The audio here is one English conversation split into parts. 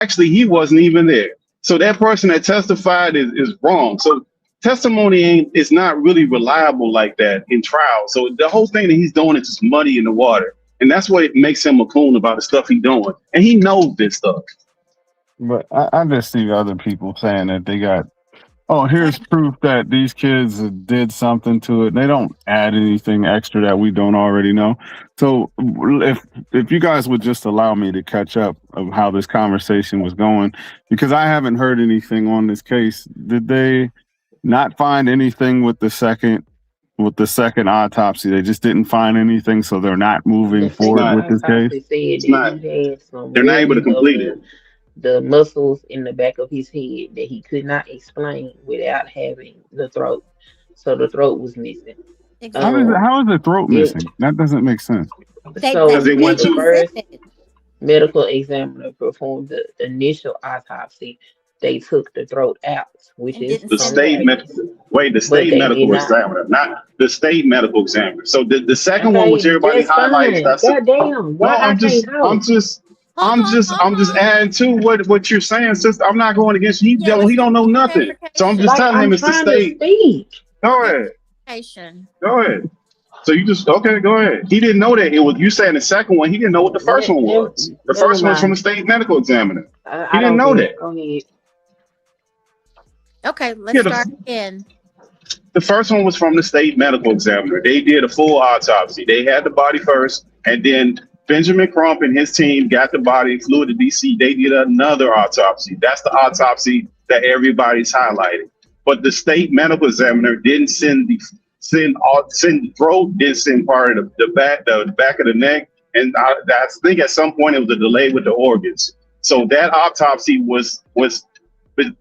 actually he wasn't even there. So that person that testified is wrong. So testimony ain't is not really reliable like that in trial. So the whole thing that he's doing is just muddy in the water. And that's what makes him a coon about the stuff he's doing. And he knows this stuff. But I just see other people saying that they got, oh, here's Thank you. proof that these kids did something to it. They don't add anything extra that we don't already know. So if you guys would just allow me to catch up of how this conversation was going, because I haven't heard anything on this case. Did they not find anything with the second autopsy? They just didn't find anything, so they're not moving The It's forward second not. with this case. autopsy said It's that not. he had some They're not able to wounds of complete it. the muscles in the back of his head that he could not explain without having the throat. So the throat was missing. Exactly. How is the throat It missing? That doesn't make sense. Because so they when went the Didn't to first exhibit. medical examiner performed the initial autopsy, they took the throat out, which And is didn't the send from the the state throat. medical fetus, wait, the but state they did medical not. examiner, not the state medical examiner. So the second one, which Okay, everybody that's highlights, fine. that's it. Goddamn, No, why I can't talk? Hold I'm just on. adding to what you're saying, sister. I'm not going against you. Yeah, He let's get don't know nothing. So I'm just clarification. Like telling I'm him it's the trying to state. speak. Go Get ahead. clarification. Go ahead. So you just okay, go ahead. He didn't know that it was you saying the second one, he didn't know what the first one was. The Never first one's from the mind. state medical examiner. He I didn't don't know care. that. Go ahead. Okay, let's Yeah, start again. the first one was from the state medical examiner. They did a full autopsy. They had the body first, and then Benjamin Crump and his team got the body, flew to DC. They did another autopsy. That's the autopsy that everybody's highlighting. But the state medical examiner didn't send the throat, didn't send part of the back of the neck, and I think at some point it was a delay with the organs. So that autopsy was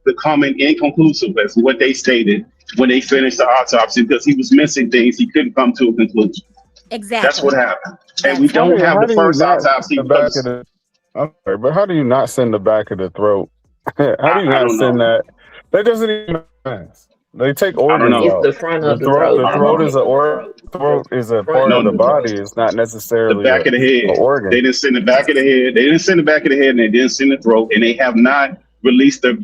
becoming inconclusive as what they stated when they finished the autopsy because he was missing things. He couldn't come to a conclusion. That's what Exactly. happened. And we That's How right. do don't you, have how the do you first not send autopsy the back of because the? I'm sorry, but how do you not send the back of the throat? How do you I not don't send know. that? That doesn't even make sense. They take I don't organs It's know. the out. front The of the throat, throat, the not the throat is back a of the or throat. The throat is a front part No, of of the the throat. body. It's not the necessarily back of the a head. They organ. didn't send the back of the head. They didn't send the back of the head, and they didn't send the throat. And they have not released the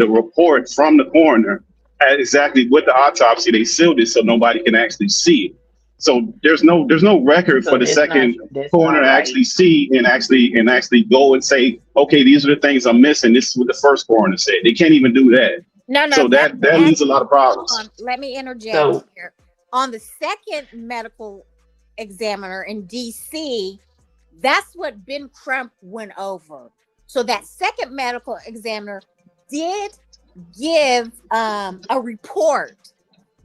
report from the coroner at exactly what the autopsy. They sealed it so nobody can actually see it. So there's no record for So the second that's coroner not to right. actually see and actually go and say, okay, these are the things I'm missing. This is what the first coroner said. They can't even do that. No, no, So that's that actually, leaves a lot of hold problems. on. Let me interject So here. On the second medical examiner in DC, that's what Ben Crump went over. So that second medical examiner did give a report,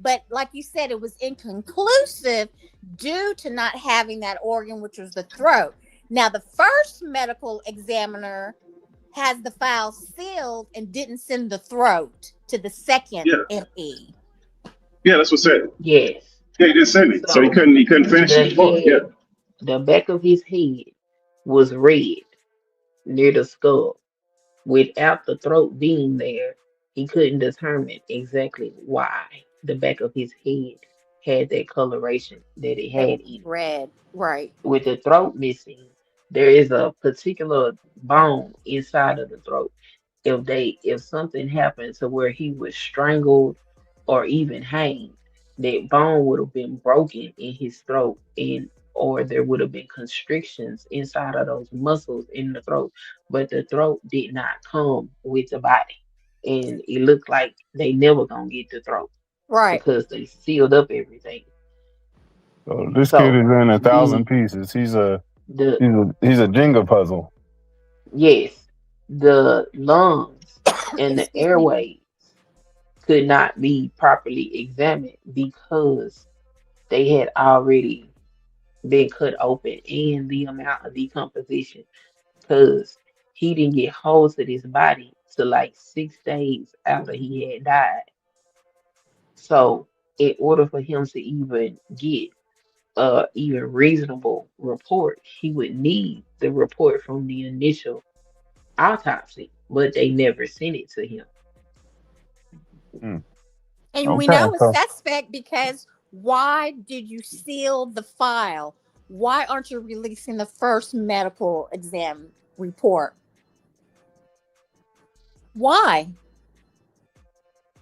but like you said, it was inconclusive due to not having that organ, which was the throat. Now, the first medical examiner has the file sealed and didn't send the throat to the second Yeah, ME. yeah, that's what said. yes. Yeah, he didn't send it, so he So couldn't finish the his report. Yeah. head, the back of his head was red near the skull. Without the throat being there, he couldn't determine exactly why the back of his head had that coloration that it That had in it. red, right? With the throat missing, there is a particular bone inside of the throat. If something happened to where he was strangled or even hanged, that bone would have been broken in his throat and or there would have been constrictions inside of those muscles in the throat. But the throat did not come with the body. And it looked like they never gonna get the throat Right. because they sealed up everything. So this kid So is in a the thousand pieces. the He's a Jenga puzzle. yes, the lungs and the Excuse me. airways could not be properly examined because they had already been cut open and the amount of decomposition because he didn't get hold of his body till like 6 days after he had died. So in order for him to even get even reasonable report, he would need the report from the initial autopsy, but they never sent it to him. Hmm. And we Okay, know it's so suspect because why did you seal the file? Why aren't you releasing the first medical exam report? Why?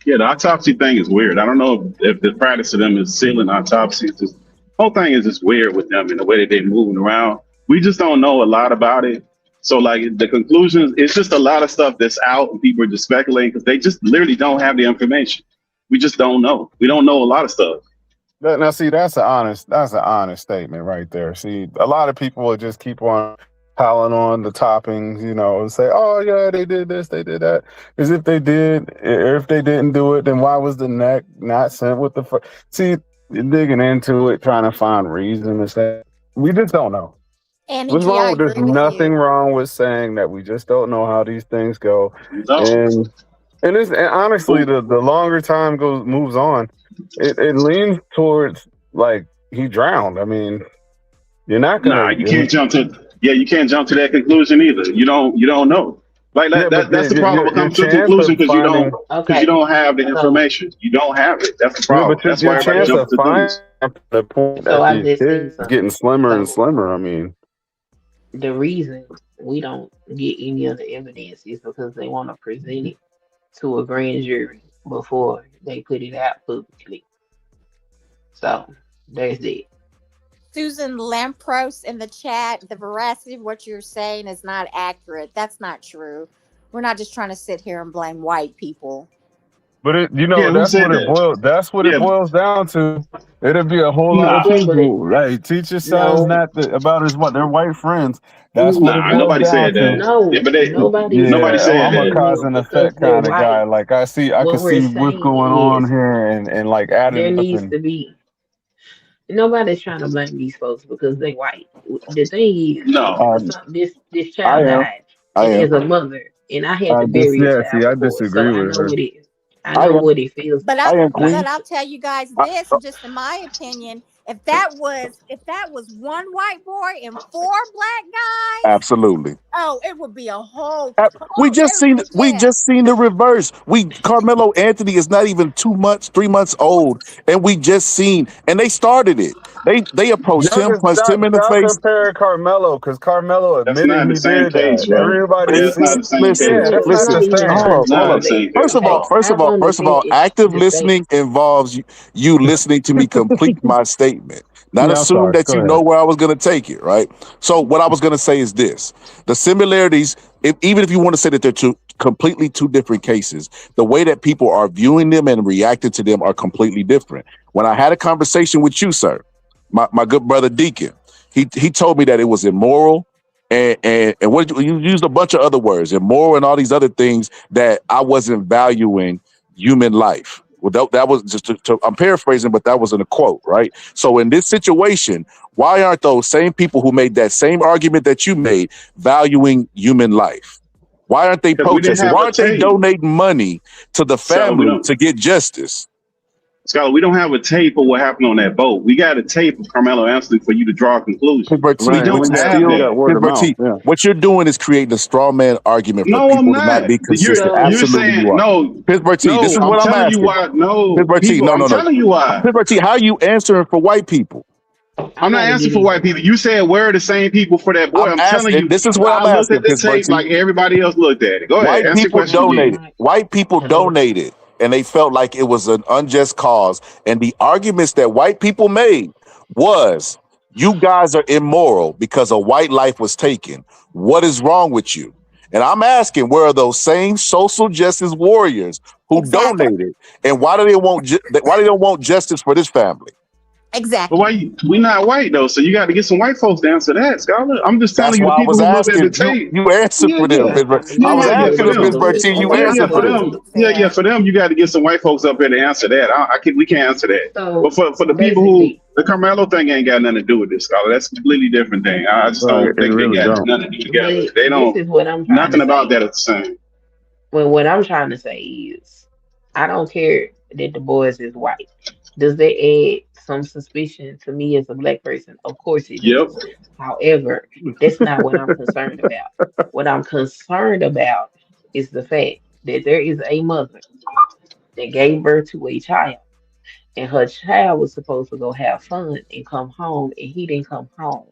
Yeah, the autopsy thing is weird. I don't know if the practice of them is sealing autopsies. This whole thing is just weird with them and the way that they're moving around. We just don't know a lot about it. So, like, the conclusions, it's just a lot of stuff that's out and people are just speculating because they just literally don't have the information. We just don't know. We don't know a lot of stuff. Now, see, that's an honest statement right there. See, a lot of people will just keep on piling on the toppings, and say, "Oh yeah, they did this, they did that." As if they did, or if they didn't do it, then why was the neck not sent with the? See, you're digging into it, trying to find reason to say we just don't know. Annie What's G, I wrong? There's agree with nothing you. wrong with saying that we just don't know how these things go, No. and and honestly, the longer time moves on, it leans towards like he drowned. I mean, you're not Nah, gonna. you can't jump to you can't jump to that conclusion either. You don't know. Like Yeah, but that's the problem with your coming to a chance conclusion of because finding. you Okay, don't have the so information. You don't have it. That's the Yeah, problem. but That's your why everybody chance jumps of to finding conclusions. the point so that I these just seen kids something. getting slimmer and So slimmer. I mean, the reason we don't get any of the evidence is because they want to present it to a grand jury before they put it out publicly. So there's it. Susan Lampros in the chat, the veracity of what you're saying is not accurate. That's not true. We're not just trying to sit here and blame white people. but Yeah, who that's said what it that? boils. That's what it Yeah, boils down to. It'll be a whole lot of nah, Yeah, but people, right? Teach your sons no, not about his what their white friends. That's what n- it nah. boils Nobody no, down said to. that. Yeah, no, but nobody nobody's Yeah, said I'm a saying that. cause that and because effect they're kind of guy. white. Like I could What we're see what's saying going on is here and like there adding up needs and to be nobody's trying to blame these folks because they white. The thing is, No, this I child am. died, I and am. as a mother, and I had to bury a Yeah, see, child I before, so disagree I with know her. what it is. I I know am. what it feels But like. I I am but queen. I'll tell you guys I, this, just in my opinion, if that was one white boy and four black guys, Absolutely. oh, it would be a whole We total just seen we yeah. just seen the reverse. We Carmelo Anthony is not even 2 months, 3 months old, and we just seen and they started it. They approached y'all him, just punched him in the stop face. comparing Carmelo because Carmelo that's admitted not the he same did case, that. bro. Everybody Yeah, Listen, that's not see. the same listen, Yeah, case. that's It's not listen. the not even same. Hold It's up, hold not the up. transparent. same First case, of all, Okay, bro. first of I've all, first of all, understood active the state. listening involves you listening to me complete my statement. Not Yeah, I'm assume sorry. that Go you ahead. know where I was going to take it, right? So what I was going to say is this: the similarities, even if you want to say that they're two different cases, the way that people are viewing them and reacting to them are completely different. When I had a conversation with you, sir, my good brother Deacon, he told me that it was immoral. And what did you used a bunch of other words, immoral and all these other things that I wasn't valuing human life. Well, that was just I'm paraphrasing, but that wasn't a quote, right? So in this situation, why aren't those same people who made that same argument that you made valuing human life? Why aren't they Because we didn't protesting? have Why a aren't they tape, donating money to the so we family don't. to get justice? Scholar, we don't have a tape of what happened on that boat. We got a tape of Carmelo Anthony for you to draw a conclusion. Pittsburgh We T, Right, and what don't you have we still got that. word of Pittsburgh mouth. T, Yeah. what you're doing is creating a straw man argument for No, I'm people to not not. be consistent. You're So Absolutely, you saying are. no, Pittsburgh T, this no. is I'm what I'm telling you asking. why. No, Pittsburgh T, people. no, I'm no, no. telling you why. Pittsburgh T, how are you answering for white people? I I'm not gotta answering get for in white here. people. You said we're the same people for that boy. I'm I'm telling asking. you, This is what I I'm looked asking, at the Pittsburgh tape T. like everybody else looked at it. Go ahead, White answer your people question again. donated. Right. White people Hello. donated, and they felt like it was an unjust cause. And the arguments that white people made was, you guys are immoral because a white life was taken. What is wrong with you? And I'm asking, where are those same social justice warriors who Exactly. donated, and why do they want why they don't want justice for this family? But Exactly. why we not white though? So you got to get some white folks to answer that, Scholar. I'm just telling That's you the why I people was who looked at the asking you. tape. You answered Yeah, for them, yeah, Pittsburgh. yeah, I was yeah, I'm yeah. just For asking them, gonna them, go Pittsburgh ahead T. and You yeah, answer yeah. answered For for it them. then. them, yeah, yeah. For them, you got to get some white folks up there to answer that. I can, we can't answer that. But So for the people who basically, the Carmelo thing ain't got nothing to do with this, Scholar. That's a completely different thing. I just Right. don't It think they really got don't. nothing to do together. but They this don't. is what I'm trying to Nothing about say. that is the same. Well, what I'm trying to say is, I don't care that the boys is white. Does that add some suspicion to me as a black person? Of course it Yep. does. However, that's not what I'm concerned about. What I'm concerned about is the fact that there is a mother that gave birth to a child, and her child was supposed to go have fun and come home, and he didn't come home,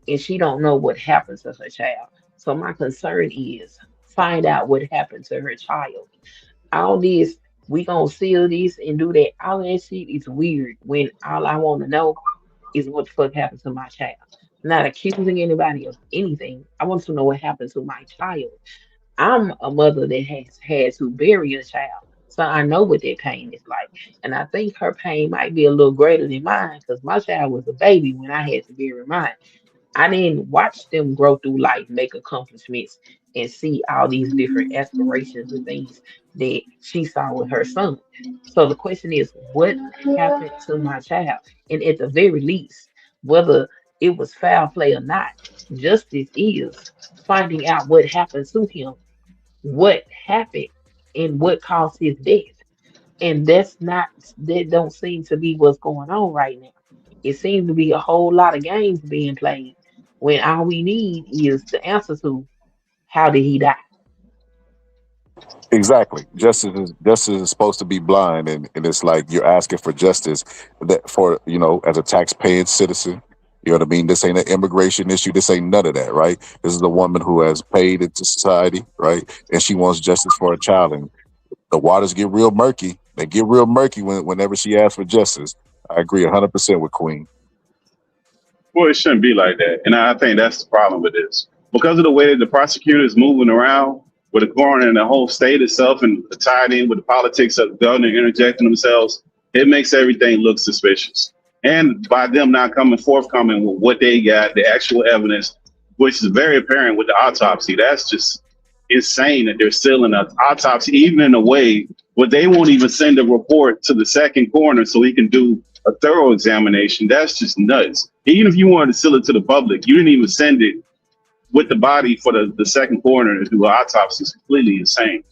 and she don't know what happened to her child. So my concern is find out what happened to her child. All this, we gonna seal this and do that. All that shit is weird when all I want to know is what the fuck happened to my child. Not accusing anybody of anything. I want to know what happened to my child. I'm a mother that has had to bury a child. So I know what that pain is like. And I think her pain might be a little greater than mine because my child was a baby when I had to bury mine. I didn't watch them grow through life, make accomplishments, and see all these different aspirations and things that she saw with her son. So the question is, what happened to my child? And at the very least, whether it was foul play or not, justice is finding out what happened to him, what happened, and what caused his death. And that don't seem to be what's going on right now. It seems to be a whole lot of games being played when all we need is the answer to how did he die? Exactly. Justice is supposed to be blind, and it's like you're asking for justice that for as a tax-paying citizen. You know what I mean? This ain't an immigration issue. This ain't none of that, right? This is a woman who has paid into society, right? And she wants justice for a child. And the waters get real murky. They get real murky whenever she asks for justice. I agree 100% with Queen. Well, it shouldn't be like that. And I think that's the problem with this. Because of the way that the prosecutor is moving around with the coroner and the whole state itself and tied in with the politics of the governor interjecting themselves, it makes everything look suspicious. And by them not forthcoming with what they got, the actual evidence, which is very apparent with the autopsy, that's just insane that they're still in an autopsy, even in a way where they won't even send a report to the second coroner so he can do a thorough examination. That's just nuts. Even if you wanted to sell it to the public, you didn't even send it with the body for the second coroner to do an autopsy. Is completely insane.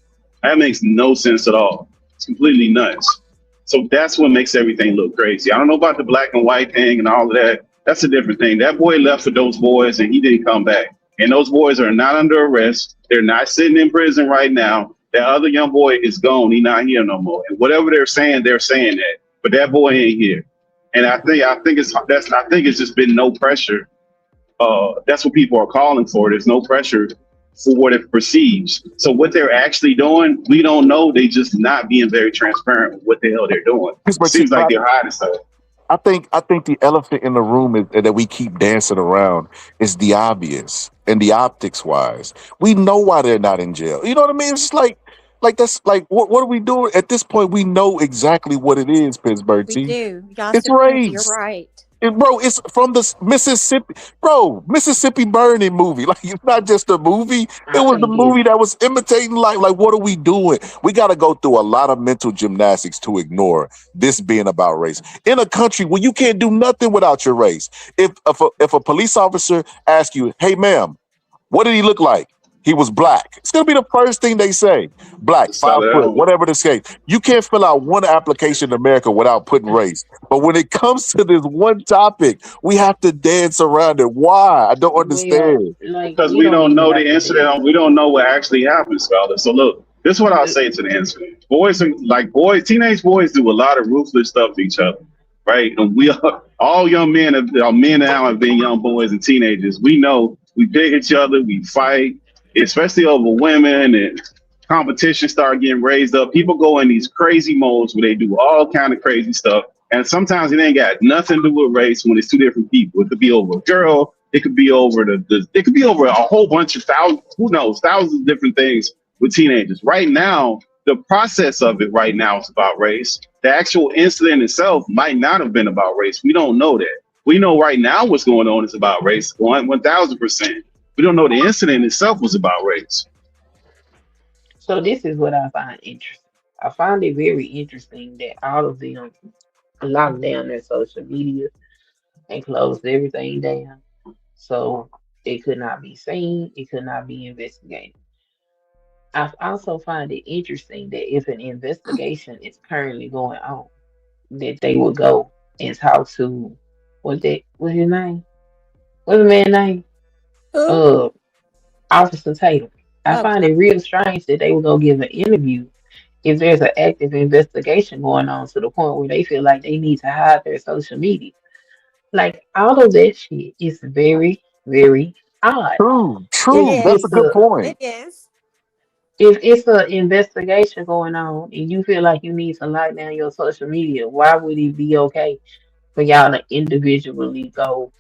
That makes no sense at all. It's completely nuts. So that's what makes everything look crazy. I don't know about the black and white thing and all of that. That's a different thing. That boy left with those boys and he didn't come back. And those boys are not under arrest. They're not sitting in prison right now. That other young boy is gone. He's not here no more. And whatever they're saying that. But that boy ain't here. And I think it's just been no pressure. That's what people are calling for. There's no pressure for what it perceives. So what they're actually doing, we don't know. They just not being very transparent with what the hell they're doing. It seems like they're hiding stuff. I think the elephant in the room is that we keep dancing around is the obvious and the optics wise. We know why they're not in jail. You know what I mean? It's just like that's like what are we doing at this point? We know exactly what it is, Pittsburgh. We do. It's race. You're right. Bro, it's from the Mississippi Burning movie. Like, it's not just a movie. It was the movie that was imitating life. Like, what are we doing? We got to go through a lot of mental gymnastics to ignore this being about race. In a country where you can't do nothing without your race. If a police officer asks you, hey, ma'am, what did he look like? He was black. It's going to be the first thing they say. Black, 5 foot, whatever the case. You can't fill out one application in America without putting race. But when it comes to this one topic, we have to dance around it. Why? I don't understand. Because we don't know the incident. We don't know what actually happened, Scholar. So look, this is what I'll say to the incident. Teenage boys do a lot of ruthless stuff to each other, right? And we are, all young men now have been young boys and teenagers. We know we pick each other, we fight, especially over women, and competition start getting raised up. People go in these crazy modes where they do all kind of crazy stuff. And sometimes it ain't got nothing to do with race when it's two different people. It could be over a girl. It could be over it could be over a whole bunch of thousands of different things with teenagers. Right now, the process of it right now is about race. The actual incident itself might not have been about race. We don't know that. We know right now what's going on is about race, 1,000%. We don't know the incident itself was about race. So this is what I find interesting. I find it very interesting that all of them locked down their social media and closed everything down. So it could not be seen, it could not be investigated. I also find it interesting that if an investigation is currently going on, that they would go and talk to what's his name? What's the man's name? Who? Uh Officer Tatum. I find Okay. it real strange that they would go give an interview if there's an active investigation going on to the point where they feel like they need to hide their social media. Like all of that shit is very, very odd. True. It That's is. a good It point. is. If it's an investigation going on and you feel like you need to lock down your social media, why would it be okay for y'all to individually go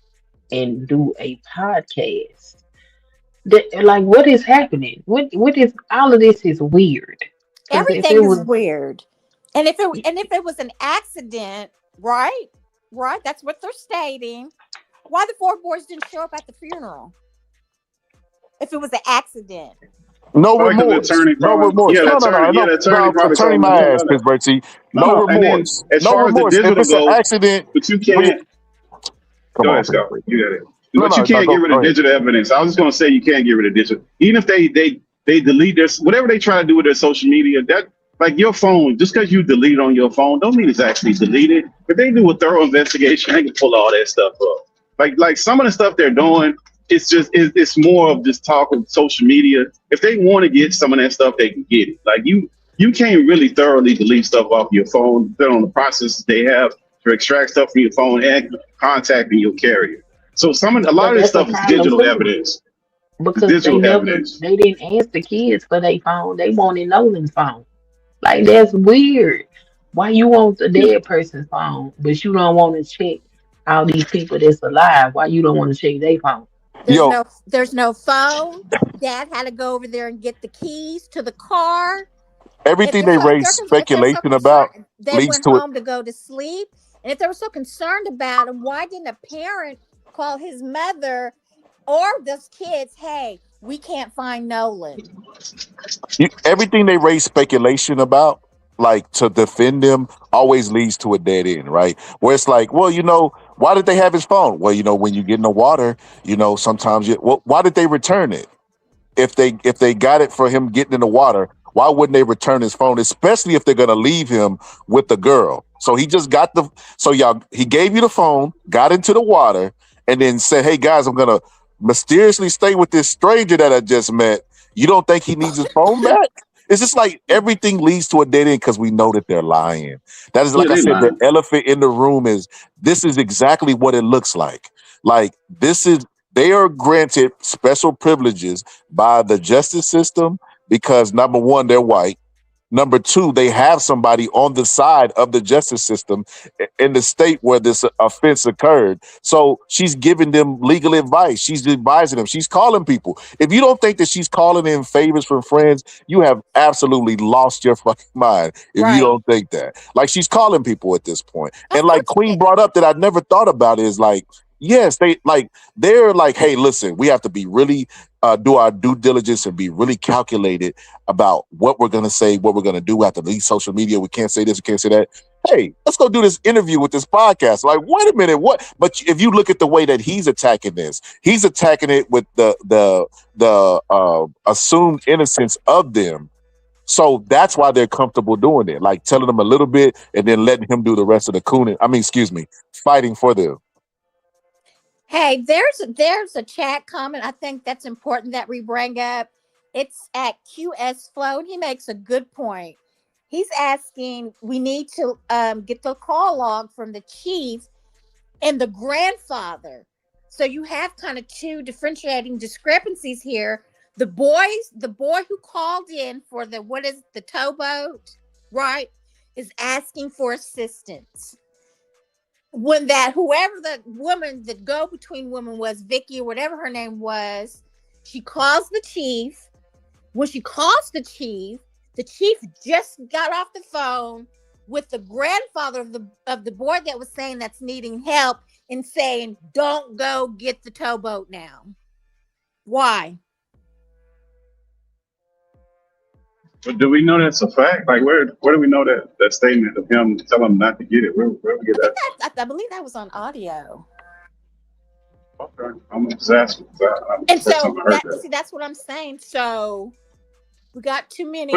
and do a podcast? Like, what is happening? What is all of this is weird. Because if Everything it is was, weird. And if it was an accident, right? Right? That's what they're stating. Why the four boys didn't show up at the funeral? If it was an accident. No Probably because the remorse. attorney No probably, remorse. yeah, the No, no, no, attorney, yeah, no. the attorney No, probably attorney told him, my no, ass, no, no, Pittsburgh. See, no, no no. And then remorse. as No far as the remorse. If digital it's an goes, accident, but you but can't. come Go on, ahead, Scott. Pittsburgh. You got it. No, But you no, no. can't get rid Go of ahead. digital evidence. I was just gonna say you can't get rid of digital. Even if they delete their whatever they try to do with their social media, that like your phone, just because you delete it on your phone, don't mean it's actually deleted. If they do a thorough investigation, they can pull all that stuff up. Like some of the stuff they're doing, it's more of just talk of social media. If they want to get some of that stuff, they can get it. Like you can't really thoroughly delete stuff off your phone, depending on the processes they have to extract stuff from your phone and contacting your carrier. So a lot but of this that's a stuff is problem digital too. evidence. It's Because digital evidence. they didn't ask the kids for their phone. They wanted Nolan's phone. Like, that's weird. Why you want the dead person's phone, but you don't want to check all these people that's alive? Why you don't want to check their phone? Yo, There's no phone. Dad had to go over there and get the keys to the car. If everything they're they so if raise they're so speculation about concerned, they leads went to it. home to go to sleep. And if they were so concerned about him, why didn't a parent call his mother or those kids? Hey, we can't find Nolan. Everything they raise speculation about, like to defend them, always leads to a dead end, right? Where it's like, well, why did they have his phone? Well, when you get in the water, sometimes why did they return it? If they got it for him getting in the water, why wouldn't they return his phone? Especially if they're gonna leave him with the girl. So he gave you the phone, got into the water, and then said, "Hey guys, I'm gonna mysteriously stay with this stranger that I just met." You don't think he needs his phone back? It's just like everything leads to a dead end because we know that they're lying. That is, Yeah, like I they said, the lying. elephant in the room is this is exactly what it looks like. Like they are granted special privileges by the justice system because number one, they're white. Number two, they have somebody on the side of the justice system in the state where this offense occurred. So she's giving them legal advice. She's advising them. She's calling people. If you don't think that she's calling in favors from friends, you have absolutely lost your fucking mind. If you Right. don't think that, like, she's calling people at this point. Of And like course Queen it brought up that I never thought about is like, yes, they're like, hey, listen, we have to be really do our due diligence and be really calculated about what we're gonna say, what we're gonna do. We have to leave social media. We can't say this, we can't say that. Hey, let's go do this interview with this podcast. Like, wait a minute, what? But if you look at the way that he's attacking this, he's attacking it with the assumed innocence of them. So that's why they're comfortable doing it, like telling them a little bit and then letting him do the rest of the cooning. I mean, excuse me, fighting for them. Hey, there's a chat comment. I think that's important that we bring up. It's at QS Flow, and he makes a good point. He's asking we need to get the call log from the chief and the grandfather. So you have kind of two differentiating discrepancies here. The boy who called in for the towboat, right, is asking for assistance. When that whoever the woman, the go between woman was, Vicky or whatever her name was, she calls the chief. When she calls the chief just got off the phone with the grandfather of the boy that was saying that's needing help and saying, "Don't go get the towboat now." Why? But do we know that's a fact? Like, where do we know that statement of him telling them not to get it? Where we get that? I believe that was on audio. Okay, I'm just asking. And First so time I heard that. that's what I'm saying. So we got too many.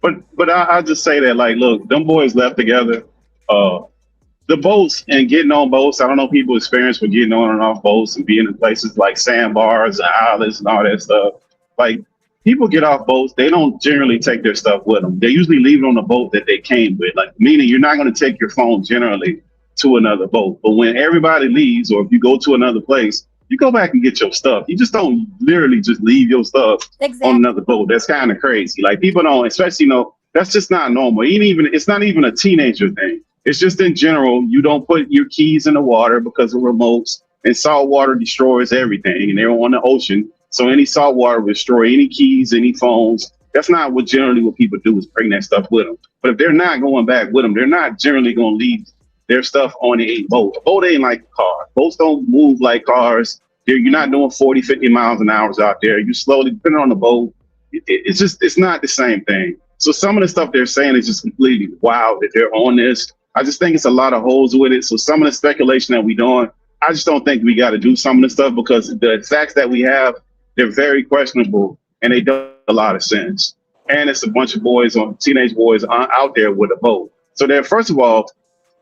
But I just say that, like, look, them boys left together. The boats and getting on boats. I don't know people's experience with getting on and off boats and being in places like sandbars and islands and all that stuff. Like, people get off boats, they don't generally take their stuff with them. They usually leave it on the boat that they came with. Like, meaning you're not going to take your phone generally to another boat. But when everybody leaves, or if you go to another place, you go back and get your stuff. You just don't literally just leave your stuff on Exactly. another boat. That's kind of crazy. Like people don't, especially, that's just not normal. It's not even a teenager thing. It's just in general, you don't put your keys in the water because of remotes, and salt water destroys everything, and they're on the ocean. So any salt water will destroy any keys, any phones. That's not what people do, is bring that stuff with them. But if they're not going back with them, they're not generally going to leave their stuff on a boat. A boat ain't like a car. Boats don't move like cars. You're not doing 40, 50 miles an hour out there. You slowly, depending on the boat, it's not the same thing. So some of the stuff they're saying is just completely wild that they're on this. I just think it's a lot of holes with it. So some of the speculation that we're doing, I just don't think we got to do some of the stuff, because the facts that we have, they're very questionable, and they don't make a lot of sense. And it's a bunch of teenage boys out there with a boat. So they're, first of all,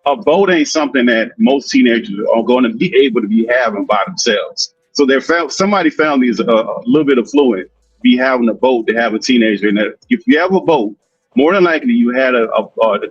a boat ain't something that most teenagers are going to be able to be having by themselves. So somebody found these a little bit affluent be having a boat to have a teenager. And if you have a boat, more than likely you had a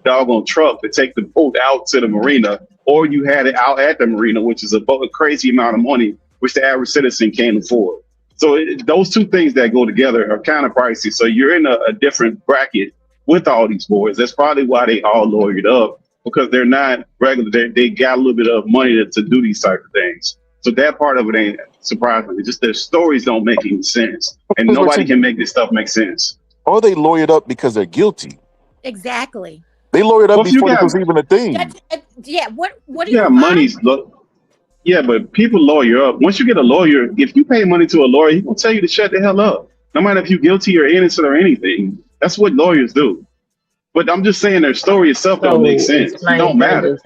doggone truck to take the boat out to the marina, or you had it out at the marina, which is a crazy amount of money, which the average citizen can't afford. So those two things that go together are kind of pricey. So you're in a different bracket with all these boys. That's probably why they all lawyered up, because they're not regular. They got a little bit of money to do these type of things. So that part of it ain't surprising. It's just their stories don't make any sense, and nobody can make this stuff make sense. Or they lawyered up because they're guilty. Exactly. They lawyered up before this was even a thing. Yeah. What do Yeah, you money's look. Yeah, but people lawyer up. Once you get a lawyer, if you pay money to a lawyer, he will tell you to shut the hell up. No matter if you're guilty or innocent or anything. That's what lawyers do. But I'm just saying their story itself don't make sense. It don't matter.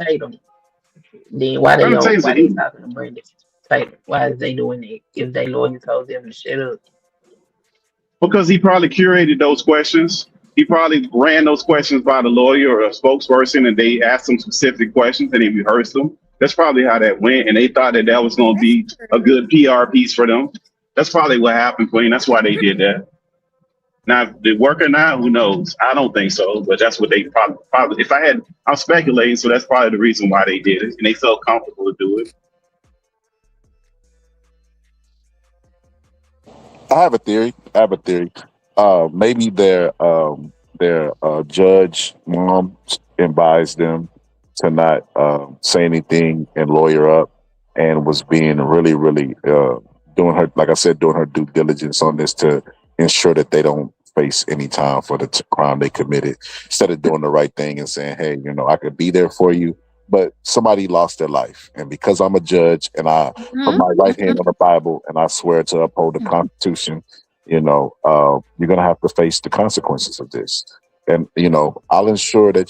Then why they Brandon Tatum, talking to Brandon Tatum? Why is they doing it if they lawyer told them to shut up? because he probably curated those questions. He probably ran those questions by the lawyer or a spokesperson, and they asked him specific questions and he rehearsed them. That's probably how that went, and they thought that was going to be a good PR piece for them. That's probably what happened, Queen. That's why they did that. Now, if they work or not, who knows? I don't think so, but that's what they probably. If I'm speculating, so that's probably the reason why they did it, and they felt comfortable to do it. I have a theory. Maybe their judge mom advised them to not say anything and lawyer up, and was being really, really doing her due diligence on this to ensure that they don't face any time for the crime they committed, instead of doing the right thing and saying, hey, I could be there for you, but somebody lost their life. And because I'm a judge and I put my right hand on the Bible and I swear to uphold the Constitution, you're going to have to face the consequences of this. And, I'll ensure that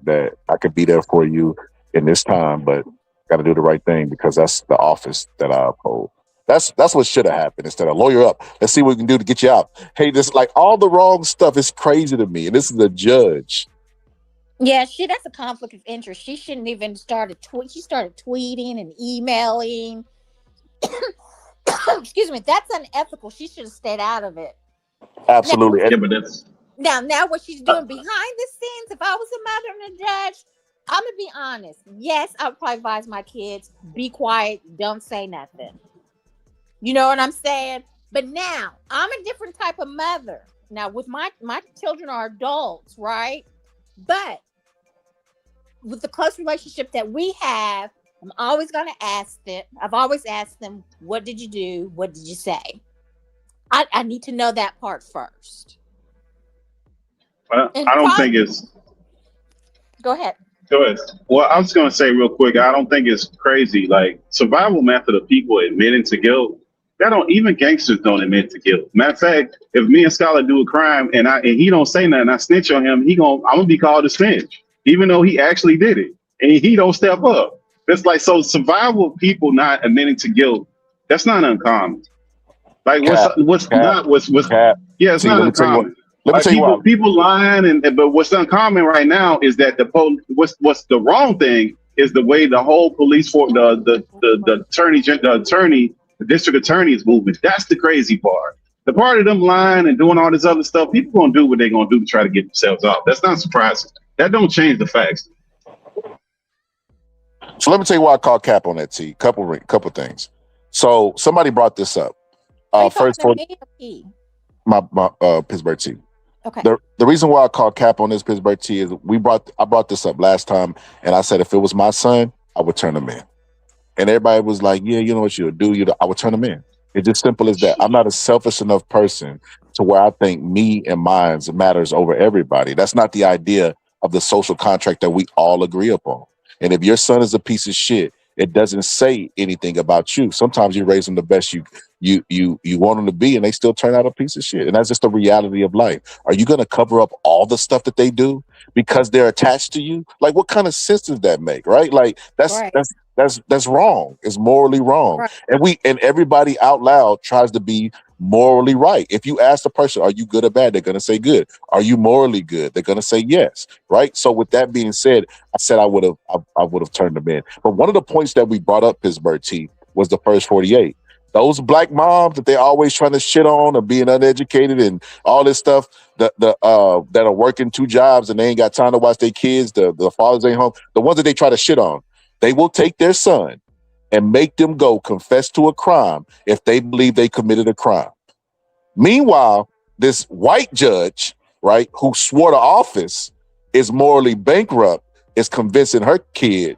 that I could be there for you in this time, but got to do the right thing because that's the office that I uphold. That's what should have happened. Instead of lawyer up, let's see what we can do to get you out. Hey, this all the wrong stuff is crazy to me. And this is a judge. Yeah, that's a conflict of interest. She shouldn't even started. She started tweeting and emailing. Excuse me. That's unethical. She should have stayed out of it. Absolutely. Now what she's doing behind the scenes. If I was a mother and a judge, I'm gonna be honest. Yes, I would probably advise my kids: be quiet, don't say nothing. You know what I'm saying? But now I'm a different type of mother. Now with my children are adults, right? But with the close relationship that we have, I'm always going to ask them. I've always asked them, what did you do? What did you say? I need to know that part first. Well, I don't think it's... Go ahead. Go ahead. Well, I was going to say real quick, I don't think it's crazy. Like, survival method of people admitting to guilt, even gangsters don't admit to guilt. Matter of fact, if me and Scholar do a crime and he don't say nothing, I snitch on him, I'm gonna be called a snitch, even though he actually did it, and he don't step up. It's like, so survival people not admitting to guilt, that's not uncommon. Like it's not uncommon. People lying, but what's uncommon right now is that what's the wrong thing is the way the whole police force, the district attorney is moving. That's the crazy part. The part of them lying and doing all this other stuff, people gonna do what they're gonna do to try to get themselves off. That's not surprising. That don't change the facts. So let me tell you why I call cap on that, T. Couple things. So somebody brought this up. Are you talking First to for me or he? my Pittsburgh team. Okay. The reason why I call cap on this Pittsburgh team is I brought this up last time, and I said if it was my son, I would turn him in. And everybody was like, yeah, you know what you would do? I would turn them in. It's just simple as that. I'm not a selfish enough person to where I think me and mine matters over everybody. That's not the idea of the social contract that we all agree upon. And if your son is a piece of shit, it doesn't say anything about you. Sometimes you raise them the best you want them to be, and they still turn out a piece of shit. And that's just the reality of life. Are you going to cover up all the stuff that they do because they're attached to you? Like, what kind of sense does that make? Right? Like Right. that's wrong. It's morally wrong. Right. And everybody out loud tries to be morally right. If you ask the person, are you good or bad? They're going to say good. Are you morally good? They're going to say yes. Right. So with that being said, I said I would have turned them in. But one of the points that we brought up, Pittsburgh T, was the first 48. Those black moms that they're always trying to shit on or being uneducated and all this stuff, that are working 2 jobs and they ain't got time to watch their kids, the fathers ain't home, the ones that they try to shit on, they will take their son and make them go confess to a crime if they believe they committed a crime. Meanwhile, this white judge, right, who swore to office, is morally bankrupt, is convincing her kid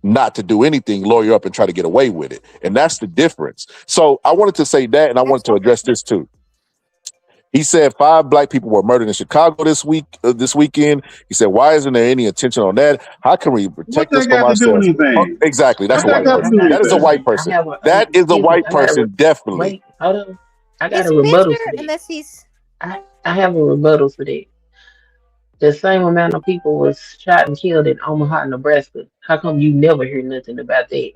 not to do anything, lawyer up and try to get away with it. And that's the difference. So I wanted to say that, and I wanted to address this too. He said 5 black people were murdered in Chicago this weekend. He said, why isn't there any attention on that? How can we protect What us that from got to do ourselves? anything? Exactly. That's a What that white got to person. do That is a anything? white person. That is a white person, definitely. Wait, hold on. I got Is a rebuttal Fisher, for that. unless he's I have a rebuttal for that. The same amount of people was shot and killed in Omaha, Nebraska. How come you never hear nothing about that?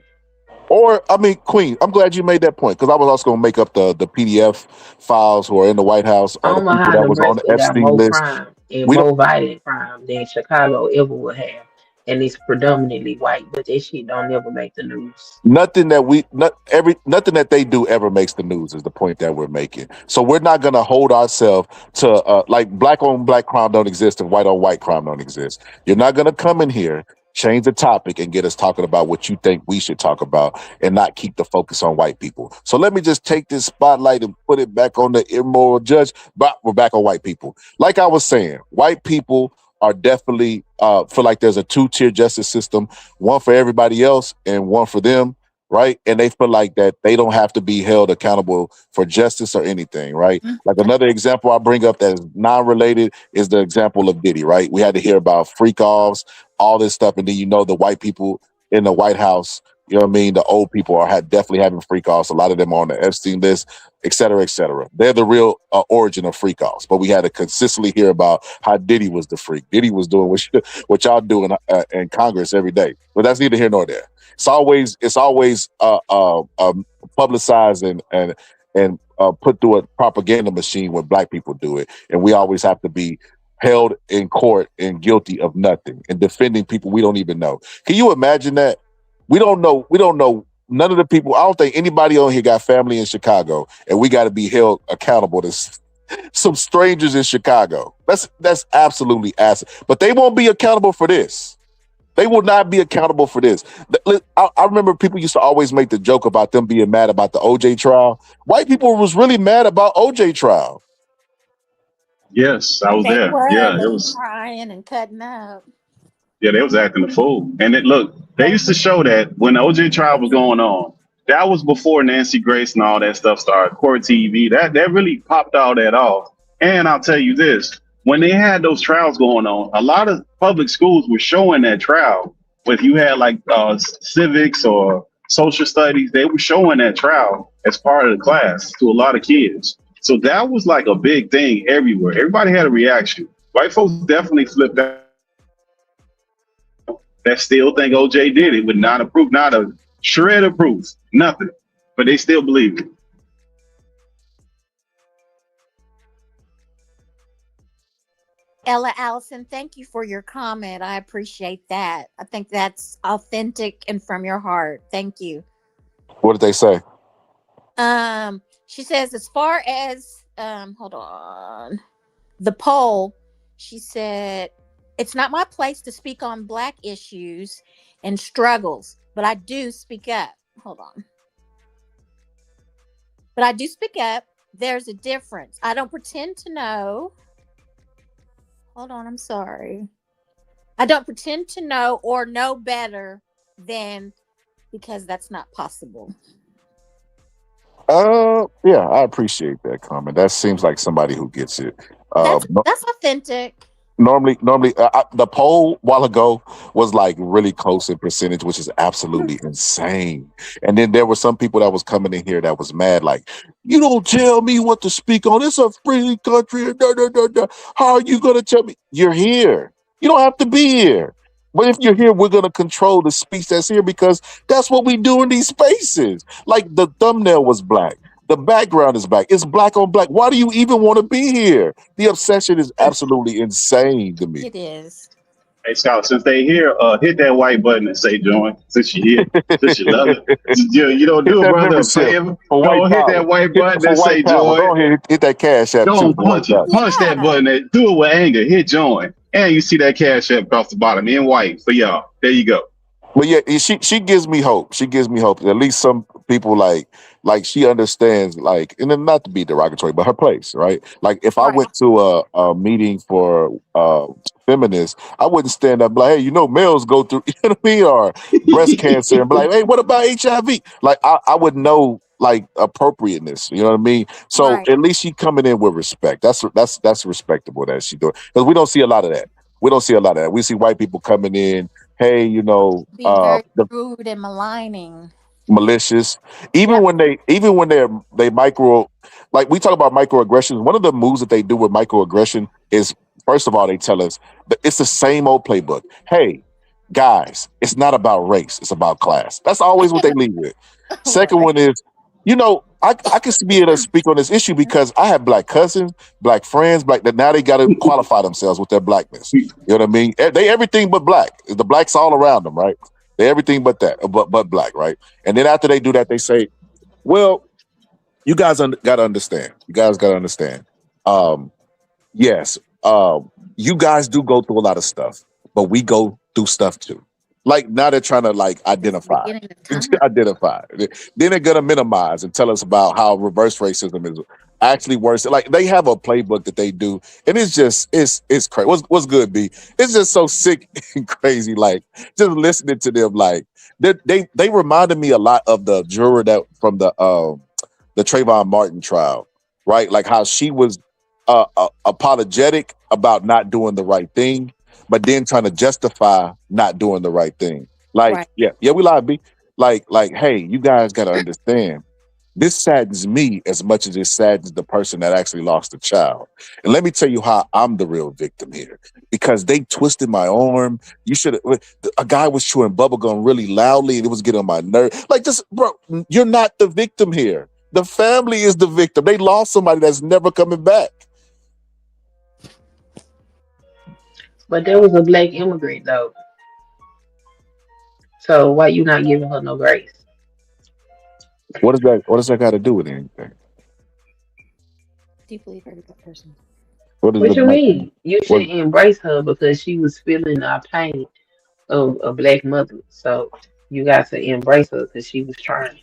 Or, I mean, Queen, I'm glad you made that point, because I was also going to make up the PDF files who are in the White House or the people Omaha, that was on the Nebraska got Epstein more list. crime and We don't. more violent crime than Chicago ever would have. And it's predominantly white, but that shit don't ever make the news. Nothing that they do ever makes the news is the point that we're making. So we're not going to hold ourselves to like black on black crime don't exist and white on white crime don't exist. You're not going to come in here, change the topic, and get us talking about what you think we should talk about and not keep the focus on white people. So let me just take this spotlight and put it back on the immoral judge, but we're back on white people. Like I was saying, white people are definitely feel like there's a 2-tier justice system, one for everybody else and one for them, right? And they feel like that they don't have to be held accountable for justice or anything, right? Like another example I bring up that is non-related is the example of Diddy, right? We had to hear about freak offs, all this stuff, and then the white people in the White House, you know what I mean? The old people are definitely having freak offs. A lot of them are on the Epstein list, et cetera, et cetera. They're the real origin of freak offs. But we had to consistently hear about how Diddy was the freak. Diddy was doing what y'all do in Congress every day. But that's neither here nor there. It's always publicized and put through a propaganda machine when black people do it, and we always have to be held in court and guilty of nothing and defending people we don't even know. Can you imagine that? We don't know. None of the people. I don't think anybody on here got family in Chicago, and we got to be held accountable to some strangers in Chicago. That's absolutely acid. But they won't be accountable for this. They will not be accountable for this. I remember people used to always make the joke about them being mad about the OJ trial. White people was really mad about OJ trial. Yes, I was they there. were Yeah, and they it were was. crying and cutting up. Yeah, they was acting a fool. And they used to show that when the OJ trial was going on. That was before Nancy Grace and all that stuff started. Court TV. That really popped all that off. And I'll tell you this: when they had those trials going on, a lot of public schools were showing that trial. If you had like civics or social studies, they were showing that trial as part of the class to a lot of kids. So that was like a big thing everywhere. Everybody had a reaction. White folks definitely flipped out. That still think OJ did it with not a proof, not a shred of proof, nothing. But they still believe it. Ella Allison, thank you for your comment. I appreciate that. I think that's authentic and from your heart. Thank you. What did they say? She says, as far as hold on, the poll, she said, it's not my place to speak on black issues and struggles, but I do speak up. Hold on. but I do speak up. There's a difference. I don't pretend to know. Hold on, I'm sorry. I don't pretend to know or know better than, because that's not possible. Yeah, I appreciate that comment. That seems like somebody who gets it. That's authentic. Normally, the poll while ago was like really close in percentage, which is absolutely insane. And then there were some people that was coming in here that was mad, like, you don't tell me what to speak on. It's a free country. Da, da, da, da. How are you gonna tell me? You're here. You don't have to be here. But if you're here, we're gonna control the speech that's here because that's what we do in these spaces. Like the thumbnail was black. The background is black. It's black on black. Why do you even want to be here? The obsession is absolutely insane to me. It is. Hey, Scott, since they here, hit that white button and say join. Since you here, since you love it. You don't do a brother a favor. Go hit that white button and say join. Go ahead, hit that cash app. Don't punch it. Punch that button. Do it with anger. Hit join. And you see that cash app across the bottom in white for y'all. There you go. Well, yeah, she gives me hope. She gives me hope. At least some people like she understands, like, and then not to be derogatory, but her place, right? Like if I went to a meeting for feminists, I wouldn't stand up like, hey, you know, males go through, you know what I mean, or breast cancer, and be like, hey, what about HIV? Like I would know like appropriateness, you know what I mean? So at least she coming in with respect. That's respectable that she doing, because we don't see a lot of that. We see white people coming in, hey, you know, being very rude and maligning, malicious. Even when they micro, like we talk about microaggressions. One of the moves that they do with microaggression is, first of all, they tell us that it's the same old playbook. Hey, guys, it's not about race; it's about class. That's always what they lead with. Second one is, you know, I can be able to speak on this issue because I have black cousins, black friends, that now they got to qualify themselves with their blackness. You know what I mean? They everything but black. The blacks all around them, right? They everything but that, but black, right? And then after they do that, they say, well, you guys got to understand. You guys got to understand. Yes, you guys do go through a lot of stuff, but we go through stuff too. Like now they're trying to like identify. Then they're gonna minimize and tell us about how reverse racism is actually worse. Like they have a playbook that they do, and it's crazy. What's good, B? It's just so sick and crazy. Like just listening to them, like they reminded me a lot of the juror that from the Trayvon Martin trial, right? Like how she was apologetic about not doing the right thing, but then trying to justify not doing the right thing. Like, yeah, we lied, B. Like, hey, you guys got to understand, this saddens me as much as it saddens the person that actually lost a child. And let me tell you how I'm the real victim here. Because they twisted my arm. A guy was chewing bubblegum really loudly and it was getting on my nerve. Like, just, bro, you're not the victim here. The family is the victim. They lost somebody that's never coming back. But there was a black immigrant though. So why you not giving her no grace? What does that got to do with anything? Deeply hurt that person. What you mean? You should embrace her because she was feeling our pain of a black mother. So you got to embrace her because she was trying.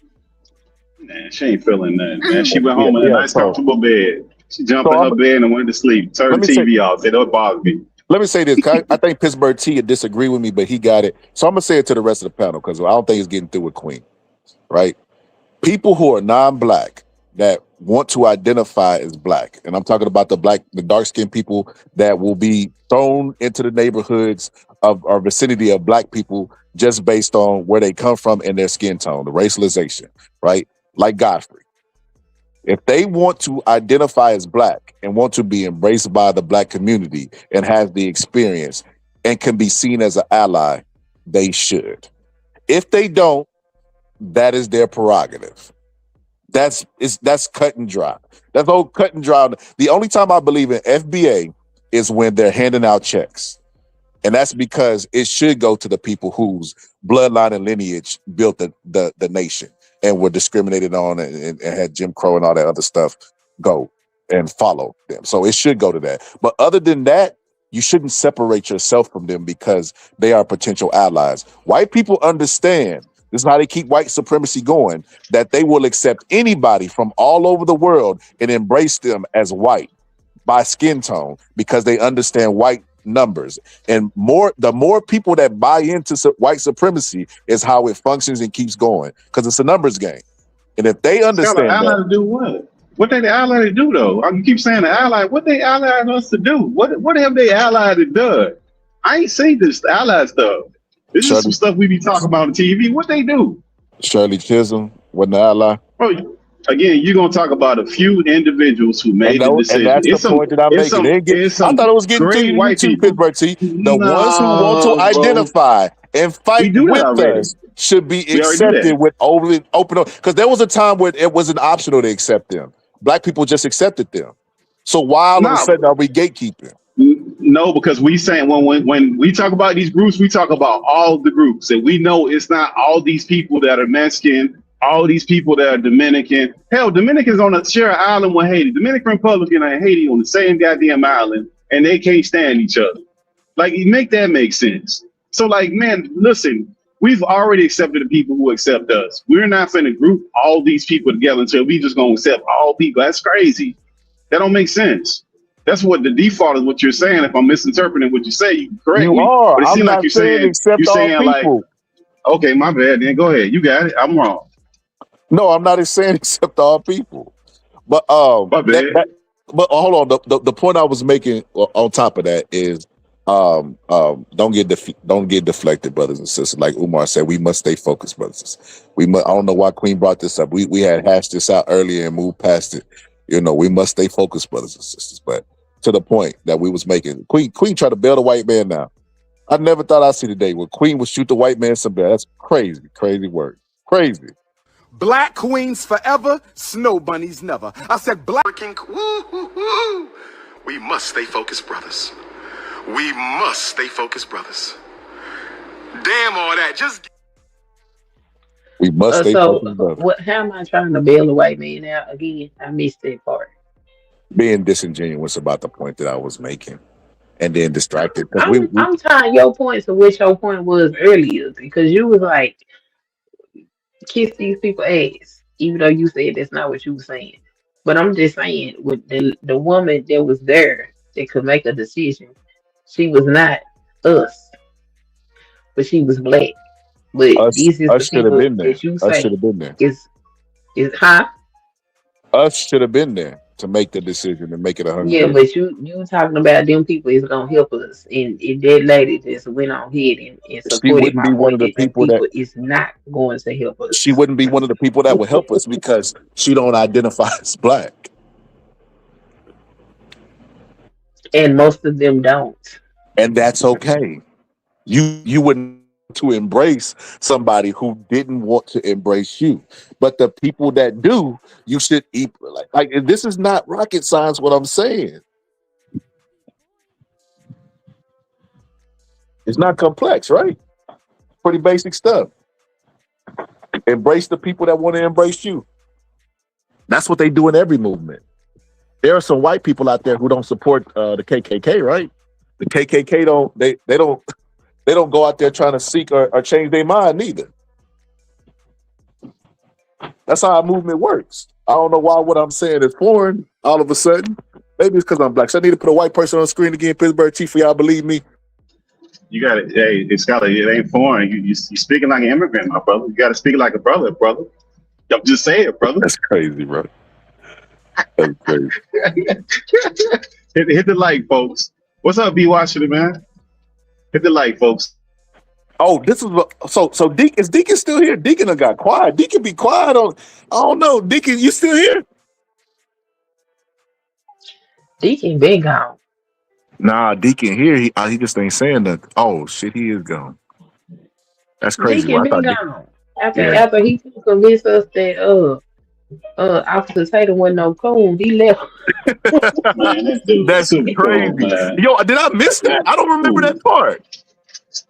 Man, she ain't feeling nothing, man. She went home in a nice, comfortable bed. She jumped in her bed and went to sleep. Turned the TV off. Said, don't bother me. Let me say this. I think Pittsburgh T would disagree with me, but he got it. So I'm going to say it to the rest of the panel because I don't think he's getting through with Queen, right? People who are non-black that want to identify as black, and I'm talking about the dark-skinned people that will be thrown into the neighborhoods of or vicinity of black people just based on where they come from and their skin tone, the racialization, right? Like Godfrey. If they want to identify as black and want to be embraced by the black community and have the experience and can be seen as an ally, they should. If they don't, that is their prerogative. That's cut and dry. That's all cut and dry. The only time I believe in FBA is when they're handing out checks. And that's because it should go to the people whose bloodline and lineage built the nation and were discriminated on and had Jim Crow and all that other stuff go and follow them. So it should go to that. But other than that, you shouldn't separate yourself from them because they are potential allies. White people understand This is how they keep white supremacy going, that they will accept anybody from all over the world and embrace them as white by skin tone because they understand white numbers. And the more people that buy into white supremacy is how it functions and keeps going, because it's a numbers game. And if they understand ally to do what? What they ally to do though? You keep saying the ally. What they allied us to do? What have they allied to done? I ain't seen this ally stuff. This is some stuff we be talking about on TV. What they do? Shirley Chisholm wasn't the ally. Oh, again, you're gonna talk about a few individuals who made the decision. And that's the point that I'm making. I thought it was getting to you too, Pittsburgh T. The ones who want to identify and fight with us should be accepted with open, because there was a time where it wasn't optional to accept them. Black people just accepted them. So why all of a sudden are we gatekeeping? No, because we saying when we talk about these groups, we talk about all the groups, and we know it's not all these people that are Mexican, all these people that are Dominican. Hell, Dominicans on a share an island with Haiti. Dominican Republic and Haiti on the same goddamn island, and they can't stand each other. Like, make that make sense. So, like, man, listen, we've already accepted the people who accept us. We're not going to group all these people together until we just going to accept all people. That's crazy. That don't make sense. That's what the default is. What you're saying. If I'm misinterpreting what you say, you can correct me. Are. But it seems like you're saying like, okay, my bad. Then go ahead. You got it. I'm wrong. No, I'm not saying accept all people. But my bad. But hold on. The point I was making on top of that is don't get deflected, brothers and sisters. Like Umar said, we must stay focused, brothers. I don't know why Queen brought this up. We had hashed this out earlier and moved past it. You know, we must stay focused, brothers and sisters. But to the point that we was making, Queen tried to bail the white man now. I never thought I'd see the day where Queen would shoot the white man some bail. That's crazy word. Crazy. Black queens forever, snow bunnies never. I said black king. Woo. We must stay focused, brothers. We must stay focused, brothers. Damn all that. We must stay focused, brothers. How am I trying to bail a white man out again? I missed that part. Being disingenuous about the point that I was making, and then distracted. I'm tying your point to what your point was earlier, because you was like, kiss these people ass, even though you said that's not what you were saying. But I'm just saying, with the woman that was there that could make a decision, she was not us, but she was black. But this is the people that you say should have been there. Us should have been there to make the decision and make it 100%. Yeah, but you talking about them people is gonna help us, and that lady just went on ahead and supported. She wouldn't be one of the people that is not going to help us. She wouldn't be one of the people that would help us because she don't identify as black, and most of them don't, and that's okay. You wouldn't to embrace somebody who didn't want to embrace you, but the people that do, you should eat like this is not rocket science what I'm saying. It's not complex, right? Pretty basic stuff. Embrace the people that want to embrace you. That's what they do in every movement. There are some white people out there who don't support the KKK, right? The KKK they don't go out there trying to seek or change their mind neither. That's how our movement works. I don't know why what I'm saying is foreign all of a sudden. Maybe it's because I'm black. So I need to put a white person on the screen again, Pittsburgh Chief, for y'all believe me. You got it. Hey, it's got it ain't foreign. You speaking like an immigrant, my brother. You got to speak like a brother. I'm just saying, brother. That's crazy, bro. That's crazy. hit the like, folks. What's up, B. Washington, man? Hit the like, folks. Oh, this is so. Is Deacon still here? Deacon done got quiet. Deacon be quiet on. I don't know. Deacon, you still here? Deacon been gone. Nah, Deacon here. He just ain't saying nothing. Oh shit, he is gone. That's crazy. Deacon been gone. After he convinced us that Officer Tater wasn't no coon, he left. That's crazy. Cool, yo, did I miss that? I don't remember that part.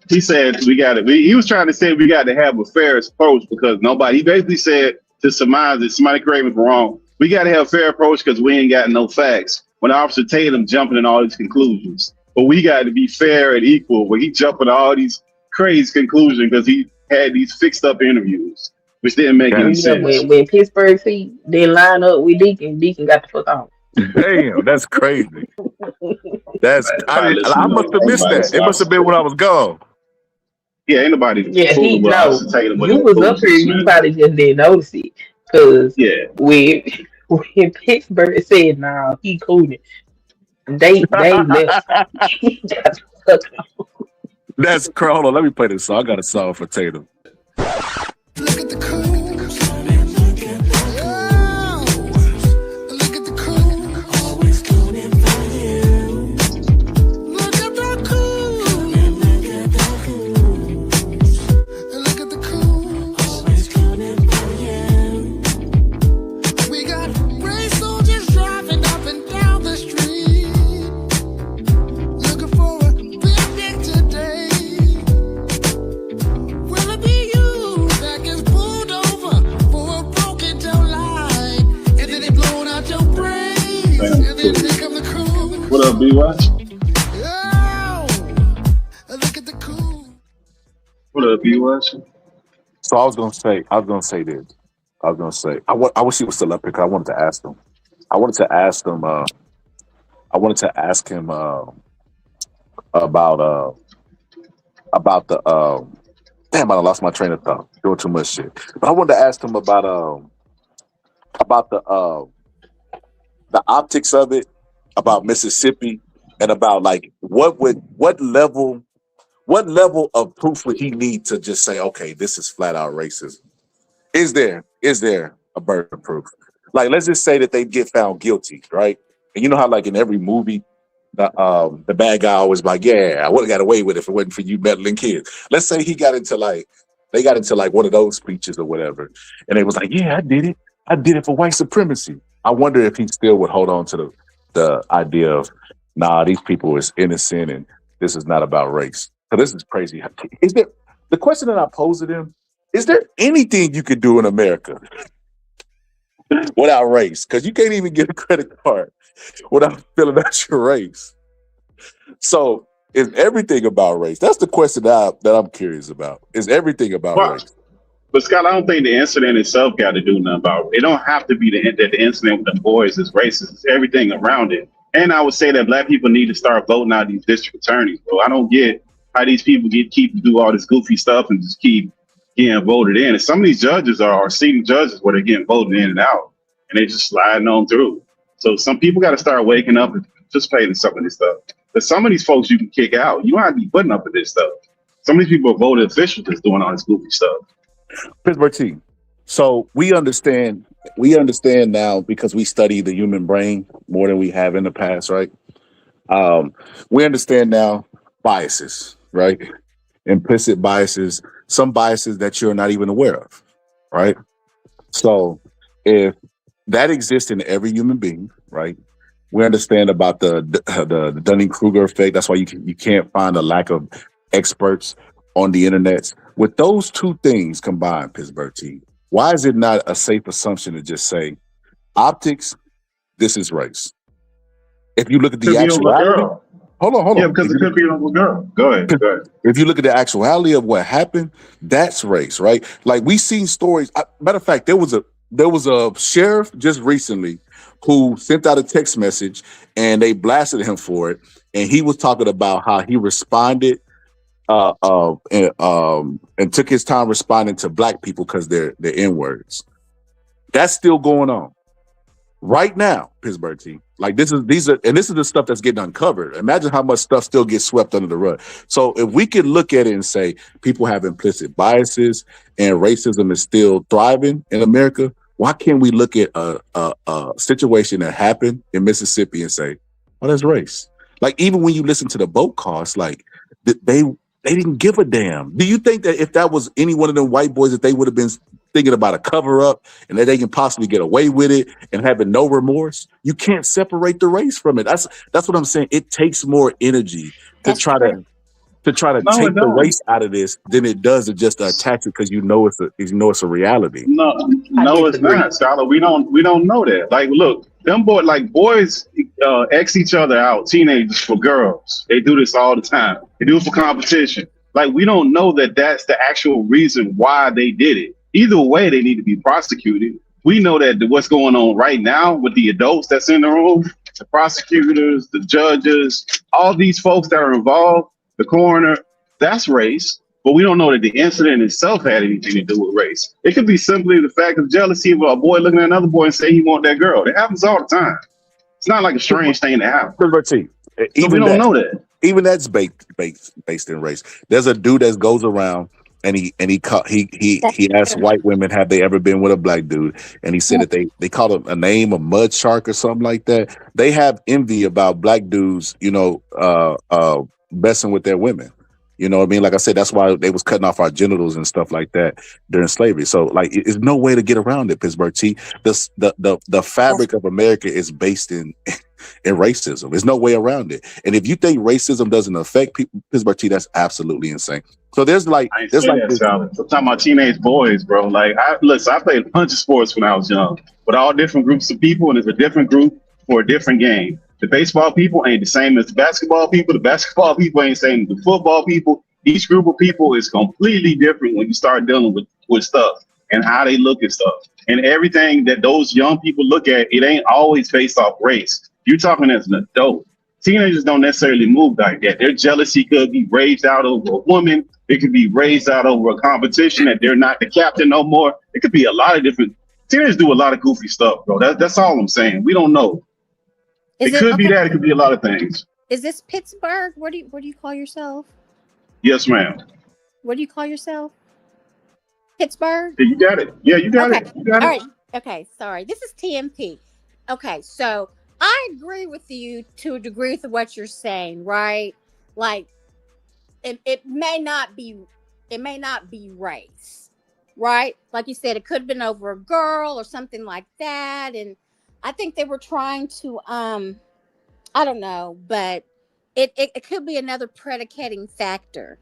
He said we got it. He was trying to say we got to have a fair approach because he basically said to surmise that somebody correct me if I'm wrong. We got to have a fair approach because we ain't got no facts. When Officer Tatum jumping in all these conclusions, but we got to be fair and equal. When he jumping all these crazy conclusions because had these fixed up interviews, which didn't make any Yeah, sense. when Pittsburgh see they line up with Deacon, Deacon got the fuck on. Damn, that's crazy. I must have missed Anybody that. It must stops. have been when I was gone. Yeah, ain't nobody Yeah, fooling with no, Austin Tatum with you that was up here, foolishness, you man. probably just didn't notice it. Cause Yeah, when when Pittsburgh said nah, he cooling, they left. He got the fuck on. That's crazy. Hold on, let me play this song. I got a song for Tatum. Look at the cool. Look at the cool. Always cooling for you. Look at the cool. Look at the cool. Always cooling for you. We got gray soldiers driving up and down the street, looking for a picnic today. Will it be you that gets pulled over for a broken down light, and then they blowing out your brains, and then here come the cool. what up, B-Watch? Oh, look at the cool. What up, B-Watch? So I was gonna say this. I wish he was still up here 'cause I wanted to ask him. I wanted to ask him about the damn, I lost my train of thought. Doing too much shit. But I wanted to ask him about the optics of it, about Mississippi, and about like what level of proof would he need to just say, okay, this is flat out racism? Is there a burden of proof? Like, let's just say that they get found guilty, right? And you know how, like, in every movie, the bad guy always like, yeah, I would have got away with it if it wasn't for you meddling kids. Let's say they got into like one of those speeches or whatever, and they was like, yeah, I did it for white supremacy. I wonder if he still would hold on to the idea of, nah, these people is innocent and this is not about race. So this is crazy. Is there, the question that I posed to them, is there anything you could do in America without race? Because you can't even get a credit card without filling out your race. So is everything about race? That's the question that I'm curious about. Is everything about Well, race? but Scott, I don't think the incident itself got to do nothing about it. It don't have to be the incident with the boys is racist. It's everything around it. And I would say that black people need to start voting out these district attorneys, bro. I don't get how these people keep do all this goofy stuff and just keep getting voted in. And some of these judges are sitting judges where they're getting voted in and out, and they just sliding on through. So some people got to start waking up and participating in some of this stuff. But some of these folks you can kick out. You don't have to be putting up with this stuff. Some of these people are voted officials that's doing all this goofy stuff. Pittsburgh team. So we understand now because we study the human brain more than we have in the past, right? We understand now biases, right? Implicit biases, some biases that you're not even aware of, right? So if that exists in every human being, right? We understand about the Dunning-Kruger effect. That's why you can't find a lack of experts on the internet. With those two things combined, Pittsburgh team, why is it not a safe assumption to just say optics, this is race? If you look at the actuality, hold on. Yeah, because it could be a little girl. Go ahead. If you look at the actuality of what happened, that's race, right? Like we seen stories. Matter of fact, there was a sheriff just recently who sent out a text message and they blasted him for it, and he was talking about how he responded and took his time responding to black people because they're N-words. That's still going on right now, Pittsburgh team. Like this is the stuff that's getting uncovered. Imagine how much stuff still gets swept under the rug. So if we could look at it and say people have implicit biases and racism is still thriving in America, why can't we look at a situation that happened in Mississippi and say, well, that's race? Like even when you listen to the boat costs, like they didn't give a damn. Do you think that if that was any one of them white boys, that they would have been thinking about a cover up and that they can possibly get away with it and having no remorse? You can't separate the race from it. That's what I'm saying. It takes more energy to try to take the race out of this than it does to just attach it because you know it's a reality. No, it's not, Scholar. We don't know that. Like, look, them boys X each other out, teenagers for girls. They do this all the time. They do it for competition. Like, we don't know that that's the actual reason why they did it. Either way, they need to be prosecuted. We know that what's going on right now with the adults that's in the room, the prosecutors, the judges, all these folks that are involved, the coroner, that's race. But we don't know that the incident itself had anything to do with race. It could be simply the fact of jealousy of a boy looking at another boy and saying he want that girl. It happens all the time. It's not like a strange thing to happen. So we don't know that. Even that's based in race. There's a dude that goes around and he asks white women, have they ever been with a black dude? And he said that they call him a name, a mud shark or something like that. They have envy about black dudes, messing with their women. You know what I mean? Like I said, that's why they was cutting off our genitals and stuff like that during slavery. So like, there's no way to get around it, Pittsburgh T. The fabric of America is based in racism. There's no way around it. And if you think racism doesn't affect people, Pittsburgh T, that's absolutely insane. So there's like, I'm talking about teenage boys, bro. Like, I played a bunch of sports when I was young, with all different groups of people, and it's a different group for a different game. The baseball people ain't the same as the basketball people. The basketball people ain't the same as the football people. Each group of people is completely different when you start dealing with stuff and how they look at stuff. And everything that those young people look at, it ain't always based off race. You're talking as an adult. Teenagers don't necessarily move like that. Their jealousy could be raised out over a woman. It could be raised out over a competition that they're not the captain no more. It could be a lot of different. Teenagers do a lot of goofy stuff, bro. That's all I'm saying. We don't know. It could be that. It could be a lot of things. Is this Pittsburgh? What do you call yourself? Yes, ma'am. What do you call yourself? Pittsburgh? Yeah, you got it. Yeah, you got it. You got All it. right. Okay. Sorry. This is TMP. Okay. So I agree with you to a degree with what you're saying, right? Like, it may not be race, right? Like you said, it could have been over a girl or something like that, and I think they were trying to, I don't know, but it could be another predicating factor,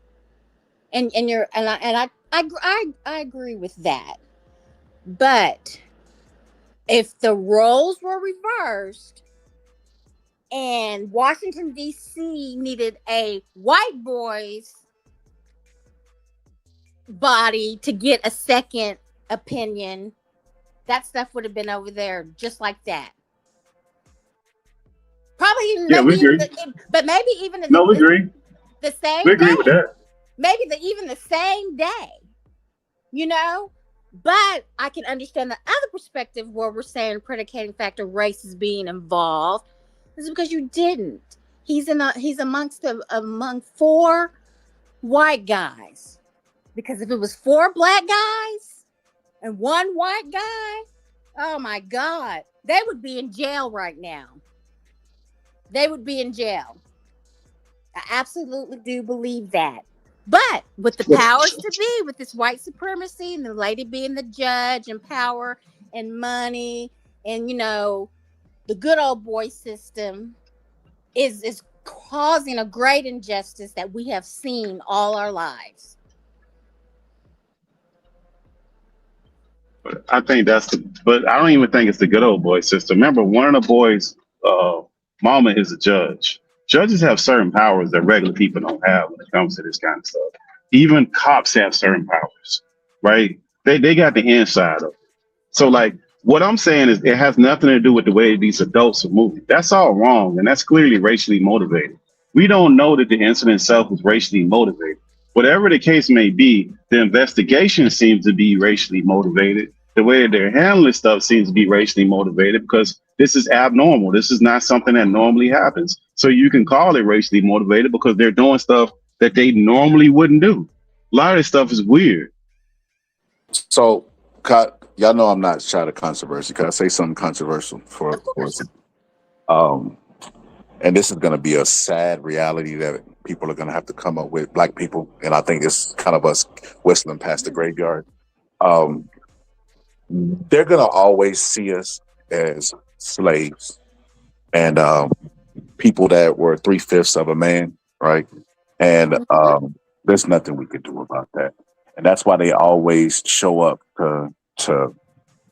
and I agree with that. But if the roles were reversed and Washington D.C. needed a white boy's body to get a second opinion, that stuff would have been over there just like that. Probably even, yeah, we agree. But maybe even we agree. The same we agree day. With that. Maybe even the same day, But I can understand the other perspective where we're saying predicating factor race is being involved. This is because you didn't. He's among 4 white guys. Because if it was 4 black guys and 1 white guy, oh my God, they would be in jail right now. They would be in jail. I absolutely do believe that. But with the powers to be, with this white supremacy and the lady being the judge and power and money and, the good old boy system is causing a great injustice that we have seen all our lives. I think but I don't even think it's the good old boy system. Remember, one of the boys' mama is a judge. Judges have certain powers that regular people don't have when it comes to this kind of stuff. Even cops have certain powers, right? They got the inside of it. So, like, what I'm saying is it has nothing to do with the way these adults are moving. That's all wrong, and that's clearly racially motivated. We don't know that the incident itself was racially motivated. Whatever the case may be, the investigation seems to be racially motivated. The way they're handling stuff seems to be racially motivated because this is abnormal. This is not something that normally happens. So you can call it racially motivated because they're doing stuff that they normally wouldn't do. A lot of this stuff is weird. So, y'all know I'm not shy of controversy. Can I say something controversial for us? And this is going to be a sad reality that people are going to have to come up with, black people. And I think it's kind of us whistling past the graveyard. They're going to always see us as slaves and people that were 3/5 of a man, right? And there's nothing we could do about that. And that's why they always show up to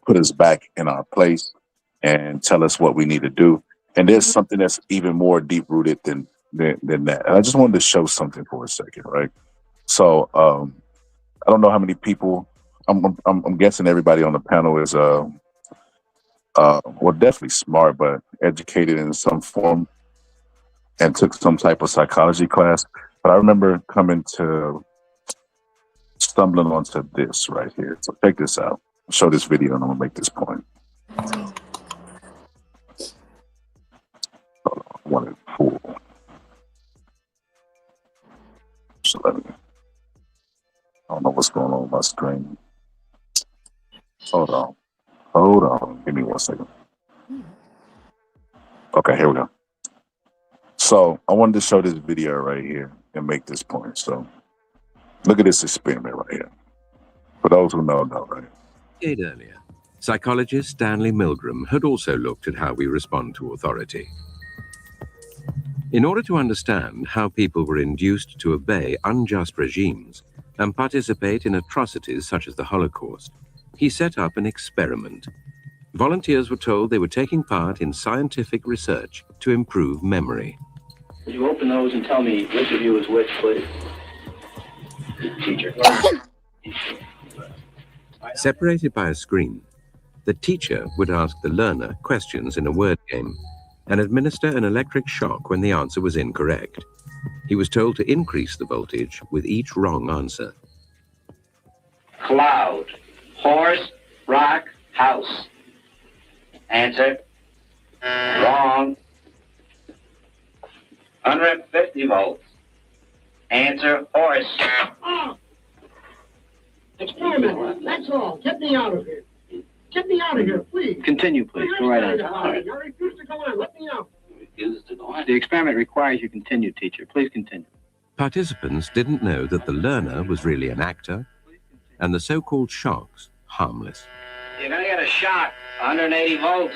put us back in our place and tell us what we need to do. And there's something that's even more deep rooted than that. And I just wanted to show something for a second, right? So I don't know how many people. I'm guessing everybody on the panel is well, definitely smart, but educated in some form and took some type of psychology class. But I remember stumbling onto this right here. So check this out. I'll show this video and I'm gonna make this point. Hold on, I want it full. So I don't know what's going on with my screen. Hold on. Give me 1 second. Okay, here we go. So I wanted to show this video right here and make this point. So look at this experiment right here. For those who know, right? Earlier, psychologist Stanley Milgram had also looked at how we respond to authority. In order to understand how people were induced to obey unjust regimes and participate in atrocities such as the Holocaust, he set up an experiment. Volunteers were told they were taking part in scientific research to improve memory. Would you open those and tell me which of you is which, please? Teacher. Separated by a screen, the teacher would ask the learner questions in a word game and administer an electric shock when the answer was incorrect. He was told to increase the voltage with each wrong answer. Cloud, horse, rock, house. Answer. Wrong. 150 volts. Answer, horse. Oh. Experiment, that's all. Get me out of here. Get me out of here, please. Continue, please. Go right on. I refuse to go on. Let me out. Refuse to go on. The experiment requires you continue, teacher. Please continue. Participants didn't know that the learner was really an actor and the so-called shocks harmless. You're going to get a shock. 180 volts.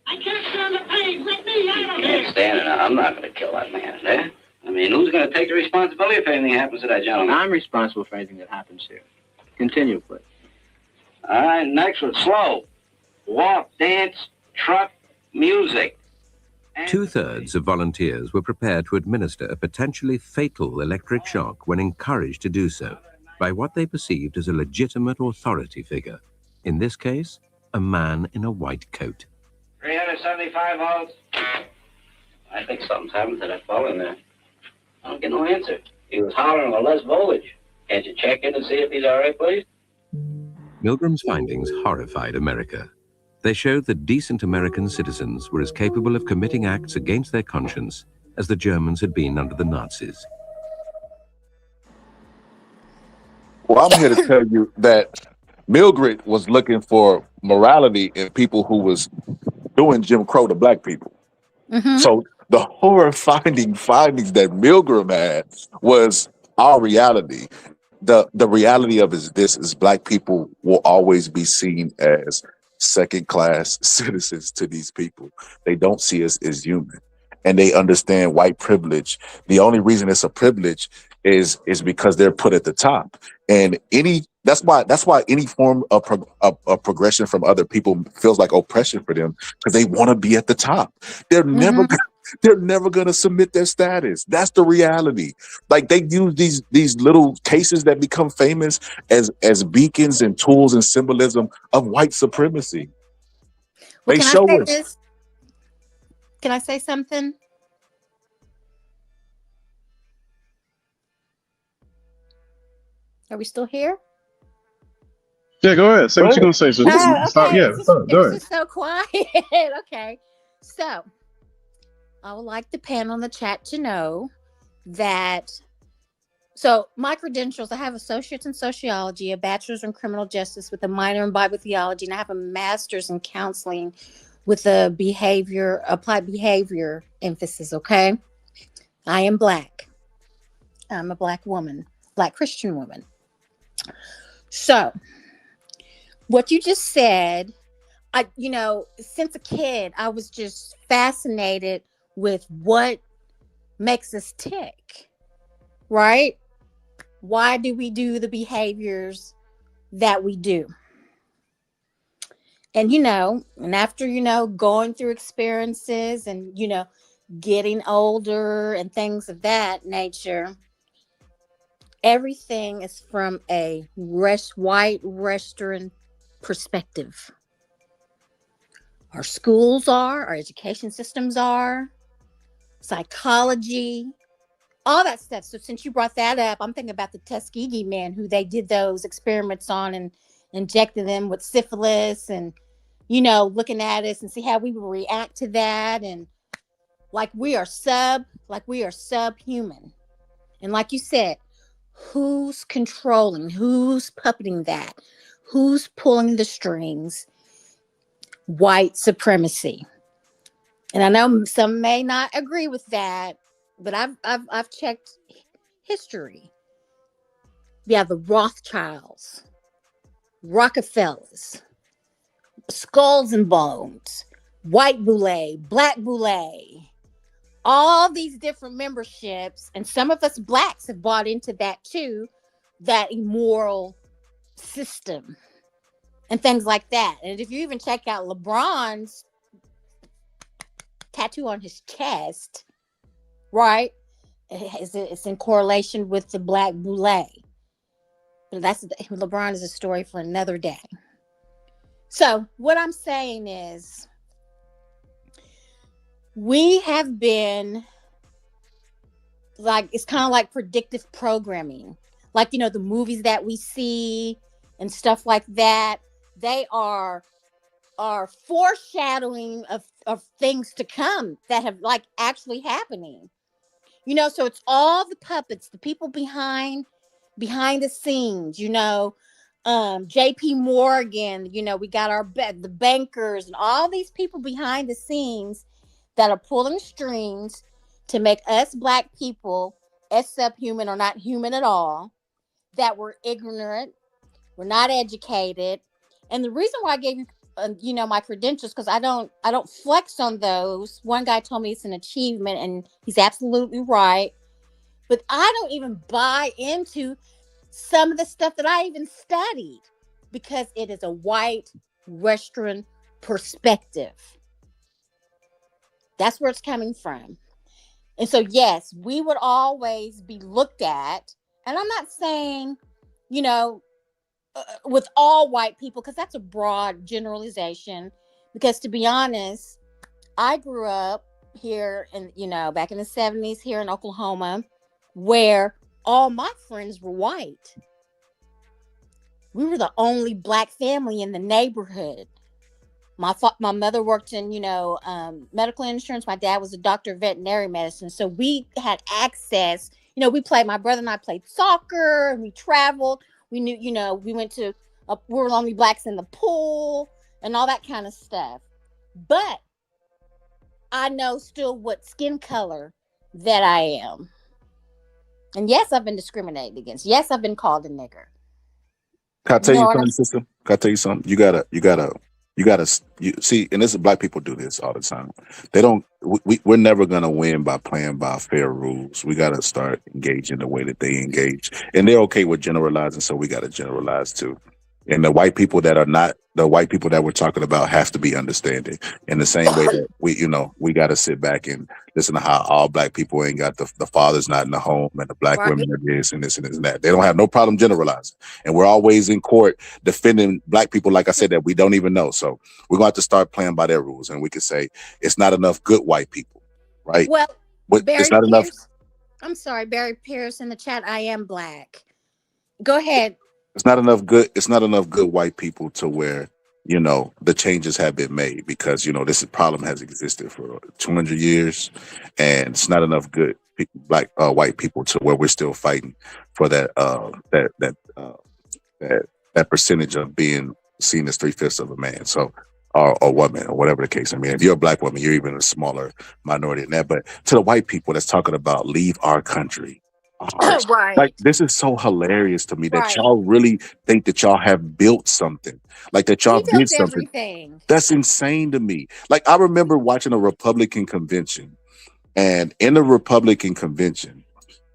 I can't stand the pain. Let me out of here. Can't stand it. I'm not going to kill that man, eh? I mean, who's going to take the responsibility if anything happens to that gentleman? I'm responsible for anything that happens here. Continue, please. All right, next one. Slow. Walk, dance, truck, music. Two-thirds of volunteers were prepared to administer a potentially fatal electric shock when encouraged to do so by what they perceived as a legitimate authority figure. In this case, a man in a white coat. 375 volts. I think something's happened to that fellow in there. I don't get no answer. He was hollering for less voltage. Can't you check in and see if he's all right, please? Milgram's findings horrified America. They showed that decent American citizens were as capable of committing acts against their conscience as the Germans had been under the Nazis. Well, I'm here to tell you that Milgram was looking for morality in people who was doing Jim Crow to black people. Mm-hmm. So the horrifying findings that Milgram had was our reality. The reality of this is black people will always be seen as second-class citizens to these people. They don't see us as human. And they understand white privilege. The only reason it's a privilege is because they're put at the top. And that's why any form of progression from other people feels like oppression for them, because they want to be at the top. They're never gonna submit their status. That's the reality. Like, they use these little cases that become famous as beacons and tools and symbolism of white supremacy. Well, They can show I say us. this? Can I say something? Are we still here? Yeah, go ahead. Say what you're gonna say. So Oh, stop. okay. Yeah, It's go ahead. just so quiet. Okay. So I would like the panel in the chat to know that. So my credentials, I have associates in sociology, a bachelor's in criminal justice with a minor in Bible theology, and I have a master's in counseling with a applied behavior emphasis. Okay. I am Black. I'm a Black woman, Black Christian woman. So what you just said, since a kid, I was just fascinated with what makes us tick, right? Why do we do the behaviors that we do? And, and after, going through experiences and, getting older and things of that nature, everything is from a white Western perspective. Our schools are, our education systems are, psychology, all that stuff. So since you brought that up, I'm thinking about the Tuskegee men who they did those experiments on and injected them with syphilis and, looking at us and see how we will react to that. And like we are subhuman. And like you said, who's controlling, who's puppeting that, who's pulling the strings? White supremacy. And I know some may not agree with that, but I've checked history. We have the Rothschilds, Rockefellers, Skulls and Bones, White Boule, Black Boule, all these different memberships, and some of us blacks have bought into that too, that immoral system and things like that. And if you even check out LeBron's tattoo on his chest, right, it's in correlation with the Black Boule. But LeBron is a story for another day. So what I'm saying is, we have been like, it's kind of like predictive programming, like the movies that we see and stuff like that. They are foreshadowing of things to come that have like actually happening. So it's all the puppets, the people behind the scenes, JP Morgan, we got the bankers and all these people behind the scenes that are pulling strings to make us black people as subhuman or not human at all, that we're ignorant, we're not educated. And the reason why I gave you my credentials, because I don't flex on those. One guy told me it's an achievement, and he's absolutely right. But I don't even buy into some of the stuff that I even studied, because it is a white Western perspective. That's where it's coming from. And so, yes, we would always be looked at, and I'm not saying, with all white people, because that's a broad generalization. Because to be honest, I grew up here in, back in the 70s here in Oklahoma, where all my friends were white. We were the only black family in the neighborhood. My mother worked in, medical insurance. My dad was a doctor of veterinary medicine. So we had access, my brother and I played soccer, and we traveled. We knew, we went to, we were the only blacks in the pool and all that kind of stuff. But I know still what skin color that I am. And yes, I've been discriminated against. Yes, I've been called a nigger. Can I tell you something, sister? Can I tell you something? You gotta see, and this is black people do this all the time. We're never gonna win by playing by fair rules. We gotta start engaging the way that they engage, and they're okay with generalizing, so we gotta generalize too. And the white people that are not the white people that we're talking about have to be understanding in the same way that we got to sit back and listen to how all black people ain't got the father's not in the home and the black women are this and this and this and that. They don't have no problem generalizing. And we're always in court defending black people, like I said, that we don't even know. So we're going to have to start playing by their rules. And we can say it's not enough good white people, right? Well, it's not enough. I'm sorry, Barry Pierce in the chat. I am black. Go ahead. It's not enough good white people to where, the changes have been made, because, this problem has existed for 200 years, and it's not enough good black white people to where we're still fighting for that percentage of being seen as 3/5 of a man. So, or woman, or whatever the case. I mean, if you're a black woman, you're even a smaller minority than that. But to the white people that's talking about leave our country. Right. Like, this is so hilarious to me that y'all really think that y'all have built something, like that y'all did something. Everything. That's insane to me. Like, I remember watching a Republican convention, and in the Republican convention,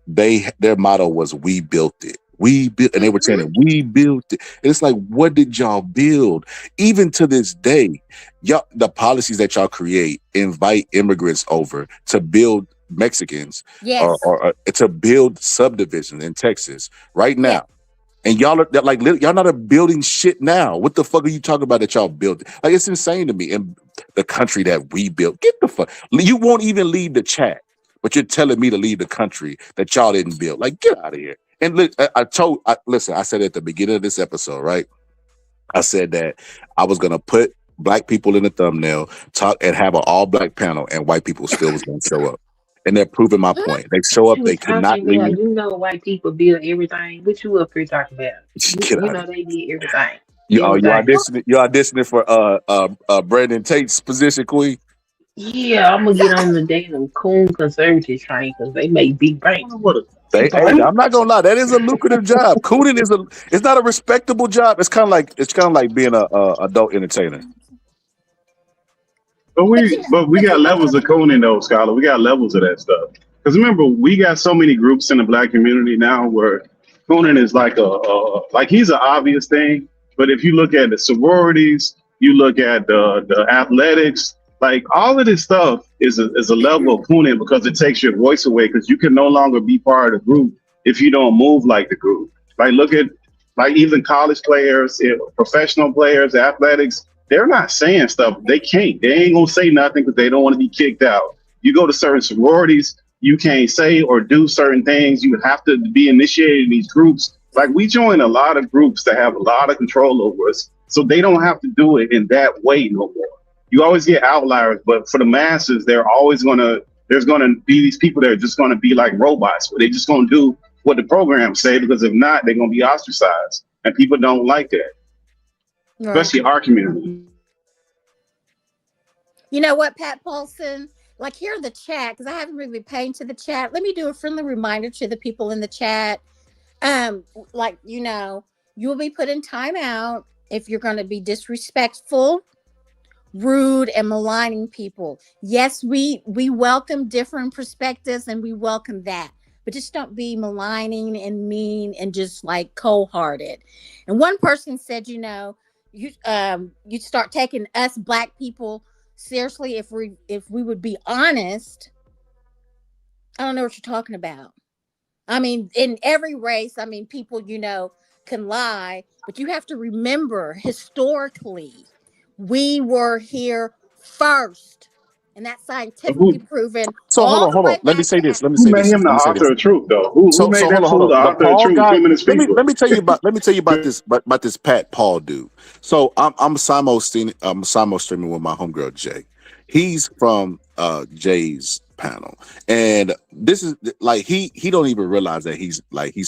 their motto was "We built it." We built, and they were saying it, we built it. And it's like, what did y'all build? Even to this day, y'all, the policies that y'all create invite immigrants over to build Mexicans Yes. or to build subdivisions in Texas right now. Yeah. And y'all are like, y'all not building shit now. What the fuck are you talking about that y'all built? Like, it's insane to me. And the country that we built, get the fuck. You won't even leave the chat, but you're telling me to leave the country that y'all didn't build. Like, get out of here. And look, listen, I said at the beginning of this episode, right? I said that I was gonna put black people in the thumbnail, talk and have an all black panel, and white people still was gonna show up. And they're proving my point. They show up, You they could not talking about, leave. you know, white people build everything. What you up here talking about? Get You out know of they did everything. you Everything. auditioning for Brandon Tate's position, Queen. Yeah, I'm gonna get on the damn coon conservative train because they make big banks. What Hey, a I'm not gonna lie, that is a lucrative job. Cooning it's not a respectable job. It's kind of like being a adult entertainer. But But you we got levels of cooning though, Scholar. We got levels of that stuff. Because remember, we got so many groups in the black community now where cooning is like like he's an obvious thing. But if you look at the sororities, you look at the athletics, like all of this stuff is a level of cooning because it takes your voice away because you can no longer be part of the group if you don't move like the group. Like look at like even college players, professional players, athletics. They're not saying stuff. They can't. They ain't gonna say nothing because they don't want to be kicked out. You go to certain sororities, you can't say or do certain things. You have to be initiated in these groups. Like we join a lot of groups that have a lot of control over us, so they don't have to do it in that way no more. You always get outliers, but for the masses, there's gonna be these people that are just gonna be like robots, where they're just gonna do what the programs say because if not, they're gonna be ostracized, and people don't like that. Right. Especially our community. You know what, Pat Paulson? Like here in the chat, because I haven't really been paying to the chat. Let me do a friendly reminder to the people in the chat. Like, you know, you will be put in timeout if you're going to be disrespectful, rude, and maligning people. Yes, we welcome different perspectives and we welcome that. But just don't be maligning and mean and just like cold-hearted. And one person said, you know, you start taking us black people seriously if we would be honest. I don't know what you're talking about. I mean, in every race, I mean, people, you know, can lie, but you have to remember historically, we were here first. And that's scientifically proven. So all hold the way on. Let me back say to this. Let me Who say made this. him the Let me say author this. of truth, though? Who made that fool the The author of Paul truth? guy. Him and his people. Let me tell you about this Pat Paul dude. So I'm simultaneously streaming with my homegirl Jay. He's from Jay's panel, and this is like he don't even realize that he's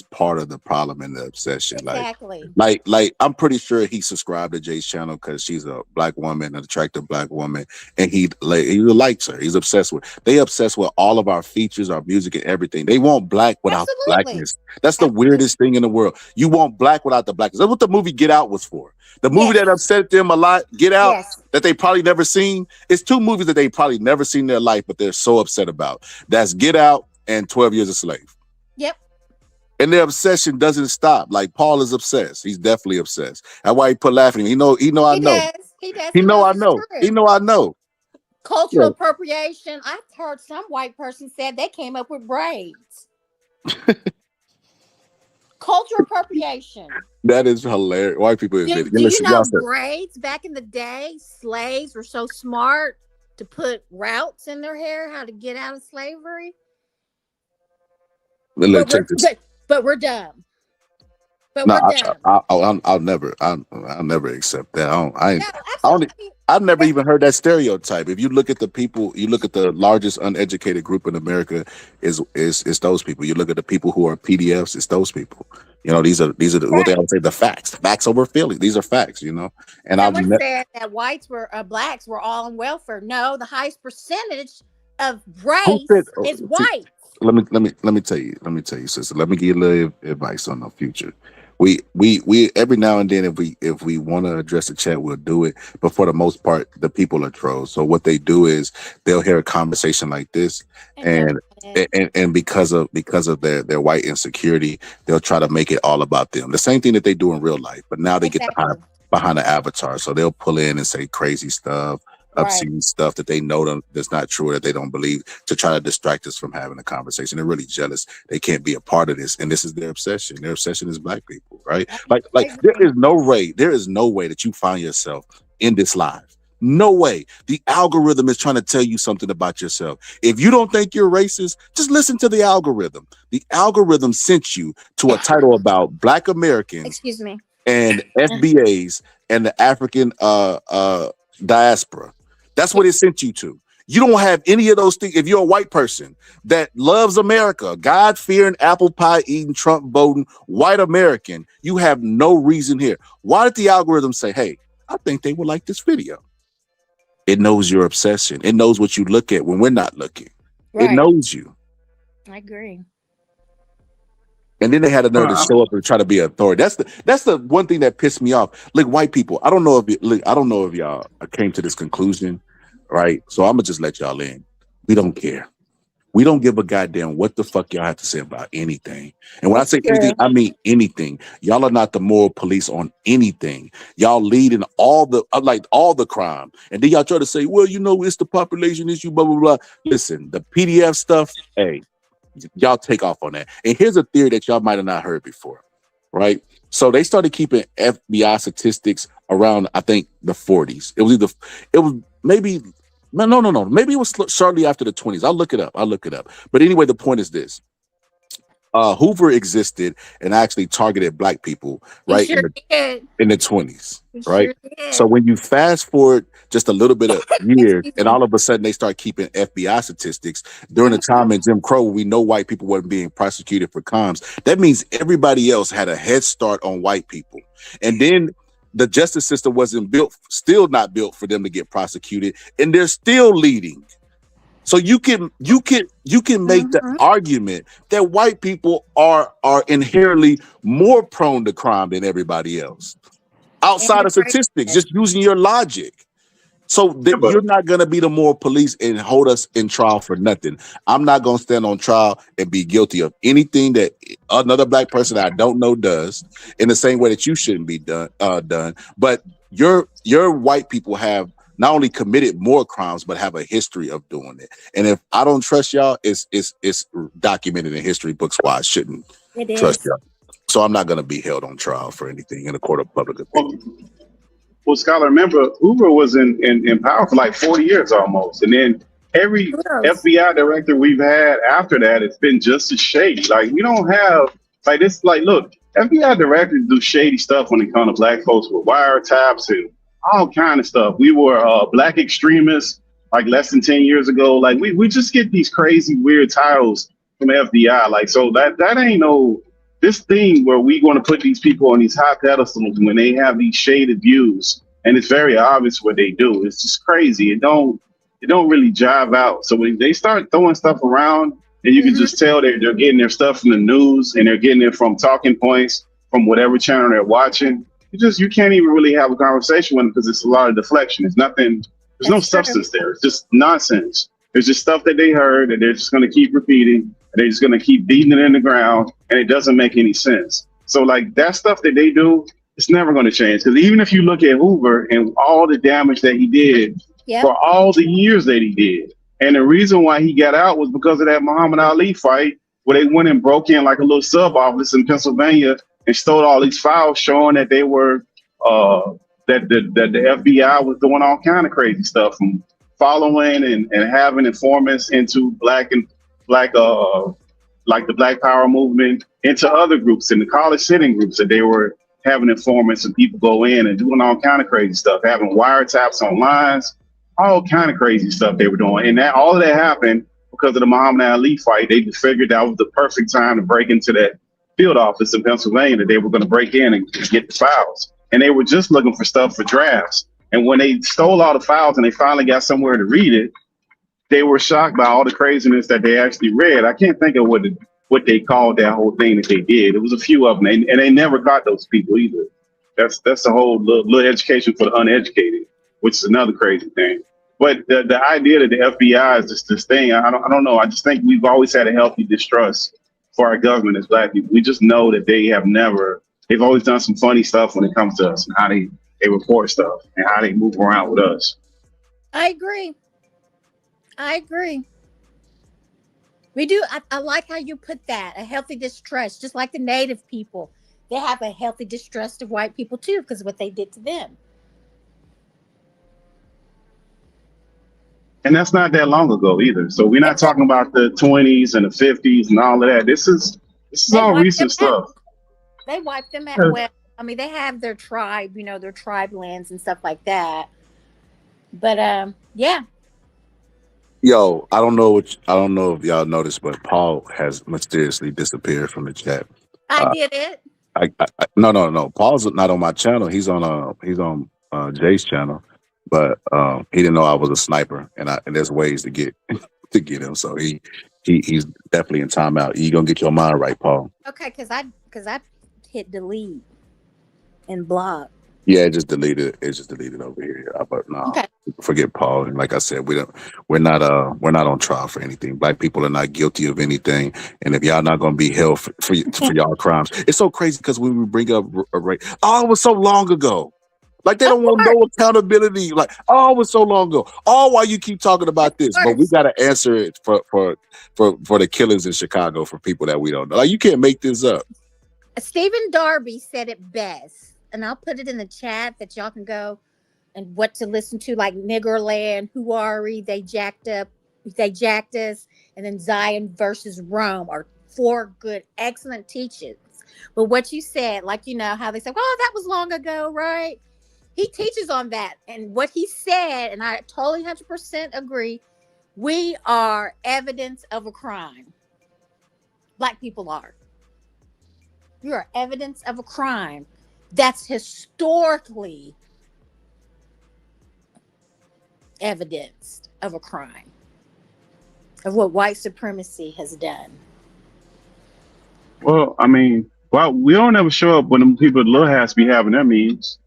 part of the problem and the obsession. Exactly. Like I'm pretty sure he subscribed to Jay's channel because she's a black woman, an attractive black woman, and he likes her. He's obsessed with. They obsessed with all of our features, our music, and everything. They want black without blackness. That's the weirdest thing in the world. You want black without the blackness. That's what the movie Get Out was for. The movie that upset them a lot, Get Out, that they probably never seen. It's two movies that they probably never seen in their life, but they're so upset about. That's Get Out and 12 Years a Slave. Yep. And their obsession doesn't stop. Like Paul is obsessed. He's definitely obsessed. That's why he put laughing. He know I know. He does. He know I It's know. true. He know I know. Cultural appropriation. I've heard some white person said they came up with braids. Cultural appropriation. That is hilarious. White people admit it. Do you know braids back in the day? Slaves were so smart to put routes in their hair, how to get out of slavery. But we're dumb. But we're dumb. I'll never accept that. I've never even heard that stereotype. If you look at the people, you look at the largest uneducated group in America is those people. You look at the people who are PDFs, it's those people. You know, these are what they always say, the facts. Facts over feelings. These are facts, you know. And someone said that blacks were all on welfare. No, the highest percentage of race is white. Let me tell you, sister. Let me give you a little advice on the future. We every now and then, if we want to address the chat, we'll do it. But for the most part, the people are trolls. So what they do is they'll hear a conversation like this, and and because of their white insecurity, they'll try to make it all about them. The same thing that they do in real life, but now they get behind the avatar. So they'll pull in and say crazy stuff, obscene stuff that they know that's not true, that they don't believe, to try to distract us from having a conversation. They're really jealous. They can't be a part of this, and this is their obsession. Their obsession is black people, right? Like there is no way that you find yourself in this live. No way. The algorithm is trying to tell you something about yourself. If you don't think you're racist, just listen to the algorithm. The algorithm sent you to a title about Black Americans, and FBAs and the African diaspora. That's what it sent you to. You don't have any of those things. If you're a white person that loves America, God-fearing, apple pie eating, Trump voting, white American, you have no reason here. Why did the algorithm say, hey, I think they would like this video? It knows your obsession. It knows what you look at when we're not looking. It knows you. I agree. And then they had a nerve to show up and try to be an authority. That's the one thing that pissed me off. Look, white people, I don't know if y'all came to this conclusion, right? So I'm gonna just let y'all in. We don't care. We don't give a goddamn what the fuck y'all have to say about anything. And when I say anything, I mean anything. Y'all are not the moral police on anything. Y'all lead in all the crime. And then y'all try to say, well, it's the population issue, blah, blah, blah. Listen, the PDF stuff, hey, y'all take off on that. And here's a theory that y'all might have not heard before, right? So they started keeping FBI statistics around, I think, the 40s. Maybe it was shortly after the 20s. I'll look it up. But anyway, the point is this. Hoover existed and actually targeted black people, right? In the 20s, right? So when you fast forward just a little bit of years, and all of a sudden they start keeping FBI statistics during the time in Jim Crow, we know white people weren't being prosecuted for crimes. That means everybody else had a head start on white people. And then the justice system wasn't still not built for them to get prosecuted, and they're still leading. So you can make the argument that white people are inherently more prone to crime than everybody else, outside of statistics, just using your logic. So you're not going to be the moral police and hold us in trial for nothing. I'm not going to stand on trial and be guilty of anything that another black person I don't know does, in the same way that you shouldn't be done. But your white people have not only committed more crimes, but have a history of doing it. And if I don't trust y'all, it's documented in history books why I shouldn't trust y'all. So I'm not going to be held on trial for anything in a court of public opinion. Well, Scholar, remember, Hoover was in power for like 40 years almost. And then every FBI director we've had after that, it's been just as shady. Like, we don't have, like, this, like, look, FBI directors do shady stuff when it comes to black folks with wiretaps and all kind of stuff. We were black extremists like less than 10 years ago. Like, we just get these crazy, weird titles from FBI. Like, so that ain't no, this thing where we going to put these people on these high pedestals when they have these shaded views, and it's very obvious what they do. It's just crazy. It don't really jive out. So when they start throwing stuff around, and you can just tell they're getting their stuff from the news, and they're getting it from talking points from whatever channel they're watching. You can't even really have a conversation with them because it's a lot of deflection. It's nothing. There's no substance there. It's just nonsense. There's just stuff that they heard and they're just going to keep repeating. And they're just going to keep beating it in the ground, and it doesn't make any sense. So like that stuff that they do, it's never going to change. Because even if you look at Hoover and all the damage that he did for all the years that he did, and the reason why he got out was because of that Muhammad Ali fight where they went and broke in like a little sub office in Pennsylvania and stole all these files showing that they were that the FBI was doing all kind of crazy stuff, from following and having informants into like the Black Power movement, into other groups, in the college sitting groups, that they were having informants and people go in and doing all kind of crazy stuff, having wiretaps on lines, all kind of crazy stuff they were doing. And all of that happened because of the Muhammad Ali fight. They just figured that was the perfect time to break into that field office in Pennsylvania, that they were going to break in and get the files. And they were just looking for stuff for drafts. And when they stole all the files and they finally got somewhere to read it, they were shocked by all the craziness that they actually read. I can't think of what they called that whole thing that they did. It was a few of them, and they never caught those people either. That's a whole little education for the uneducated, which is another crazy thing. But the idea that the FBI is just this thing, I don't know. I just think we've always had a healthy distrust for our government as Black people. We just know that they've always done some funny stuff when it comes to us and how they report stuff and how they move around with us. I agree. We do. I like how you put that, a healthy distrust, just like the Native people. They have a healthy distrust of white people too, because of what they did to them. And that's not that long ago either. So we're not talking about the 20s and the 50s and all of that. This is all recent stuff. They wiped them out. Well, I mean, they have their tribe, their tribe lands and stuff like that. But yeah. Yo, I don't know if y'all noticed, but Paul has mysteriously disappeared from the chat. I did it. No. Paul's not on my channel. He's on Jay's channel, but he didn't know I was a sniper, and there's ways to get him. So he's definitely in timeout. You gonna get your mind right, Paul? Okay, because I hit delete and block. Yeah, it just deleted over here. But no, okay. Forget Paul. And like I said, we're not on trial for anything. Black people are not guilty of anything. And if y'all not gonna be held for y'all crimes, it's so crazy because when we bring up rape, it was so long ago. Like they don't want no accountability. Like, it was so long ago. Why you keep talking about this? But we gotta answer it for the killings in Chicago for people that we don't know. Like you can't make this up. Stephen Darby said it best. And I'll put it in the chat that y'all can go and what to listen to, like Niggerland, Huari, they jacked us, and then Zion versus Rome are 4 good, excellent teachings. But what you said, like, how they say, well, that was long ago, right? He teaches on that. And what he said, and I totally 100% agree, we are evidence of a crime. Black people are. You are evidence of a crime. That's historically evidenced of a crime, of what white supremacy has done. Well, I mean, we don't ever show up when the people at Little Hats be having their meetings,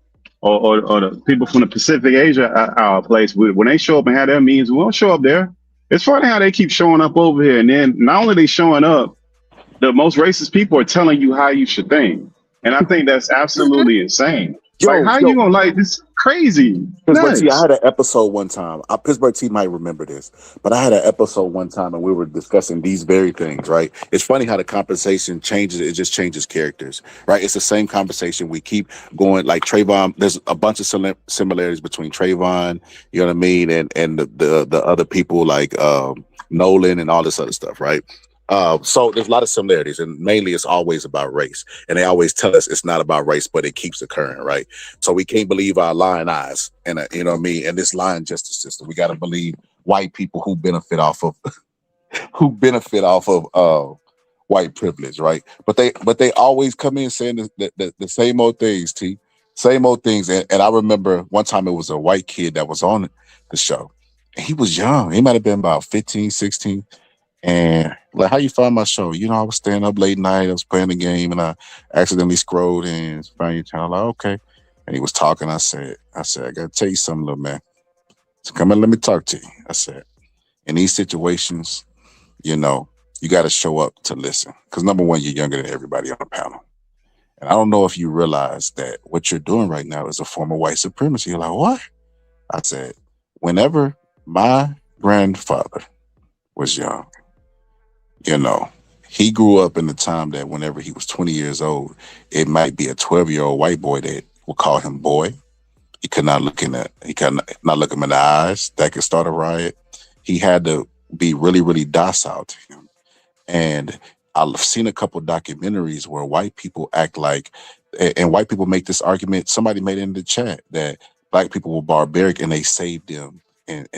or the people from the Pacific Asia place. When they show up and have their meetings, we don't show up there. It's funny how they keep showing up over here, and then not only they showing up, the most racist people are telling you how you should think. And I think that's absolutely insane. How you gonna like this? Crazy. Pittsburgh T, I had an episode one time. Pittsburgh T might remember this, but I had an episode one time and we were discussing these very things, right? It's funny how the conversation changes. It just changes characters, right? It's the same conversation. We keep going like Trayvon. There's a bunch of similarities between Trayvon, you know what I mean? And the other people like Nolan and all this other stuff, right? So there's a lot of similarities, and mainly it's always about race. And they always tell us it's not about race, but it keeps occurring, right? So we can't believe our lying eyes, and you know what I mean. And this lying justice system, we got to believe white people who benefit off of white privilege, right? But they always come in saying the same old things, same old things. And I remember one time it was a white kid that was on the show, and he was young. He might have been about 15, 16. And like, how you find my show? I was staying up late night. I was playing the game, and I accidentally scrolled and found your channel. Like, okay. And he was talking. I said, I gotta tell you something, little man. So come and let me talk to you. I said, in these situations, you got to show up to listen. Because number one, you're younger than everybody on the panel. And I don't know if you realize that what you're doing right now is a form of white supremacy. You're like, what? I said, whenever my grandfather was young, he grew up in the time that whenever he was 20 years old, it might be a 12-year-old white boy that would call him boy. He could not look him in the eyes. That could start a riot. He had to be really, really docile to him. And I've seen a couple documentaries where white people act like, and white people make this argument. Somebody made it in the chat that black people were barbaric and they saved them and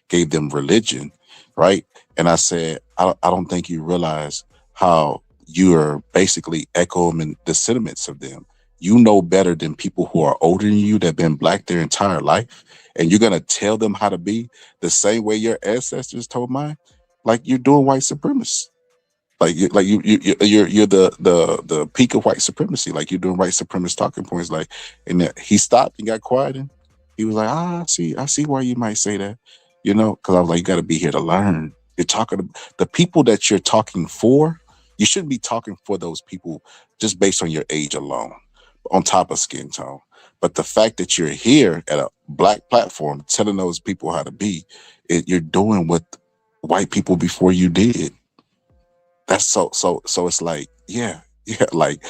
gave them religion, right? And I said, I don't think you realize how you're basically echoing the sentiments of them. You know better than people who are older than you that have been black their entire life, and you're gonna tell them how to be the same way your ancestors told mine. Like you're doing white supremacy. Like you're the peak of white supremacy. Like you're doing white supremacist talking points. Like, and he stopped and got quiet and He was like, I see why you might say that, you know, because I was like, you got to be here to learn. You're talking to the people that you're talking for. You shouldn't be talking for those people just based on your age alone, on top of skin tone. But the fact that you're here at a black platform telling those people how to be, you're doing what white people before you did. That's so it's like, yeah, like,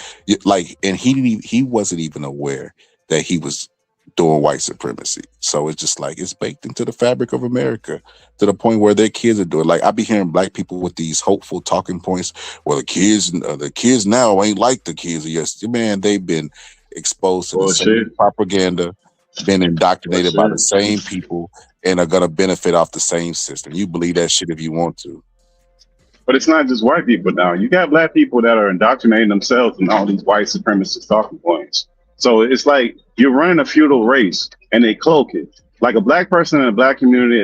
and he wasn't even aware that he was doing white supremacy. So it's just like, it's baked into the fabric of America to the point where their kids are doing. Like, I be hearing black people with these hopeful talking points. Well, the kids now ain't like the kids of yesterday. Man, they've been exposed to the same propaganda, been indoctrinated by the same people, and are gonna benefit off the same system. You believe that shit if you want to. But it's not just white people now. You got black people that are indoctrinating themselves in all these white supremacist talking points. So it's like you're running a feudal race and they cloak it. Like a black person in a black community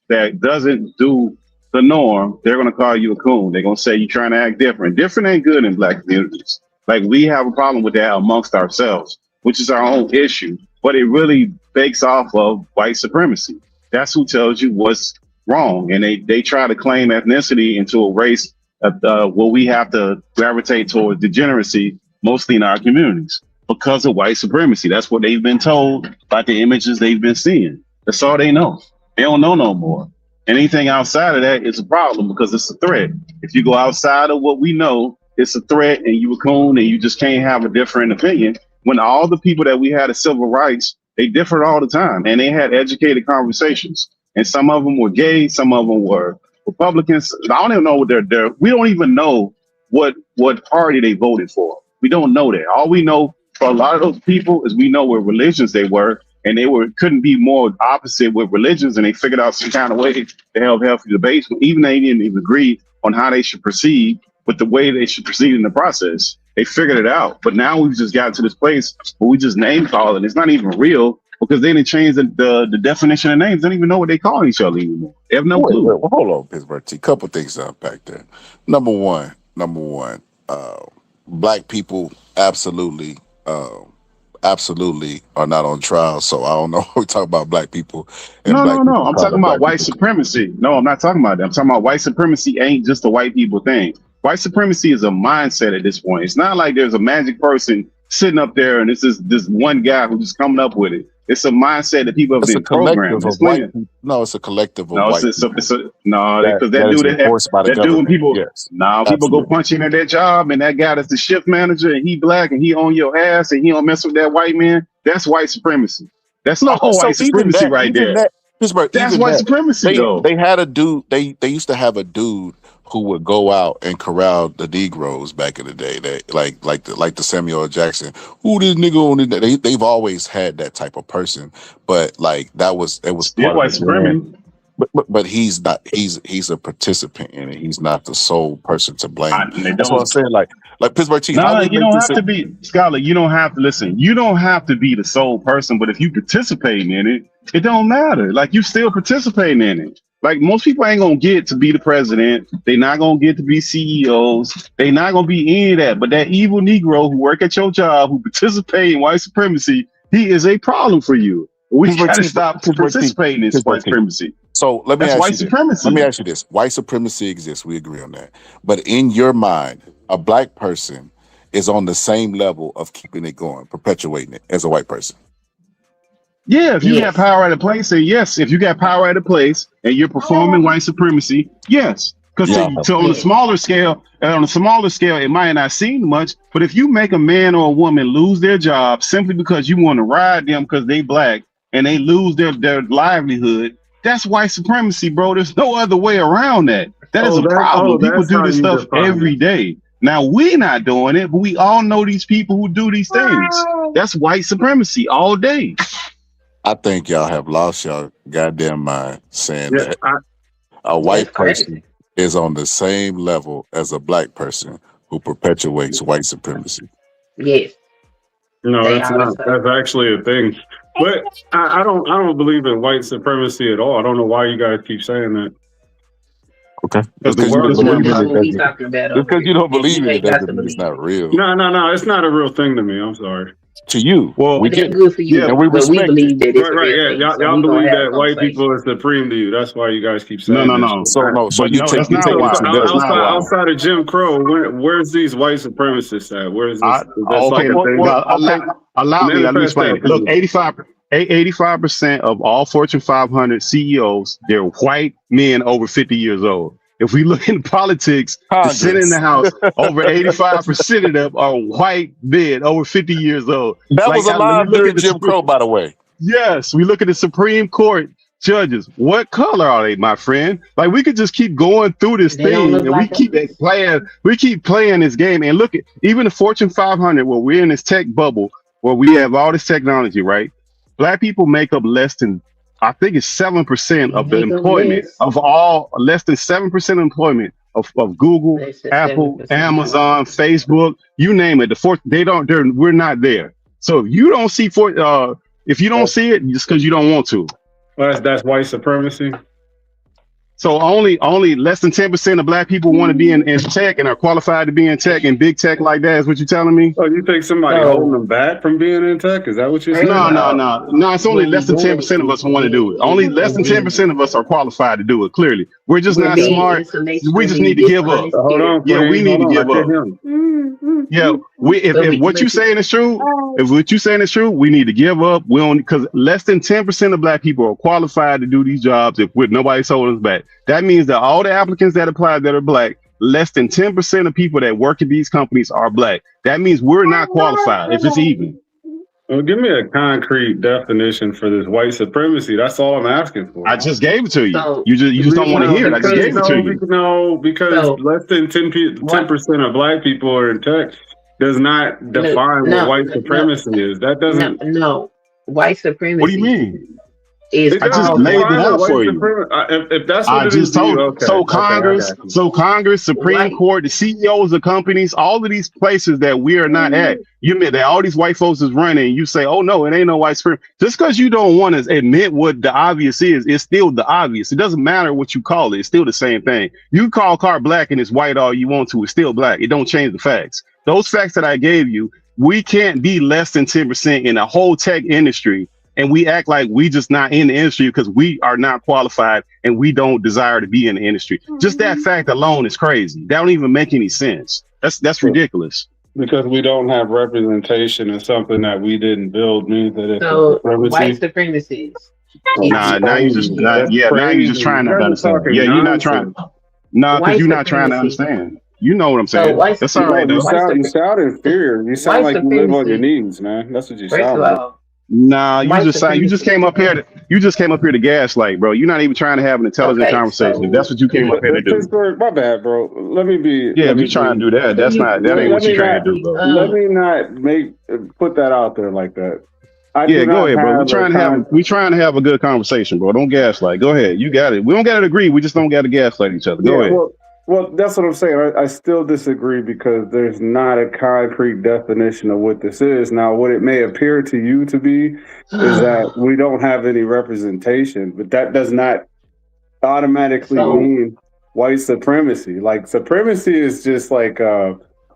that doesn't do the norm, they're going to call you a coon. They're going to say you're trying to act different. Different ain't good in black communities. Like, we have a problem with that amongst ourselves, which is our own issue. But it really bakes off of white supremacy. That's who tells you what's wrong. And they try to claim ethnicity into a race where we have to gravitate towards degeneracy, mostly in our communities, because of white supremacy. That's what they've been told by the images they've been seeing. That's all they know. They don't know no more. Anything outside of that is a problem because it's a threat. If you go outside of what we know, it's a threat, and you a coon, and you just can't have a different opinion. When all the people that we had as civil rights, they differed all the time, and they had educated conversations. And some of them were gay, some of them were Republicans. I don't even know what we don't even know what party they voted for. We don't know that. All we know for a lot of those people is we know what religions they were, and they couldn't be more opposite with religions, and they figured out some kind of way to have healthy debates. Even they didn't even agree on how they should proceed with the way they should proceed in the process. They figured it out. But now we've just gotten to this place where we just name call it. It's not even real, because they didn't change the definition of names. They don't even know what they call each other anymore. They have no clue. Well, hold on, Pittsburgh T. Couple things to unpack there. Number one, black people absolutely are not on trial. So I don't know. We talk about black people. No. I'm talking about white supremacy. No, I'm not talking about that. I'm talking about white supremacy ain't just a white people thing. White supremacy is a mindset at this point. It's not like there's a magic person sitting up there and this is this one guy who's just coming up with it. It's a mindset that people have been programmed. It's a collective of white people. Because that dude when people people go punch in at their job, and that guy that's the shift manager, and he black and he on your ass and he don't mess with that white man. That's white supremacy. That's not white supremacy right there. That's white supremacy. They had a dude. They used to have a dude who would go out and corral the Negroes back in the day. That like the Samuel L. Jackson. Who this nigga on it? They've always had that type of person, but like it was part white of supremacy. But he's not. He's a participant in it. He's not the sole person to blame. That's what I'm saying. Like Pittsburgh Chiefs. No, you don't have to be, Scholar. You don't have to listen. You don't have to be the sole person, but if you participating in it, it don't matter. Like, you still participating in it. Like, most people ain't gonna get to be the president. They're not gonna get to be CEOs. They're not gonna be any of that. But that evil Negro who work at your job, who participate in white supremacy, he is a problem for you. We got to stop participating in white supremacy. So let me ask you this. White supremacy exists. We agree on that. But in your mind, a black person is on the same level of keeping it going, perpetuating it as a white person. Yeah, if you have power at a place, then yes. If you got power at a place and you're performing white supremacy, yes. Because on a smaller scale, it might not seem much. But if you make a man or a woman lose their job simply because you want to ride them because they black and they lose their livelihood, that's white supremacy, bro. There's no other way around that. That is a problem. People do this stuff every day. Now, we're not doing it, but we all know these people who do these things. That's white supremacy all day. I think y'all have lost your goddamn mind saying that a white person is on the same level as a black person who perpetuates white supremacy. Yes. No, that's not. That's actually a thing. But I don't believe in white supremacy at all. I don't know why you guys keep saying that. Okay. Because Just the because you world don't is No, believe working. in that's it what we doesn't. talking about Just over because you here. don't And believe you in it ain't got doesn't to mean it's believe not it. real. No, it's not a real thing to me. I'm sorry. To you, Well, we Well, get that's it, good for yeah, and you, we but we respect it. believe that it's a Right. real Yeah, thing. So y'all we gonna believe have a that white people conversation. are supreme to you. That's why you guys keep no, saying no, this no. shit. So no, so But you no, take that's you not taking it why. too That's literal. not why. Outside of Jim Crow, where's these white supremacists at? Where's this? That's Okay, like a thing. Okay. allow me. Let me Manifest explain that it. for Look, me. 85% of all Fortune 500 CEOs, they're white men over 50 years old. If we look in politics, the Senate and the Congress. House, over 85% of them are white men over 50 years old. That Like, was when we alive look at during the Jim Crow, by the way. Yes, we look at the Supreme Court judges. What color are they, my friend? Like, we could just keep going through this They don't thing, look and we like keep us. playing. We keep playing this game, and look at even the Fortune 500, where we're in this tech bubble, where we have all this technology, right? Black people make up less than, I think it's 7% They of the make up employment less. of all, less than 7% of employment of Google, They said Apple, 7%. Amazon, Facebook, you name it. They don't. We're not there. So if you don't see if you don't see it, just because you don't want to. That's white supremacy. So only less than 10% of black people want to be in tech and are qualified to be in tech and big tech like that is what you're telling me? Oh, you think somebody holding them back from being in tech? Is that what you're First saying? of No. all, No, it's only what we less than doing 10% of is us want to do it. Only less than 10% of us are qualified to do it, clearly. We're just we're not being smart. We just intellectually need to give up. dishonest Hold here. on, Yeah, we Queen. need Hold to on. I give can't up. hear him. Yeah, if what you saying is true, if what you saying is true, we need to give up. We don't, because less than 10% of black people are qualified to do these jobs if nobody's holding us back. That means that all the applicants that apply that are black, less than 10% of people that work at these companies are black. That means we're not qualified if it's even. Well, give me a concrete definition for this white supremacy. That's all I'm asking for. I just gave it to you. So You just don't want to hear it. I just gave it to you. No, because So less than 10% of black people are in tech does not define what white supremacy is. That doesn't. No. White supremacy. What do you mean? Is It I just doesn't laid it define what out white for you. supremacy. If that's I what it just is to you, told. okay. So Okay, I Congress, got you. Supreme White. Court, the CEOs of companies, all of these places that we are not at. You admit that all these white folks is running. You say, "Oh no, it ain't no white supremacy." Just because you don't want to admit what the obvious is, it's still the obvious. It doesn't matter what you call it. It's still the same thing. You call a car black and it's white all you want to. It's still black. It don't change the facts. Those facts that I gave you, we can't be less than 10% in the whole tech industry. And we act like we just not in the industry because we are not qualified and we don't desire to be in the industry. Just that fact alone is crazy. That don't even make any sense. That's ridiculous. Because we don't have representation in something that we didn't build means that it's So supremacy. white supremacists. Now you just now you're just trying not to understand. Yeah, you're not trying. No, because you're not trying to understand. You know what I'm saying. That's all right, though. You sound inferior. You sound like you live on your knees, man. That's what you sound like. Nah, you just came up here to gaslight, bro. You're not even trying to have an intelligent conversation. If that's what you came up here to do. My bad, bro. Let me be. Yeah, if you're trying to do that, that ain't what you're trying to do, bro. Let me not put that out there like that. Go ahead, bro. We're trying to have a good conversation, bro. Don't gaslight. Go ahead. You got it. We don't got to agree. We just don't got to gaslight each other. Go ahead. Well, that's what I'm saying. I still disagree because there's not a concrete definition of what this is. Now, what it may appear to you to be is that we don't have any representation, but that does not automatically mean white supremacy. Like, supremacy is just like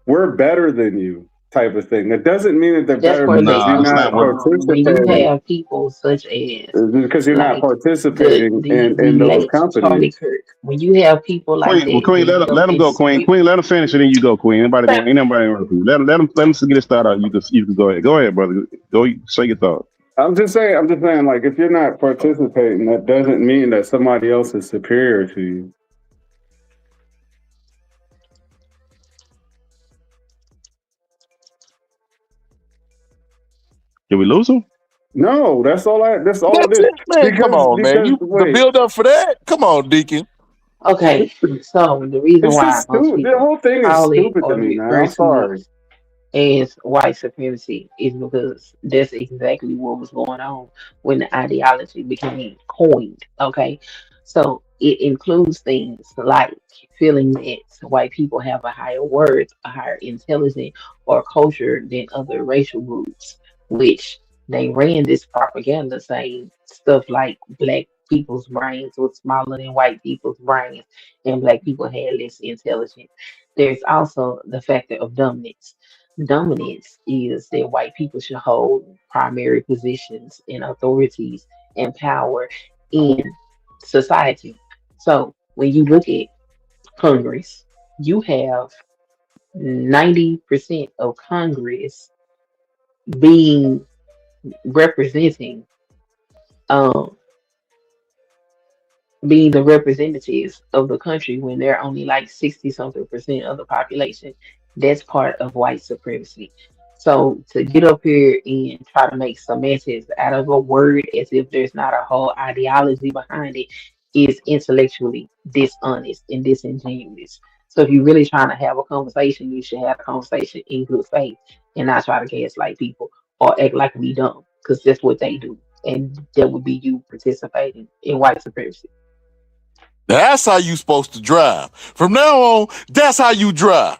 we're better than you type of thing. That doesn't mean that they're better because you're not participating. When you have people such as because you're not participating in those companies. When you have people like that, Queen, let them go, Queen. Queen, let them finish and then you go, Queen. Ain't nobody interrupt you. Let them get it started out. You can go ahead. Go ahead, brother. Go say your thought. I'm just saying, like, if you're not participating, that doesn't mean that somebody else is superior to you. Did we lose him? No, that's all it is. Man, come on, man. The build up for that? Come on, Deacon. Okay, so the reason why the whole thing is stupid to me, man. I'm sorry. As white supremacy is because that's exactly what was going on when the ideology became coined. Okay, so it includes things like feeling that white people have a higher worth, a higher intelligence, or culture than other racial groups, which they ran this propaganda saying stuff like black people's brains was smaller than white people's brains, and black people had less intelligence. There's also the factor of dominance. Dominance is that white people should hold primary positions and authorities and power in society. So when you look at Congress, you have 90% of Congress being representing um being the representatives of the country when they're only like 60 something percent of the population. That's part of white supremacy. So to get up here and try to make semantics out of a word as if there's not a whole ideology behind it is intellectually dishonest and disingenuous. So if you're really trying to have a conversation, you should have a conversation in good faith and not try to gaslight people or act like we dumb, because that's what they do. And that would be you participating in white supremacy. That's how you supposed to drive. From now on, that's how you drive.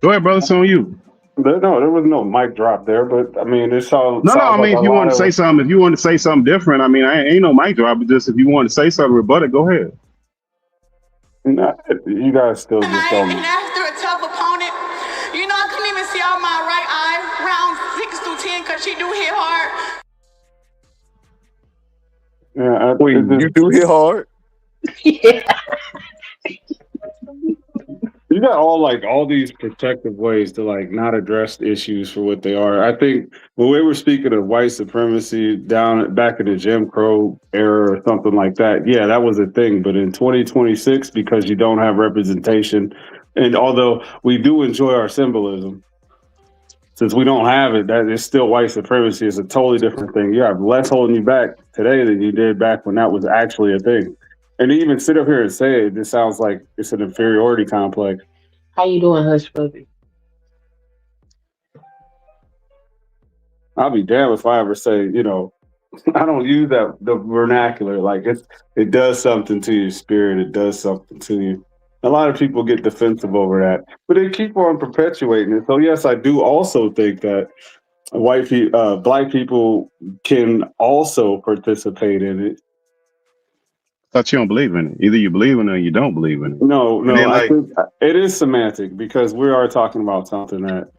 Go ahead, brother. It's on you. No, there was no mic drop there, but I mean, it's all. No, I mean, if you want to say something, different, I mean, ain't no mic drop. But just if you want to say something, rebut it. Go ahead. No, you guys still just don't. And after a tough opponent, you know, I couldn't even see out my right eye, round 6 through 10, because she do hit hard. Yeah, you do hit hard. Yeah. You got all these protective ways to not address issues for what they are. I think when we were speaking of white supremacy back in the Jim Crow era or something like that, yeah, that was a thing. But in 2026, because you don't have representation, and although we do enjoy our symbolism, since we don't have it, that is still white supremacy. Is a totally different thing. You have less holding you back today than you did back when that was actually a thing. And to even sit up here and say it, it sounds like it's an inferiority complex. How you doing, Hush Puppy? I'll be damned if I ever say, I don't use the vernacular. It does something to your spirit. It does something to you. A lot of people get defensive over that, but they keep on perpetuating it. So yes, I do also think that black people can also participate in it. Thought you don't believe in it. Either you believe in it or you don't believe in it. No, I think it is semantic because we are talking about something that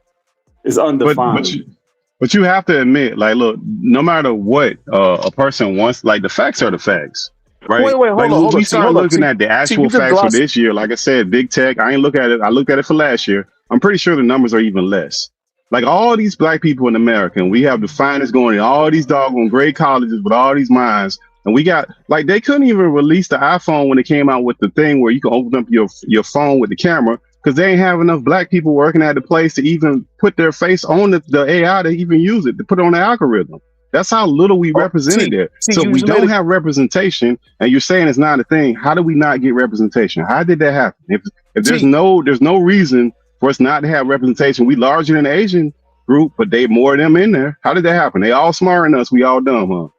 is undefined. But you have to admit, look, no matter what a person wants, the facts are the facts, right? Wait, hold on. We start looking at the actual facts for this year. Like I said, big tech. I ain't look at it. I looked at it for last year. I'm pretty sure the numbers are even less. All these black people in America, and we have the finest going in all these doggone great colleges with all these minds. And we got they couldn't even release the iPhone when it came out with the thing where you can open up your phone with the camera because they ain't have enough black people working at the place to even put their face on the AI to even use it, to put it on the algorithm. That's how little we represented there. So we don't have representation, and you're saying it's not a thing. How do we not get representation? How did that happen? If there's no reason for us not to have representation, we larger than the Asian group, but they more of them in there. How did that happen? They all smarter than us. We all dumb, huh?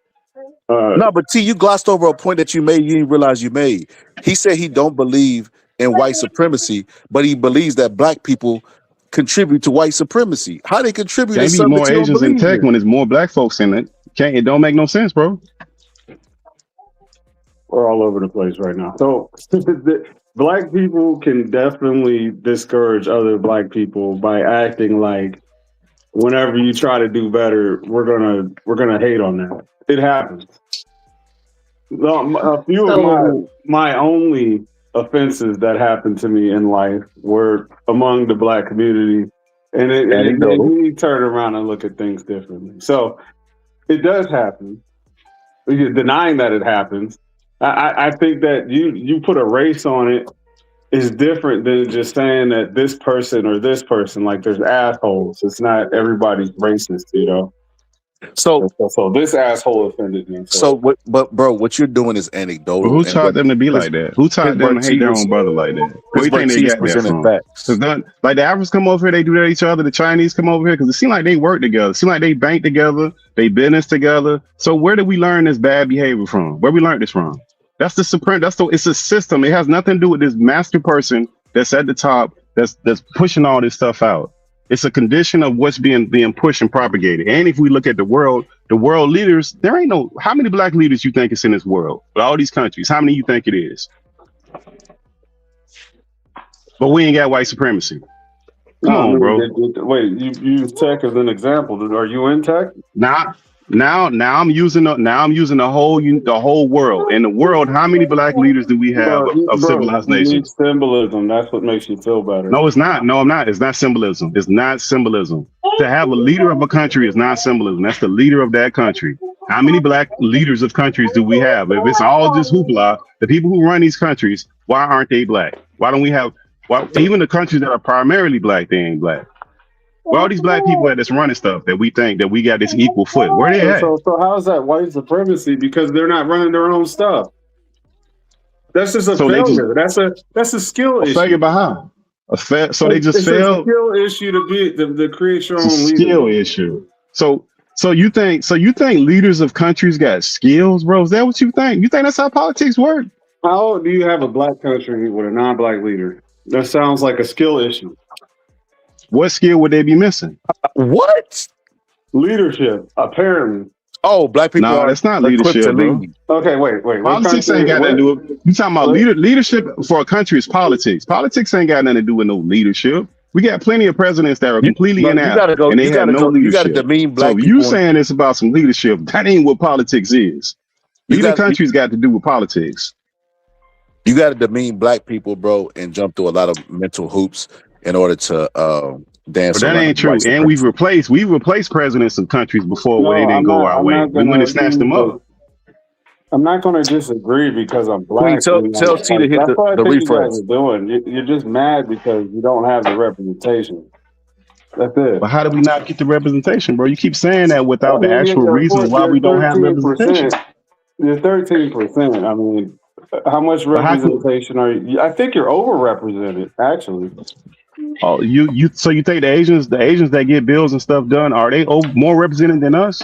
No, but T, you glossed over a point that you made. You didn't realize you made. He said he don't believe in white supremacy, but he believes that black people contribute to white supremacy. How they contribute? Can't be more Asians in tech when there's more black folks in it. It don't make no sense, bro. We're all over the place right now. So black people can definitely discourage other black people by acting like whenever you try to do better, we're gonna hate on that. It happens. A few of my only offenses that happened to me in life were among the black community, and we turn around and look at things differently. So it does happen. You're denying that it happens. I think that you put a race on it is different than just saying that this person or this person, there's assholes. It's not everybody's racist, So this asshole offended me. But bro, what you're doing is anecdotal. Who taught them to be like that? Who taught them to hate their own brother like that? Where do you think they got that from? Because the Africans come over here, they do that to each other. The Chinese come over here because it seems like they work together. It seems like they bank together, they business together. So where did we learn this bad behavior from? Where we learned this from? That's the supreme. It's a system. It has nothing to do with this master person that's at the top that's pushing all this stuff out. It's a condition of what's being pushed and propagated. And if we look at the world leaders, there ain't no, how many black leaders you think is in this world? With all these countries, how many you think it is? But we ain't got white supremacy. Come on, bro. Wait, you use tech as an example. Are you in tech? Now I'm using the whole world. In the world, how many black leaders do we have of civilized nations? Symbolism. That's what makes you feel better. No, it's not. No, I'm not. It's not symbolism. It's not symbolism. To have a leader of a country is not symbolism. That's the leader of that country. How many black leaders of countries do we have? If it's all just hoopla, the people who run these countries, why aren't they black? Why don't we have? Why even the countries that are primarily black, they ain't black? Well, all these black people that's running stuff that we think that we got this equal foot. Where they at? So how is that white supremacy? Because they're not running their own stuff. That's just a failure. That's a skill issue. Failure by how? So they just failed. It's a skill issue to create your own leader. Skill issue. So you think leaders of countries got skills, bro? Is that what you think? You think that's how politics work? How do you have a black country with a non-black leader? That sounds like a skill issue. What skill would they be missing? What? Leadership, apparently. Oh, black people. No, that's not leadership, bro. Okay, wait. Politics ain't got nothing to do with. You talking about leadership for a country is politics. Politics ain't got nothing to do with no leadership. We got plenty of presidents that are completely inept, and they have no leadership. You got to demean black people. So you saying it's about some leadership? That ain't what politics is. Leading countries got to do with politics. You got to demean black people, bro, and jump through a lot of mental hoops in order to dance. But that ain't true. And we've replaced presidents of countries before where they didn't go our way. We went and snatched them up. I'm not going to disagree because I'm black. Tell T to hit the refresh. You're just mad because you don't have the representation. That's it. But how do we not get the representation, bro? You keep saying that without the actual reason why we don't have representation. You're 13%. I mean, how much representation are you? I think you're overrepresented, actually. Oh, so you think the Asians that get bills and stuff done, are they more represented than us?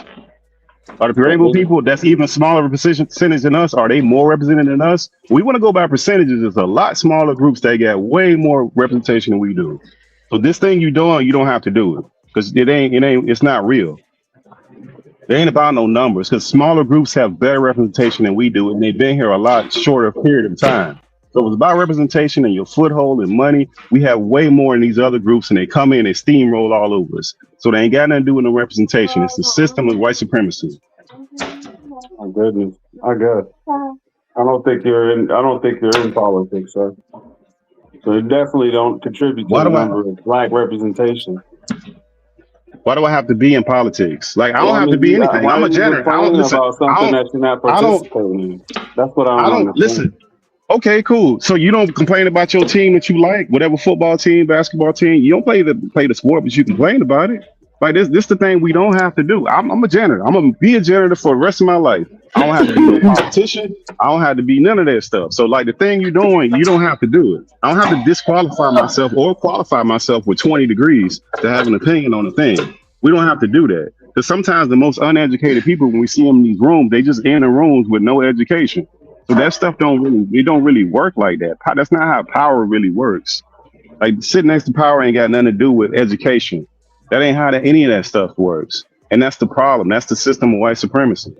Are the rainbow people that's even smaller percentage than us, are they more represented than us? We want to go by percentages. There's a lot smaller groups that get way more representation than we do. So this thing you're doing, you don't have to do it because it's not real. It ain't about no numbers because smaller groups have better representation than we do, and they've been here a lot shorter period of time. So it's about representation and your foothold and money. We have way more in these other groups, and they come in and steamroll all over us. So they ain't got nothing to do with no representation. It's the system of white supremacy. My goodness, I guess. I don't think you're in politics, sir. So you definitely don't contribute to the number of black representation. Why do I have to be in politics? Like, I don't have to be anything. I'm a janitor. I don't listen. About something that you're not participating in. That's what I don't listen. Okay, cool. So you don't complain about your team that you like, whatever football team, basketball team. You don't play the sport, but you complain about it. Like this the thing we don't have to do. I'm a janitor. I'm gonna be a janitor for the rest of my life. I don't have to be a politician. I don't have to be none of that stuff. So like the thing you're doing, you don't have to do it. I don't have to disqualify myself or qualify myself with 20 degrees to have an opinion on a thing. We don't have to do that. Because sometimes the most uneducated people, when we see them in these rooms, they just in the rooms with no education. So that stuff don't really work like that. That's not how power really works. Like sitting next to power ain't got nothing to do with education. That ain't how any of that stuff works. And that's the problem. That's the system of white supremacy.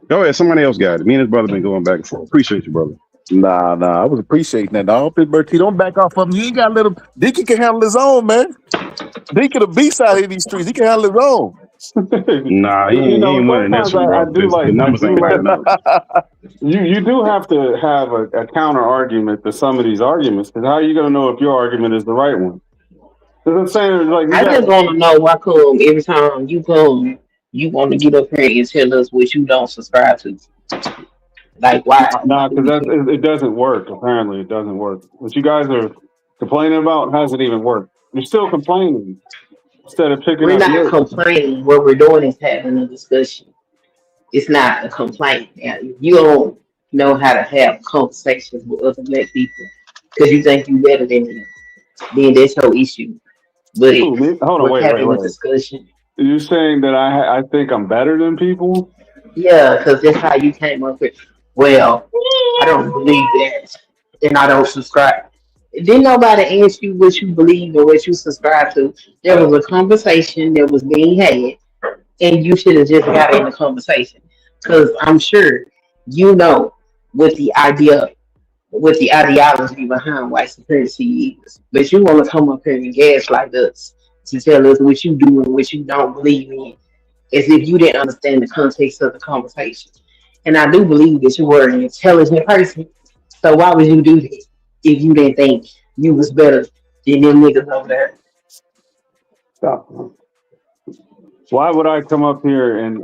Go ahead, somebody else got it. Me and his brother been going back and forth. Appreciate you, brother. Nah, I was appreciating that. Dog. Big T, don't back off of him. You ain't got to let him. Dickie can handle his own, man. Dickie the beast out here in these streets. He can handle his own. Nah, he ain't winning this one, bro. The numbers ain't right enough. You do have to have a counter argument to some of these arguments, because how are you going to know if your argument is the right one? Because I'm saying, like, I just want to know why come every time you come, you want to get up here and tell us what you don't subscribe to. Like, why? Nah, because it doesn't work. Apparently, it doesn't work. What you guys are complaining about hasn't even worked. You're still complaining instead of picking We're up. not complaining. What we're doing is having a discussion. It's not a complaint. You don't know how to have conversations with other black people because you think you're better than them. Then that's your issue. But we're having a discussion. You're saying that I think I'm better than people? Yeah, because that's how you came up with. Well, I don't believe that, and I don't subscribe. Didn't nobody ask you what you believe or what you subscribe to. There was a conversation that was being had, and you should have just got in the conversation. Because I'm sure you know what the idea, what the ideology behind white supremacy is. But you want to come up here and gaslight us to tell us what you do and what you don't believe in, as if you didn't understand the context of the conversation. And I do believe that you were an intelligent person. So why would you do that if you didn't think you was better than them niggas over there? Stop. Why would I come up here and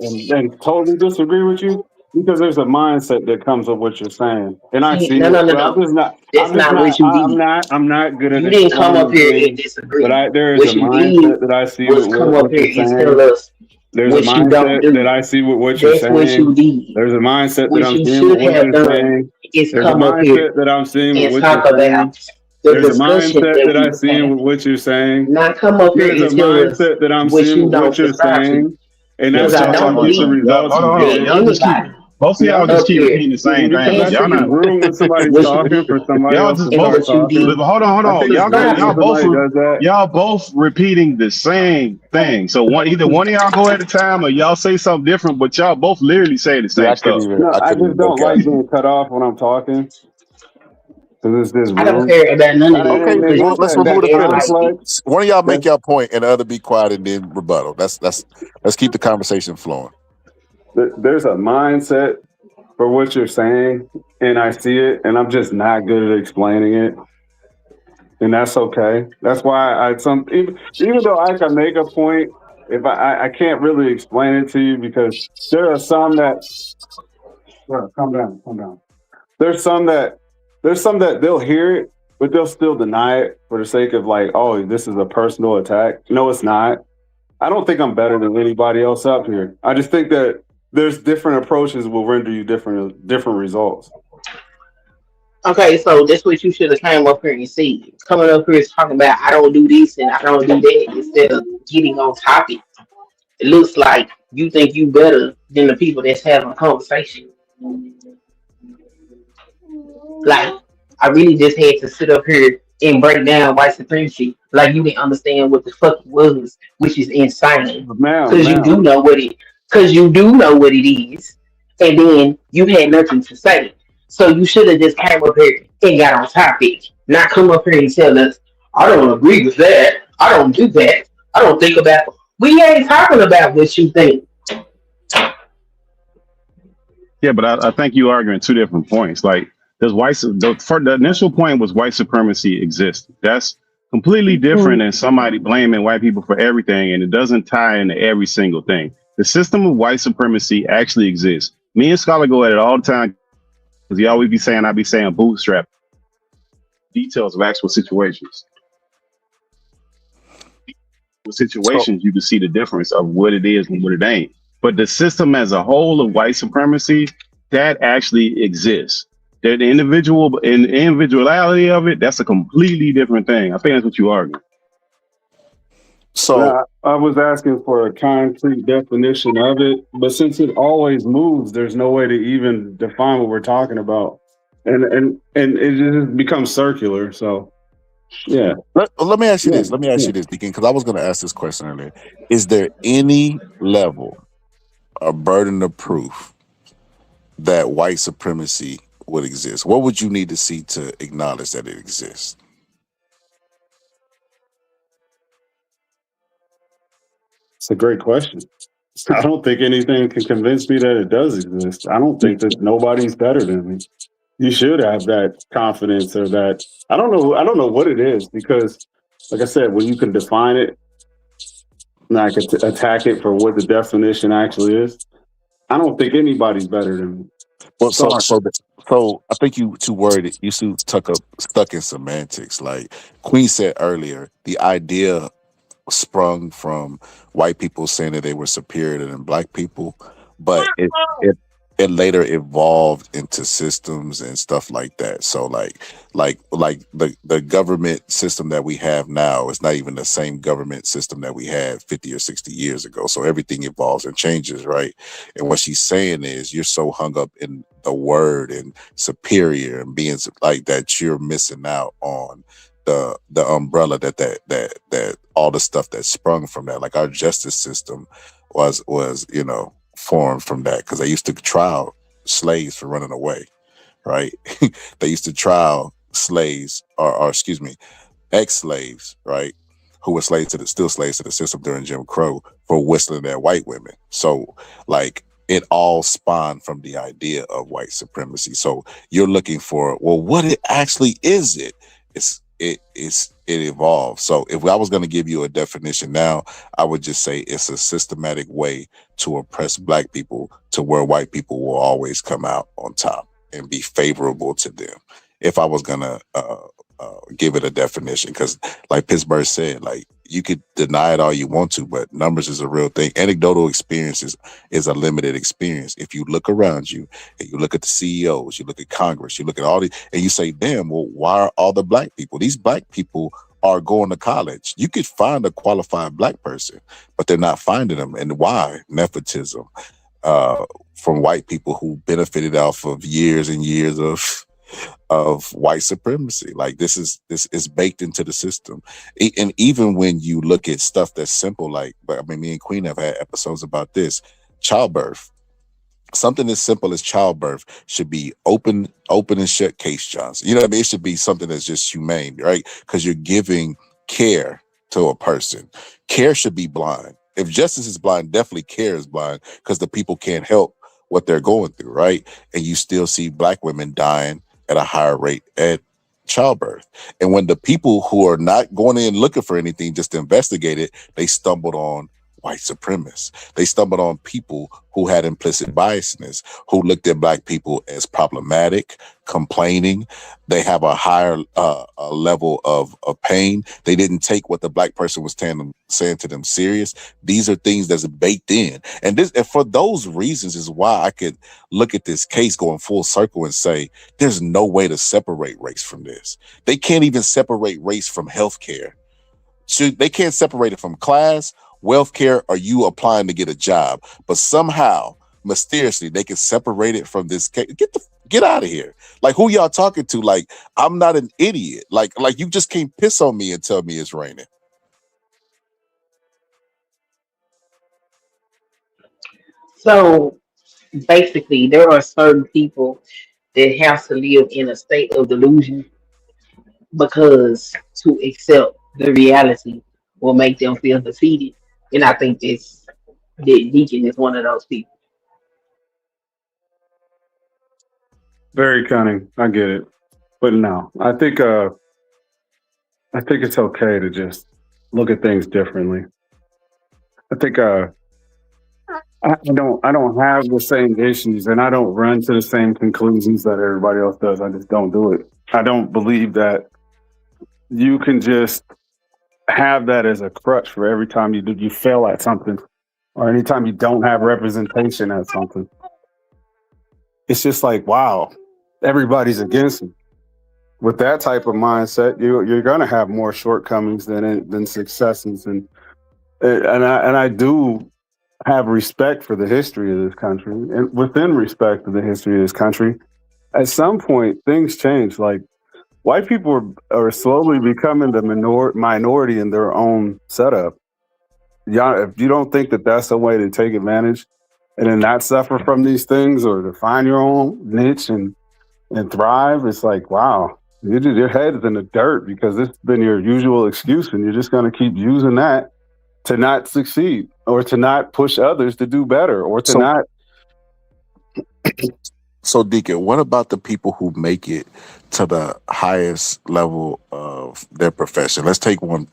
totally disagree with you? Because there's a mindset that comes with what you're saying, and I see No, it. no, no, But I'm no. just not. That's I'm just not not. what you I'm did. not. I'm not good at You didn't come up explaining here and things. But disagree. there is a What you did mindset that I see was with come up what here you're and tell saying. us There's a what you don't mindset that do. I see with what you're That's what you saying. did. There's a mindset that What I'm you seeing with should what have you're done saying. is There's a come up here mindset that I'm seeing with and what you're talk saying. about the There's a discussion mindset that that we I was see having. with what you're saying. Not come up here There's a and tell us mindset that I'm what seeing you with don't what you're subscribe to. saying. And Yeah, Because that's but I why y'all you don't talking about get the believe something. Y'all, results hold you on, hold on. that get. Y'all just keep anybody both of Yeah, y'all I'm just just, up keep here repeating the same because thing. I answer Y'all think it's not. rude when somebody's what you talking did. for somebody Y'all else to just And both. start what you talking. did, Hold on, hold I on. think it's Y'all got rude when y'all subscribe to. both somebody does that. y'all both repeating the same thing. So either one of y'all go at a time or y'all say something different, but y'all both literally say the Yeah, same stuff. No, I I couldn't just even don't make out. like being cut off when I'm talking because it's just I don't rude. care about none of And, this Okay, and, and because well, what's you let's that? keep remove That the feelings. gaslighting me. complex? One of y'all make That's, your point and the other be quiet and then rebuttal. Let's keep the conversation flowing. there's a mindset for what you're saying, and I see it, and I'm just not good at explaining it. And that's okay. That's why even though I can make a point, if I can't really explain it to you because there are some that bro, calm down. There's some that they'll hear it, but they'll still deny it for the sake of like, oh, this is a personal attack. No, it's not. I don't think I'm better than anybody else up here. I just think that there's different approaches will render you different results. Okay, so that's what you should have came up here and said. Coming up here is talking about I don't do this and I don't do that instead of getting on topic. It looks like you think you better than the people that's having a conversation. Like I really just had to sit up here and break down white supremacy like you didn't understand what the fuck it was, which is insane. Ma'am, Cause you ma'am. do know what it cause you do know what it is. And then you had nothing to say. So you should have just came up here and got on topic. Not come up here and tell us, I don't agree with that. I don't do that. I don't think about we ain't talking about what you think. Yeah, but I think you arguing two different points. Like, does the initial point was white supremacy exists? That's completely different than somebody blaming white people for everything, and it doesn't tie into every single thing. The system of white supremacy actually exists. Me and Scholar go at it all the time because he always be saying, I be saying bootstrap details of actual situations. With So situations, you can see the difference of what it is and what it ain't. But the system as a whole of white supremacy, that actually exists. That the individuality of it, that's a completely different thing. I think that's what you argue. so Now, I was asking for a concrete definition of it, but since it always moves, there's no way to even define what we're talking about, and it just becomes circular. So, yeah, let me ask you yeah, this. Let me ask yeah. you this, Deacon, because I was going to ask this question earlier. Is there any level of burden of proof that white supremacy would exist? What would you need to see to acknowledge that it exists? It's a great question. I don't think anything can convince me that it does exist. I don't think that nobody's better than me. You should have that confidence or that. I don't know. I don't know what it is because, like I said, when you can define it and I could attack it for what the definition actually is, I don't think anybody's better than me. Well, Sorry. so I think you too worried. You too stuck in semantics. Like Queen said earlier, the idea sprung from white people saying that they were superior than black people, but it later evolved into systems and stuff like that. So like the government system that we have now is not even the same government system that we had 50 or 60 years ago. So everything evolves and changes, right? And what she's saying is you're so hung up in the word and superior and being like that, you're missing out on the umbrella that all the stuff that sprung from that. Like our justice system was formed from that, because they used to trial slaves for running away, right? They used to trial slaves or excuse me, ex-slaves, right, who were still slaves to the system during Jim Crow, for whistling at white women. So like it all spawned from the idea of white supremacy. So you're looking for, well, what it actually is it? It evolved. So if I was going to give you a definition now, I would just say it's a systematic way to oppress black people to where white people will always come out on top and be favorable to them. If I was going to give it a definition, because like Pittsburgh said, like you could deny it all you want to, but numbers is a real thing. Anecdotal experiences is a limited experience. If you look around you and you look at the CEOs, you look at Congress, you look at all these, and you say, damn, well, why are all the black people? These black people are going to college. You could find a qualified black person, but they're not finding them. And why? Nepotism from white people who benefited off of years and years of white supremacy. Like this is baked into the system. And even when you look at stuff that's simple, like, but I mean, me and Queen have had episodes about this, childbirth. Something as simple as childbirth should be open and shut case, Johnson. You know what I mean? It should be something that's just humane, right? Because you're giving care to a person. Care should be blind. If justice is blind, definitely care is blind, because the people can't help what they're going through, right? And you still see black women dying at a higher rate at childbirth. And when the people who are not going in looking for anything, just to investigate it, they stumbled on white supremacists. They stumbled on people who had implicit biasness, who looked at black people as problematic, complaining. They have a higher level of pain. They didn't take what the black person was saying to them serious. These are things that's baked in. And for those reasons is why I could look at this case going full circle and say, there's no way to separate race from this. They can't even separate race from healthcare. So they can't separate it from class, wealth care, or you applying to get a job. But somehow, mysteriously, they can separate it from this case. Get out of here. Like, who y'all talking to? Like, I'm not an idiot. Like you just can't piss on me and tell me it's raining. So basically, there are certain people that have to live in a state of delusion, because to accept the reality will make them feel defeated. And I think that Deacon is one of those people. Very cunning. I get it. But no, I think it's okay to just look at things differently. I think I don't have the same issues, and I don't run to the same conclusions that everybody else does. I just don't do it. I don't believe that you can just have that as a crutch for every time you fail at something, or anytime you don't have representation at something. It's just like, wow, everybody's against me. With that type of mindset, you're gonna have more shortcomings than successes, and I do have respect for the history of this country, and within respect of the history of this country, at some point things change. Like, white people are slowly becoming the minority in their own setup. If you don't think that that's a way to take advantage and then not suffer from these things, or to find your own niche and thrive, it's like, wow, your head is in the dirt, because it's been your usual excuse, and you're just going to keep using that to not succeed, or to not push others to do better, or to not. So, Deacon, what about the people who make it to the highest level of their profession? Let's take one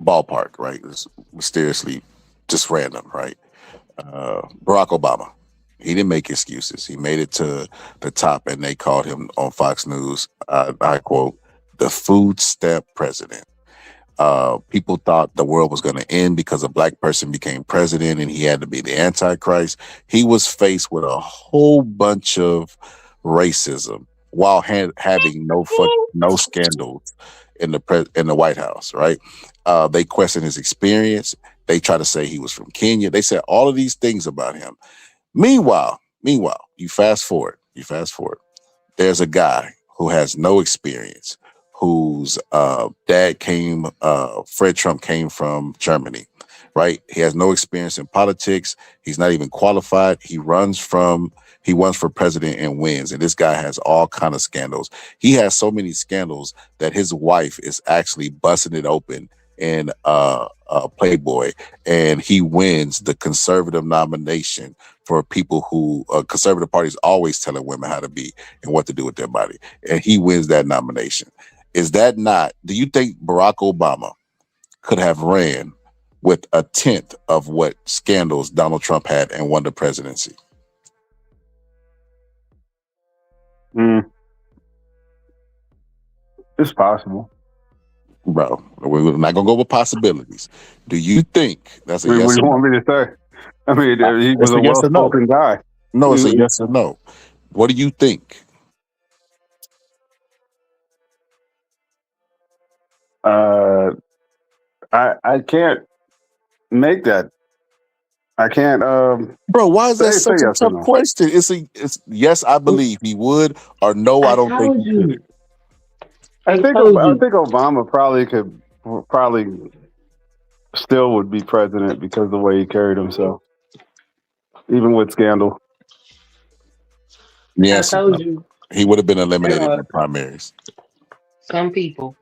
ballpark, right? It's mysteriously just random, right? Barack Obama. He didn't make excuses. He made it to the top, and they called him on Fox News, I quote, the food stamp president. People thought the world was going to end because a black person became president and he had to be the Antichrist. He was faced with a whole bunch of racism while having no scandals in the White House, right? They questioned his experience. They tried to say he was from Kenya. They said all of these things about him. Meanwhile, you fast forward. You fast forward. There's a guy who has no experience, whose dad came, Fred Trump came from Germany, right? He has no experience in politics. He's not even qualified. He runs for president and wins. And this guy has all kind of scandals. He has so many scandals that his wife is actually busting it open in Playboy, and he wins the conservative nomination for people who conservative parties always telling women how to be and what to do with their body, and he wins that nomination. Is that not? Do you think Barack Obama could have ran with a tenth of what scandals Donald Trump had and won the presidency? It's possible. Bro, we're not gonna go with possibilities. Do you think that's a yes? What do you want me to say? I mean, he was a yes or no. well-spoken guy. No, it's a yes or no. What do you think? I can't make that. I can't. Bro, why is that such a yes or tough no. question? It's yes, I believe he would, or no, I don't think he could. I think Obama probably still would be president because of the way he carried himself, even with scandal. Yes, I told you. He would have been eliminated in the primaries. Some people,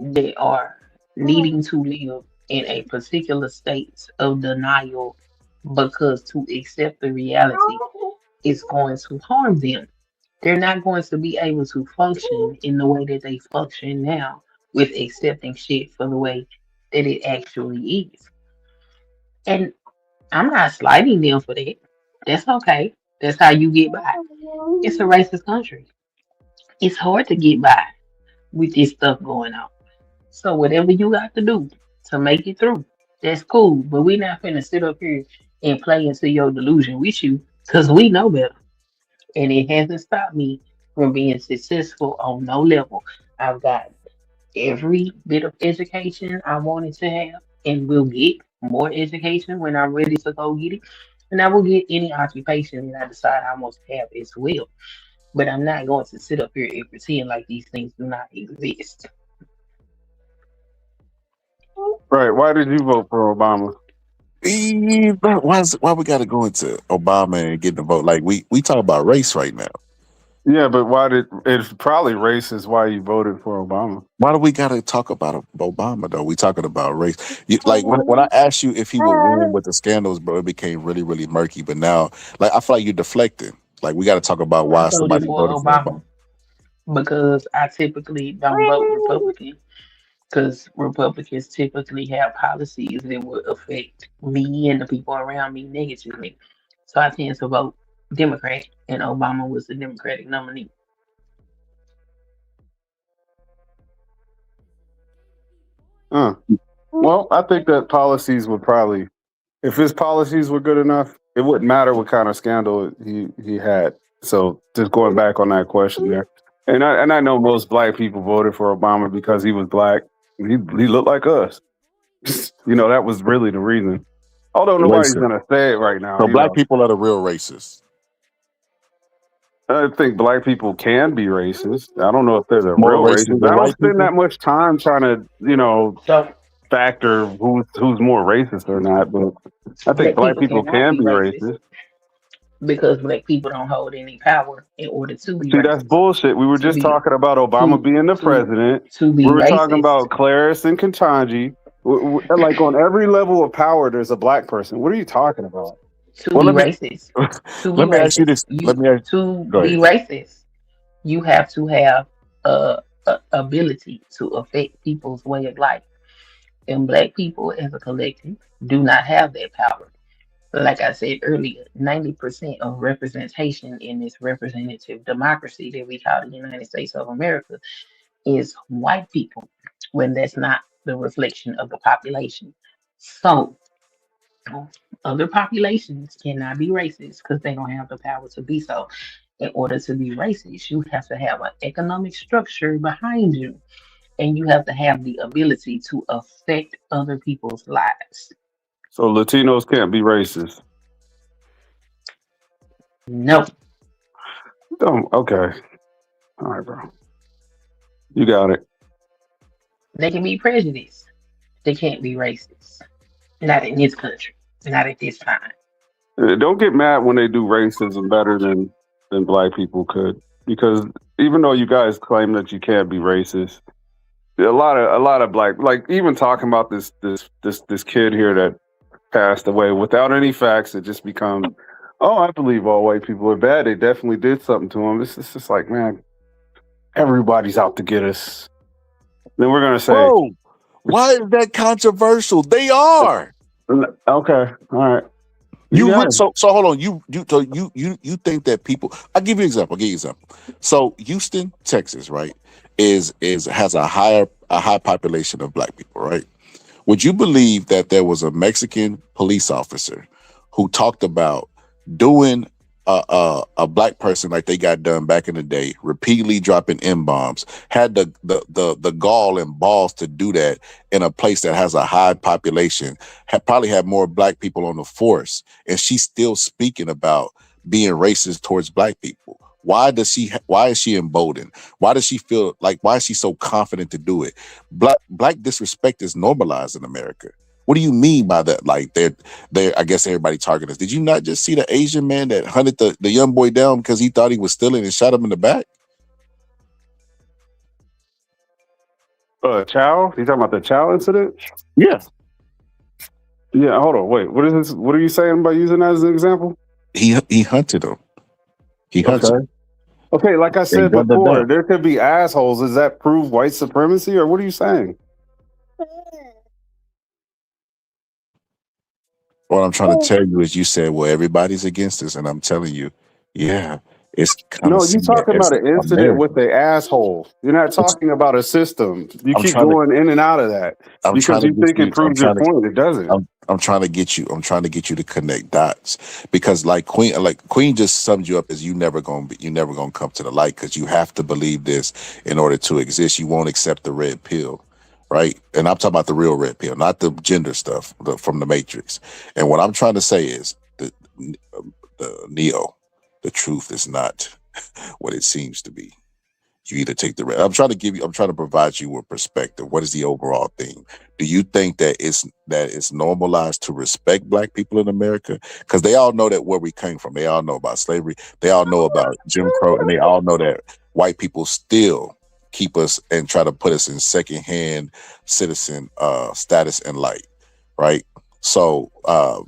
they are needing to live in a particular state of denial because to accept the reality is going to harm them. They're not going to be able to function in the way that they function now with accepting shit for the way that it actually is. And I'm not slighting them for that. That's okay. That's how you get by. It's a racist country. It's hard to get by with this stuff going on. So whatever you got to do to make it through, that's cool. But we're not finna sit up here and play into your delusion with you because we know better. And it hasn't stopped me from being successful on no level. I've got every bit of education I wanted to have and will get more education when I'm ready to go get it. And I will get any occupation that I decide I want to have as well. But I'm not going to sit up here and pretend like these things do not exist. Right. Why did you vote for Obama? Why we got to go into Obama and get the vote? Like we talk about race right now. Yeah, but it's probably racist why you voted for Obama. Why do we got to talk about Obama though? We talking about race. Like when I asked you if he would win with the scandals, bro, it became really, really murky. But now, like I feel like you're deflecting. Like we got to talk about why somebody voted for Obama. Because I typically don't vote Republican. Because Republicans typically have policies that would affect me and the people around me negatively. So I tend to vote Democrat, and Obama was the Democratic nominee. Well, I think that policies would probably, if his policies were good enough, it wouldn't matter what kind of scandal he had. So just going back on that question there, and I know most black people voted for Obama because he was black. He looked like us. That was really the reason. Although nobody's gonna say it right now. So black people are the real racists. I think black people can be racist. I don't know if they're the real racist. I don't spend that much time trying to, factor who's more racist or not. But I think black people can be racist. Because black people don't hold any power in order to be See, racist. that's bullshit. We were just talking about Obama being the president. We were talking about Clarice and Ketanji. Like on every level of power, there's a black person. What are you talking about? Let me ask you this. To be racist, you have to have a ability to affect people's way of life. And black people as a collective do not have that power. Like I said earlier, 90% of representation in this representative democracy that we call the United States of America is white people, when that's not the reflection of the population. So other populations cannot be racist because they don't have the power to be so. In order to be racist, you have to have an economic structure behind you, and you have to have the ability to affect other people's lives. So Latinos can't be racist? No. Okay. All right, bro. You got it. They can be prejudiced. They can't be racist. Not in this country. Not at this time. Don't get mad when they do racism better than black people could, because even though you guys claim that you can't be racist, a lot of black, like even talking about this kid here that passed away without any facts, it just becomes, oh, I believe all white people are bad. They definitely did something to him. It's just like, man, everybody's out to get us. Then we're gonna say, Bro, why is that controversial? They are. okay, all right. So hold on. You think that people? I'll give you an example. So Houston, Texas, right, has a high population of black people, right? Would you believe that there was a Mexican police officer who talked about doing a black person like they got done back in the day, repeatedly dropping M-bombs, had the gall and balls to do that in a place that has a high population, probably had more black people on the force, and she's still speaking about being racist towards black people? Why is she emboldened? Why does she feel like, why is she so confident to do it? Black disrespect is normalized in America. What do you mean by that? Like I guess everybody targeted us. Did you not just see the Asian man that hunted the young boy down because he thought he was stealing and shot him in the back? Chow? You talking about the Chow incident? Yeah. Yeah, hold on, wait. What is this? What are you saying by using that as an example? He hunted him. He hunted him. Okay, like I said before, there could be assholes. Does that prove white supremacy, or what are you saying? What I'm trying to tell you is, you said, well, everybody's against us, and I'm telling you, yeah, it's kind of. No, you're talking about an incident with the asshole. You're not talking about a system. You keep going in and out of that because you think it proves your point. It doesn't. I'm trying to get you. I'm trying to get you to connect dots, because like Queen just summed you up as, you never gonna come to the light, because you have to believe this in order to exist. You won't accept the red pill, right? And I'm talking about the real red pill, not the gender stuff from the Matrix. And what I'm trying to say is the Neo, the truth is not what it seems to be. You either take the red. I'm trying to provide you with perspective. What is the overall theme? Do you think that it's normalized to respect black people in America? Because they all know that where we came from. They all know about slavery. They all know about Jim Crow, and they all know that white people still keep us and try to put us in secondhand citizen status and light, right? So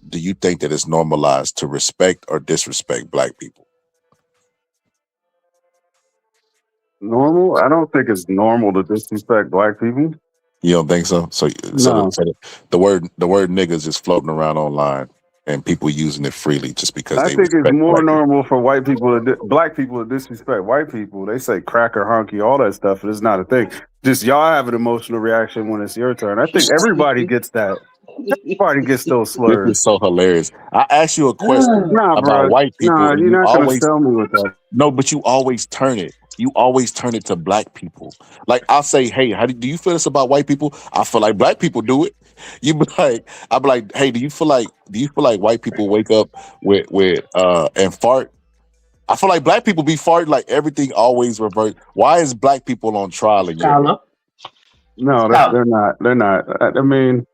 do you think that it's normalized to respect or disrespect black people? Normal? I don't think it's normal to disrespect black people. You don't think so? So No. the word niggas is floating around online, and people using it freely just because I they think it's respect more black normal for black people to disrespect white people. They say cracker, honky, all that stuff. It's not a thing. Just y'all have an emotional reaction when it's your turn. I think everybody gets that. Everybody gets those people. slurs. This is so hilarious. I asked you a question about white people, and you're you not gonna always sell me with that. no, but you always turn it. You always turn it to black people. Like, I'll say, hey, do you feel this about white people? I feel like black people do it. You be like, I'll be like, hey, do you feel like white people wake up with and fart? I feel like black people be farting, like everything always reverts. Why is black people on trial again? No, they're not. They're not. I mean,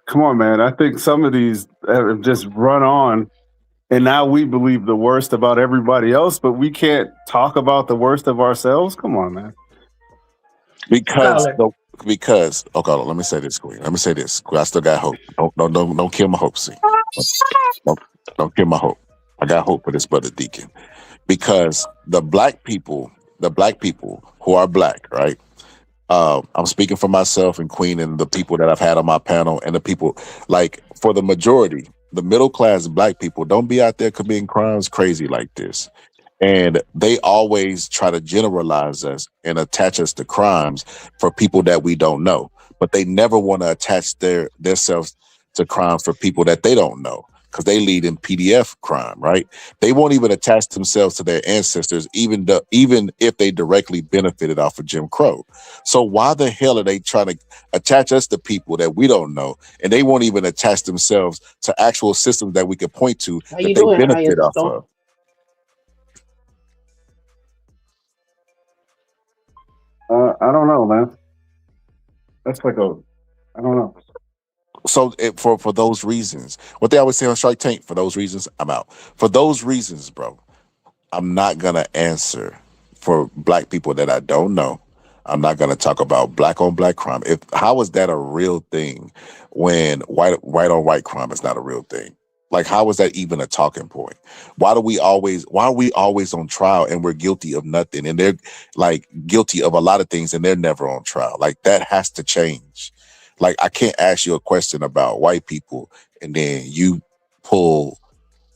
come on, man. I think some of these have just run on, and now we believe the worst about everybody else, but we can't talk about the worst of ourselves. Come on, man. Because okay, let me say this, Queen. Let me say this. I still got hope. Don't kill my hope. See, don't kill my hope. I got hope for this brother Deacon, because the black people who are black, right? I'm speaking for myself and Queen and the people that I've had on my panel, and the people, like, for the majority, the middle class black people don't be out there committing crimes crazy like this. And they always try to generalize us and attach us to crimes for people that we don't know. But they never want to attach themselves to crimes for people that they don't know, because they lead in PDF crime, right? They won't even attach themselves to their ancestors, even if they directly benefited off of Jim Crow. So why the hell are they trying to attach us to people that we don't know, and they won't even attach themselves to actual systems that we could point to that they benefit off of? I don't know, man. That's like a I don't know. So for those reasons, what they always say on Shark Tank, for those reasons, I'm out. For those reasons, bro, I'm not gonna answer for black people that I don't know. I'm not gonna talk about black on black crime. If how is that a real thing when white on white crime is not a real thing? Like how is that even a talking point? Why are we always on trial and we're guilty of nothing and they're like guilty of a lot of things and they're never on trial? Like that has to change. Like I can't ask you a question about white people and then you pull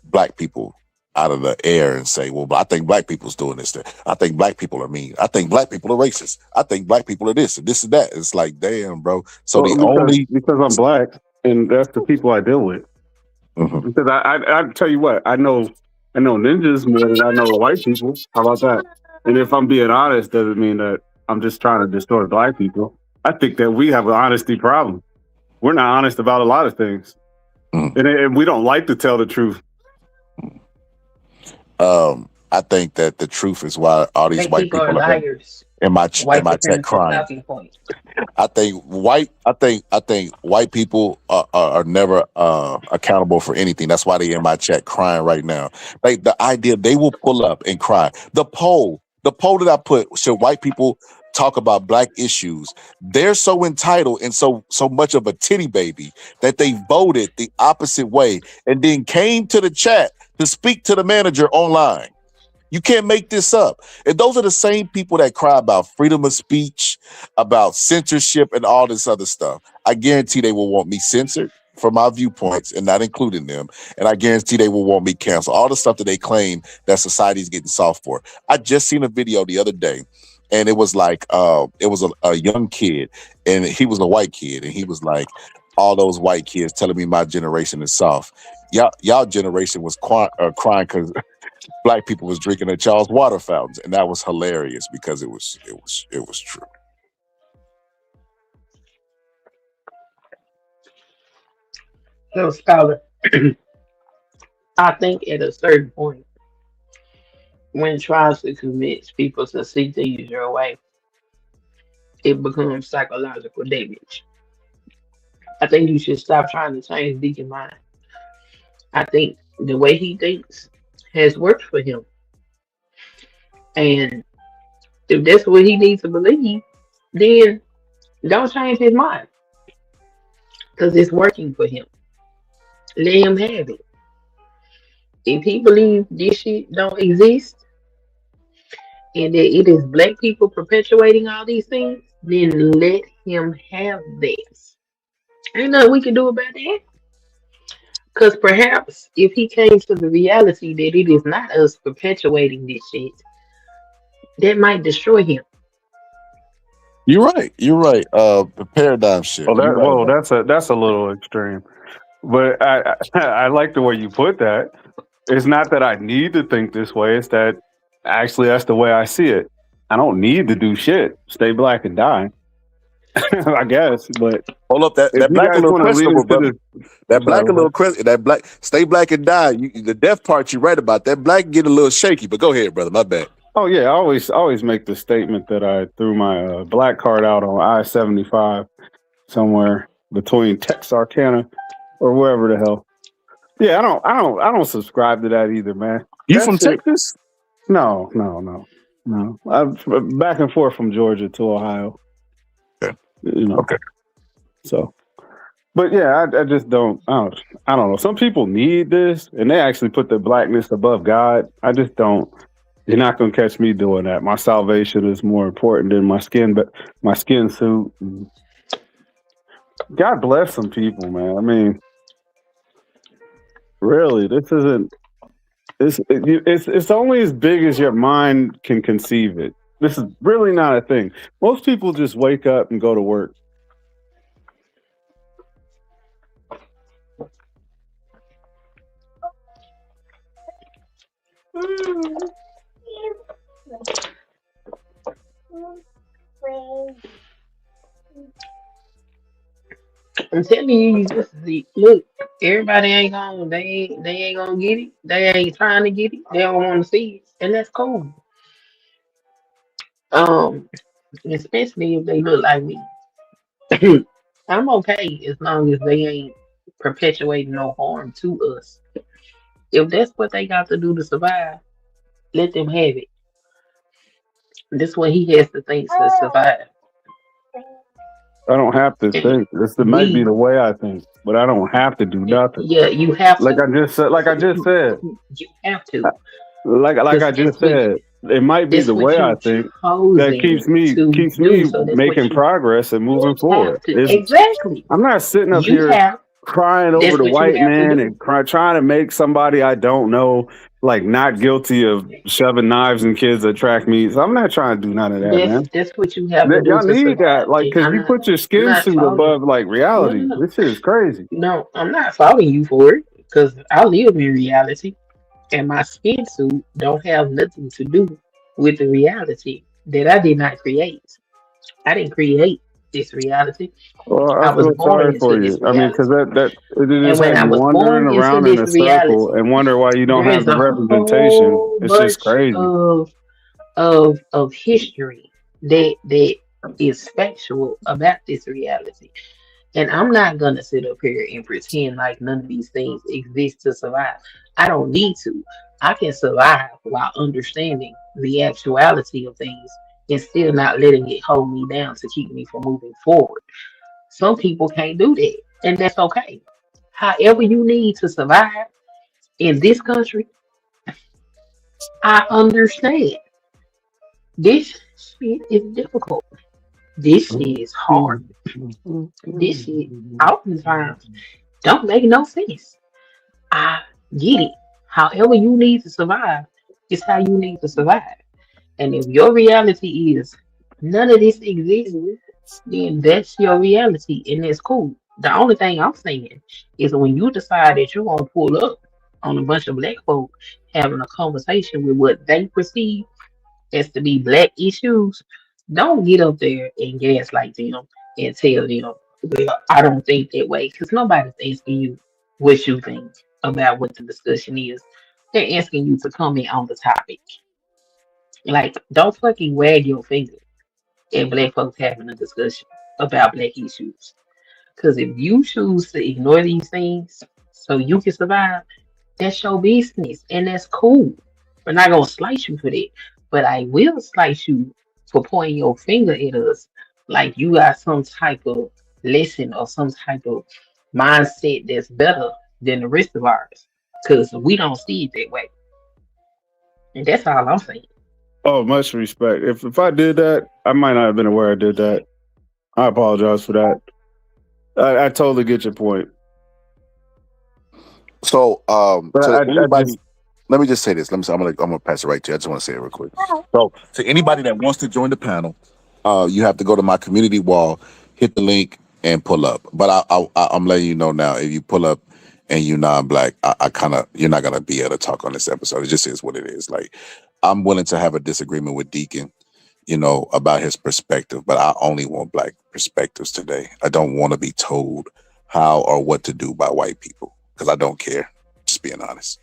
black people out of the air and say, well, I think black people's doing this thing. I think black people are mean. I think black people are racist. I think black people are this and this and that. It's like, damn, bro. So Well, the only because I'm black and that's the people I deal with. Mhm. Because I tell you what, I know ninjas more than I know white people. How about that? And if I'm being honest, doesn't mean that I'm just trying to destroy black people. I think that we have an honesty problem. We're not honest about a lot of things, and we don't like to tell the truth. I think that the truth is why all these Black white people are people are liars. in my White chat supremacy crying. talking point. I think white people are never accountable for anything. That's why they in my chat crying right now. Like the idea they will pull up and cry. The poll that I put, should white people talk about black issues? They're so entitled and so much of a titty baby that they voted the opposite way and then came to the chat to speak to the manager online. You can't make this up. And those are the same people that cry about freedom of speech, about censorship, and all this other stuff. I guarantee they will want me censored for my viewpoints and not including them. And I guarantee they will want me canceled. All the stuff that they claim that society is getting soft for. I just seen a video the other day, and it was like it was a young kid, and he was a white kid, and he was like, all those white kids telling me my generation is soft. Y'all generation was crying because black people was drinking at y'all's water fountains, and that was hilarious because it was true. So, Scholar, I think at a certain point, when tries to convince people to see things your way, it becomes psychological damage. I think you should stop trying to change Deacon's mind. I think the way he thinks has worked for him. And if that's what he needs to believe, then don't change his mind because it's working for him. Let him have it. If he believes this shit don't exist and that it is black people perpetuating all these things, then let him have this. Ain't nothing we can do about that. Because perhaps if he came to the reality that it is not us perpetuating this shit, that might destroy him. You're right. The paradigm shift. You're right about That's a little extreme, but I like the way you put that. It's not that I need to think this way. It's that actually that's the way I see it. I don't need to do shit. Stay black and die. I guess, but hold up. That if you black a guys little want to lead questionable, us to brother. That black a little question. That black stay black and die. The death part you're right about. That black get a little shaky, but go ahead, brother. My bad. Oh yeah, I always make the statement that I threw my black card out on I-75 somewhere between Texarkana or wherever the hell. Yeah, I don't subscribe to that either, man. You That from shit- Texas? No. I'm back and forth from Georgia to Ohio. Okay. You know. Okay. So, but yeah, I just don't. I don't know. Some people need this, and they actually put their blackness above God. I just don't. You're not gonna catch me doing that. My salvation is more important than my skin, but my skin suit. God bless some people, man. I mean, really, this isn't. It's only as big as your mind can conceive it. This is really not a thing. Most people just wake up and go to work. I'm telling you, you just look. Everybody ain't gonna. They ain't gonna get it. They ain't trying to get it. They don't want to see it, and that's cool. Um, especially if they look like me. I'm okay as long as they ain't perpetuating no harm to us. If that's what they got to do to survive, let them have it. This what he has to think to survive. I don't have to And think. It might be we, the way I think, but I don't have to do nothing. yeah, you have Like to. I just said, like I just said, You have to, like because I just said, it might be that's the what way I you think that chosen to keeps do. me So that's what making you progress and moving have forward. to. It's Exactly. I'm not sitting up You here have. crying over That's the what you white have to man do. and trying to make somebody I don't know like not guilty of shoving knives in kids at track meets. I'm not trying to do none of that, man. That's what you have to do Y'all to need that, survive. like, And cause you put your I'm skin not suit faulting. above like No, reality. no, no. This shit is crazy. No, I'm not faulting you for it because I live in reality, and my skin suit don't have nothing to do with the reality that I did not create. I didn't create this reality. Well, I I was feel born sorry into for you. this I mean, cause reality. that it And just when have I you was wandering born into around in this a circle reality, and wonder why you don't there have is the a representation. whole It's just bunch crazy. of history that is factual about this reality. And I'm not gonna sit up here and pretend like none of these things exist to survive. I don't need to. I can survive while understanding the actuality of things and still not letting it hold me down to keep me from moving forward. Some people can't do that, and that's okay. However, you need to survive in this country, I understand. This shit is difficult. This shit is hard. This shit oftentimes don't make no sense. I get it. However, you need to survive is how you need to survive. And if your reality is none of this exists, then that's your reality and that's cool. The only thing I'm saying is when you decide that you're gonna pull up on a bunch of black folk having a conversation with what they perceive as to be black issues, don't get up there and gaslight them and tell them, well, I don't think that way, because nobody's asking you what you think about what the discussion is. They're asking you to comment on the topic. Like, don't fucking wag your finger at black folks having a discussion about black issues. Because if you choose to ignore these things so you can survive, that's your business and that's cool. We're not gonna slice you for that. But I will slice you for pointing your finger at us like you got some type of lesson or some type of mindset that's better than the rest of ours. Cause we don't see it that way. And that's all I'm saying. Oh, much respect. If I did that, I might not have been aware I did that. I apologize for that. I totally get your point. So, But to I anybody, just let me just say this. I'm gonna pass it right to you. I just want to say it real quick. So, to anybody that wants to join the panel, you have to go to my community wall, hit the link, and pull up. But I'm letting you know now. If you pull up and you're non-black, I kind of you're not gonna be able to talk on this episode. It just is what it is. Like, I'm willing to have a disagreement with Deacon, about his perspective, but I only want black perspectives today. I don't want to be told how or what to do by white people because I don't care. Just being honest.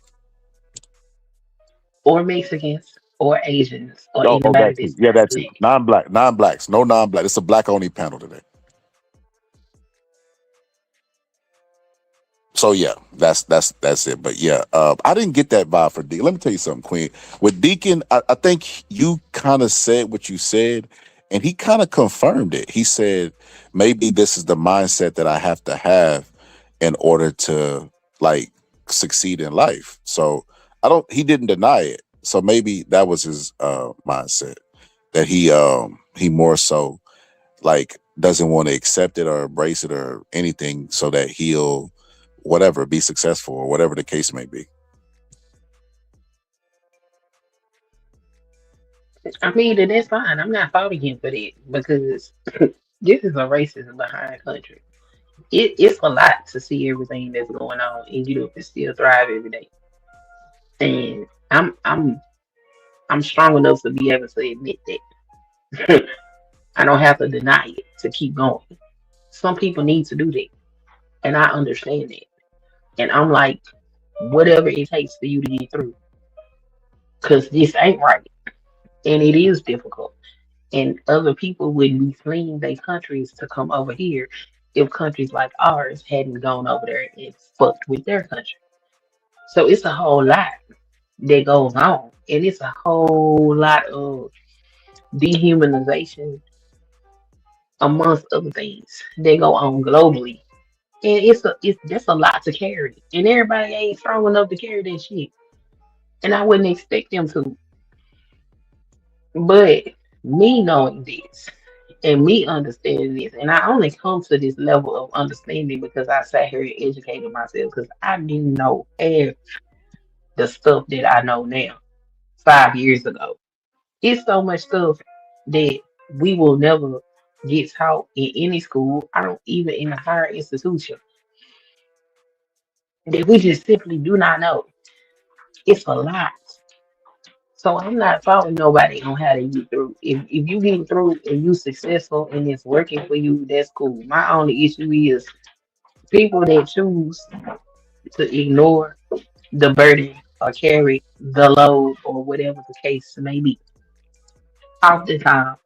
Or Mexicans or Asians or Oh, anybody that too. that's Yeah, not that too. black. Non-blacks, no non-black. It's a black-only panel today. So yeah, that's it. But yeah, I didn't get that vibe for Deacon. Let me tell you something, Queen. With Deacon, I think you kind of said what you said, and he kind of confirmed it. He said maybe this is the mindset that I have to have in order to like succeed in life. So he didn't deny it. So maybe that was his mindset that he more so like doesn't want to accept it or embrace it or anything so that he'll whatever be successful or whatever the case may be. I mean, and that's fine. I'm not faulting him for that because this is a racist behind country. It's a lot to see everything that's going on and you know can still thrive every day. And I'm strong enough to be able to admit that. I don't have to deny it to keep going. Some people need to do that. And I understand that. And I'm like, whatever it takes for you to get through. Cause this ain't right. And it is difficult. And other people wouldn't be fleeing their countries to come over here if countries like ours hadn't gone over there and fucked with their country. So it's a whole lot that goes on. And it's a whole lot of dehumanization amongst other things that go on globally. And it's that's a lot to carry. And everybody ain't strong enough to carry that shit. And I wouldn't expect them to. But me knowing this and me understanding this, and I only come to this level of understanding because I sat here and educated myself because I didn't know half the stuff that I know now 5 years ago. It's so much stuff that we will never get taught in any school. I don't even in a higher institution that we just simply do not know. It's a lot. So I'm not faulting nobody on how to get through. If you get through and you successful and it's working for you, that's cool. My only issue is people that choose to ignore the burden or carry the load or whatever the case may be. Oftentimes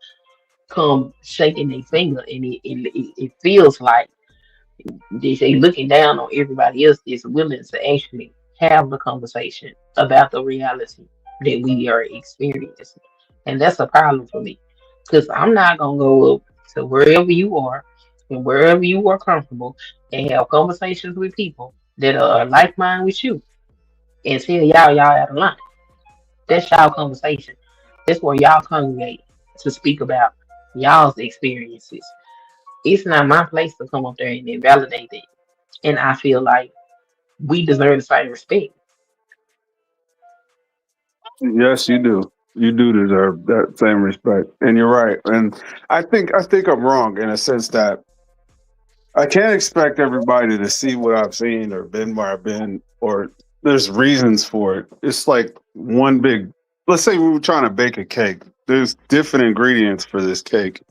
come shaking their finger and it feels like they looking down on everybody else is willing to actually have the conversation about the reality that we are experiencing. And that's a problem for me. Because I'm not gonna go up to wherever you are and wherever you are comfortable and have conversations with people that are like minded with you and tell y'all out of line. That's y'all conversation. That's where y'all congregate to speak about y'all's experiences. It's not my place to come up there and invalidate that. And I feel like we deserve the same respect. Yes, you do. You do deserve that same respect, and you're right. And I think I'm wrong in a sense that I can't expect everybody to see what I've seen or been where I've been, or there's reasons for it. It's like one big. Let's say we were trying to bake a cake. There's different ingredients for this cake.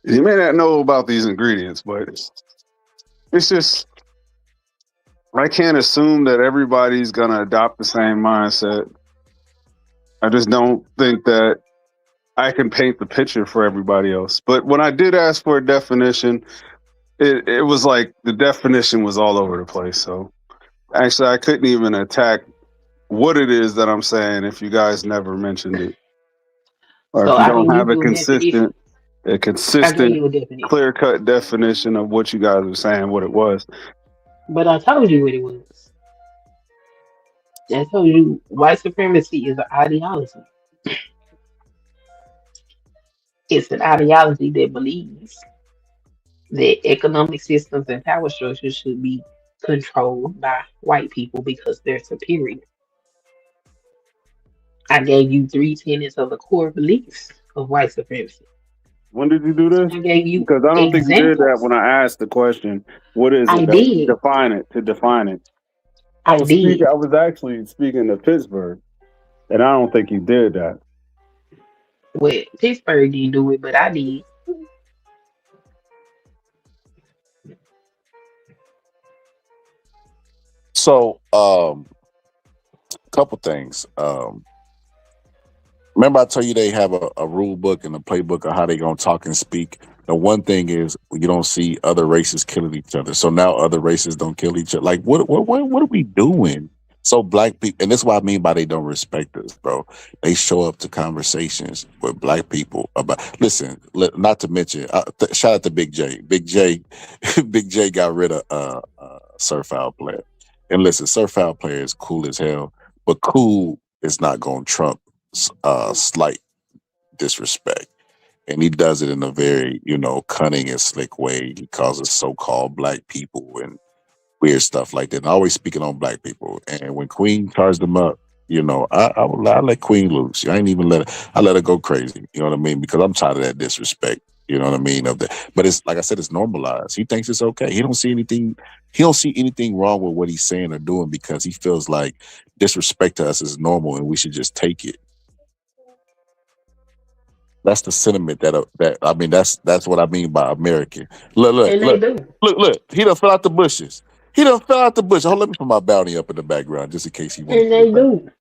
You may not know about these ingredients, but it's just I can't assume that everybody's gonna adopt the same mindset. I just don't think that I can paint the picture for everybody else. But when I did ask for a definition, it was like the definition was all over the place. So actually, I couldn't even attack what it is that I'm saying if you guys never mentioned it, or So if you I don't can give have you a definition. a I gave consistent, you a definition. clear cut definition of what you guys were saying, what it was. But I told you what it was. I told you white supremacy is an ideology. It's an ideology that believes that economic systems and power structures should be controlled by white people because they're superior. I gave you three tenets of the core beliefs of white supremacy. When did you do this? I gave you Because I don't think you did that examples. when I asked the question, what is I it that did. to define it. I did. I was actually speaking to Pittsburgh, and I don't think you did that. Well, Pittsburgh didn't do it, but I did. So, couple things. Remember I told you they have a rule book and a playbook of how they gonna talk and speak. The one thing is you don't see other races killing each other. So now other races don't kill each other. Like what are we doing? So black people, and this is what I mean by they don't respect us, bro. They show up to conversations with black people about. Listen, not to mention, shout out to Big J. Big J, Big J got rid of Surf Out player. And listen, Surf Out player is cool as hell, but cool is not gonna trump slight disrespect. And he does it in a very, cunning and slick way. He calls us so-called black people and weird stuff like that. And always speaking on black people. And when Queen charged them up, I let Queen loose. I ain't even I let her go crazy. You know what I mean? Because I'm tired of that disrespect. You know what I mean? But it's like I said, it's normalized. He thinks it's okay. He don't see anything wrong with what he's saying or doing because he feels like disrespect to us is normal and we should just take it. That's the sentiment that's what I mean by American. Look. And they do. He done fell out the bushes. Hold, let me put my bounty up in the background just in case he wants And to they get back. do.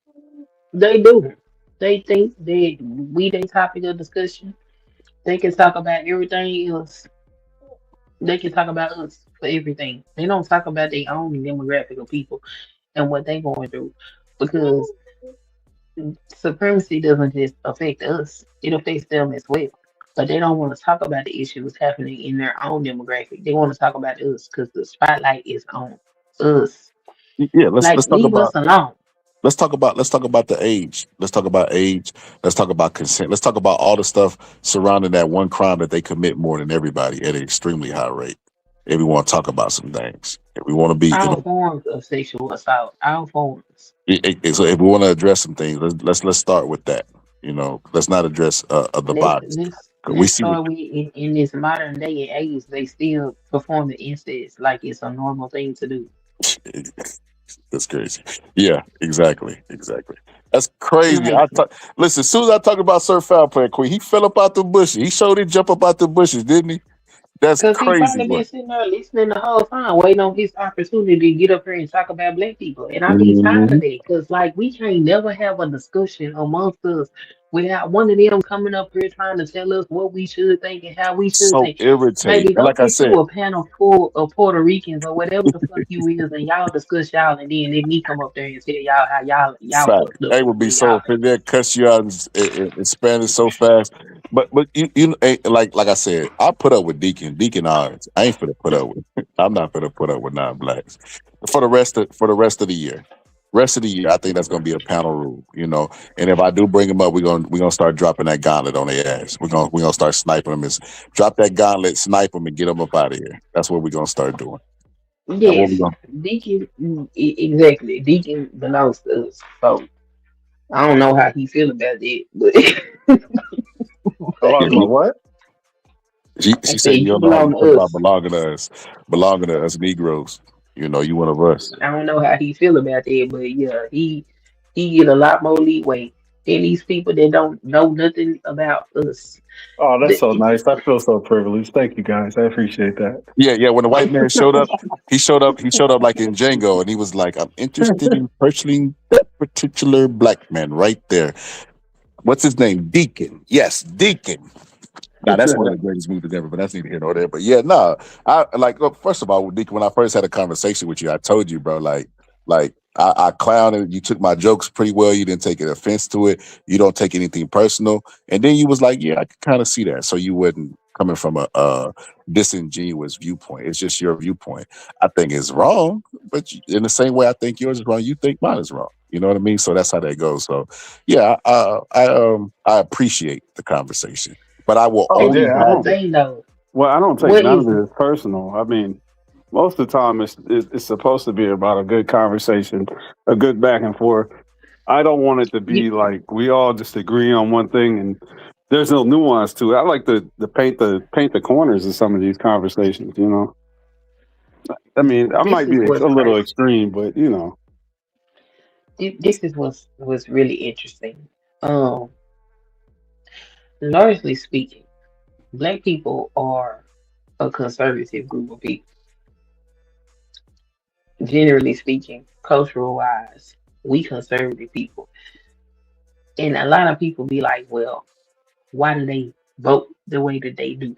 They do. They think that we their topic of discussion. They can talk about everything else. They can talk about us for everything. They don't talk about their own demographic of people and what they going through. Because supremacy doesn't just affect us, it affects them as well. But they don't want to talk about the issues happening in their own demographic. They want to talk about us because the spotlight is on us. Yeah, Like, let's talk leave us about alone. let's talk about the age. Let's talk about age. Let's talk about consent. Let's talk about all the stuff surrounding that one crime that they commit more than everybody at an extremely high rate. If we want to talk about some things, if we want to be, All forms of sexual assault, all forms. so if we want to address some things, let's start with that. Let's not address the Let's bodies. let's 'Cause we let's see what start with in this modern day and age, they still perform the incest like it's a normal thing to do. that's crazy. Yeah, exactly. That's crazy. Like, Listen, as soon as I talk about Sir Foul Play Queen, he fell up out the bushes. He showed it jump up out the bushes, didn't he? That's cause he crazy, probably boy. been sitting there listening the whole time, waiting on his opportunity to get up here and talk about black people. And I be tired of Mhm. that, cause like we can't never have a discussion amongst us without one of them coming up here trying to tell us what we should think and how we should So think. irritating. Baby, And go like I get you said, a panel full of Puerto Ricans or whatever the fuck you is, and y'all discuss y'all, and then let me come up there and tell y'all how y'all fact, fucked up they would be when so y'all. offended, cuss you out in Spanish so fast. But like I said, I put up with Deacon Orange. I ain't finna put up with. I'm not finna put up with non-blacks for the rest of the year. Rest of the year, I think that's gonna be a panel rule. And if I do bring them up, we're gonna start dropping that gauntlet on their ass. We're gonna start sniping them. Is drop that gauntlet, snipe them, and get them up out of here. That's what we're gonna start doing. That's what we're Yes, gonna. Deacon, exactly. Deacon belongs to us. So I don't know how he feel about it, but Along with what? She I she said said you you don't know how you belong feel to about us. belonging to us Negroes. You one of us. I don't know how he feel about that, but yeah, he get a lot more leeway than these people that don't know nothing about us. Oh, that's The- so nice. I feel so privileged. Thank you guys. I appreciate that. Yeah. When the white man showed up, he showed up like in Django, and he was like, "I'm interested in pursuing that particular black man right there. What's his name? Deacon. Yes, Deacon. Now that's one of the greatest movies ever, but that's neither here nor there. But yeah, no, I like. Look, first of all, Deacon, when I first had a conversation with you, I told you, bro, like I clowned and you took my jokes pretty well. You didn't take an offense to it. You don't take anything personal. And then you was like, yeah, I could kind of see that. So you wasn't coming from a disingenuous viewpoint. It's just your viewpoint. I think it's wrong, but in the same way I think yours is wrong, you think mine is wrong. You know what I mean? So that's how that goes. So yeah, I appreciate the conversation, but I will Oh and only this yeah, I is the have don't. that. thing though. Well, I don't take What none is of it as personal. I mean, most of the time it's supposed to be about a good conversation, a good back and forth. I don't want it to you, be like we all just agree on one thing and there's no nuance to it. I like to paint the corners of some of these conversations. I mean, I this might is be what's a little crazy. extreme, but This is what's really interesting. Um, Largely speaking, black people are a conservative group of people. Generally speaking, cultural wise, we conservative people. And a lot of people be like, well, why do they vote the way that they do?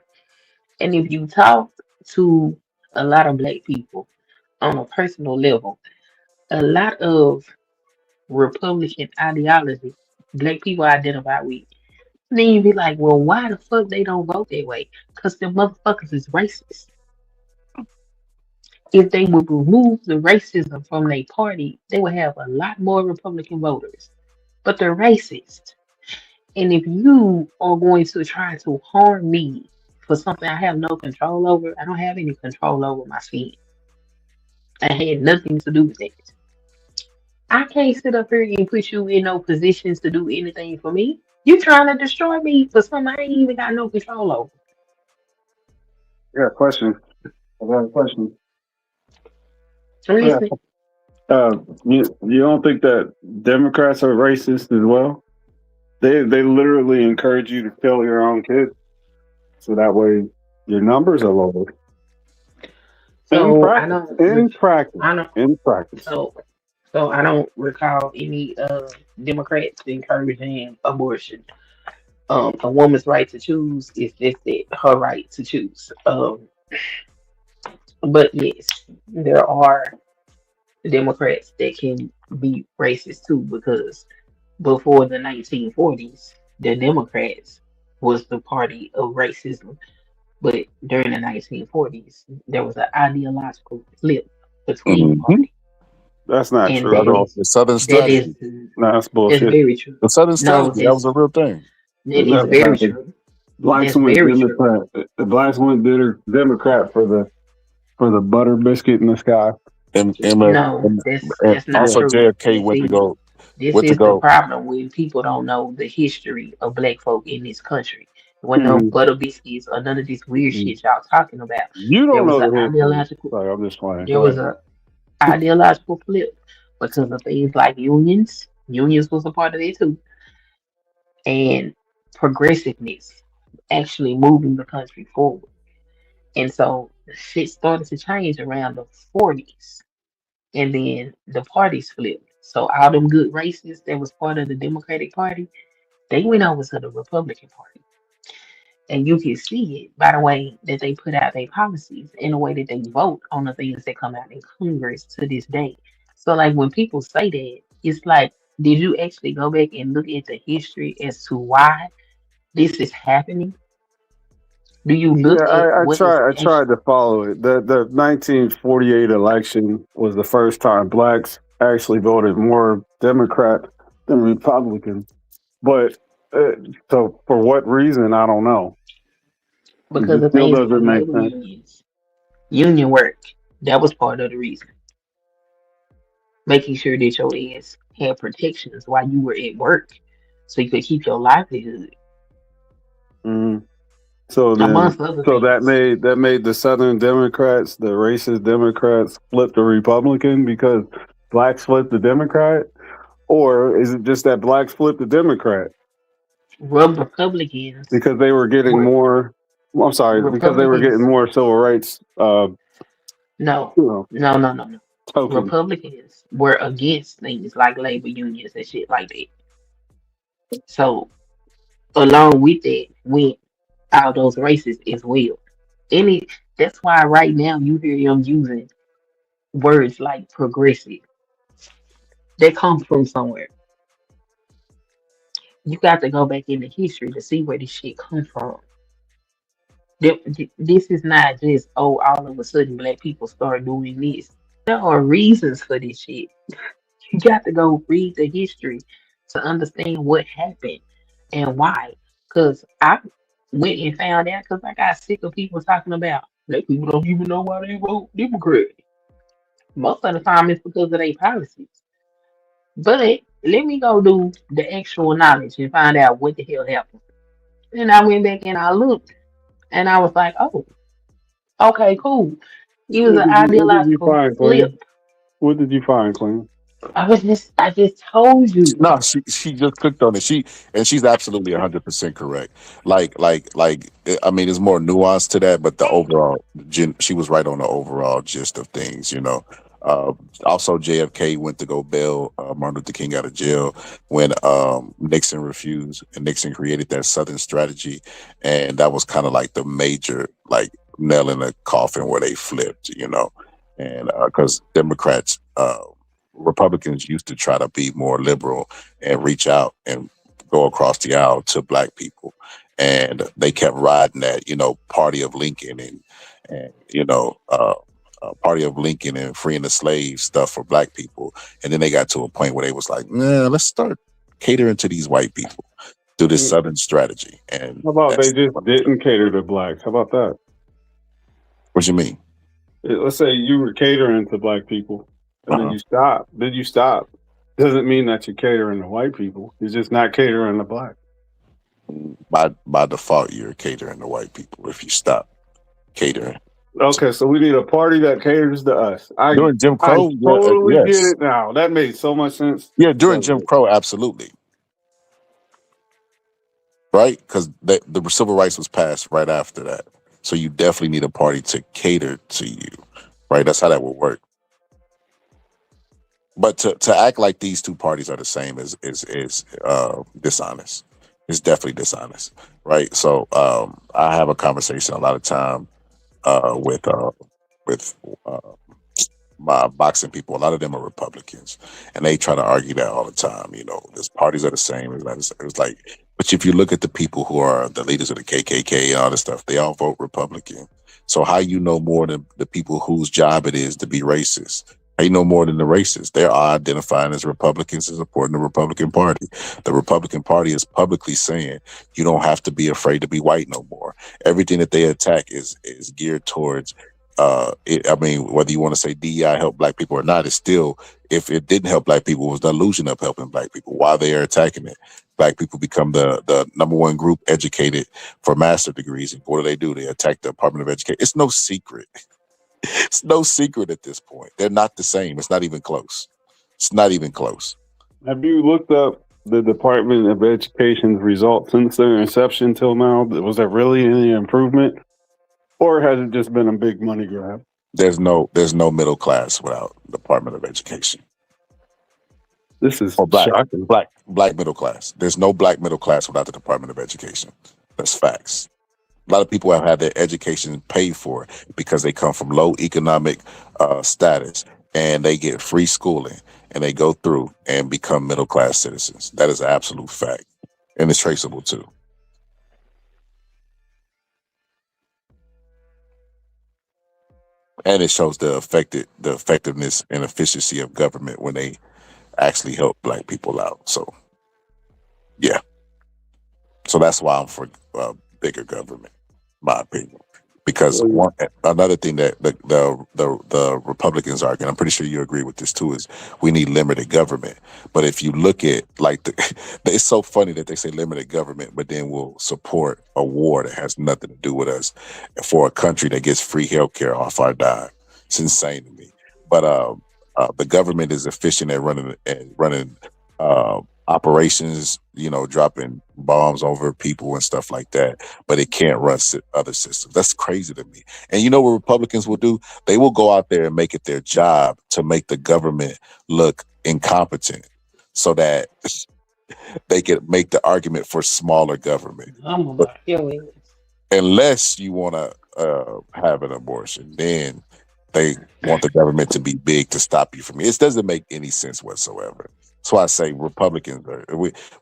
And if you talk to a lot of black people on a personal level, a lot of Republican ideology black people identify with. Then you be like, well, why the fuck they don't vote that way? Because the motherfuckers is racist. If they would remove the racism from their party, they would have a lot more Republican voters. But they're racist. And if you are going to try to harm me for something I have no control over, I don't have any control over my skin. I had nothing to do with it. I can't sit up here and put you in no positions to do anything for me. You trying to destroy me for something I ain't even got no control over. yeah. Question. I got a question. I'm Yeah. listening. You don't think that Democrats are racist as well? They literally encourage you to kill your own kids, so that way your numbers are lower. In So I practice, don't. in practice, I don't. in practice. So So I don't recall any Democrats encouraging abortion. A woman's right to choose is just that, her right to choose. But yes, there are Democrats that can be racist too, because before the 1940s, the Democrats was the party of racism. But during the 1940s, there was an ideological flip between the Mhm. party, That's not and true. The Southern that is strategy. No, that's that's bullshit. very true. The Southern No, strategy, that was a real thing. that is That's very not. true. Blacks That's went very true. Democrat. The blacks went Democrat for the butter biscuit in the sky. No, And that's not also Yeah. true. JFK And see, this went to is the go. problem when people don't know the history of black folk in this country. When no Mhm. butter biscuits or none of this weird Mhm. shit y'all talking about. You There don't was know an the history. ideological Sorry, I'm just playing. there Go was ahead. a ideological flip because of things like unions. Unions was a part of it too. And progressiveness actually moving the country forward. And so shit started to change around the 40s. And then the parties flipped. So all them good racists that was part of the Democratic Party, they went over to the Republican Party. And you can see it by the way that they put out their policies and the way that they vote on the things that come out in Congress to this day. So like when people say that, it's like, did you actually go back and look at the history as to why this is happening? Do you Yeah, look at what is I tried to follow it. The 1948 election was the first time blacks actually voted more Democrat than Republican. But so for what reason, I don't know. because It of still things like doesn't make labor sense. unions, union work. That was part of the reason. Making sure that your ass had protections while you were at work so you could keep your livelihood, Mhm. So then, amongst other so things. that made the Southern Democrats, the racist Democrats, flip the Republican because blacks flipped the Democrat, or is it just that blacks flipped the Democrat Republicans because they were getting were more? Well, I'm sorry, because they were getting Republicans. more civil rights, No, you know, no. tokens. Republicans were against things like labor unions and shit like that. So along with that went all those races as well. Any That's why right now you hear them using words like progressive. They come from somewhere. You got to go back into history to see where this shit come from. This is not just, oh, all of a sudden black people start doing this. There are reasons for this shit. You got to go read the history to understand what happened and why. Because I went and found out because I got sick of people talking about black people don't even know why they vote Democrat. Most of the time it's because of their policies. But let me go do the actual knowledge and find out what the hell happened. And I went back and I looked and I was like, oh, okay, cool. It was an What did you ideological find, Queen? flip. What did you find, Queen? I just told you. No, she just clicked on it. She's absolutely 100% correct. I mean, there's more nuance to that, but the overall, she was right on the overall gist of things. Uh, Also, JFK went to go bail Martin Luther King out of jail when Nixon refused, and Nixon created that Southern strategy, and that was kind of like the major nail in the coffin where they flipped. And because Democrats. Republicans used to try to be more liberal and reach out and go across the aisle to black people. And they kept riding that, party of Lincoln and party of Lincoln and freeing the slaves stuff for black people. And then they got to a point where they was like, nah, let's start catering to these white people through this Mm, Southern strategy. And How about they that's just didn't cater to blacks? How about that? what you mean. Let's say you were catering to black people and then Uh-huh. you stop. Then you stop. Doesn't mean that you're catering to white people. You're just not catering to black. By default, you're catering to white people if you stop catering. Okay, so we need a party that caters to us. During Jim I Crow, totally get yes. it now. That made so much sense. Yeah, during So Jim Crow, absolutely. Right? Because the civil rights was passed right after that. So you definitely need a party to cater to you. Right? That's how that would work. But to act like these two parties are the same is dishonest. It's definitely dishonest, right? So I have a conversation a lot of time with my boxing people. A lot of them are Republicans, and they try to argue that all the time. You know, these parties are the same. It's like, but if you look at the people who are the leaders of the KKK and all this stuff, they all vote Republican. So how you know more than the people whose job it is to be racist? How you know more than the racists? They're identifying as Republicans and supporting the Republican Party. The Republican Party is publicly saying you don't have to be afraid to be white no more. Everything that they attack is geared towards I mean, whether you want to say DEI help black people or not, it's still, if it didn't help black people, it was the illusion of helping black people. While they are attacking it, black people become the number one group educated for master degrees. And what do? They attack the Department of Education. It's no secret. It's no secret at this point. They're not the same. It's not even close. It's not even close. Have you looked up the Department of Education's results since their inception till now? Was there really any improvement? Or has it just been a big money grab? There's no middle class without the Department of Education. This is shocking. Black middle class. There's no black middle class without the Department of Education. That's facts. A lot of people have had their education paid for because they come from low economic status, and they get free schooling, and they go through and become middle class citizens. That is an absolute fact, and it's traceable too. And it shows the effectiveness and efficiency of government when they actually help black people out. So, yeah. So that's why I'm for bigger government, my opinion. Because another thing that the Republicans argue, and I'm pretty sure you agree with this too, is we need limited government. But if you look at it's so funny that they say limited government, but then we'll support a war that has nothing to do with us for a country that gets free healthcare off our dime. It's insane to me. But the government is efficient at running operations, dropping bombs over people and stuff like that, but it can't run other systems. That's crazy to me. And you know what Republicans will do? They will go out there and make it their job to make the government look incompetent so that they can make the argument for smaller government. Unless you want to have an abortion, then they want the government to be big to stop you from it. It doesn't make any sense whatsoever. That's why I say Republicans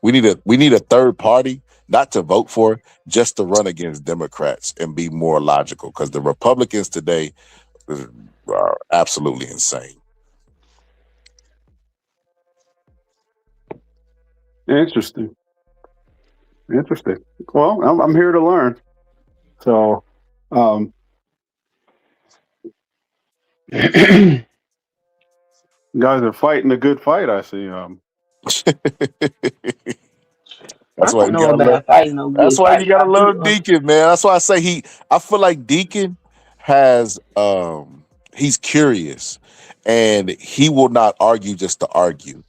we need a third party, not to vote for, just to run against Democrats and be more logical. Because the Republicans today are absolutely insane. Interesting. Well, I'm here to learn. So, you guys are fighting a good fight, I see. That's why you gotta love Deacon, man. That's why I say I feel like Deacon has he's curious, and he will not argue just to argue.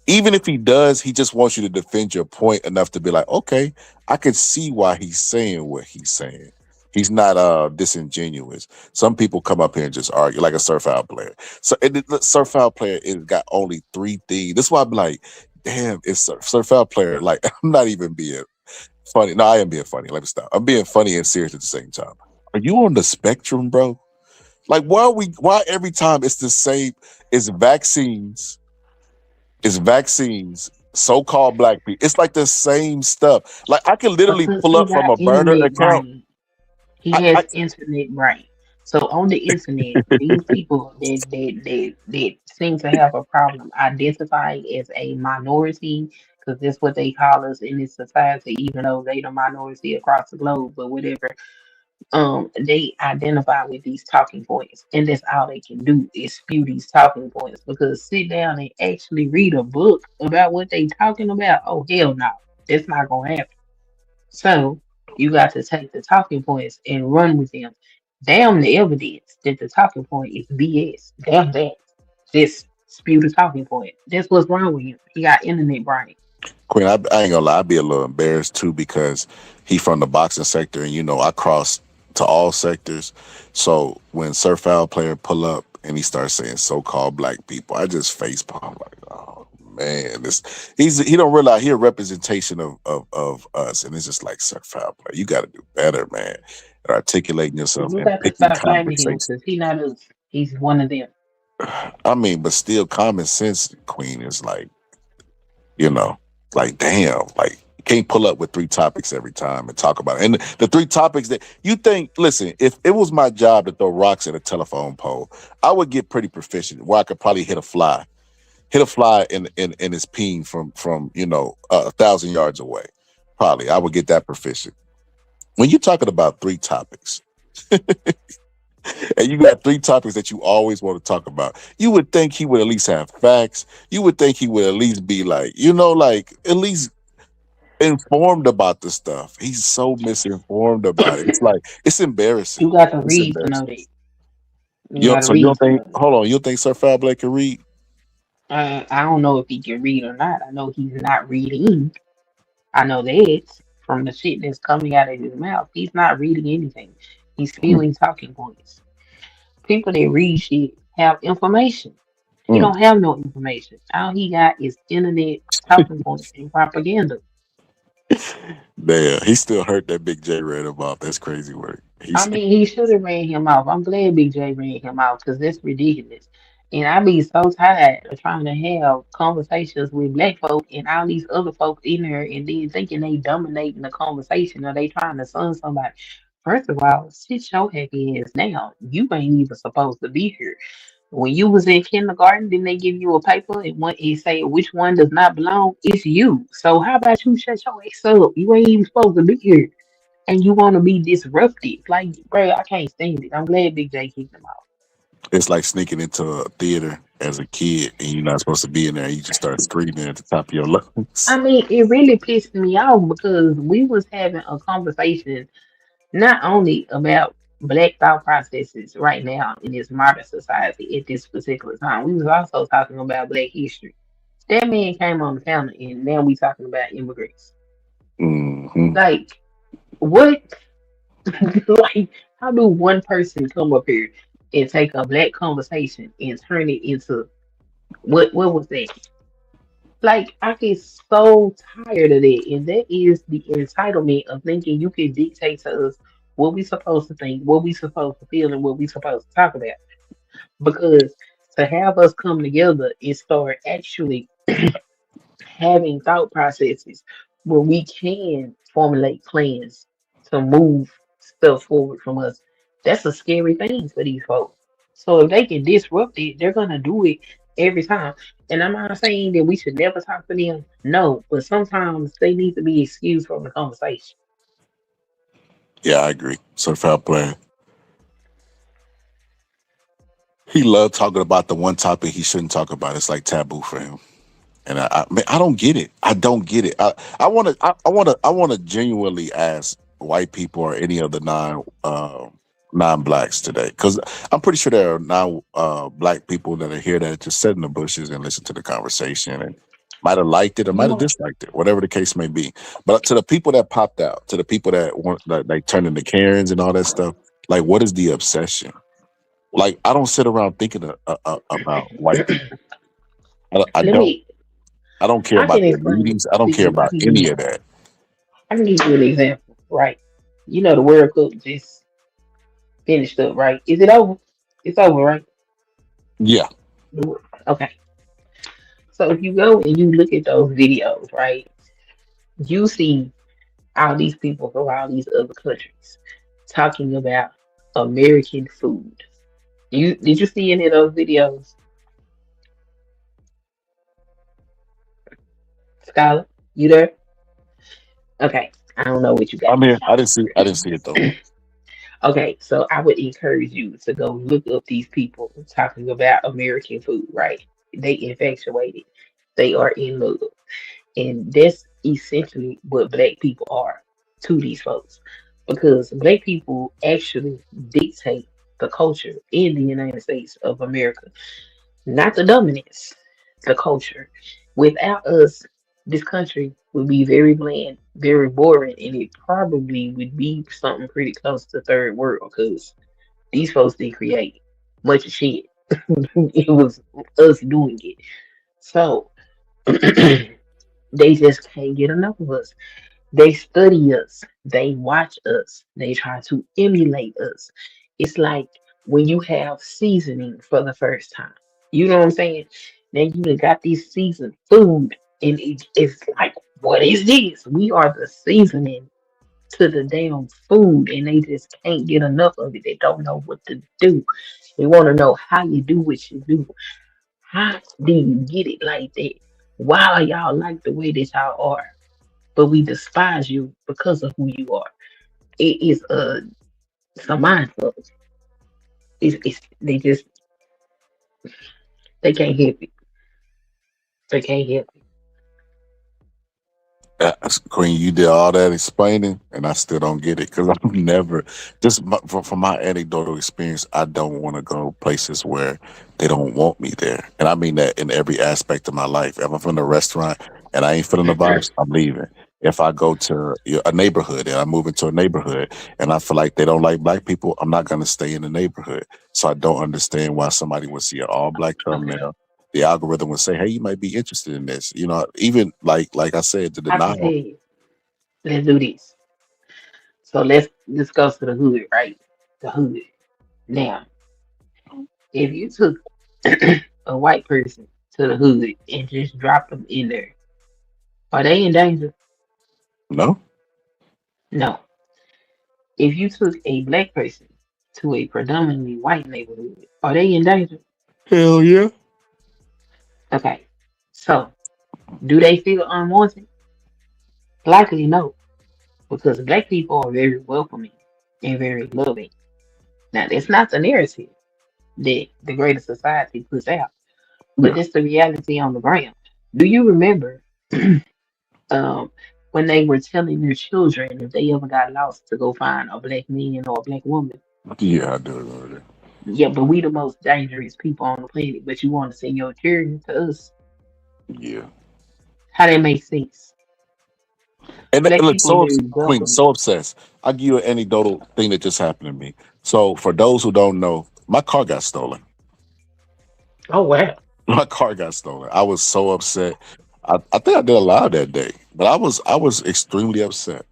Even if he does, he just wants you to defend your point enough to be like, okay, I can see why he's saying what he's saying. He's not disingenuous. Some people come up here and just argue, like a surf out player. So the surf out player has got only 3 things. That's why I'm like, damn, it's surf out player. Like, I'm not even being funny. No, I am being funny. Let me stop. I'm being funny and serious at the same time. Are you on the spectrum, bro? Like, why every time it's the same? It's vaccines, so-called black people. It's like the same stuff. Like, I can literally pull up from a burner account. He has internet brain. So on the internet, these people that seem to have a problem identifying as a minority, because that's what they call us in this society, even though they the minority across the globe, but whatever. They identify with these talking points, and that's all they can do is spew these talking points. Because sit down and actually read a book about what they talking about, oh hell no, that's not gonna happen. So you got to take the talking points and run with them. Damn the evidence that the talking point is BS. Damn that. Just spew the talking point. That's what's wrong with him. He got internet brain. Queen, I ain't gonna lie, I'd be a little embarrassed too, because he from the boxing sector, and I cross to all sectors. So when Surf Out player pull up and he starts saying so-called black people, I just face palm like, oh man, he don't realize he a representation of us, and it's just like, Sir Foul Play, you got to do better, man, at articulating yourself You and got to picking stop blaming him conversation. because he's not us. He's one of them. I mean, but still, common sense, Queen, is like, you know, like damn, like you can't pull up with 3 topics every time and talk about it. And the 3 topics that you think, listen, if it was my job to throw rocks at a telephone pole, I would get pretty proficient where I could probably hit a fly in his peen from 1,000 yards away. Probably I would get that proficient. When you're talking about 3 topics, and you got 3 topics that you always want to talk about, you would think he would at least have facts. You would think he would at least be like, like at least informed about the stuff. He's so misinformed about it. It's like, it's embarrassing. You got to It's read to embarrassing. know that. You got to So you don't read to think? know that. Hold on, you don't think Sir Fab Black can read? I don't know if he can read or not. I know he's not reading. I know that from the shit that's coming out of his mouth. He's not reading anything. He's spewing talking points. People that read shit have information. He Mm. don't have no information. All he got is internet talking points and propaganda. Damn, he still hurt that Big J read him off. That's crazy work. I mean, he should have ran him off. I'm glad Big J ran him off because that's ridiculous. And I be so tired of trying to have conversations with black folk and all these other folks in there and then thinking they dominating the conversation or they trying to sun somebody. First of all, sit your happy ass down. You ain't even supposed to be here. When you was in kindergarten, didn't they give you a paper and one it say which one does not belong? It's you. So how about you shut your ass up? You ain't even supposed to be here and you want to be disruptive. Like, bro, I can't stand it. I'm glad Big J kicked him out. It's like sneaking into a theater as a kid and you're not supposed to be in there. And you just start screaming at the top of your lungs. I mean, it really pissed me off because we was having a conversation not only about black thought processes right now in this modern society at this particular time. We was also talking about black history. That man came on the panel and now we talking about immigrants. Mm-hmm. Like, what? Like, how do one person come up here and take a black conversation and turn it into what was that? Like, I get so tired of that, and that is the entitlement of thinking you can dictate to us what we supposed to think, what we supposed to feel, and what we supposed to talk about. Because to have us come together and start actually having thought processes where we can formulate plans to move stuff forward from us, that's a scary thing for these folks. So if they can disrupt it, they're gonna do it every time. And I'm not saying that we should never talk to them. No, but sometimes they need to be excused from the conversation. Yeah, I agree. So foul play. He loved talking about the one topic he shouldn't talk about. It's like taboo for him. And I don't get it. I don't get it. I want to genuinely ask white people or any of the non-blacks today, because I'm pretty sure there are now black people that are here that just sit in the bushes and listen to the conversation and might have liked it or might have No, disliked it, whatever the case may be. But to the people that popped out, to the people that want that like turned into Karens and all that stuff, like what is the obsession? Like I don't sit around thinking about white people. I let don't. me. I don't care I can about their explain meetings. I don't to care you. about any of that. I can give you an example. Right. You know the World Cup just finished up. Right. Is it over? It's over. Right. Yeah. Okay. So if you go and you look at those videos, right, you see all these people from all these other countries talking about American food. You did you see any of those videos, Skylar? You there? Okay. I don't know what you got I'm here. going on. I didn't see it though. Okay, so I would encourage you to go look up these people talking about American food, right? They infatuated. They are in love. And that's essentially what black people are to these folks. Because black people actually dictate the culture in the United States of America, not the dominance, the culture. Without us, this country would be very bland, very boring, and it probably would be something pretty close to third world because these folks didn't create much of shit. It was us doing it. So they just can't get enough of us. They study us, they watch us, they try to emulate us. It's like when you have seasoning for the first time. You know what I'm saying? Then you done got this seasoned food, and it's like, what is this? We are the seasoning to the damn food, and they just can't get enough of it. They don't know what to do. They want to know how you do what you do. How do you get it like that? Why are y'all like the way that y'all are? But we despise you because of who you are. It is it's a mind fuck. It's they can't help it. They can't help it. Queen, you did all that explaining, and I still don't get it because I've never, from my anecdotal experience, I don't want to go places where they don't want me there. And I mean that in every aspect of my life. If I'm from a restaurant and I ain't feeling the vibes, I'm leaving. If I go to a neighborhood and I move into a neighborhood and I feel like they don't like black people, I'm not going to stay in the neighborhood. So I don't understand why somebody would see an all black Okay. thumbnail. The algorithm would say, "Hey, you might be interested in this." You know, even like I said, the I can tell denial. you. Let's do this. So let's go to the hood, right? The hood. Now, if you took a white person to the hood and just dropped them in there, are they in danger? No, No. If you took a black person to a predominantly white neighborhood, are they in danger? hell yeah. Okay. So, do they feel unwanted? Likely no, because black people are very welcoming and very loving. Now, that's not the narrative that the greater society puts out, but Yeah. it's the reality on the ground. Do you remember um, when they were telling their children if they ever got lost to go find a black man or a black woman? Yeah, I do remember that. Yeah, but we the most dangerous people on the planet, but you want to send your children to us? Yeah. How that make sense? And Black look, people are very Queen, welcoming. so obsessed. I'll give you an anecdotal thing that just happened to me. So, for those who don't know, my car got stolen. Oh wow. My car got stolen. I was so upset. I think I did a lot that day, but I was extremely upset.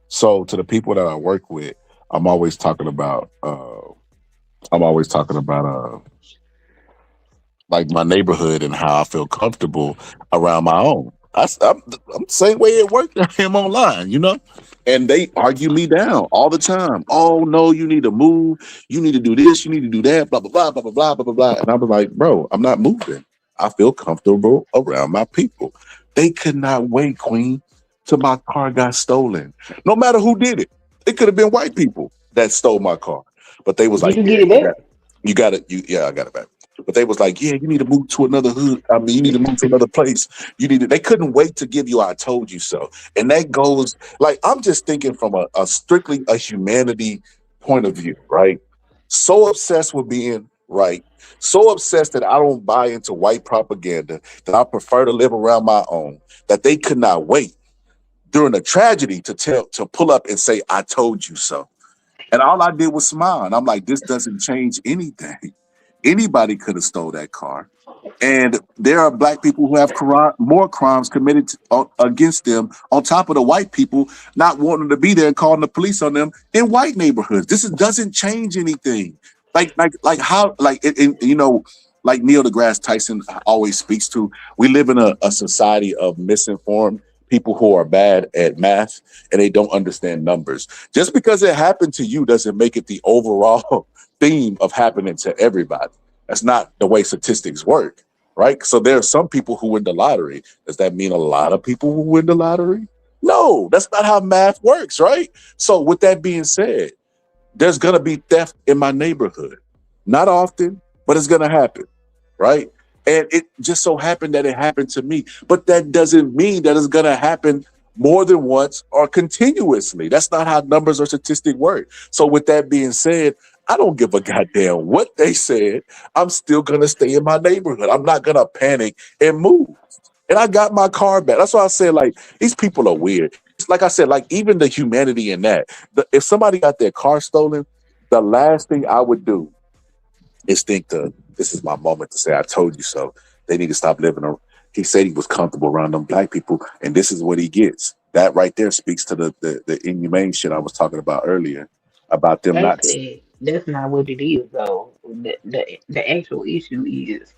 So, to the people that I work with, I'm always talking about. I'm always talking about like my neighborhood and how I feel comfortable around my own. I'm the same way at work that I am online, you know? And they argue me down all the time. Oh, no, you need to move. You need to do this. You need to do that. Blah, blah, blah, blah, blah, blah, blah, blah, blah. And I was like, bro, I'm not moving. I feel comfortable around my people. They could not wait, Queen, till my car got stolen. No matter who did it. It could have been white people that stole my car. But they was Did like, you yeah, get it back? you got it. Yeah, I got it back. But they was like, yeah, you need to move to another hood. I mean, you need to move to another place. You need to, they couldn't wait to give you I told you so. And that goes like I'm just thinking from a strictly a humanity point of view, right? So obsessed with being right, so obsessed that I don't buy into white propaganda, that I prefer to live around my own, that they could not wait during a tragedy to pull up and say, I told you so. And all I did was smile. And I'm like, this doesn't change anything. Anybody could have stole that car. And there are black people who have more crimes committed against them on top of the white people not wanting to be there and calling the police on them in white neighborhoods. Doesn't change anything. Like how you know, like Neil deGrasse Tyson always speaks to. We live in a society of misinformed people who are bad at math and they don't understand numbers. Just because it happened to you doesn't make it the overall theme of happening to everybody. That's not the way statistics work, right? So there are some people who win the lottery. Does that mean a lot of people who win the lottery? No, that's not how math works, right? So with that being said, there's going to be theft in my neighborhood. Not often, but it's going to happen, right? And it just so happened that it happened to me. But that doesn't mean that it's going to happen more than once or continuously. That's not how numbers or statistics work. So with that being said, I don't give a goddamn what they said. I'm still going to stay in my neighborhood. I'm not going to panic and move. And I got my car back. That's why I said, like, these people are weird. It's like I said, like, even the humanity in that. If somebody got their car stolen, the last thing I would do is think to this is my moment to say, I told you so. They need to stop living. He said he was comfortable around them black people, and this is what he gets. That right there speaks to the inhumane shit I was talking about earlier about them not. Basically, that's not what it is though. The actual issue is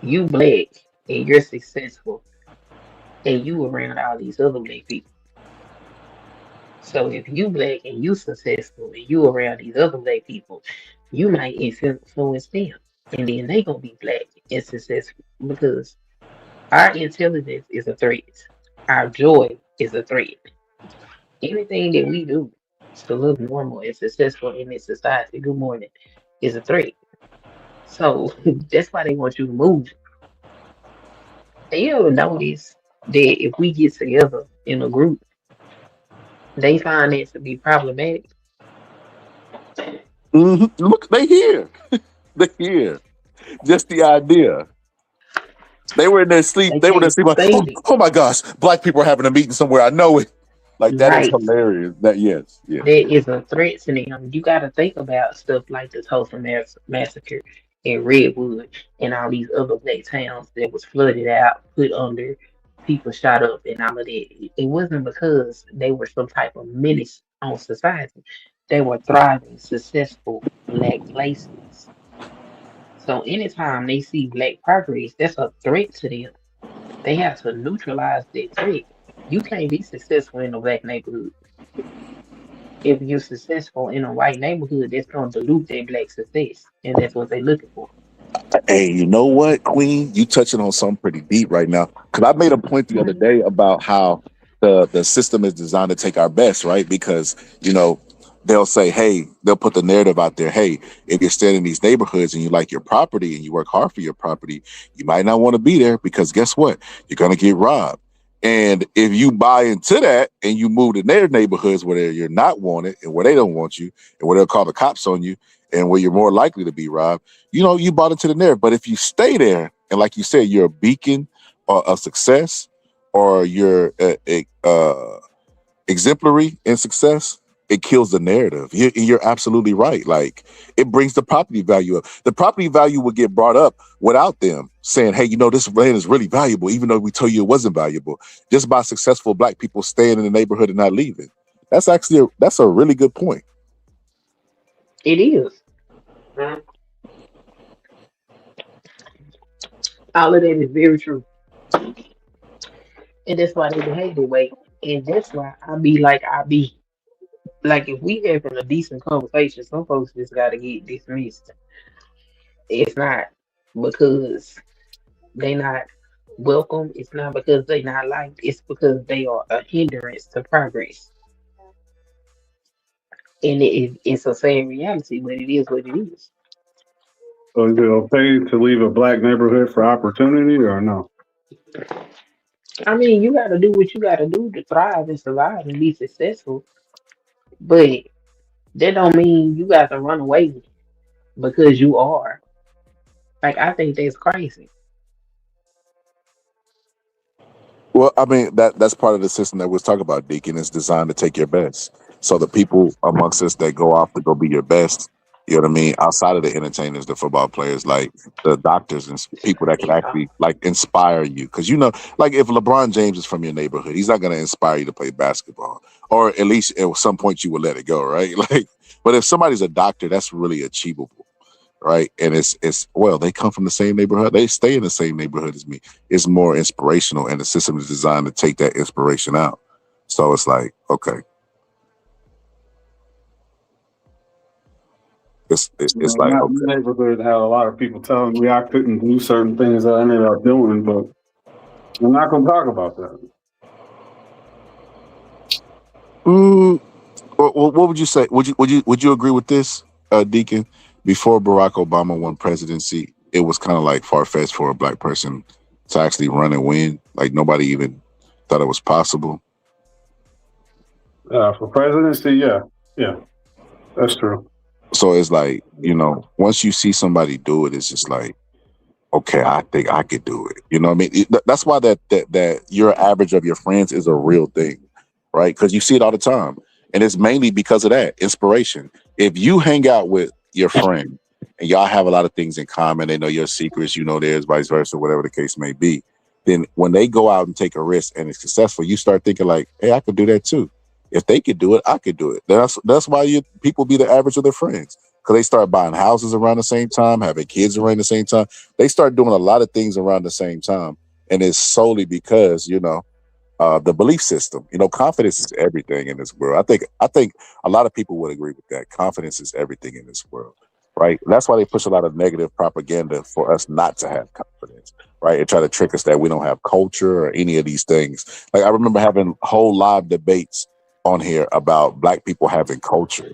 you black and you're successful and you around all these other black people. So if you black and you successful and you around these other black people, you might influence them. And then they gonna be black and successful because our intelligence is a threat. Our joy is a threat. Anything that we do to look normal and successful in this society, good morning, is a threat. So that's why they want you to move. And you ever notice that if we get together in a group, they find it to be problematic? Look, they here. They here. Just the idea. They were in their sleep. They were in their sleep like, oh my gosh, black people are having a meeting somewhere. I know it. Like that is hilarious. That yes. That is a threat to them. You got to think about stuff like the Tulsa massacre in Redwood and all these other black towns that was flooded out, put under, people shot up, and all of that. It wasn't because they were some type of menace on society. They were thriving, successful black places. So anytime they see black progress, that's a threat to them. They have to neutralize that threat. You can't be successful in a black neighborhood. If you're successful in a white neighborhood, that's going to dilute their black success. And that's what they're looking for. Hey, you know what, Queen? You touching on something pretty deep right now. Because I made a point the other day about how the system is designed to take our best, right? Because, they'll say, hey, they'll put the narrative out there. Hey, if you're staying in these neighborhoods and you like your property and you work hard for your property, you might not want to be there because guess what? You're going to get robbed. And if you buy into that and you move to their neighborhoods where you're not wanted and where they don't want you and where they'll call the cops on you and where you're more likely to be robbed, you bought into the narrative. But if you stay there and like you said, you're a beacon of success or you're exemplary in success, it kills the narrative. You're absolutely right. Like it brings the property value up. The property value would get brought up without them saying, hey, this land is really valuable, even though we told you it wasn't valuable, just by successful black people staying in the neighborhood and not leaving. That's a really good point. It is. All of that is very true. And that's why they behave that way. And that's why I be like I be. Like if we having a decent conversation, some folks just gotta get dismissed. It's not because they not welcome. It's not because they not liked. It's because they are a hindrance to progress. And it's a sad reality, but it is what it is. So is it okay to leave a black neighborhood for opportunity or no? I mean, you gotta do what you gotta do to thrive and survive and be successful. But that don't mean you got to run away because you are. Like, I think that's crazy. Well, I mean, that's part of the system that we're talking about, Deacon. It's designed to take your best. So the people amongst us that go off to go be your best, you know what I mean? Outside of the entertainers, the football players, like the doctors and people that can actually like inspire you. Because, like if LeBron James is from your neighborhood, he's not going to inspire you to play basketball. Or at least at some point you will let it go, right? But if somebody's a doctor, that's really achievable. Right. And it's they come from the same neighborhood. They stay in the same neighborhood as me. It's more inspirational and the system is designed to take that inspiration out. So it's like, okay. It's like, okay. My neighborhood had a lot of people telling me I couldn't do certain things that I ended up doing, but I'm not going to talk about that. What would you say? Would you agree with this, Deacon? Before Barack Obama won presidency, it was kind of like far-fetched for a black person to actually run and win. Like nobody even thought it was possible. For presidency, yeah, that's true. So it's like, once you see somebody do it, it's just like, okay, I think I could do it. You know what I mean? That's why that your average of your friends is a real thing, right? Because you see it all the time. And it's mainly because of that inspiration. If you hang out with your friend and y'all have a lot of things in common. They know your secrets, you know theirs, vice versa, whatever the case may be. Then when they go out and take a risk and it's successful, you start thinking like, hey, I could do that too. If they could do it, I could do it. That's why people be the average of their friends, because they start buying houses around the same time, having kids around the same time. They start doing a lot of things around the same time, and it's solely because the belief system. Confidence is everything in this world. I think a lot of people would agree with that. Confidence is everything in this world, right? That's why they push a lot of negative propaganda for us not to have confidence, right? And try to trick us that we don't have culture or any of these things. Like I remember having whole live debates on here about Black people having culture,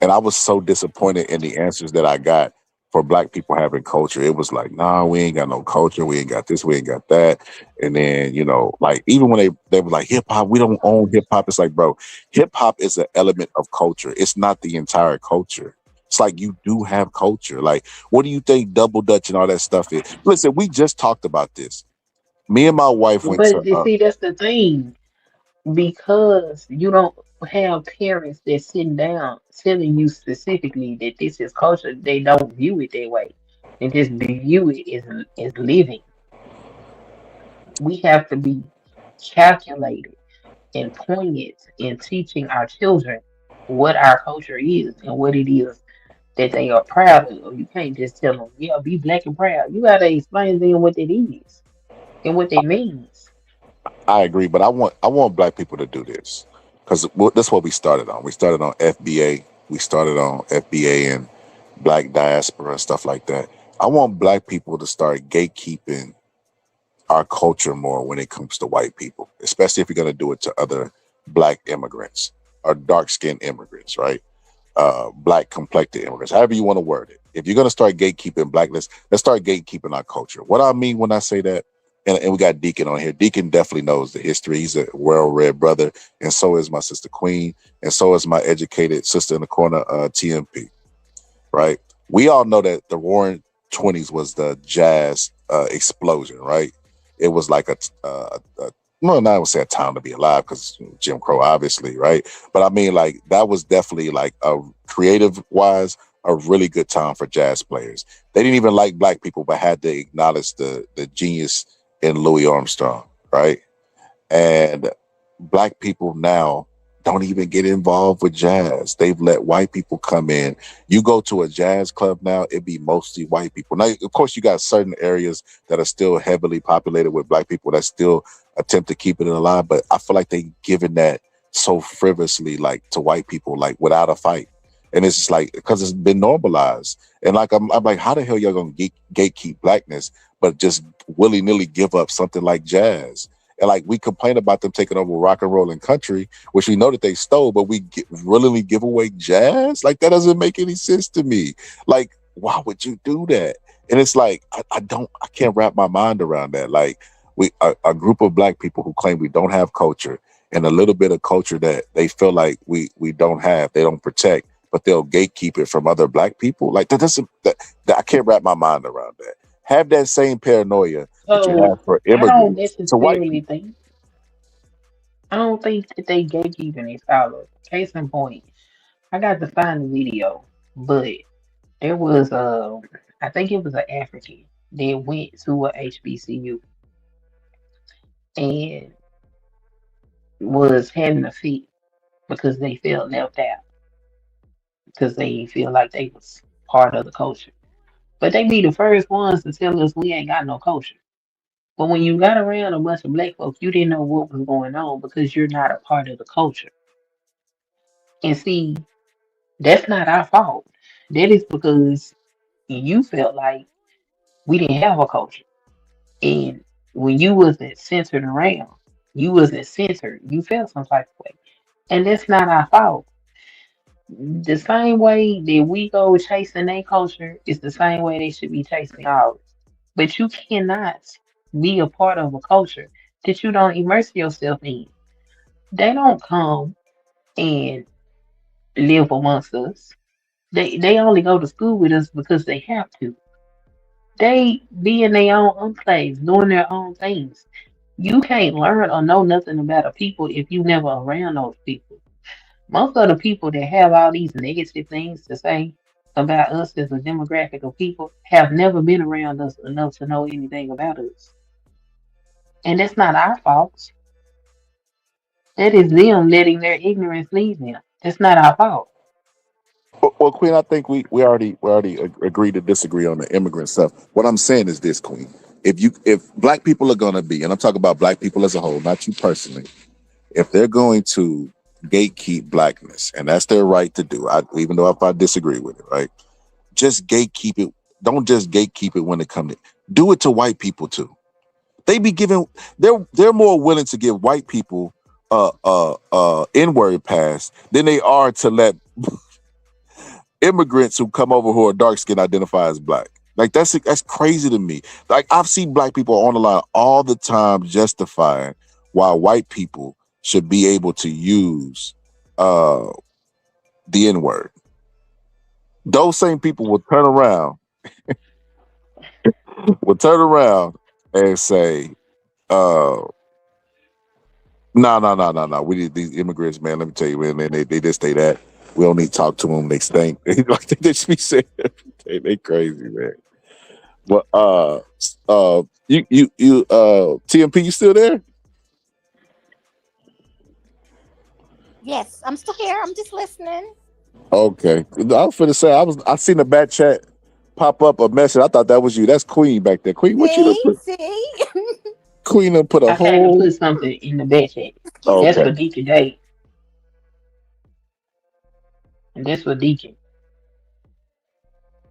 and I was so disappointed in the answers that I got for Black people having culture. It was like, nah, we ain't got no culture. We ain't got this. We ain't got that. And then, like even when they were like hip hop, we don't own hip hop. It's like, bro, hip hop is an element of culture. It's not the entire culture. It's like you do have culture. Like, what do you think Double Dutch and all that stuff is? Listen, we just talked about this. Me and my wife went to But you see, that's the thing, because you don't have parents that sitting down telling you specifically that this is culture. They don't view it that way. They just view it as living. We have to be calculated and poignant in teaching our children what our culture is and what it is that they are proud of. You can't just tell them, yeah, be Black and proud. You gotta explain to them what it is and what it means. I agree, but I want Black people to do this because that's what we started on. We started on FBA. We started on FBA and Black Diaspora and stuff like that. I want Black people to start gatekeeping our culture more when it comes to white people, especially if you're going to do it to other Black immigrants or dark skinned immigrants, right? Black complected immigrants, however you want to word it. If you're going to start gatekeeping Black, let's start gatekeeping our culture. What I mean when I say that, and we got Deacon on here. Deacon definitely knows the history. He's a well-read brother, and so is my sister Queen, and so is my educated sister in the corner, TMP, right? We all know that the Roaring '20s was the jazz explosion, right? It was like well, not I would say a time to be alive because Jim Crow, obviously, right? But I mean, like that was definitely like a creative wise a really good time for jazz players. They didn't even like Black people, but had to acknowledge the genius in Louis Armstrong, right? And Black people now don't even get involved with jazz. They've let white people come in. You go to a jazz club now, it'd be mostly white people. Now, of course, you got certain areas that are still heavily populated with Black people that still attempt to keep it alive, but I feel like they given that so frivolously, like to white people, like without a fight. And it's just like, because it's been normalized. And like, I'm like, how the hell y'all gonna gatekeep Blackness, but just willy-nilly give up something like jazz? And like we complain about them taking over rock and roll and country, which we know that they stole, but we willingly give away jazz? Like that doesn't make any sense to me. Like, why would you do that? And it's like I can't wrap my mind around that. Like a group of Black people who claim we don't have culture and a little bit of culture that they feel like we don't have, they don't protect, but they'll gatekeep it from other Black people. Like that I can't wrap my mind around that. Have that same paranoia that you So have for I don't immigrants to white necessarily people. think I don't think that they gatekeeping is scholars. Case in point, I got to find the video, but there was I think it was an African that went to a HBCU and was having a fit because they felt left out because they feel like they was part of the culture. But they be the first ones to tell us we ain't got no culture. But when you got around a bunch of Black folks, you didn't know what was going on because you're not a part of the culture. And see, that's not our fault. That is because you felt like we didn't have a culture. And when you wasn't centered around, you wasn't centered, you felt some type of way. And that's not our fault. The same way that we go chasing their culture is the same way they should be chasing ours. But you cannot be a part of a culture that you don't immerse yourself in. They don't come and live amongst us. They only go to school with us because they have to. They be in their own enclaves, doing their own things. You can't learn or know nothing about a people if you never around those people. Most of the people that have all these negative things to say, about us as a demographic of people have never been around us enough to know anything about us. And that's not our fault. That is them letting their ignorance lead them. That's not our fault. Well, Queen, I think we already agreed to disagree on the immigrant stuff. What I'm saying is this, Queen. If black people are gonna be, and I'm talking about black people as a whole, not you personally, if they're going to gatekeep blackness, and that's their right to do, even though if I disagree with it, right? Just gatekeep it. Don't just gatekeep it when it comes to do it to white people too. They be giving they're more willing to give white people N-word pass than they are to let immigrants who come over who are dark skinned identify as black. Like that's crazy to me. Like I've seen black people on the line all the time justifying why white people should be able to use the N-word. Those same people will turn around and say, no. We need these immigrants, man. Let me tell you, man, they just stay that. We don't need to talk to them. They stink. Like they just be saying everything. They crazy, man. But TMP, you still there? Yes, I'm still here. I'm just listening. Okay. I was finna say I seen the back chat pop up a message. I thought that was you. That's Queen back there. Queen, what you done put? See? Queen done put a I had to whole. put something in the back chat. Okay. That's for Deacon Day. And that's for Deacon.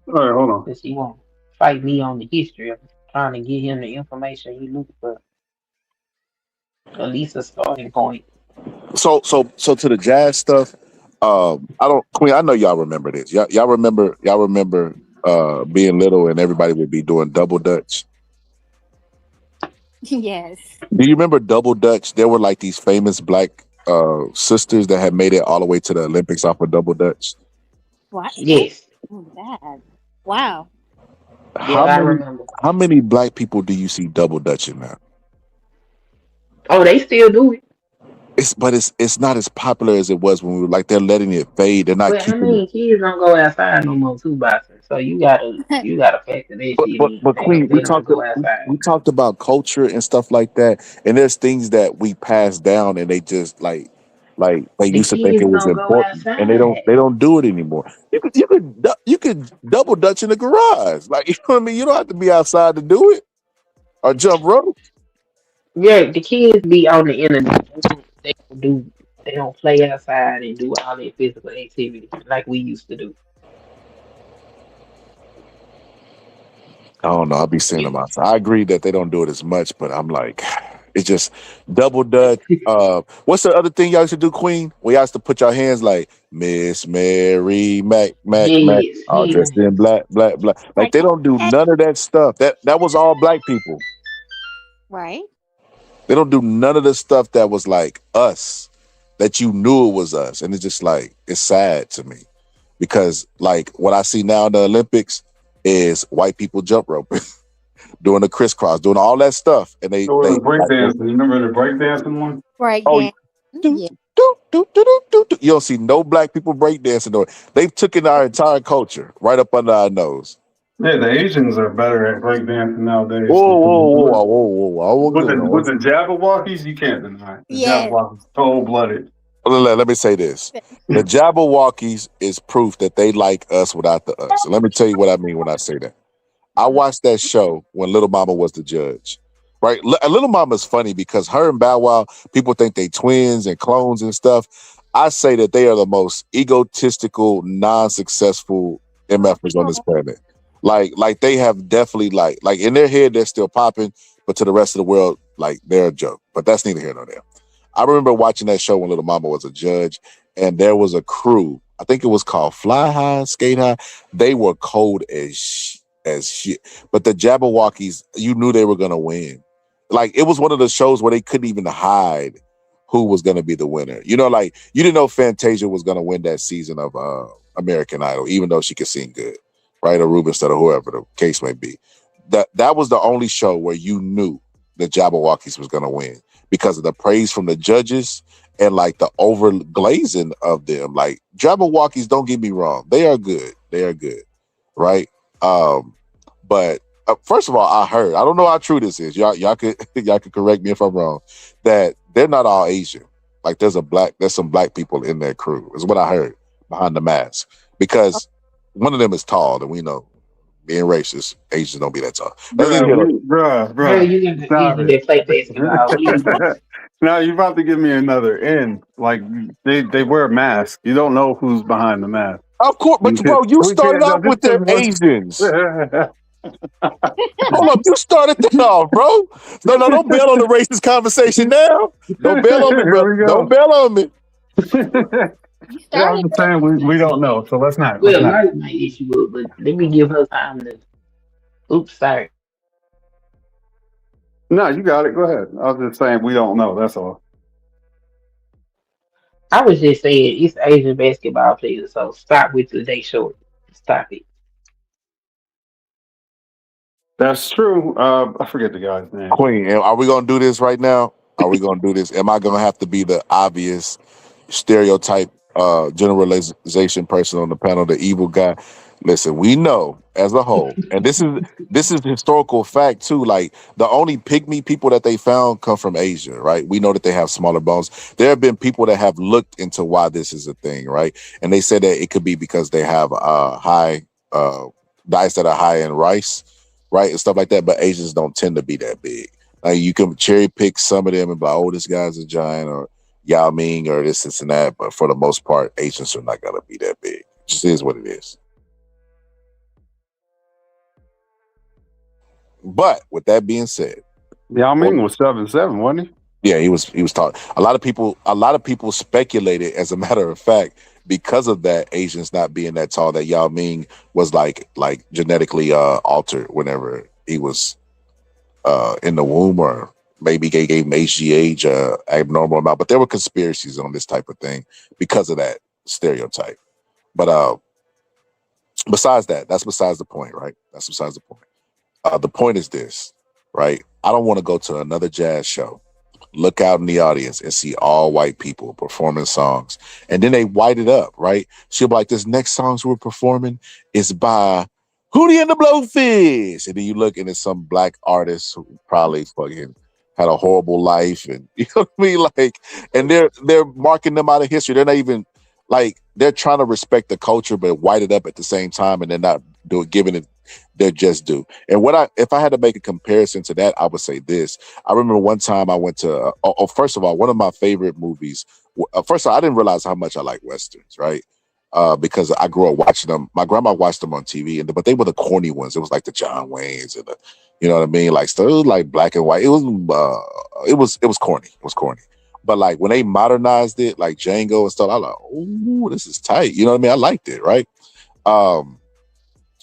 All right, hold on. Because he won't fight me on the history of trying to get him the information he looking for. At least a starting point. So to the jazz stuff, Queen, I know y'all remember this. Y'all remember being little and everybody would be doing double dutch. Yes. Do you remember double dutch? There were like these famous black sisters that had made it all the way to the Olympics off of double dutch. What? Yes. That. Wow. I remember. How many black people do you see double dutching now? Oh, they still do it. It's not as popular as it was when we were like they're letting it fade. They're not keeping it. Kids don't go outside no more too, boxing. So you gotta factor that shit in. But Queen, They don't go outside. we talked about culture and stuff like that, and there's things that we pass down, and they just like they used to think it was important, and they don't do it anymore. You could double dutch in the garage, like you know what I mean. You don't have to be outside to do it or jump rope. Yeah, the kids be on the internet. They don't play outside and do all their physical activity like we used to do. I don't know. I'll be seeing them outside. I agree that they don't do it as much, but I'm like, it's just double dutch. What's the other thing y'all used to do, Queen? We used to put your hands like Miss Mary Mac, all dressed in black. Like they don't do none of that stuff. That was all black people. Right. They don't do none of the stuff that was like us, that you knew it was us. And it's just like, it's sad to me. Because like what I see now in the Olympics is white people jump roping, doing the crisscross, doing all that stuff. And they breakdancing. You remember the breakdancing one? Right. Oh, Yeah. you don't see no black people breakdancing. They've taken our entire culture right up under our nose. Yeah, the Asians are better at breakdancing nowadays. Whoa. With the Jabberwockies, you can't deny. The Jabberwockies, cold-blooded. Let me say this. The Jabberwockies is proof that they like us without the us. And let me tell you what I mean when I say that. I watched that show when Little Mama was the judge. Right? Little Mama's funny because her and Bow Wow, people think they twins and clones and stuff. I say that they are the most egotistical, non-successful MFers on this planet. Like they have definitely like in their head they're still popping, but to the rest of the world, like they're a joke. But that's neither here nor there. I remember watching that show when Little Mama was a judge, and there was a crew. I think it was called Fly High, Skate High. They were cold as shit. But the Jabberwockies, you knew they were gonna win. Like it was one of the shows where they couldn't even hide who was gonna be the winner. You know, like you didn't know Fantasia was gonna win that season of American Idol, even though she could sing good. Right, or Rubenstead or whoever the case may be. That was the only show where you knew the Jabberwockies was gonna win because of the praise from the judges and like the over glazing of them. Like Jabberwockies, don't get me wrong, they are good. They are good, right? But first of all, I don't know how true this is. Y'all could correct me if I'm wrong. That they're not all Asian. Like there's some black people in their crew. Is what I heard behind the mask. Because one of them is tall, and we know being racist, Asians don't be that tall. Bro, you can easily play basketball. Now you're about to give me another in. Like they wear a mask. You don't know who's behind the mask. Of course, but bro, you started off with their Asians. Hold up, you started that off, bro. No, don't bail on the racist conversation now. Don't bail on me, bro. Don't bail on me. Yeah, I'm just saying we don't know, so let's not. Well, Mark might issue up, but let me give her time to. Oops, sorry. No, you got it. Go ahead. I was just saying we don't know. That's all. I was just saying it's Asian basketball players, so stop with the day short. Stop it. That's true. I forget the guy's name. Queen, are we gonna do this right now? Are we gonna do this? Am I gonna have to be the obvious stereotype generalization person on the panel, the evil guy? Listen, we know as a whole, and this is historical fact too. Like the only pygmy people that they found come from Asia, right? We know that they have smaller bones. There have been people that have looked into why this is a thing, right? And they said that it could be because they have high diets that are high in rice, right, and stuff like that. But Asians don't tend to be that big. Like you can cherry pick some of them and be like, oh, this guy's a giant, or Yao Ming, or this and that. But for the most part, Asians are not gonna be that big. It just is what it is. But with that being said, Yao Ming was 7'7", wasn't he? Yeah, he was tall. A lot of people speculated, as a matter of fact, because of that, Asians not being that tall, that Yao Ming was like genetically altered whenever he was in the womb, or maybe they gave him HGH abnormal amount. But there were conspiracies on this type of thing because of that stereotype. But besides that, that's besides the point, right? That's besides the point. The point is this, right? I don't want to go to another jazz show, look out in the audience and see all white people performing songs, and then they white it up, right? She'll be like, this next songs we're performing is by Hootie and the Blowfish. And then you look and it's some black artist who probably fucking had a horrible life, and you know what I mean? Like, and they're marking them out of history. They're not even like, they're trying to respect the culture, but white it up at the same time, and they're not giving it their just due. And if I had to make a comparison to that, I would say this. I remember one time I went to, first of all, one of my favorite movies. First of all, I didn't realize how much I like Westerns, right? Because I grew up watching them. My grandma watched them on TV, but they were the corny ones. It was like the John Waynes and the, you know what I mean? Like, so it was like black and white. It was corny. It was corny. But like when they modernized it, like Django and stuff, I was like, oh, this is tight. You know what I mean? I liked it, right?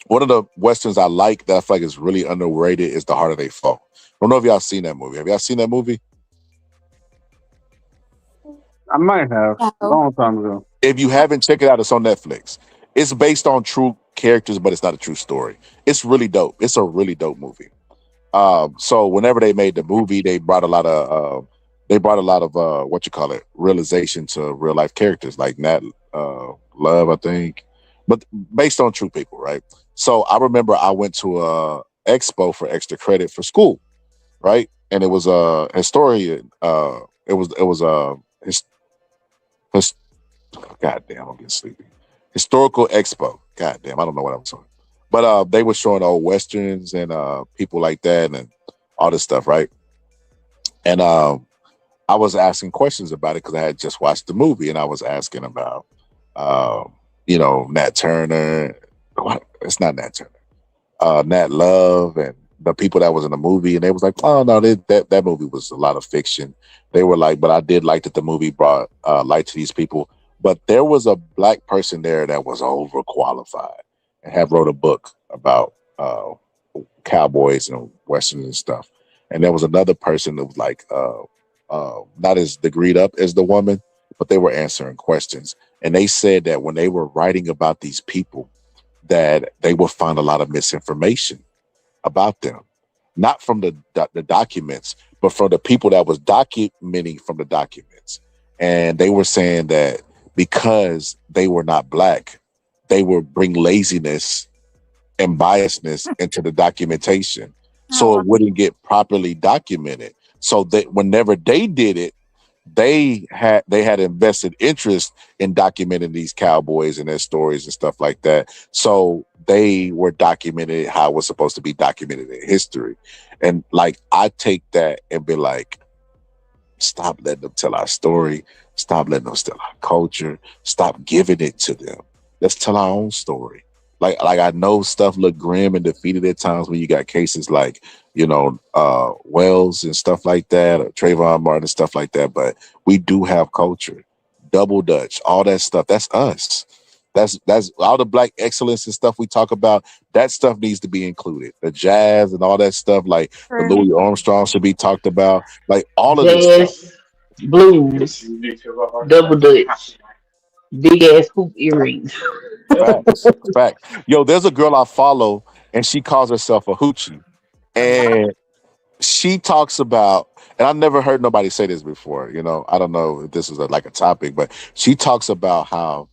One of the Westerns I like that I feel like is really underrated is The Heart of They Foe. I don't know if y'all seen that movie. Have y'all seen that movie? I might have a long time ago. If you haven't, check it out. It's on Netflix. It's based on true characters, but it's not a true story. It's really dope. It's a really dope movie. So whenever they made the movie, they brought a lot of realization to real life characters like Nat Love, I think, but based on true people, right? So I remember I went to a expo for extra credit for school, right? And it was a historian. God damn, I'm getting sleepy. Historical expo. God damn, I don't know what I was talking. But they were showing old Westerns and people like that and all this stuff, right? And I was asking questions about it because I had just watched the movie, and I was asking about, Nat Turner. It's not Nat Turner. Nat Love and the people that was in the movie, and they was like, oh no, that movie was a lot of fiction. They were like, but I did like that the movie brought light to these people. But there was a black person there that was overqualified and had wrote a book about cowboys and westerns and stuff. And there was another person that was like not as degreed up as the woman, but they were answering questions. And they said that when they were writing about these people, that they would find a lot of misinformation about them, not from the documents, but from the people that was documenting from the documents. And they were saying that because they were not black, they would bring laziness and biasness into the documentation, so it wouldn't get properly documented. So that whenever they did it, they had invested interest in documenting these cowboys and their stories and stuff like that. So they were documented how it was supposed to be documented in history. And like, I take that and be like, stop letting them tell our story. Stop letting them tell our culture. Stop giving it to them. Let's tell our own story. Like I know stuff look grim and defeated at times when you got cases like, Wells and stuff like that, or Trayvon Martin and stuff like that. But we do have culture, double Dutch, all that stuff. That's us. That's all the Black excellence and stuff we talk about. That stuff needs to be included. The jazz and all that stuff, like the Louis Armstrong should be talked about. Like all of this stuff. Blues, double Dutch, big ass hoop earrings. Fact. Yo, there's a girl I follow and she calls herself a hoochie. And she talks about, and I've never heard nobody say this before, I don't know if this is like a topic, but she talks about how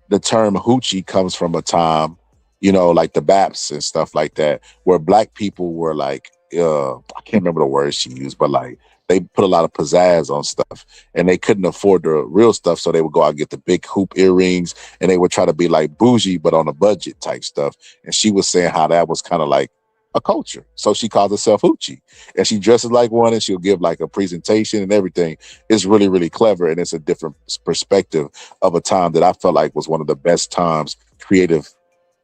the term hoochie comes from a time, like the Baps and stuff like that, where Black people were like, I can't remember the words she used, but like they put a lot of pizzazz on stuff and they couldn't afford the real stuff. So they would go out and get the big hoop earrings and they would try to be like bougie, but on a budget type stuff. And she was saying how that was kind of like a culture. So she calls herself hoochie and she dresses like one and she'll give like a presentation and everything. It's really, really clever. And it's a different perspective of a time that I felt like was one of the best times creative,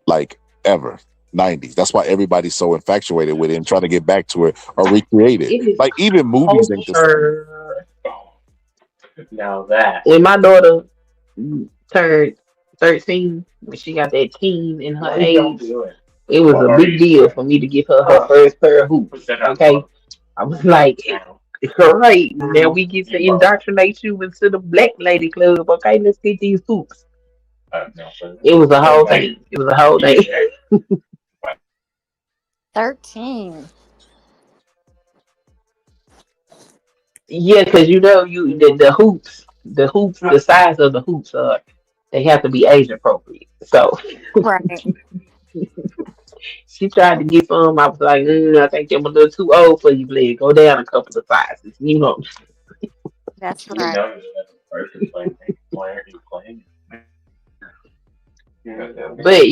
like ever. 90s. That's why everybody's so infatuated with it and trying to get back to it or recreate it. Like even movies ain't the same. Now that when my daughter turned 13, when she got that teen in her age, it was a big deal for me to give her her first pair of hoops. Okay, I was like, all right, now we get to indoctrinate you into the Black Lady Club. Okay, let's get these hoops. It was a whole thing. It was a whole thing. 13. Yeah, because the hoops, the size of the hoops they have to be age appropriate. So Right. she tried to get some. I was like, I think I'm a little too old for you, Blake. Go down a couple of sizes, That's right. But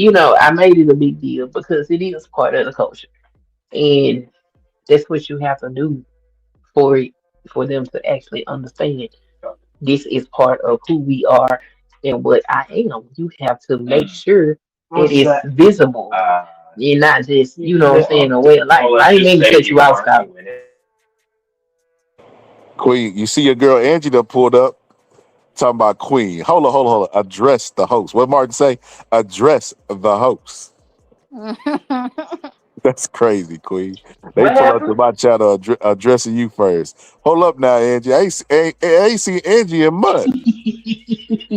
I made it a big deal because it is part of the culture, and that's what you have to do for them to actually understand this is part of who we are and what I am. You have to make sure it is visible. You're not just, what I'm saying, a way of life. I ain't mean to cut you out, Scott. Queen, you see your girl Angie that pulled up talking about Queen. Hold on. Address the host. What Martin say? Address the host. That's crazy, Queen. They pull up to my channel addressing you first. Hold up now, Angie. I ain't seen Angie in months.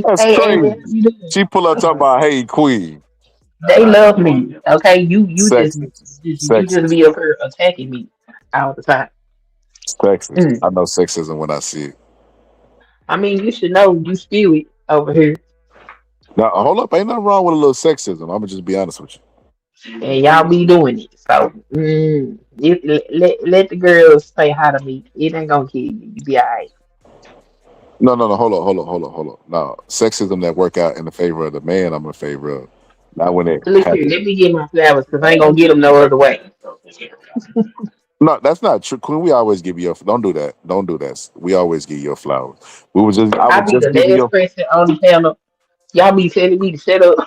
That's crazy. Angie, she pull up talking about, hey, Queen. They love me. Okay, you just be up here attacking me all the time. Sexist. I know sexism when I see it. I mean, you should know you spew it over here. Now, hold up. Ain't nothing wrong with a little sexism. I'm gonna just be honest with you. And y'all be doing it. So let the girls say hi to me. It ain't gonna kill you. You be all right. No. Hold on. No, sexism that work out in the favor of the man, I'm in favor of. Not when it. Look here, let me get my flowers because I ain't gonna get them no other way. No, that's not true, Queen. We always give you don't do that. Don't do that. We always give you flowers. I was just giving you. Person on the panel. Y'all be telling me to shut up.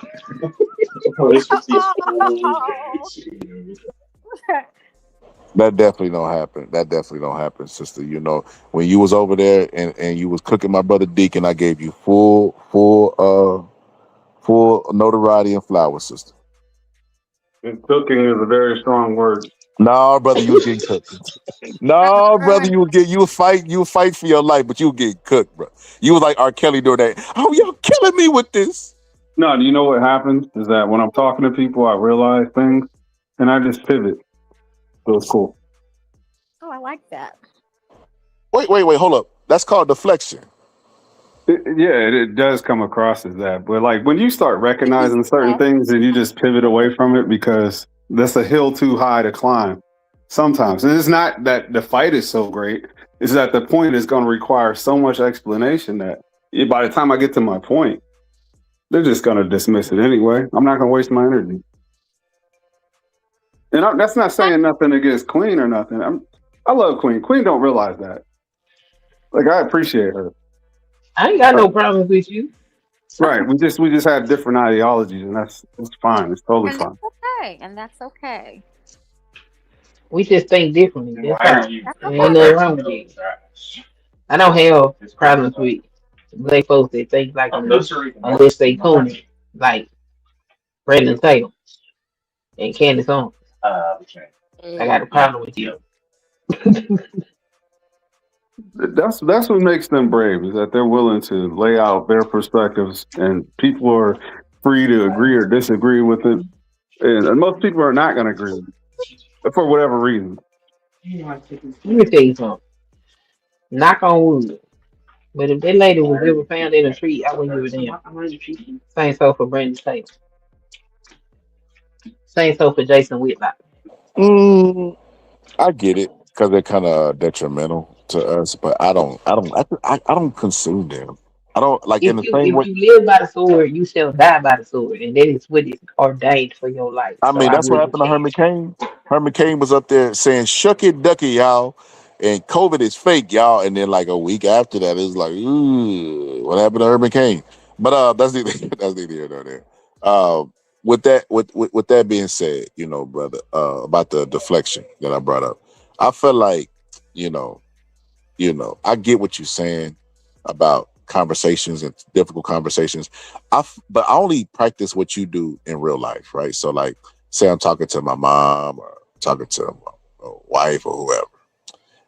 That definitely don't happen, sister. When you was over there and you was cooking my brother Deacon, I gave you full notoriety and flowers, sister. And cooking is a very strong word. No, brother, you was getting cooked. No, brother, you would fight for your life, but you would get cooked, bro. You was like R. Kelly doing that. Oh, y'all killing me with this. No, you know what happens is that when I'm talking to people, I realize things and I just pivot. So it's cool. Oh, I like that. Wait, hold up. That's called deflection. It does come across as that. But like when you start recognizing certain things and you just pivot away from it because that's a hill too high to climb sometimes. And it's not that the fight is so great, it's that the point is going to require so much explanation that by the time I get to my point, they're just going to dismiss it anyway. I'm not going to waste my energy. And that's not saying nothing against Queen or nothing. I love Queen. Queen don't realize that. Like, I appreciate her. I ain't got no problems with you. Right. We just have different ideologies, and it's fine. It's totally fine. That's okay. And that's okay. We just think differently. That's all. Ain't nothing wrong with it. I don't have problems with black folks that think like unless they tune it, like Brandon Taylor and Candace Owens. I got a problem with you. That's what makes them brave, is that they're willing to lay out their perspectives, and people are free to agree or disagree with it. And most people are not going to agree with it for whatever reason. Let me tell you something. Knock on wood. But if that lady was ever found in a tree, I wouldn't give a damn. Same so for Brandon Taylor. Same so for Jason Whitlock. I get it because they're kind of detrimental to us, but I don't consume them. I don't like If in the you same way. live by the sword, you shall die by the sword, and that is what is ordained for your life. I So mean, I that's what wouldn't happened to care. Herman Cain. Herman Cain was up there saying "shuck it, ducky, y'all," and COVID is fake, y'all. And then like a week after that, it was like, ooh, what happened to Herman Cain? But that's neither that's neither here nor there. With that being said, brother, about the deflection that I brought up, I feel like, you know, I get what you're saying about conversations and difficult conversations. But I only practice what you do in real life, right? So like, say I'm talking to my mom or talking to my wife or whoever,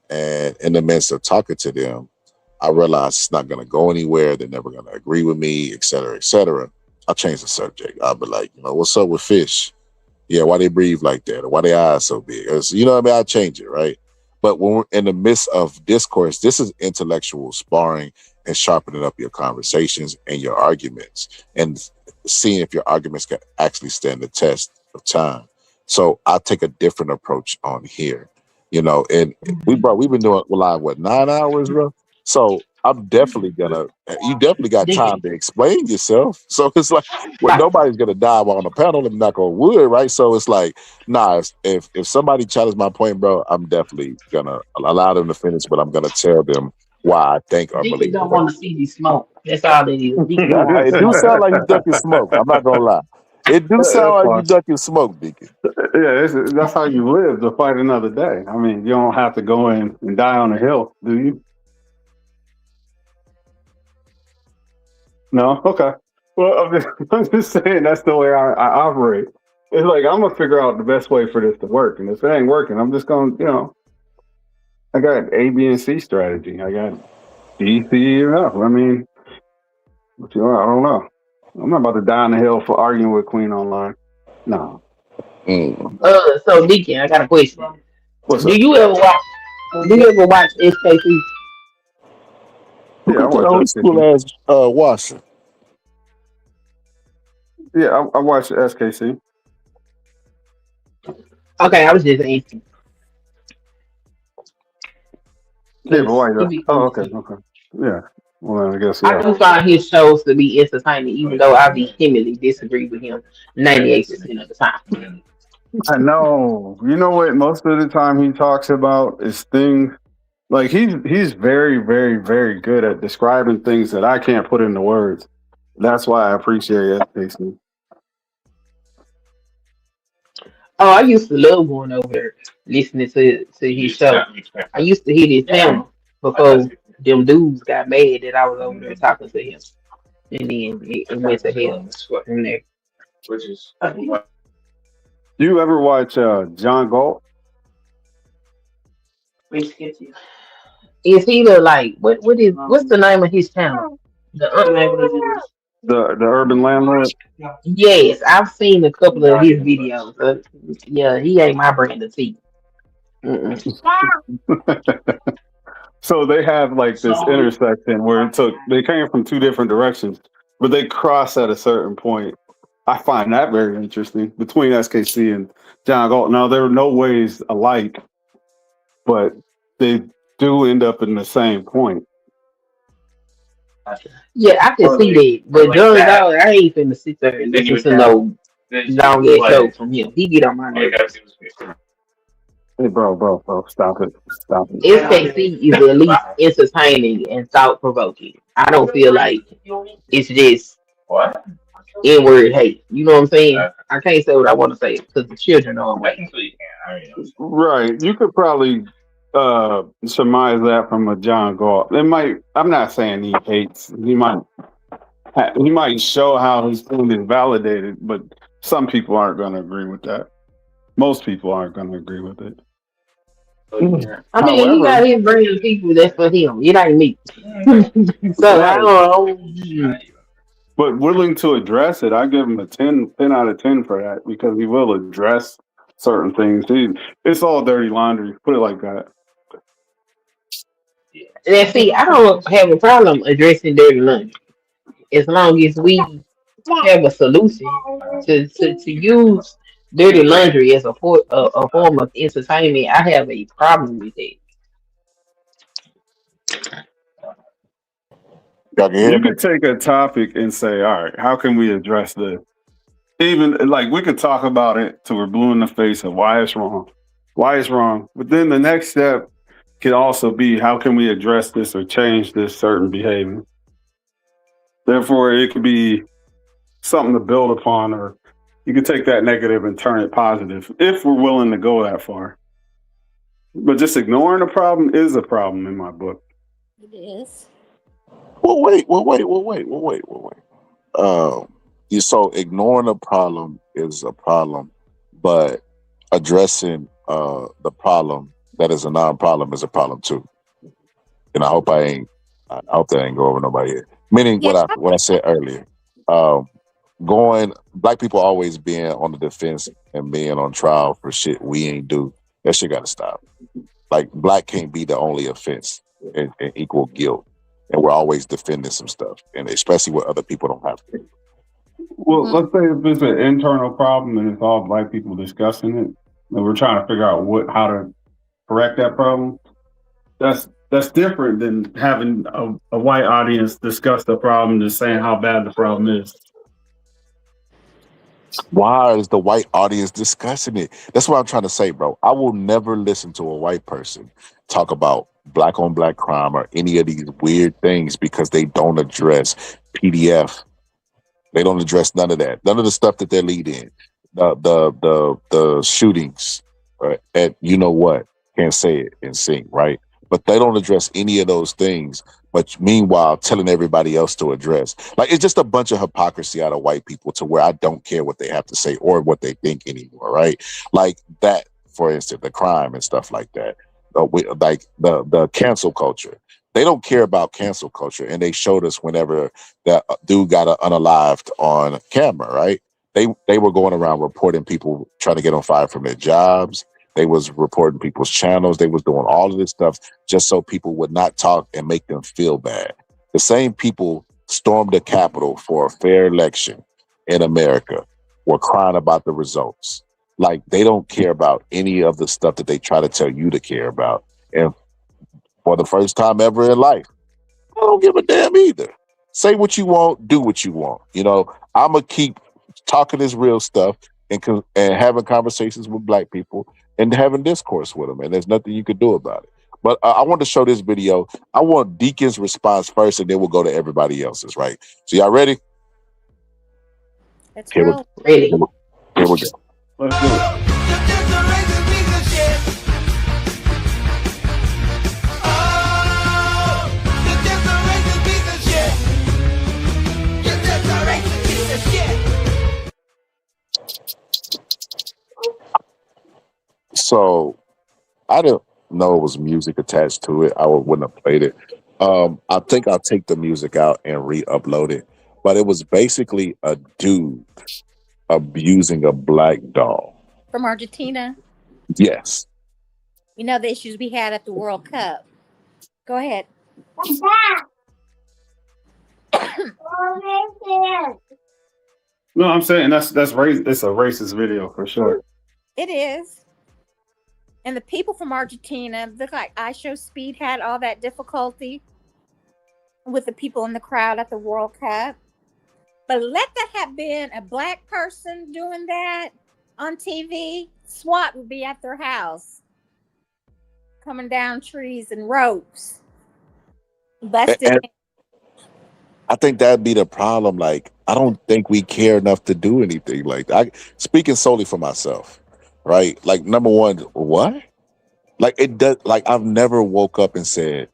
and in the midst of talking to them, I realize it's not going to go anywhere. They're never going to agree with me, et cetera, et cetera. I'll change the subject. I'll be like, what's up with fish? Yeah, why they breathe like that? Or why their eyes so big? You know what I mean? I'll change it, right? But when we're in the midst of discourse, this is intellectual sparring and sharpening up your conversations and your arguments and seeing if your arguments can actually stand the test of time. So I'll take a different approach on here, and we've been doing live, 9 hours, bro? So I'm definitely you definitely got time to explain yourself. So it's like, nobody's gonna die while on the panel and knock on wood, right? So it's like, nah, if somebody challenges my point, bro, I'm definitely gonna allow them to finish, but I'm gonna tell them why I think or Deacon believe. don't want to see you smoke. That's all it is. Deacon don't want to It see do you sound like you ducking smoke. I'm not gonna lie. It do sound like you ducking smoke, Deacon. Yeah, that's how you live to fight another day. I mean, you don't have to go in and die on a hill, do you? No? Okay. Well, I'm just saying that's the way I operate. It's like, I'm going to figure out the best way for this to work. And if it ain't working, I'm just going to, I got A, B, and C strategy. I got D, C, and F. I mean, I don't know. I'm not about to die on the hill for arguing with Queen online. No. So Deacon, I got a question. What's Do up? you ever watch SKC? Yeah, I Look at that watch old SKC. school ass washer. Yeah, I watch SKC. Okay, I was just asking. Yeah, but why? Oh, okay. Yeah. Well, I guess, I do find his shows to be entertaining, even though I vehemently disagree with him 98% of the time. I know. You know what? Most of the time he talks about is things like he's very, very, very good at describing things that I can't put into words. That's why I appreciate SKC. Oh, I used to love going over there listening to his show. I used to hear his channel before them dudes got mad that I was over there talking to him, and then it went to hell from there. Do you ever watch John Galt? Is he what's the name of his channel? The Urban Landlord? Yes, I've seen a couple of his videos. Yeah, he ain't my brand of tea. So they have like this intersection where they came from two different directions, but they cross at a certain point. I find that very interesting between SKC and John Galt. Now there are no ways alike, but they do end up in the same point. Yeah, I can see that. But John Dog, I ain't finna sit there and listen to no long ass show from him. He get on my nerves. Hey, bro, stop it. SKC is at least entertaining and thought provoking. I don't feel like it's just N-word hate. You know what I'm saying? I can't say what I want to say because the children know I'm waiting. Right. You could probably surmise that from a John Galt. I'm not saying he hates. He might show how his point is validated, but some people aren't going to agree with that. Most people aren't going to agree with it. I mean, However, he got his brand of people that's for him. It ain't me. So I don't. But willing to address it, I give him a 10 out of 10 for that because he will address certain things. It's all dirty laundry. Put it like that. And see, I don't have a problem addressing dirty laundry as long as we have a solution to use dirty laundry as a form of entertainment. I have a problem with it. Y'all can hear You me? could take a topic and say, all right, how can we address this? Even like we could talk about it till we're blue in the face of why it's wrong. But then the next step can also be how can we address this or change this certain behavior? Therefore, it could be something to build upon, or you could take that negative and turn it positive if we're willing to go that far. But just ignoring a problem is a problem in my book. It is. Well, wait. So ignoring a problem is a problem, but addressing the problem that is a non-problem is a problem too. And I hope that ain't go over nobody here. Meaning Yeah, what I said earlier. Black people always being on the defense and being on trial for shit we ain't do. That shit gotta stop. Like black can't be the only offense and equal guilt. And we're always defending some stuff. And especially what other people don't have to. Well, let's say if it's an internal problem and it's all black people discussing it, and we're trying to figure out how to correct that problem. That's different than having a white audience discuss the problem and saying how bad the problem is. Why is the white audience discussing it? That's what I'm trying to say, bro. I will never listen to a white person talk about black on black crime or any of these weird things because they don't address PDF. They don't address none of that. None of the stuff that they lead in. The shootings at you know what, can't say it and sing, right? But they don't address any of those things. But meanwhile, telling everybody else to address. Like, it's just a bunch of hypocrisy out of white people to where I don't care what they have to say or what they think anymore, right? Like that, for instance, the crime and stuff like that. Like the cancel culture. They don't care about cancel culture. And they showed us whenever that dude got unalived on camera, right? They were going around reporting people trying to get on fire from their jobs. They was reporting people's channels. They was doing all of this stuff just so people would not talk and make them feel bad. The same people stormed the Capitol for a fair election in America were crying about the results. Like, they don't care about any of the stuff that they try to tell you to care about. And for the first time ever in life, I don't give a damn either. Say what you want, do what you want. You know, I'm going to keep talking this real stuff and having conversations with black people and having discourse with them. And there's nothing you could do about it. But I want to show this video. I want Deacon's response first, and then we'll go to everybody else's, right? So y'all ready? Let's Here roll. Ready? we go. Let's do it. So I didn't know it was music attached to it. I wouldn't have played it. I think I'll take the music out and re-upload it. But it was basically a dude abusing a black doll. From Argentina. Yes. You know the issues we had at the World Cup. Go ahead. No, I'm saying that's race. It's a racist video for sure. It is. And the people from Argentina look like I Show Speed had all that difficulty with the people in the crowd at the World Cup. But let that have been a black person doing that on TV, SWAT would be at their house, coming down trees and ropes. Busted. And I think that'd be the problem. Like, I don't think we care enough to do anything. Like, speaking solely for myself, right? Like, number one, what? Like, it does. Like, I've never woke up and said,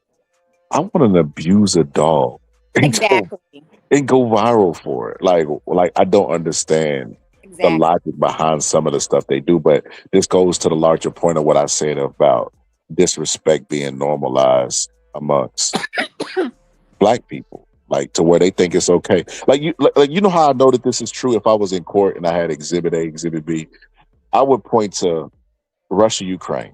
I want to abuse a dog Exactly. and go viral for it. Like I don't understand the logic behind some of the stuff they do. But this goes to the larger point of what I said about disrespect being normalized amongst black people, like to where they think it's okay. Like you know how I know that this is true? If I was in court and I had Exhibit A, Exhibit B, I would point to Russia, Ukraine.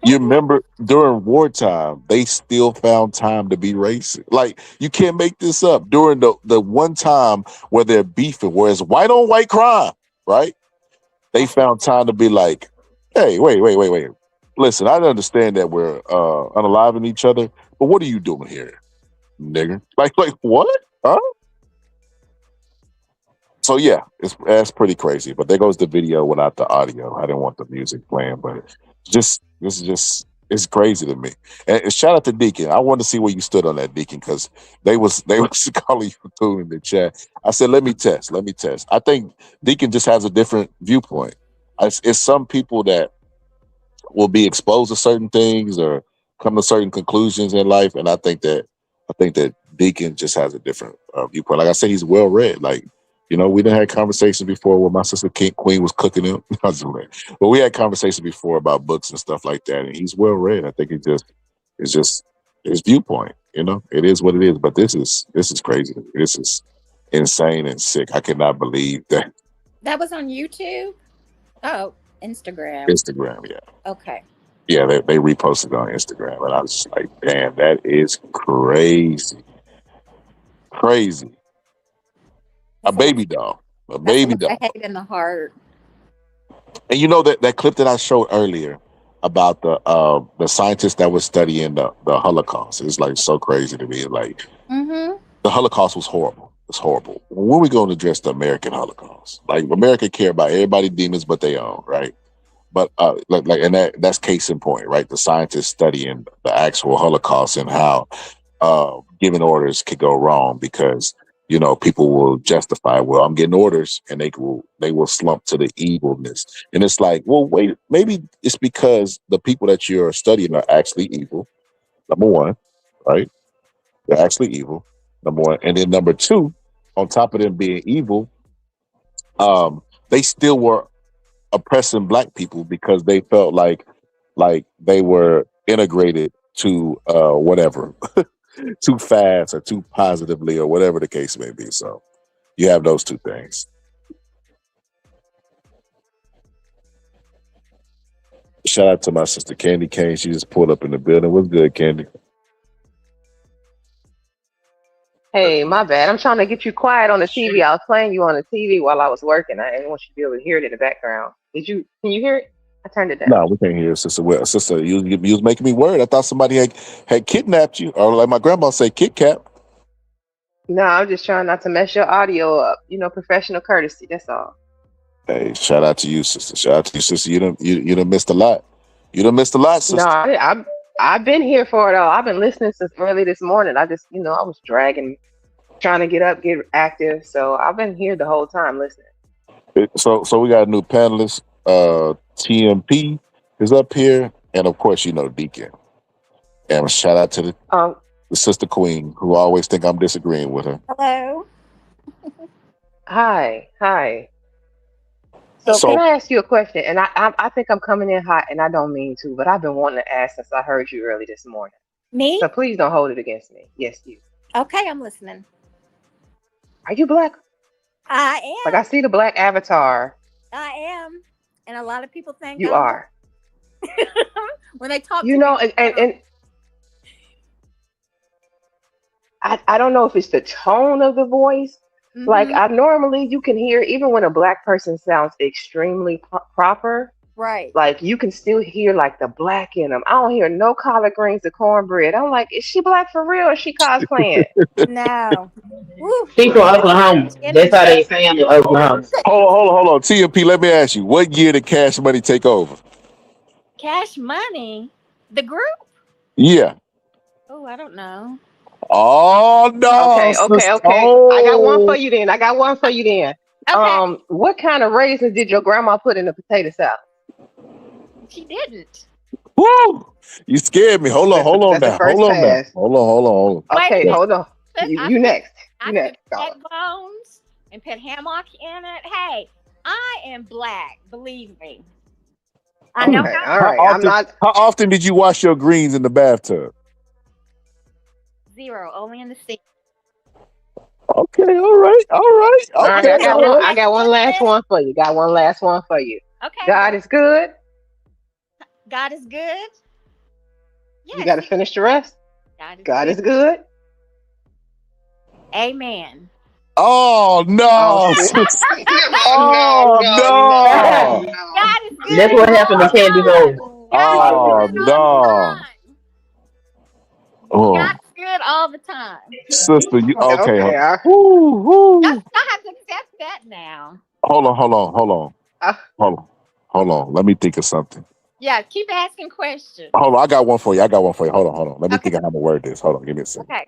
You remember during wartime, they still found time to be racist. Like, you can't make this up. During the one time where they're beefing, where it's white on white crime, right? They found time to be like, hey, wait. Listen, I understand that we're unaliving each other, but what are you doing here, nigger? Like what? Huh? So yeah, that's pretty crazy. But there goes the video without the audio. I didn't want the music playing, but this is just it's crazy to me. And shout out to Deacon. I wanted to see where you stood on that, Deacon, because they was calling you too in the chat. I said, let me test. I think Deacon just has a different viewpoint. It's some people that will be exposed to certain things or come to certain conclusions in life, and I think that Deacon just has a different viewpoint. Like I said, he's well read. Like, you know, we done had conversations before where my sister Queen was cooking him. But we had conversations before about books and stuff like that, and he's well read. I think it's just his viewpoint. You know, it is what it is. But this is crazy. This is insane and sick. I cannot believe that. That was on YouTube? Oh, Instagram. Instagram, yeah. Okay. Yeah, they reposted it on Instagram, and I was just like, damn, that is crazy. Crazy. A baby doll. A baby doll. I hate in the heart. And you know that clip that I showed earlier about the scientist that was studying the Holocaust is like so crazy to me. Like, the Holocaust was horrible. It's horrible. When are we going to address the American Holocaust? Like, America care about everybody demons but they own, right? But and that's case in point, right? The scientists studying the actual Holocaust and how giving orders could go wrong because, you know, people will justify, well, I'm getting orders, and they will slump to the evilness. And it's like, well, wait, maybe it's because the people that you're studying are actually evil. Number one, right? They're actually evil. Number one. And then number two, on top of them being evil, they still were oppressing black people because they felt like they were integrated to whatever. Too fast or too positively or whatever the case may be. So you have those two things. Shout out to my sister Candy Kane. She just pulled up in the building. What's good, Candy? Hey, my bad. I'm trying to get you quiet on the TV. I was playing you on the TV while I was working. I didn't want you to be able to hear it in the background. Can you hear it? I turned it down. No, we can't hear it, sister. Well, sister, you was making me worried. I thought somebody had kidnapped you, or like my grandma say, Kit Kat. No, I'm just trying not to mess your audio up. You know, professional courtesy. That's all. Hey, shout out to you, sister. Shout out to you, sister. You done missed a lot. You done missed a lot, sister. No, I've been here for it all. I've been listening since early this morning. I just, I was dragging, trying to get up, get active. So I've been here the whole time listening. So we got a new panelist. TMP is up here, and of course, Deacon. And shout out to the sister Queen, who always think I'm disagreeing with her. Hello. Hi. So can I ask you a question? And I think I'm coming in hot, and I don't mean to, but I've been wanting to ask since I heard you early this morning. Me? So please don't hold it against me. Yes, you. Okay, I'm listening. Are you black? I am. Like, I see the black avatar. I am. And a lot of people think you are. when they talk and I don't know if it's the tone of the voice. Like Mm-hmm. I normally you can hear even when a black person sounds extremely proper, Right. like you can still hear like the black in them. I don't hear no collard greens or cornbread. I'm like, is she black for real or is she cosplaying? No. Woo. She's from Oklahoma. That's how they sound in Oklahoma. Hold on. TMP, let me ask you, what year did Cash Money take over? Cash Money, the group. Yeah. Oh, I don't know. Oh no. Okay. I got one for you then. Okay. What kind of raisins did your grandma put in the potato salad? She didn't. Woo! You scared me. Hold on That's the now. first pass. Hold on. Wait a Okay, minute. hold on. You next. I You put next. egg bones and put hammock in it. Hey, I am black. Believe me. I know Okay, how. all right. How often did you wash your greens in the bathtub? Zero, only in the sea. Okay, all right. All right, Okay, I got one last one for you. Okay. God is good. God is good. Yes. You got to finish the rest. God is good. Amen. Oh no! Oh no! God is good. That's what happened to Candy Rose. Oh no! Oh, God's good all the time. sister, you okay? Okay. Woo. Y'all have to accept that now. Hold on. Let me think of something. Yeah, keep asking questions. Hold on, I got one for you. Hold on. Let me think of how to word this. Hold on, give me a second. Okay.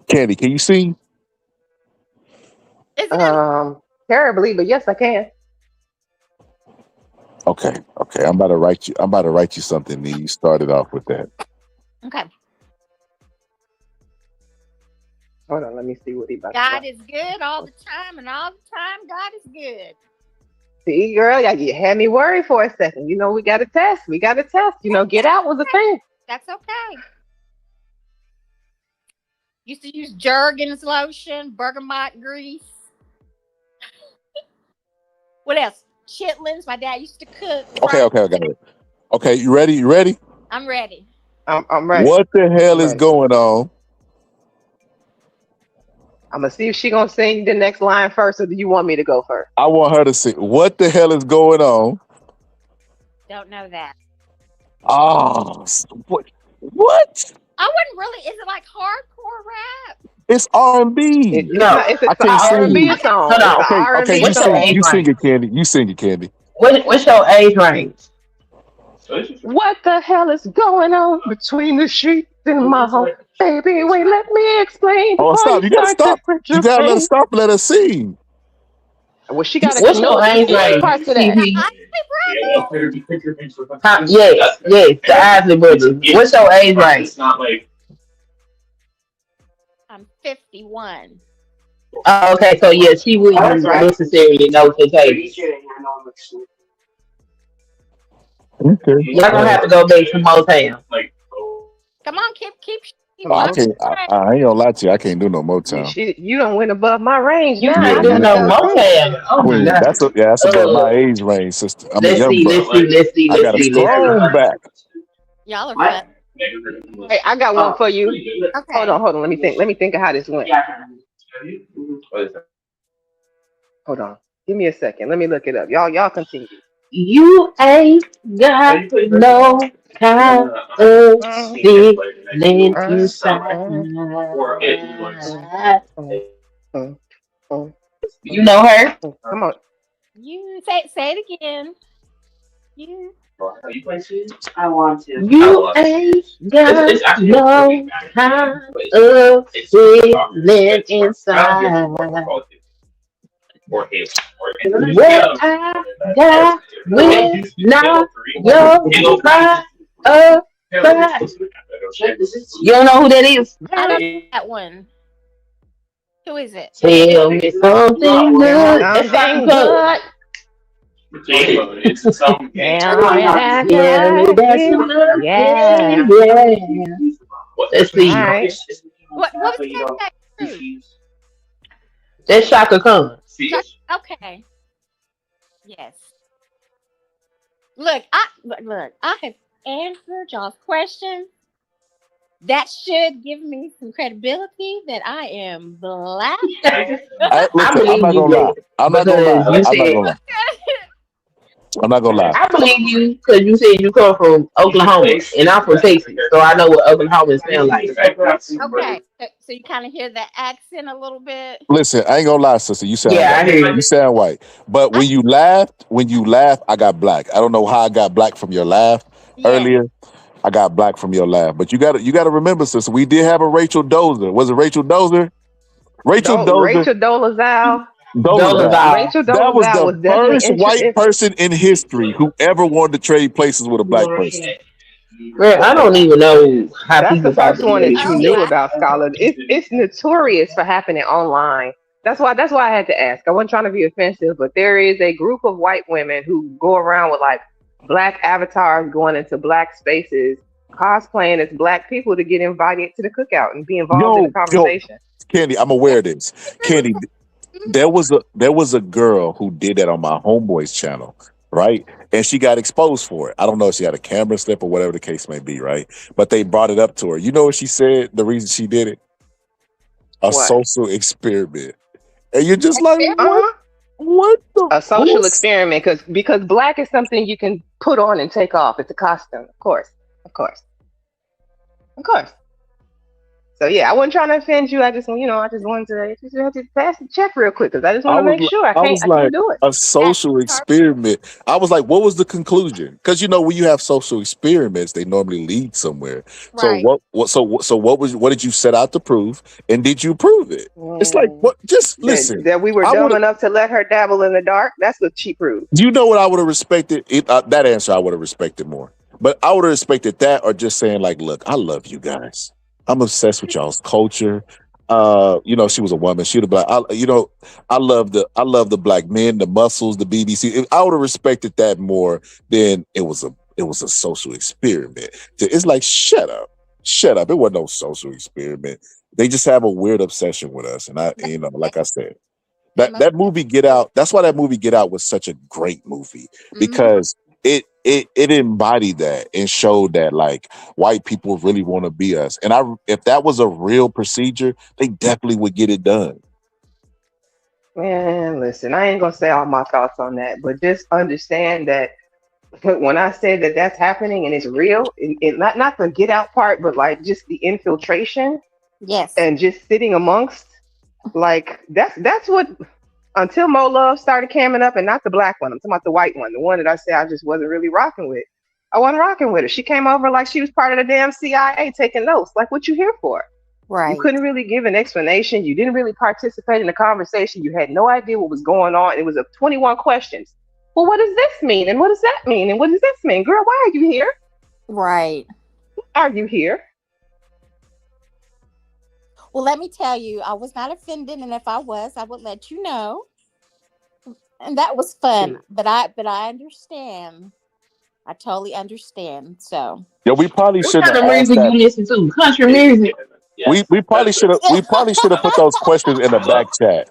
Candy, can you sing? Terribly, but yes, I can. Okay. I'm about to write you something. And you started off with that. Okay. Hold on, let me see what he about. God is good all the time, and all the time, God is good. See, girl, you had me worried for a second. You know, we got to test. Get out was a thing. That's okay. Used to use Jergens lotion, bergamot grease. What else? Chitlins. My dad used to cook. Okay, I got it. Okay, you ready? I'm ready. I'm ready. What the hell is going on? I'm gonna see if she gonna sing the next line first, or do you want me to go first? I want her to sing. What the hell is going on? Don't know that. Oh, what? I wouldn't really. Is it like hardcore rap? It's R&B. No, it's a R&B song. Okay. You sing it, Candy. What's your age range? What the hell is going on between the sheets in my home? Baby, wait, let me explain. Oh, stop. You gotta stop. You gotta let her stop. Let her sing. Well, she got to know parts of that. Yes, the Isley Brothers. What's your age range? I'm 51. Oh, okay, so yeah, she wouldn't necessarily know the taste. Okay. Y'all gonna have to go back to Motown. Come on, keep. I can't. I ain't gonna lie to you. I can't do no Motown. You don't went above my range. You can't do no Motown. Queen, that's above my age range, sister. I mean, let's see. I got a strong back. Y'all are fun. Hey, I got one for you. Okay. Hold on. Let me think of how this went. Hold on. Give me a second. Let me look it up. Y'all continue. You ain't got no kind of feeling inside. You know her? Come on. You say it again. You. I want to. You ain't got no kind of feeling inside. What I got will not your pride of pride. You don't know who that is? I don't know that one. Who is it? Tell me something good. Something good. Yeah. Let's see. Right. What was that? That's Shaka Khan. Okay. Yes. Look, I have answered y'all's questions. That should give me some credibility that I am black. I, I listen, I'm believe not you, gonna lie. Black, I'm not gonna lie. because you I'm not said gonna lie. I'm not gonna lie. I believe you because you said you come from Oklahoma and I'm from Texas, so I know what Oklahomans sound like. Okay, so you kind of hear that accent a little bit. Listen, I ain't gonna lie, sister. You sound Yeah, I white. hear You you. sound white. But I, when you laughed, I got black. I don't know how I got black from your laugh yes, earlier. I got black from your laugh. But you gotta remember, sister, we did have a Rachel Dozer. Was it Rachel Dozer? Rachel Dozer. Rachel Dolezal. Dolezal. Dollar Rachel That was Dolezal the was definitely first white person in history who ever wanted to trade places with a black person. Girl, I don't even know how That's the people thought first that one made that you oh knew yeah, sense. about, Scholar. It's notorious for happening online. That's why I had to ask. I wasn't trying to be offensive, but there is a group of white women who go around with like black avatars going into black spaces, cosplaying as black people to get invited to the cookout and be involved in the Yo, conversation. Candy, I'm yeah. aware of this. Candy, there was a girl who did that on my homeboy's channel, right? And she got exposed for it. I don't know if she had a camera slip or whatever the case may be, right? But they brought it up to her. You know what she said? The reason she did it? A What? social experiment. And you're just like, Experiment. what? Uh-huh. What the A social what's experiment because black is something you can put on and take off. It's a costume, of course. Of course. Of course. So yeah, I wasn't trying to offend you. I just wanted to just had to pass the check real quick because I just want to make sure I was I can't like do it. a That's social experiment. I was like, what was the conclusion? Because when you have social experiments, they normally lead somewhere. So right. what did you set out to prove? And did you prove it? It's like Mm, what just that listen. that we were I dumb would enough to let her dabble in the dark. That's what she proved. you know what I would have respected? That answer I would have respected more. But I would have respected that or just saying, like, look, I love you guys. I'm obsessed with y'all's culture. She was a woman. She would have been like, I love the black men, the muscles, the BBC. I would have respected that more than it was a social experiment. It's like, shut up. Shut up. It wasn't no social experiment. They just have a weird obsession with us. And They, like I said. they That most that movie Get Out, that's why that movie Get Out was such a great movie mm-hmm. because it embodied that and showed that like white people really want to be us. And if that was a real procedure, they definitely would get it done. Man, listen, I ain't gonna say all my thoughts on that, but just understand that when I say that that's happening and it's real, not the get out part, but like just the infiltration Yes. and just sitting amongst, like that's what until Mo Love started camming up, and not the black one. I'm talking about the white one, the one that I said I just wasn't really rocking with. I wasn't rocking with her. She came over like she was part of the damn CIA taking notes. Like, what you here for? You Right. couldn't really give an explanation. You didn't really participate in the conversation. You had no idea what was going on. It was a 21 questions. Well, what does this mean? And what does that mean? And what does this mean? Girl, why are you here? Right. Are you here? Well, let me tell you, I was not offended, and if I was, I would let you know. And that was fun. But I understand. I totally understand. So Yeah, we probably What shouldn't kind of have asked music that. you listen to? Country music. We probably should have put those questions in the back chat.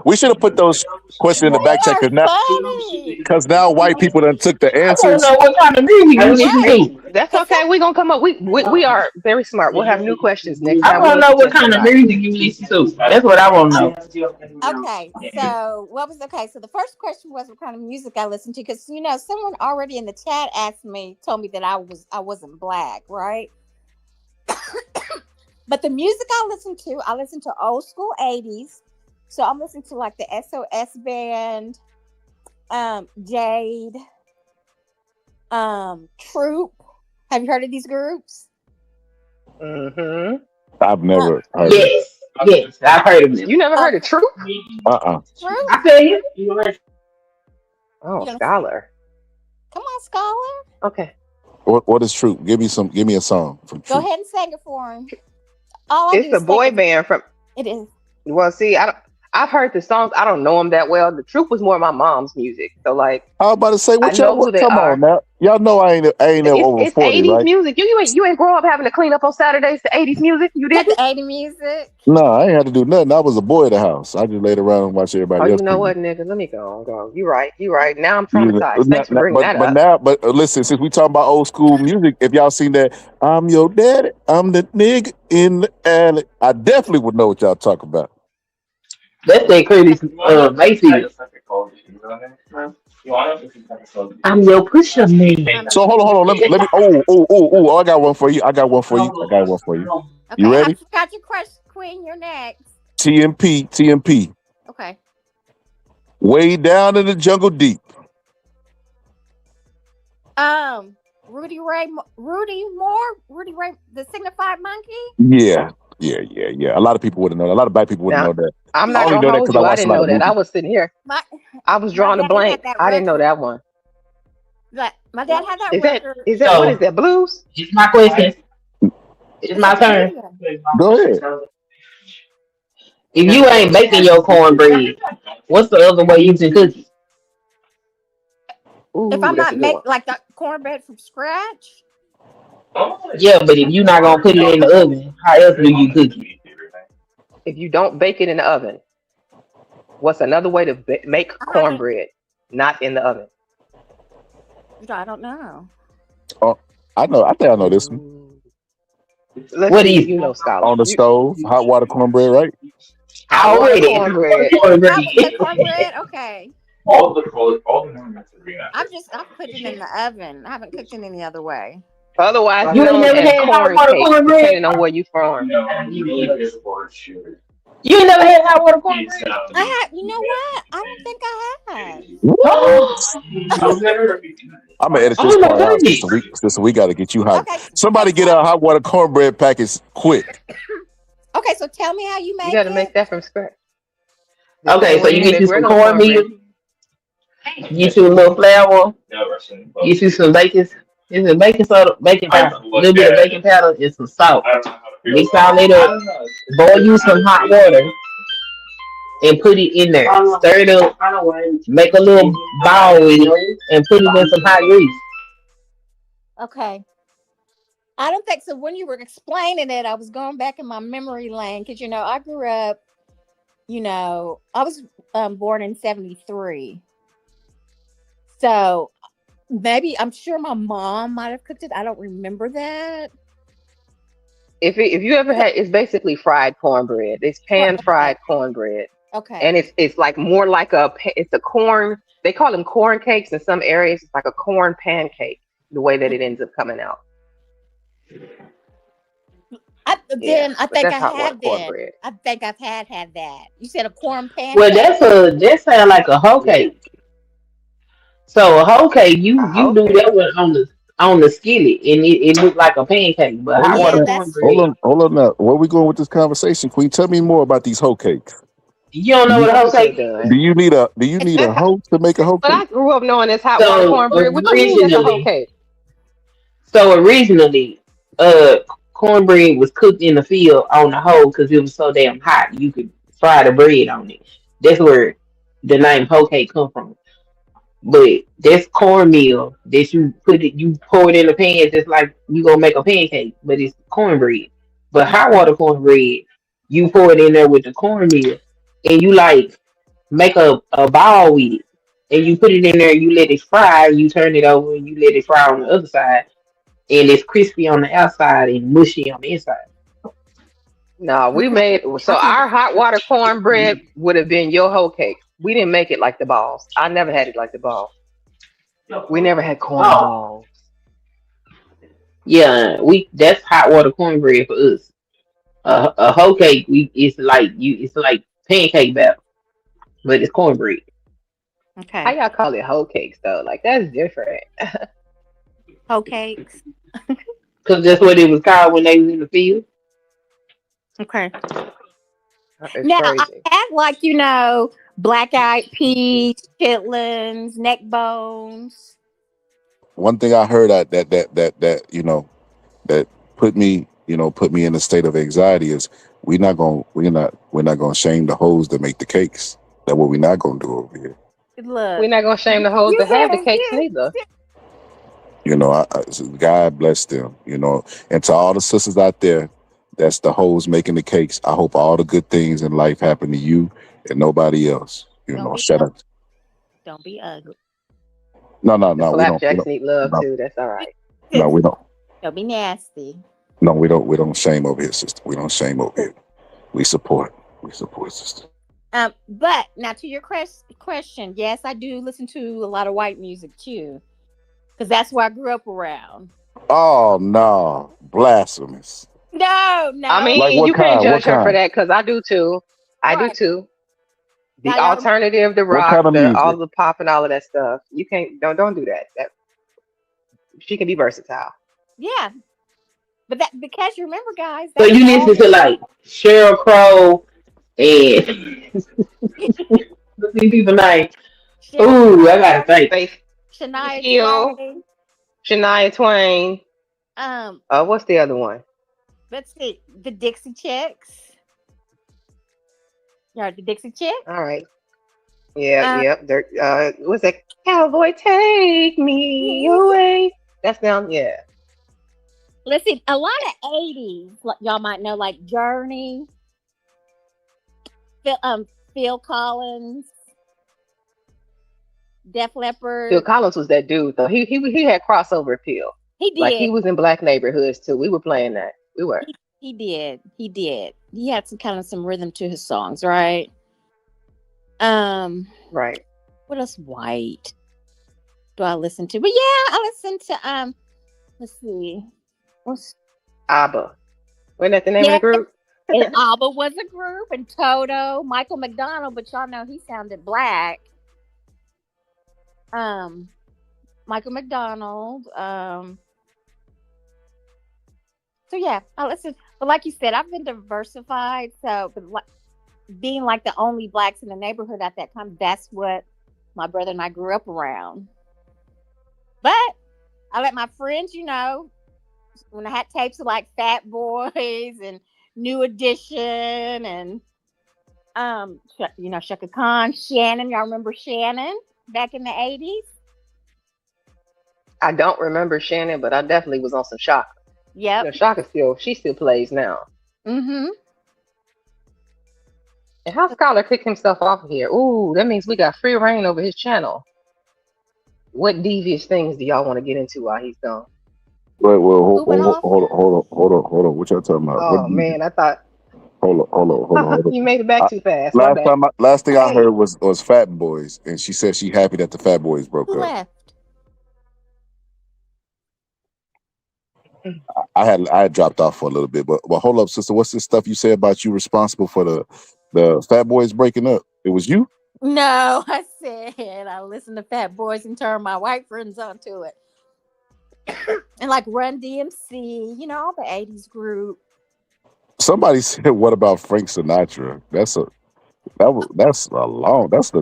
We should have put those questions in the we back chat are funny. because now white people done took the I want to answers. know what kind of music you listen Right. to. That's Cause okay. We're gonna come up. We are very smart. We'll have new questions next I time we want to look know at what your kind of inbox. music you listen to. That's what I want to know. okay. So so the first question was what kind of music I listened to, because someone already in the chat told me that I wasn't black, right? But the music I listen to old school 80s. So I'm listening to like the SOS band, Jade, Troop. Have you heard of these groups? Mm-hmm. I've never heard of it. Yes, I've heard of them. You never heard of Truth? Troop. I tell you. Oh, You gonna Scholar. come on, Scholar. Okay. What is true? Give me a song from Go True. ahead and sing it for him. All I It's do a is boy sing it. band from. It is. Well, see, I I've heard the songs. I don't know them that well. The Truth was more my mom's music. So like, I was about to say, I what know y'all? who they Come are. on now, y'all know I ain't over It's 40, 80s right? music. You ain't grow up having to clean up on Saturdays to 80s music. You Got the didn't? 80 music. No, I ain't had to do nothing. I was a boy at the house. I just laid around and watched Oh, everybody you else know clean. what, nigga? Let me go. You right. Now I'm You know, traumatized. Thanks for bringing that up. but listen, since we talking about old school music, if y'all seen that, I'm your daddy, I'm the nigga in the alley, I definitely would know what y'all talk about. That's that Curtis Mayfield. I'm your pusher man. So hold on. Let me. Oh! I got one for you. I got one for you. You Okay, I ready? forgot your question, Queen. You're next. TMP. Okay. Way down in the jungle deep. Rudy Ray, the signified monkey. Yeah. A lot of people wouldn't know that. A lot of black people wouldn't Now, know that. I'm I not only gonna know that hold because I you. I watched a didn't lot know of that. I movies. was sitting here. My I was my drawing a daddy blank. had that I didn't know record. that one. My dad had that Is record. that what is that? Blues? It's my question. It's my turn. Go ahead. If you ain't baking your cornbread, what's the other way you can cook it? If Ooh, I'm that's a not good make one. like the cornbread from scratch, Yeah, but if you're not gonna put it in the oven, how else do you cook it? If you don't bake it in the oven, what's another way to make I cornbread not in the oven? don't know. Oh, I know. I think I know this one. Ooh. Let's What see. is You know, scholar. On the stove, hot water cornbread, right? Hot water already? cornbread. I would say cornbread. Okay. I put it in the oven. I haven't cooked it any other way. Otherwise You ain't known never as had hot corn water cakes, cornbread? depending on where you from. You ain't never had hot water cornbread? You know what? I don't think I have. What? I'm gonna edit this Oh my part out, goodness. sister. We got to get you hot. Okay. Somebody get So a hot water cornbread package quick. okay. So tell me how you You make got to it. make that from scratch. The Okay, same so way you we get make you some regular cornbread. cornmeal, get you a little flour, get you some bacon, it's a baking soda, baking powder, a little bit of baking powder, and some salt. Mix all that up. Boil you some hot water and put it in there. Stir it up. Make a little ball with it and put it in some hot grease. Okay. I don't think so. When you were explaining it, I was going back in my memory lane because I grew up. I was born in '73, so maybe I'm sure my mom might have cooked it. I don't remember that. If you ever had, it's basically fried cornbread. It's pan Okay. fried cornbread, Okay. and it's like more like it's a corn. They call them corn cakes in some areas. It's like a corn pancake. The way that it ends up coming out. I Yeah, I but think that's I hot water have been. cornbread. I think I've had that. You said a corn Well, pancake. that sound like a hoe cake. So a hoe cake, you A you hoe do cake. that one on the skillet, and it look like a pancake. But hot Hold water Yeah, on, that's hold cornbread, on, hold on. Now, where we going with this conversation, Queen? Tell me more about these hoe cakes. you don't Do know you what a What hoe you could have cake is. done. do you need a hoe to make a hoe But cake? I grew up knowing it's hot water So cornbread. What you mean that's a whole originally, cake? so originally, uh, cornbread was cooked in the field on the hoe because it was so damn hot. You could fry the bread on it. That's where the name hoe cake come from. But that's cornmeal that you pour it in the pan just like you gonna make a pancake, but it's cornbread. But hot water cornbread, you pour it in there with the cornmeal and you like make a ball with it. And you put it in there and you let it fry, you turn it over and you let it fry on the other side. And it's crispy on the outside and mushy on the inside. No, we okay. made I so think our hot water cornbread would have been your hoe cake. We didn't make it like the balls. I never had it like the balls. We never had corn Oh, balls. yeah, we that's hot water cornbread for us. A hoe cake, it's like pancake batter, but it's cornbread. How okay. y'all call it hoe cakes though? Like that's different. Hoe cakes. Because that's what it was called when they was in the field. Okay. It's Now I crazy. had black eyed peas, chitlins, neck bones. One thing I heard that that put me in a state of anxiety is we're not gonna shame the hoes that make the cakes. That's what we're not gonna do over here. Look, We're not gonna shame the hoes you that have the better cakes neither. You know, God bless them. You know, and to all the sisters out there, that's the hoes making the cakes. I hope all the good things in life happen to you and nobody else. You Don't know, be shut up. Don't be ugly. No, The we don't. flapjacks need love No, too. That's all right. no, we don't. Don't be nasty. No, we don't. We don't shame over here, sister. We don't shame over here. We support. We support, sister. But now to your question, yes, I do listen to a lot of white music too, because that's what I grew up around. Oh no, blasphemous! No. I mean, Like what you can't kind? What judge her for kind? that because I do too. I do Right. too. The Now, y'all alternative, the What rock, kind of all music? the pop and all of that stuff. You can't don't do that. That she can be versatile. yeah, but that because you remember, guys, So that's you all. listen to like Sheryl Crow and what's these people name? Cheryl Ooh, I gotta Crow, think. Faith Shania Hill, Twain. Shania Twain. Um, What's the other one? let's see, the Dixie Chicks. You heard the Dixie Chicks? All right. Yeah, Um, yep. What's that? Cowboy, take me away. That's them. Yeah. let's see, a lot of 80s, like y'all might know, like Journey, Phil Collins, Def Phil Leppard. Collins was that dude though. He had crossover appeal. He Like he did. was in black neighborhoods too. We were playing that. We were. He did. He did. He had some rhythm to his songs, right? Right. What else white do I listen to? But yeah, I listen to let's see. What's ABBA. Wasn't that the name of yeah, the group? and ABBA was a group, and Toto, Michael McDonald, but y'all know he sounded black. Michael McDonald. So yeah, I listen. But like you said, I've been diversified. So, but being like the only blacks in the neighborhood at that time, that's what my brother and I grew up around. But I let my friends, when I had tapes of like Fat Boys and New Edition and Shaka Khan, Shannon. Y'all remember Shannon back in the 80s? I don't remember Shannon, but I definitely was on some Shaka. Yep. Shaka she still plays now. Mm-hmm. And how Scholar kicked himself off of here? Ooh, that means we got free reign over his channel. What devious things do y'all want to get into while he's gone? Wait, hold on. What y'all talking about? Oh man, I thought. Hold on. You made it back too fast. Last thing I heard was Fat Boys, and she said she happy that the Fat Boys broke Who up. left? I had dropped off for a little bit, but hold up, sister. What's this stuff you say about you responsible for the Fat Boys breaking up? It was you? No, I said I listened to Fat Boys and turned my white friends onto it. And like Run DMC, all the 80s group. Somebody said, "What about Frank Sinatra?" That's the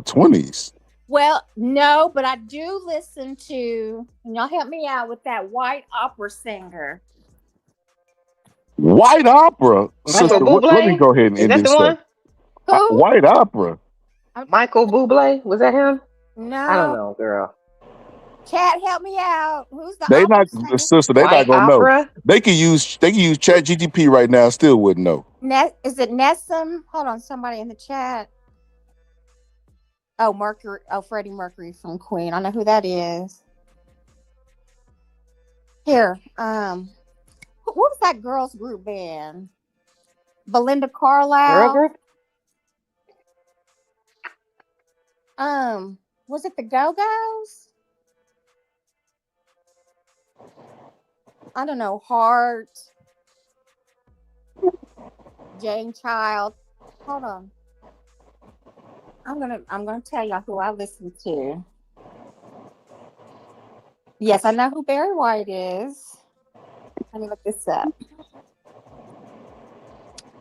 20s. Well, no, but I do listen to, and y'all help me out with that white opera singer. White opera, sister. Let me go ahead and Is end that this the one? Who? White opera. Michael Bublé, was that him? No, I don't know, girl. Chat, help me out. Who's the They opera not singer? sister. They White not gonna opera? know. They can use Chat GTP right now. Still wouldn't know. Is it Nessim? Hold on, somebody in the chat. Oh, Mercury. Oh, Freddie Mercury from Queen. I know who that is. Here, what was that girls group band? Belinda Carlisle. Girl group? Was it the Go-Go's? I don't know. Heart. Jane Child. Hold on. I'm gonna tell y'all who I listen to. Yes, I know who Barry White is. Let me look this up.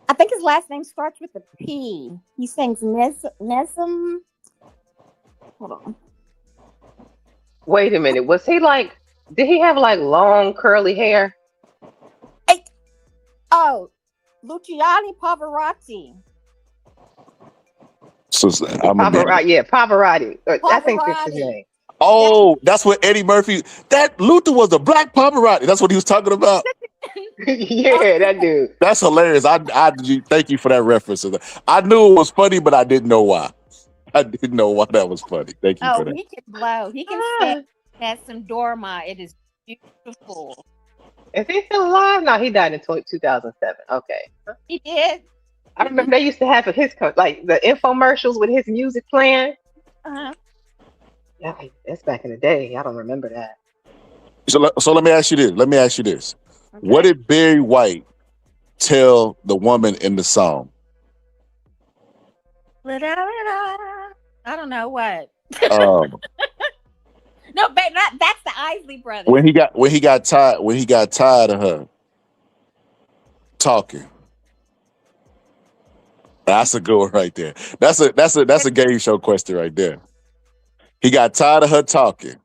I think his last name starts with a P. He sings Nesm. Hold on. Wait a minute. Was he like? Did he have like long curly hair? Oh, Luciani Pavarotti. So I'm a damn. Pavarotti, yeah, Pavarotti. I think that's his Pavarotti. name. Oh, that's what Eddie Murphy. That Luther was a black Pavarotti. That's what he was talking about. Yeah, that dude. That's hilarious. Thank you for that reference. I knew it was funny, but I didn't know why. I didn't know why that was funny. Thank you for that. He can blow. He can sing. That's some Dorma. It is beautiful. Is he still alive? No, he died in 2007. Okay. He did. I remember they used to have his like the infomercials with his music playing. Uh-huh. Yeah, that's back in the day. I don't remember that. So let me ask you this. Okay. What did Barry White tell the woman in the song? I don't know what. No, but that's the Isley Brothers. When he got tired of her talking. That's a good one right there. That's a game show question right there. He got tired of her talking.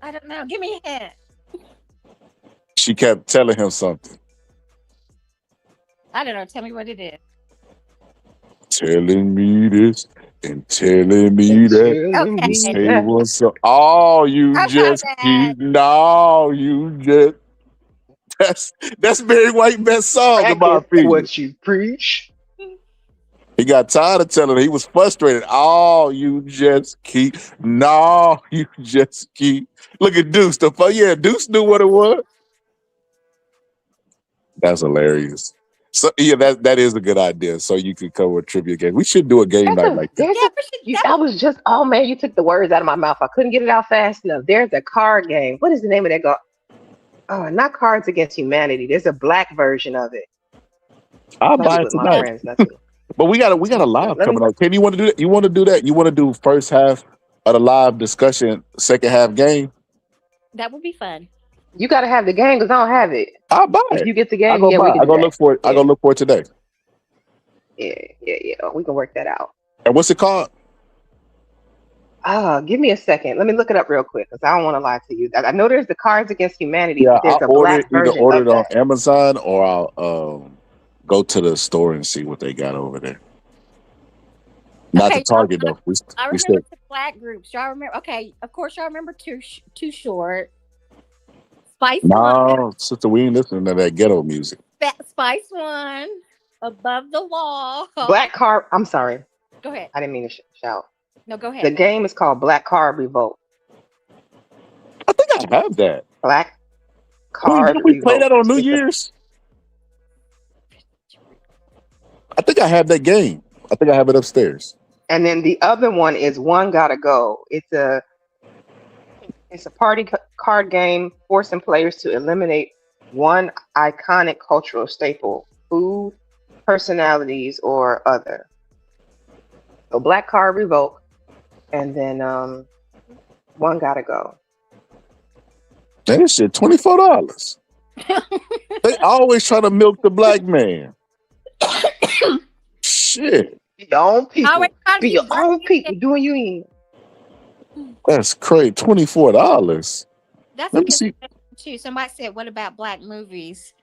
I don't know. Give me a hint. She kept telling him something. I don't know. Tell me what it is. Telling me this and telling me that. Okay. You say what's up. Oh, you just keep. No, you just. That's Barry White's best song in my opinion. What you preach. He got tired of telling her. He was frustrated. Oh, you just keep. No, you just keep. Look at Deuce. Yeah, Deuce knew what it was. That's hilarious. So yeah, that is a good idea. So you could cover a trivia game. We should do a game night like that. I was just, oh man, you took the words out of my mouth. I couldn't get it out fast enough. There's a card game. What is the name of that? Not Cards Against Humanity. There's a black version of it. I'll buy it tonight. But we got a live coming up. Kim, you want to do that? You want to do that? You want to do first half of the live discussion, second half game? That would be fun. You got to have the game because I don't have it. I'll buy it. If you get the game, I go look for it. Yeah. I go look for it today. Yeah. We can work that out. And what's it called? Give me a second. Let me look it up real quick because I don't want to lie to you. I know there's the Cards Against Humanity. Yeah, there's I'll order it on Amazon or I'll go to the store and see what they got over there. Not to Target though. I remember the black groups. Y'all remember? Okay, of course y'all remember Too Short. Spice One. Sister, we ain't listening to that ghetto music. Spice One. Above the Law. Black Card. I'm sorry. Go ahead. I didn't mean to shout. No, go ahead. The game is called Black Card Revolt. I think I have that. Black Card Revolt. We play that on New Year's? I think I have that game. I think I have it upstairs. And then the other one is One Gotta Go. It's a party card game forcing players to eliminate one iconic cultural staple, food, personalities, or other. So Black Card Revolt, and then One Gotta Go. That shit, $24. They always try to milk the black man. Shit. Be your own people. Be your own people doing you in. That's crazy. $24. That's a good question too. Somebody said, "What about black movies?"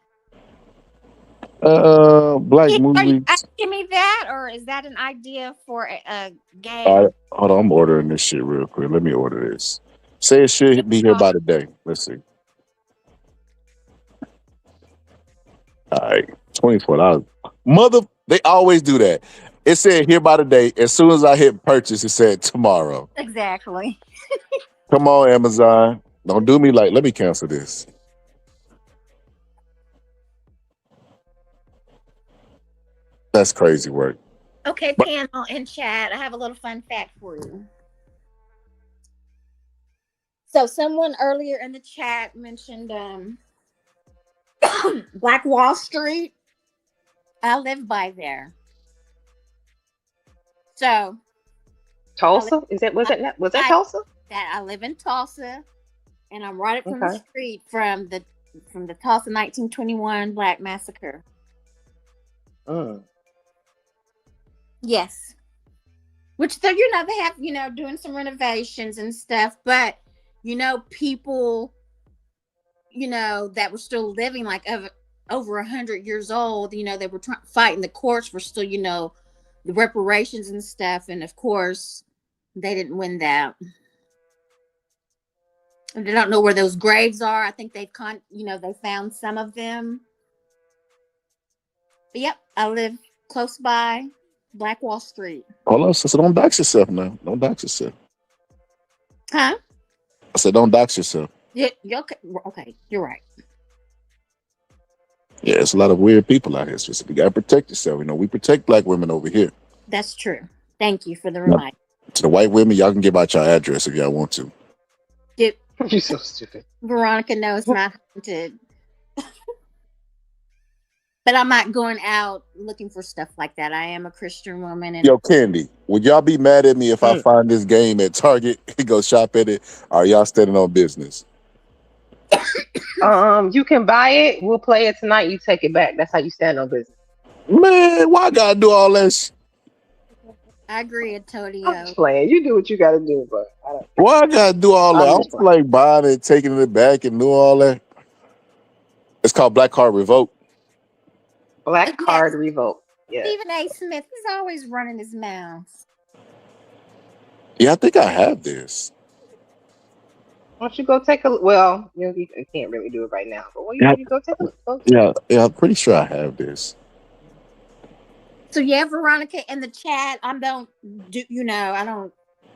Black movies. Are you asking me that, or is that an idea for a game? Hold on, I'm ordering this shit real quick. Let me order this. Say it should be here by today. Let's see. All right, $24. They always do that. It said here by today. As soon as I hit purchase, it said tomorrow. Exactly. Come on, Amazon. Don't do me like, let me cancel this. That's crazy work. Okay, panel and chat. I have a little fun fact for you. So someone earlier in the chat mentioned Black Wall Street. I live by there. So Tulsa? Was that Tulsa? That I live in Tulsa, and I'm right up from the street from the Tulsa 1921 Black Massacre. Yes. Which they have, doing some renovations and stuff, but people, that were still living like over 100 years old. They were fighting the courts for still, the reparations and stuff. And of course, they didn't win that. And they don't know where those graves are. I think they found some of them. But yep, I live close by Black Wall Street. Hold on, sister. Don't dox yourself now. Don't dox yourself. Huh? I said, don't dox yourself. Yeah, okay. Okay, you're right. Yeah, it's a lot of weird people out here, sister. You gotta protect yourself. We protect Black women over here. That's true. Thank you for the reminder. To the white women, y'all can give out your address if y'all want to. You're so stupid. Veronica knows not haunted. But I'm not going out looking for stuff like that. I am a Christian woman. And Yo, Candy, would y'all be mad at me if I find this game at Target and go shop at it? Or are y'all standing on business? You can buy it. We'll play it tonight. You take it back. That's how you stand on business. Man, why I gotta do all that shit? I agree, Antonio. I'm just playing. You do what you gotta do, but I don't. Why I gotta do all that? I don't like buying it, taking it back, and do all that. It's called Black Card Revoke. Black Card Revoke. Yeah. Stephen A. Smith, he's always running his mouth. Yeah, I think I have this. Why don't you go take a look? Well, you can't really do it right now, but when you go take a look. Yeah, I'm pretty sure I have this. So yeah, Veronica, in the chat, I don't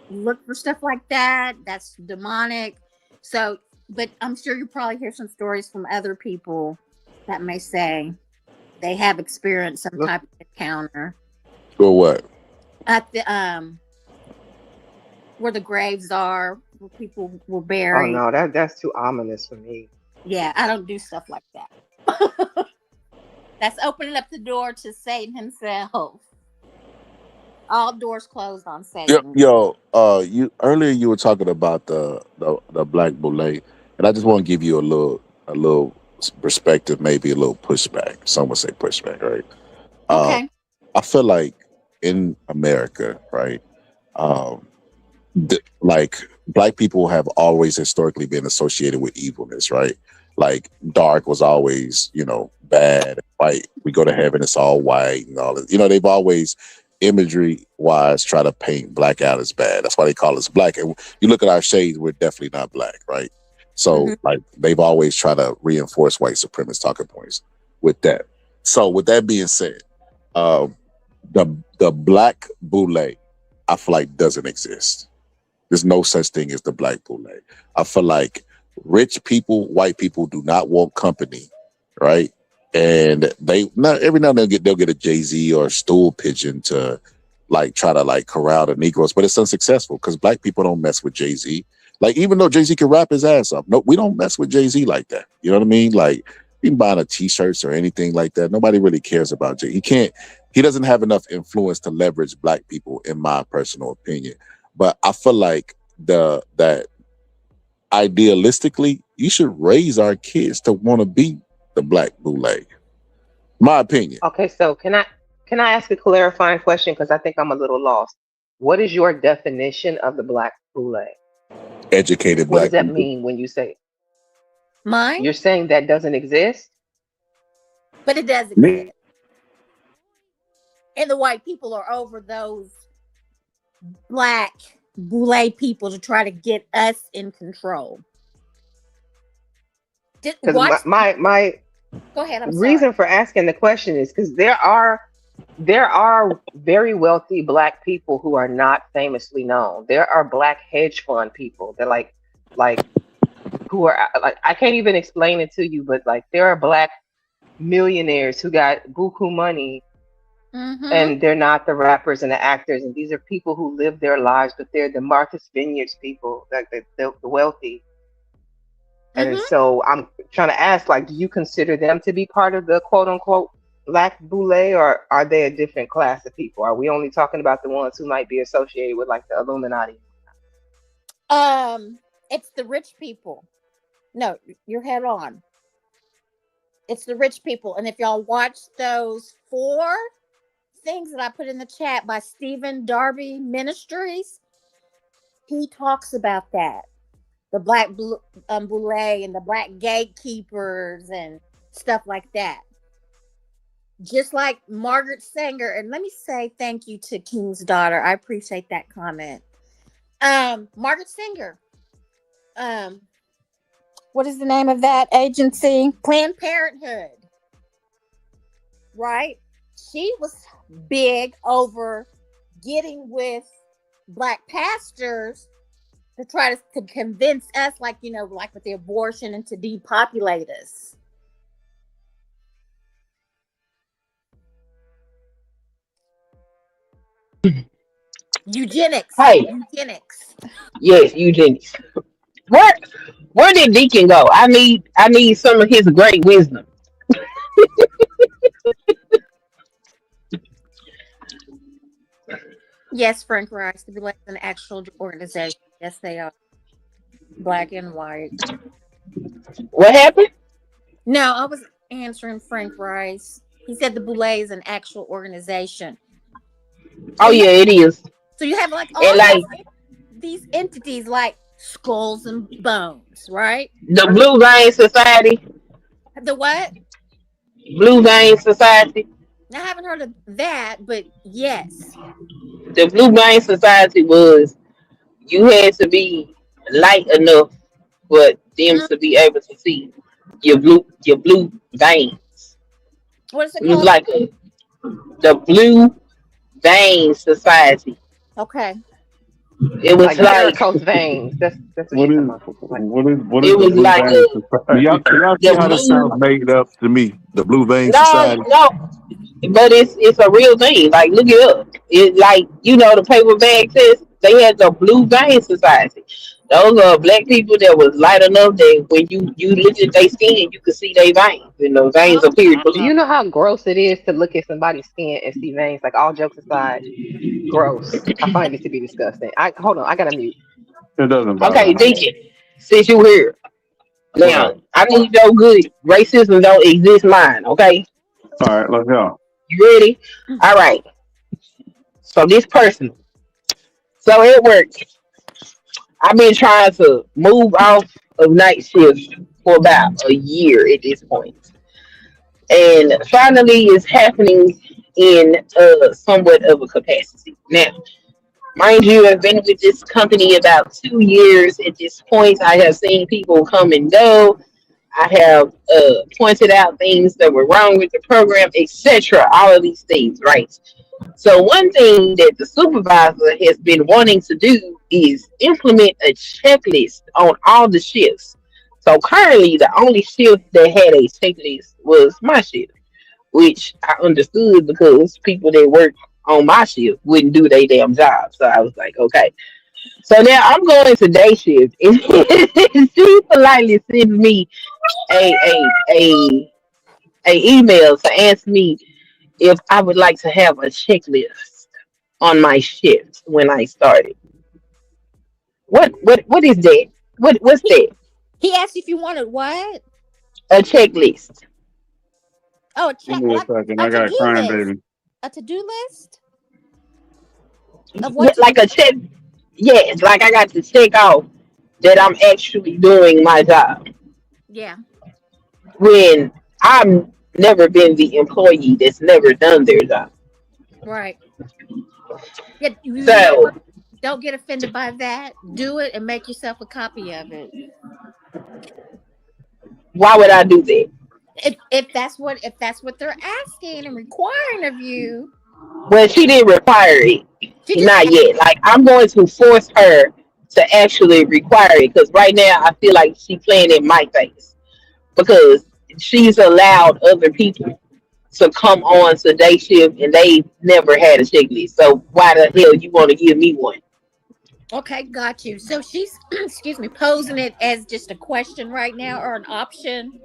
look for stuff like that. That's demonic. So, but I'm sure you probably hear some stories from other people that may say they have experienced some type of encounter. Or what? At the where the graves are, where people were buried. Oh no, that's too ominous for me. Yeah, I don't do stuff like that. That's opening up the door to Satan himself. All doors closed on Satan. Yo, you earlier you were talking about the Black Boule, and I just want to give you a little perspective, maybe a little pushback. Some would say pushback, right? Okay. I feel like in America, right, like Black people have always historically been associated with evilness, right? Like dark was always, bad. White, we go to heaven, it's all white and all that. They've always imagery wise try to paint Black out as bad. That's why they call us Black. And you look at our shades, we're definitely not Black, right? So like they've always tried to reinforce white supremacist talking points with that. So with that being said, the Black Boule, I feel like doesn't exist. There's no such thing as the Black Boule. I feel like rich people, white people do not want company, right? And every now and then they'll get a Jay-Z or a stool pigeon to try to corral the Negroes, but it's unsuccessful because Black people don't mess with Jay-Z. Like, even though Jay-Z can rap his ass off, no, we don't mess with Jay-Z like that. You know what I mean? Like, even buying a t-shirts or anything like that, nobody really cares about Jay. He doesn't have enough influence to leverage Black people, in my personal opinion. But I feel like that idealistically, you should raise our kids to want to be the Black Boule. My opinion. Okay, so can I ask a clarifying question, because I think I'm a little lost. What is your definition of the Black Boule? Educated Black people. What does that mean when you say it? Mine? You're saying that doesn't exist? But it does exist. And the white people are over those Black Boule people to try to get us in control. Because my go ahead. I'm reason for asking the question is because there are very wealthy Black people who are not famously known. There are Black hedge fund people that like who are like, I can't even explain it to you, but there are Black millionaires who got buku money. And they're not the rappers and the actors, and these are people who live their lives, but they're the Martha's Vineyards people, like the wealthy. And so I'm trying to ask, do you consider them to be part of the quote unquote Black Boule, or are they a different class of people? Are we only talking about the ones who might be associated with the Illuminati? It's the rich people. No, you're head on. It's the rich people. And if y'all watch those 4 things that I put in the chat by Stephen Darby Ministries, he talks about that. The Black Boule and the Black gatekeepers and stuff like that. Just like Margaret Sanger, and let me say thank you to King's daughter. I appreciate that comment. Margaret Sanger. What is the name of that agency? Planned Parenthood. Right? She was big over getting with black pastors to try to convince us, like, you know, like with the abortion, and to depopulate us. Eugenics. Hey. Eugenics. Yes, eugenics. Where did Deacon go? I need some of his great wisdom. Yes, Frank Rice. To be like an actual organization. Yes, they are. Black and white. What happened? No, I was answering Frank Rice. He said the Boulay is an actual organization. Oh yeah, it is. So you have like all these entities like Skulls and Bones, right? The Blue Vein Society. The what? Blue Vein Society. I haven't heard of that, but yes. The Blue Vein Society was, you had to be light enough for them to be able to see your blue veins. What is it It was called? like the Blue Vein Society. Okay. It was like varicose veins. That's what What she's is talking about. what It is the was Blue like Vein a Society? Y'all see how this sounds made up to me? The Blue Vein Society. no, but it's a real thing. Like, look it up. It, like, you know, the paper bag says they had the Blue Vein Society. Those are black people that was light enough that when you look at their skin, you could see their veins, and the veins appeared Do blue. you know how gross it is to look at somebody's skin and see veins? Like, all jokes aside, gross. I find it to be disgusting. Hold on, I gotta mute. It doesn't bother Okay, me. Deacon, since you here now, What? I need your good racism don't exist mine. Okay, All right, let's go. you ready? All right. So this person, so it worked. I've been trying to move off of night shifts for about a year at this point, and finally, it's happening in somewhat of a capacity now. Mind you, I've been with this company about 2 years at this point. I have seen people come and go. I have pointed out things that were wrong with the program, etc. All of these things, right? So one thing that the supervisor has been wanting to do is implement a checklist on all the shifts. So currently, the only shift that had a checklist was my shift, which I understood because people that work on my shift wouldn't do their damn job. So I was like, okay. So now I'm going to day shift, and she politely sends me a email to ask me if I would like to have a checklist on my shift when I started. What is that? What's that? He asked if you wanted what? A checklist. Oh, Give me a second. I got a to-do crying list. baby. A to-do list? Of Yeah, what like a check. Yes, like I got to check off that I'm actually doing my job. Yeah. When I've never been the employee that's never done their job. Right. Yeah, you know So what? Don't get offended by that. Do it and make yourself a copy of it. why would I do that? If that's what they're asking and requiring of you. Well, she didn't require it. She just Not yet. Like, I'm going to force her to actually require it because right now I feel like she's playing in my face because she's allowed other people to come on to day shift and they never had a checklist. So why the hell you want to give me one? Okay, got you. So she's excuse me, posing it as just a question right now or an option.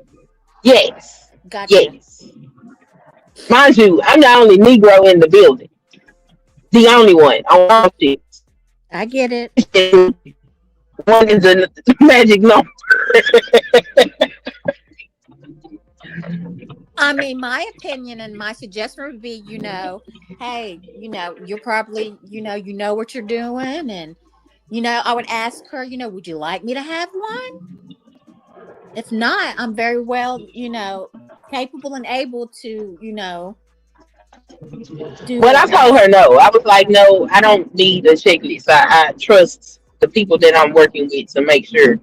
Yes. Gotcha. Yes. Mind you, I'm the only Negro in the building. The only one on all shifts. I get it. One is a magic number. I mean, my opinion and my suggestion would be, hey, you're probably, you know what you're doing. And, I would ask her, would you like me to have one? If not, I'm very well, capable and able to, do When I that. told her no, I was like, no, I don't need a checklist. I trust the people that I'm working with to make sure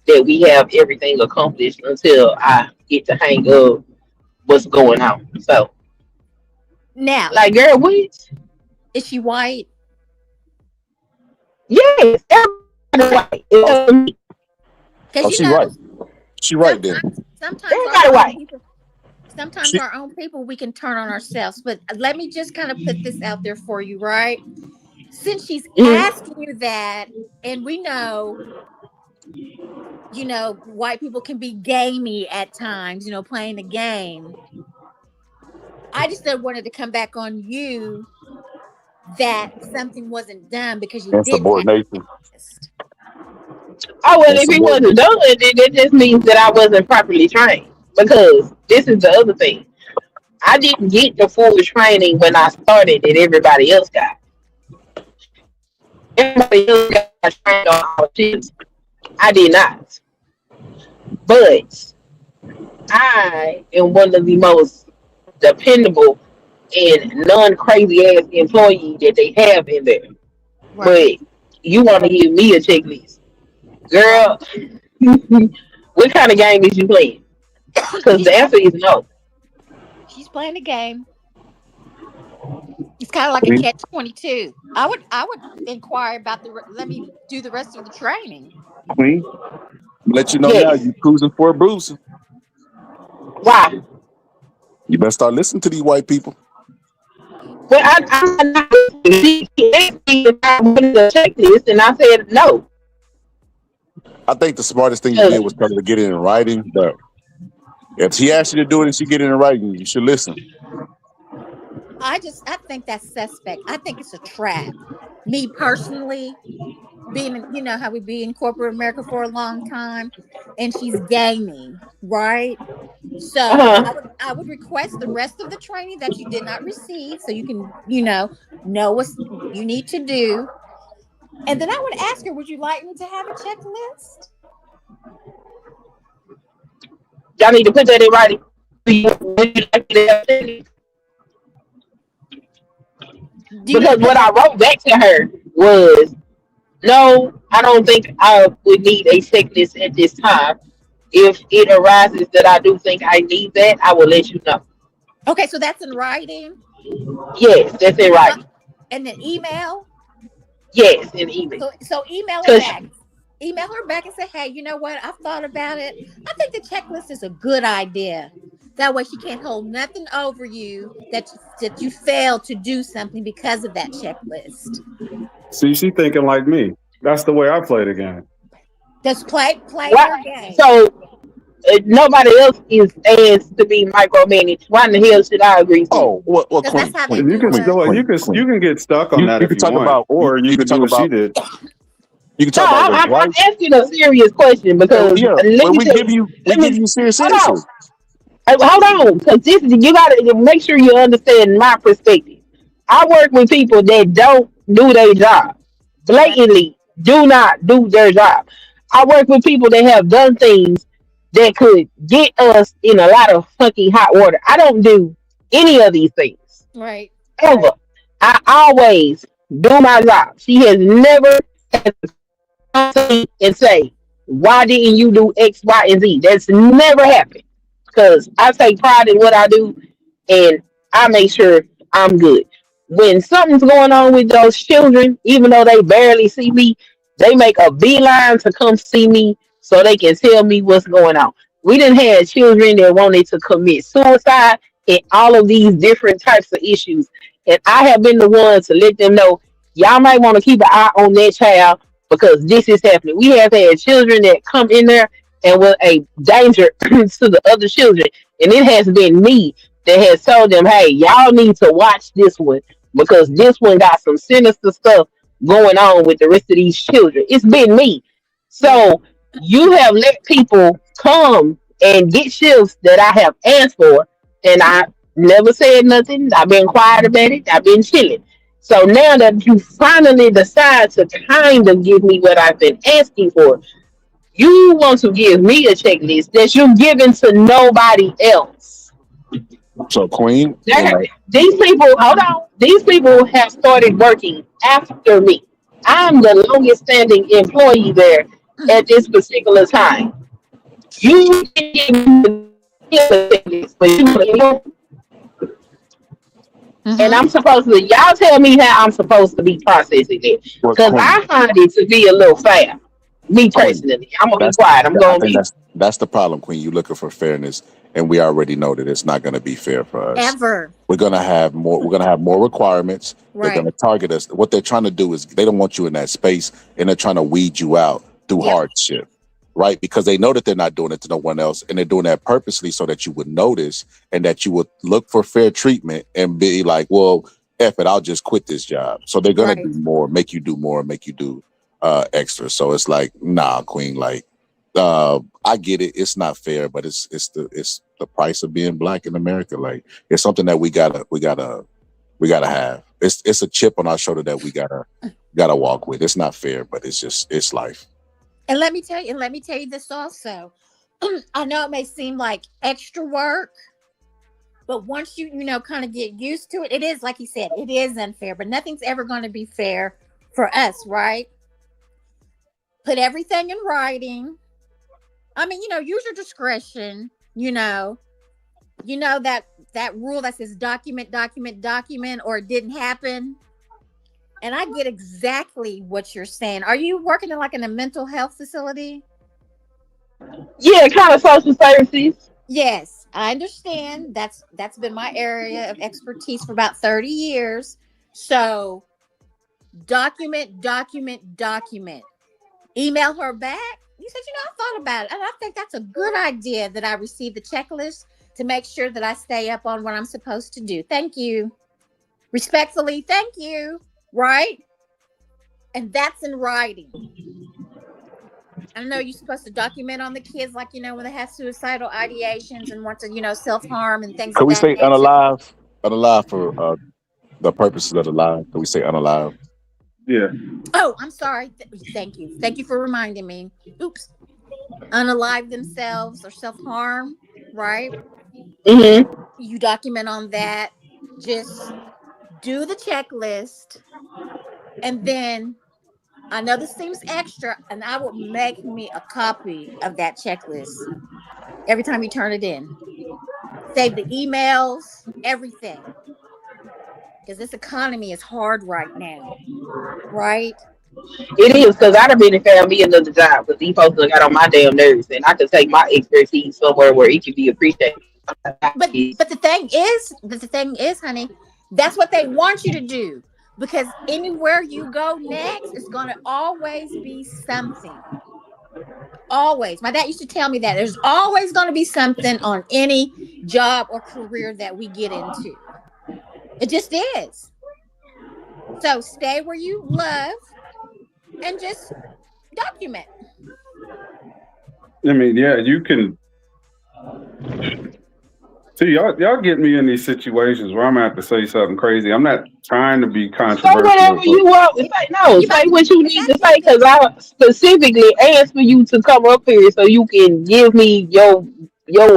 that we have everything accomplished until I get the hang of what's going on. So, Now, like, girl, what? is she white? Yes, everybody white. Because she right. She right there. sometimes Everybody our own white. people, sometimes our own people, we can turn on ourselves. But let me just kind of put this out there for you, right? Since she's asking you that, and we know, white people can be gamey at times, playing the game. I just wanted to come back on you that something wasn't done because you didn't have Insubordination. this. Oh, well, if it wasn't done, then it just means that I wasn't properly trained. Because this is the other thing. I didn't get the full training when I started that everybody else got. Everybody else got trained on all shifts. I did not. But I am one of the most dependable and non-crazy ass employee that they have in there. Right. But you want to give me a checklist. Girl, what kind of game is you playing? Because the answer is no. She's playing the game. It's kind of like a catch-22. I would inquire about let me do the rest of the training. Queen, let you know now you cruising for a bruise. Why? You better start listening to these white people. Well, I'm not listening. She asked me if I wanted a checklist, and I said no. I think the smartest thing you did was tell her to get it in writing, but if she asked you to do it and she get it in writing, you should listen. I think that's suspect. I think it's a trap. Me personally, being, how we be in corporate America for a long time, and she's gaming, right? So I would request the rest of the training that you did not receive, so you can, know what you need to do. And then I would ask her, would you like me to have a checklist? Y'all need to put that in writing. Because what I wrote back to her was, no, I don't think I would need a checklist at this time. If it arises that I do think I need that, I will let you know. Okay, so that's in writing? Yes, that's in writing. And then email? Yes, in email. So email her back. Email her back and say, hey, you know what? I've thought about it. I think the checklist is a good idea. That way she can't hold nothing over you that you failed to do something because of that checklist. See, she thinking like me. That's the way I play the game. Just play your game. So nobody else is asked to be micromanaged. Why in the hell should I agree to? Oh, well, Queen, you can get stuck on that if you talk want, about, or you can do what she did. You can talk about I'm asking a serious question because we give you serious answers. Hold on, because you gotta make sure you understand my perspective. I work with people that don't do their job, blatantly do not do their job. I work with people that have done things that could get us in a lot of fucking hot water. I don't do any of these things. Right. Ever. I always do my job. She has never had to come and say, why didn't you do X, Y, and Z? That's never happened. Because I take pride in what I do and I make sure I'm good. When something's going on with those children, even though they barely see me, they make a beeline to come see me so they can tell me what's going on. We done had children that wanted to commit suicide and all of these different types of issues. And I have been the one to let them know, y'all might want to keep an eye on that child because this is happening. We have had children that come in there and were a danger to the other children. And it has been me that has told them, hey, y'all need to watch this one because this one got some sinister stuff going on with the rest of these children. It's been me. So you have let people come and get shifts that I have asked for, and I never said nothing. I've been quiet about it. I've been chilling. So now that you finally decide to kind of give me what I've been asking for, You want to give me a checklist that you're giving to nobody else. So, Queen, These people, hold on. These people have started working after me. I'm the longest standing employee there at this particular time. You can give me a checklist, but and I'm supposed to, y'all tell me how I'm supposed to be processing it. Because I find it to be a little fair. Me personally. I'm going to be quiet. I'm going to be. That's the problem, Queen. You're looking for fairness, and we already know that it's not going to be fair for us. Ever. We're going to have more. We're going to have more requirements. Right. They're going to target us. What they're trying to do is they don't want you in that space, and they're trying to weed you out through hardship, right? Because they know that they're not doing it to no one else, and they're doing that purposely so that you would notice and that you would look for fair treatment and be like, well, F it, I'll just quit this job. So they're going to do more, make you do more, make you do extra. So it's like, nah, Queen, like, I get it. It's not fair, but it's the price of being black in America. Like, it's something that we gotta have. It's a chip on our shoulder that we gotta walk with. It's not fair, but it's life. And let me tell you this also. I know it may seem like extra work, but once you kind of get used to it, it is, like you said, it is unfair, but nothing's ever going to be fair for us, right? Put everything in writing. I mean, use your discretion, that rule that says document, or it didn't happen. And I get exactly what you're saying. Are you working in a mental health facility? Yeah, kind of social services. Yes, I understand. That's been my area of expertise for about 30 years. So document. Email her back. You said, I thought about it. And I think that's a good idea that I receive the checklist to make sure that I stay up on what I'm supposed to do. Thank you. Respectfully, thank you. Right? And that's in writing. I know you're supposed to document on the kids, like, when they have suicidal ideations and want to, self-harm and things Can of we that say nature. unalive? Unalive for the purposes of the live. Can we say unalive? Yeah. Oh, I'm sorry. Thank you. Thank you for reminding me. Oops. Unalive themselves or self-harm, right? Mm-hmm. You document on that. Just do the checklist. And then, I know this seems extra, and I will make me a copy of that checklist every time you turn it in. Save the emails, everything. Because this economy is hard right now, right? It is, because I'd have been found me another job because these folks done got on my damn nerves, and I could take my expertise somewhere where it can be appreciated. But the thing is, honey, that's what they want you to do. Because anywhere you go next, it's going to always be something. Always. My dad used to tell me that there's always going to be something on any job or career that we get into. It just is. So stay where you love and just document. I mean, yeah, you can. See, y'all get me in these situations where I'm gonna have to say something crazy. I'm not trying to be controversial. Say whatever you want to say. No, say what you need to say, because I specifically asked for you to come up here so you can give me your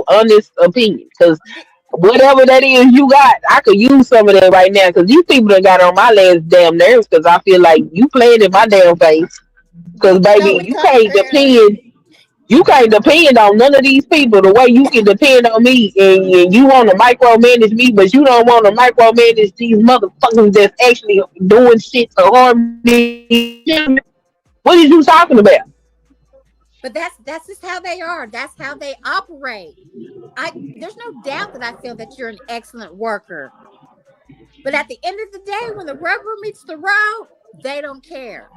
honest opinion. Because whatever that is you got, I could use some of that right now. Because these people that got on my last damn nerves. Because I feel like you playing in my damn face. Because baby, you can't depend. You can't depend on none of these people the way you can depend on me, and you want to micromanage me, but you don't want to micromanage these motherfuckers that's actually doing shit to harm me. What are you talking about? But that's just how they are. That's how they operate. There's no doubt that I feel that you're an excellent worker. But at the end of the day, when the rubber meets the road, they don't care.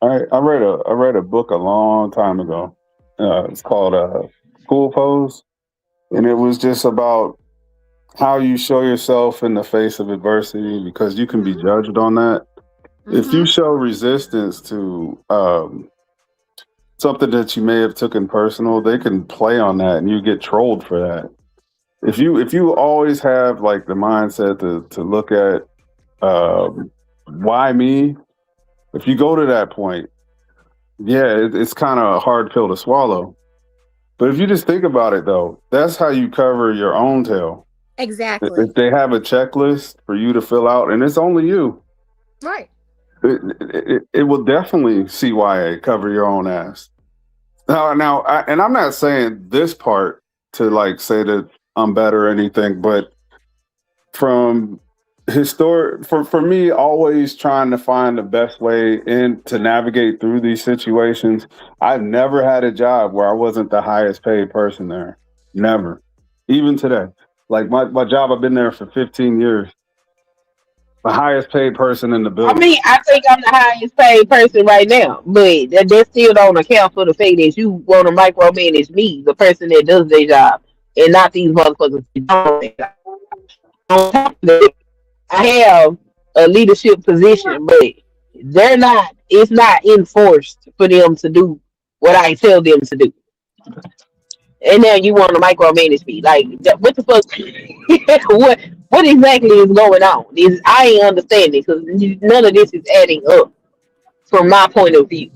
I read a book a long time ago. It's called School Pose, and it was just about how you show yourself in the face of adversity, because you can be judged on that. Mm-hmm. If you show resistance to something that you may have taken personal, they can play on that, and you get trolled for that. If you always have like the mindset to look at, why me? If you go to that point, Yeah, it's kind of a hard pill to swallow. But if you just think about it, though, that's how you cover your own tail. Exactly. If they have a checklist for you to fill out, and it's only you, Right. it will definitely CYA cover your own ass. Now, and I'm not saying this part to like say that I'm better or anything, but from for me, always trying to find the best way in to navigate through these situations. I've never had a job where I wasn't the highest paid person there. Never. Even today. Like my job, I've been there for 15 years. The highest paid person in the I building. mean, I think I'm the highest paid person right now, but that still don't account for the fact that you want to micromanage me, the person that does their job, and not these motherfuckers that don't do their job. On top of that, I have a leadership position, but it's not enforced for them to do what I tell them to do. And now you want to micromanage me. Like, what the fuck? what exactly is going on? I ain't understanding because none of this is adding up from my point of view.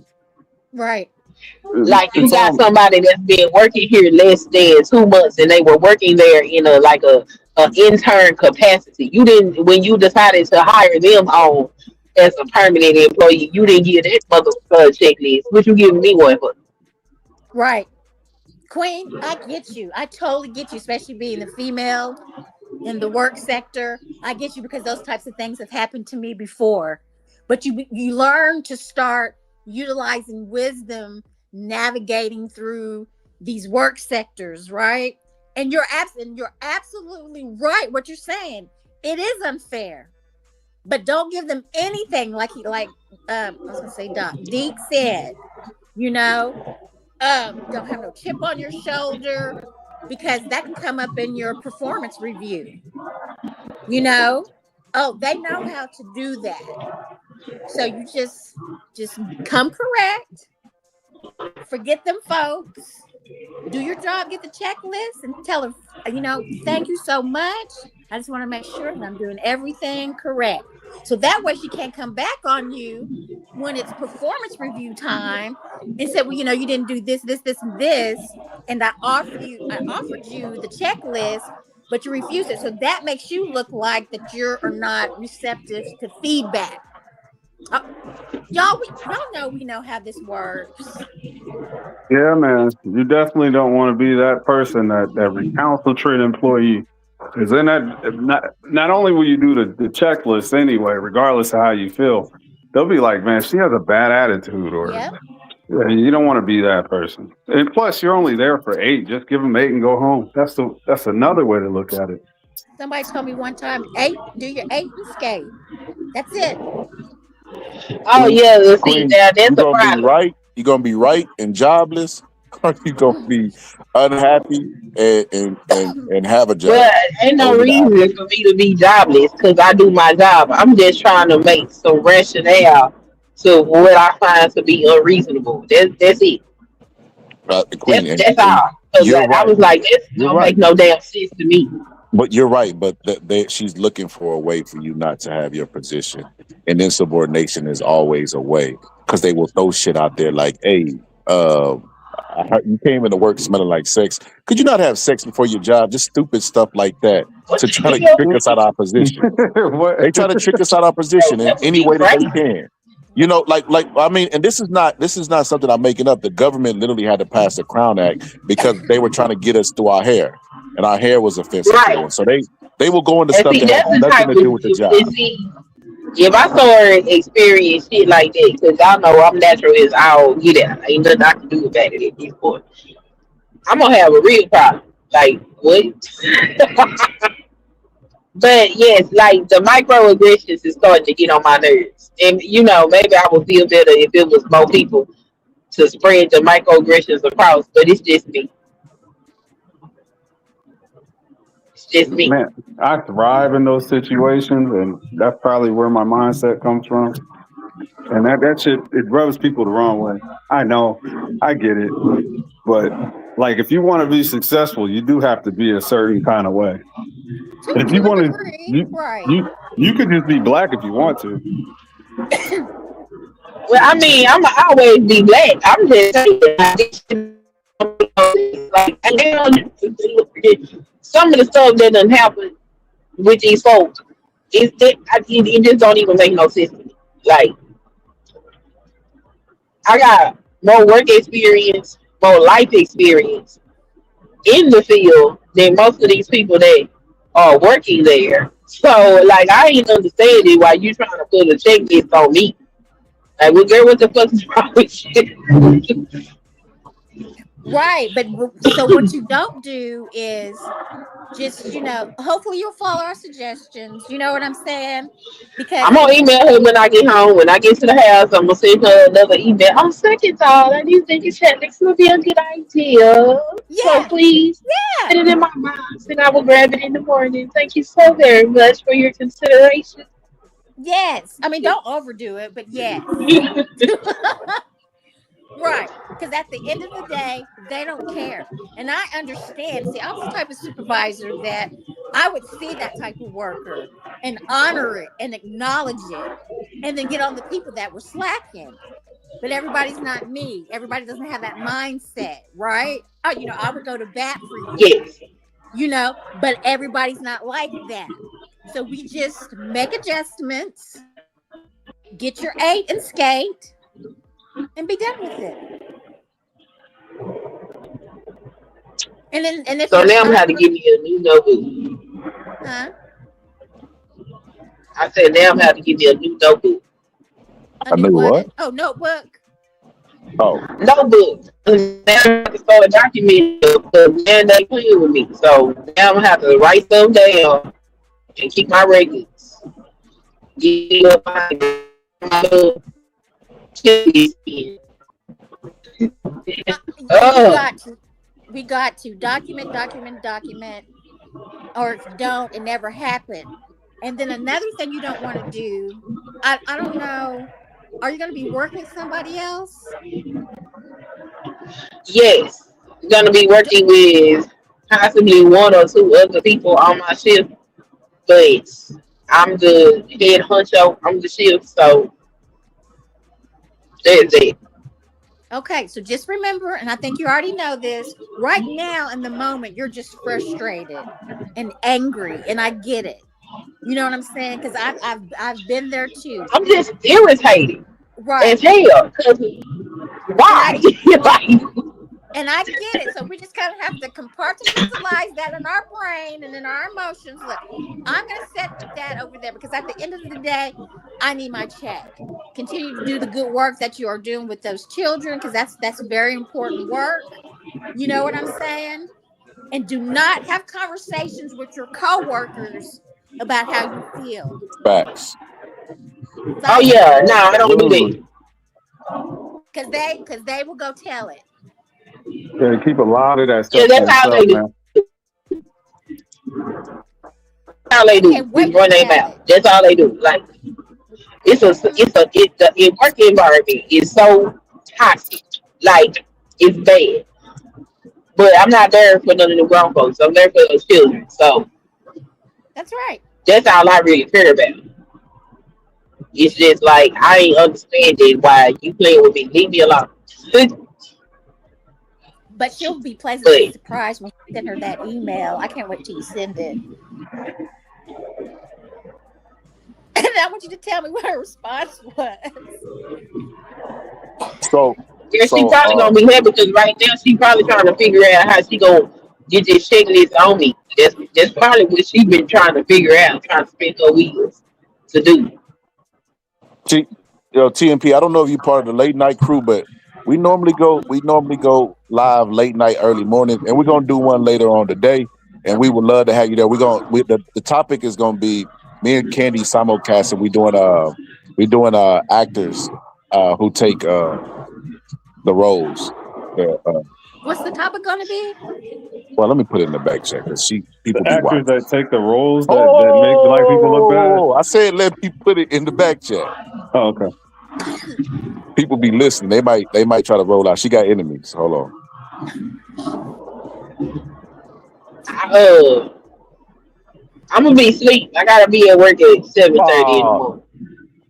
Right. Like, you It's got all somebody that's been working here less than 2 months, and they were working there in a intern capacity. You didn't when you decided to hire them on as a permanent employee. You didn't give that motherfucker checklist. What you giving me one for? Right. Queen, I get you. I totally get you, especially being the female in the work sector. I get you because those types of things have happened to me before. But you learn to start utilizing wisdom, navigating through these work sectors, right? And you're absolutely right what you're saying. It is unfair. But don't give them anything I was gonna say Doc Deke said, you know, don't have no chip on your shoulder because that can come up in your performance review. You know, oh, they know how to do that. So you just come correct. Forget them folks. Do your job, get the checklist, and tell her, thank you so much. I just want to make sure that I'm doing everything correct. So that way she can't come back on you when it's performance review time and say, well, you didn't do this, this, this, and this. And I offered you the checklist, but you refused it. So that makes you look like that you're not receptive to feedback. Y'all know how this works. Yeah, man. You definitely don't want to be that person that recalcitrant employee. Because then not only will you do the checklist anyway, regardless of how you feel, they'll be like, man, she has a bad attitude, or you don't want to be that person. And plus, you're only there for 8. Just give them 8 and go home. That's another way to look at it. Somebody told me one time, 8, do your 8 and skate. That's it. Oh yeah, let's see. Queen, Now that's you a gonna be problem. right? You gonna be right and jobless, or you gonna be unhappy and have a job? But ain't no reason for me to be jobless because I do my job. I'm just trying to make some rationale to what I find to be unreasonable. That's it. Queen, That's all. You're right. I was like, this don't make no damn sense to me. But you're right. But she's looking for a way for you not to have your position, and insubordination is always a way because they will throw shit out there like, "Hey, I heard you came into work smelling like sex. Could you not have sex before your job?" Just stupid stuff like that to try to trick us out of our position. They try to trick us out of our position in any way that they can. And this is not something I'm making up. The government literally had to pass the Crown Act because they were trying to get us through our hair, and our hair was offensive to them. So they will go into stuff that has nothing to do with the job. If I start experience shit like that, because y'all know I'm natural as I'll get out. Ain't nothing I can do about it at this point. I'm gonna have a real problem. Like what? But yes, like the microaggressions is starting to get on my nerves. And maybe I would feel better if it was more people to spread the microaggressions across, but it's just me. It's just me. Man, I thrive in those situations, and that's probably where my mindset comes from. And that shit, it rubs people the wrong way. I know, I get it. But like, if you want to be successful, you do have to be a certain kind of way. And if you want to, you could just be black if you want to. Well, I mean, I always be black. I'm just saying, like, and then some of the stuff that done happened with these folks, it just don't even make no sense to me. Like, I got more work experience, more life experience in the field than most of these people that are working there. So, like, I ain't understanding why you trying to put a checklist on me. Like, well, girl, what the fuck is wrong with you? Right. But so what you don't do is just, hopefully you'll follow our suggestions. You know what I'm saying? Because I'm gonna email her when I get home. When I get to the house, I'm gonna send her another email. On second thought, I do think a checklist would be a good idea. So yeah, please yeah. put it in my box and I will grab it in the morning. Thank you so very much for your consideration. Yes. I mean, don't overdo it, but yes. Right. Because at the end of the day, they don't care. And I understand. See, I was the type of supervisor that I would see that type of worker and honor it and acknowledge it and then get on the people that were slacking. But everybody's not me. Everybody doesn't have that mindset, right? Oh, I would go to bat for you, Yes. but everybody's not like that. So we just make adjustments, get your 8 and skate, and be done with it. And if So you're now I'm gonna have to sharper, give you a new notebook. huh? I said now I'm gonna have to give you a new notebook. A I new knew what? what? Oh, notebook. Oh, Notebook. And now I have to start documenting because now they playing with me. So now I'm gonna have to write stuff down and keep my records. Get up my Uh, we got to document, or if you don't, it never happened. And then another thing you don't want to do, I don't know, are you going to be working with somebody else? Yes, I'm gonna be working with possibly one or two other people on my shift, but I'm the head honcho. I'm the shift, so that's it. Okay, so just remember, and I think you already know this, right now in the moment, you're just frustrated and angry, and I get it. You know what I'm saying? Because I've been there too. I'm just irritated as Right. hell. Cause And I why? Like, And I get it. So we just kind of have to compartmentalize that in our brain and in our emotions. Look, I'm going to set that over there because at the end of the day, I need my check. Continue to do the good work that you are doing with those children because that's very important work. You know what I'm saying? And do not have conversations with your coworkers about how you feel. facts. oh yeah, no, I don't do Absolutely. that. Because they will go tell it. Yeah, keep a lot of that Yeah, stuff to that's how yourself, they do. man. How they I do. can't We wait to run their tell mouth. it. That's all they do. Like the work environment is so toxic. Like it's bad. But I'm not there for none of the grown folks. I'm there for those children. So That's right. that's all I really care about. It's just like I ain't understanding why you playing with me. Leave me alone. But she'll be pleasantly But surprised when you send her that email. I can't wait till you send it. And I want you to tell me what her response was. So, yeah, she so, probably gonna be happy because right now she probably trying to figure out how she gonna get this checklist on me. That's probably what she been trying to figure out, trying to spin her wheels to do. T, TMP. I don't know if you're part of the late night crew, but we normally go live late night, early morning, and we're gonna do one later on today. And we would love to have you there. The topic is gonna be me and Candy simulcast, and we doing actors who take the roles. What's the topic going to be? Well, let me put it in the back check because The people be actors watching. that take the roles that make black people look bad. Oh, I said let me put it in the back chat. Oh, okay. People be listening. They might try to roll out. She got enemies. Hold on. I'm gonna be asleep. I gotta be at work at 7:30 in the morning.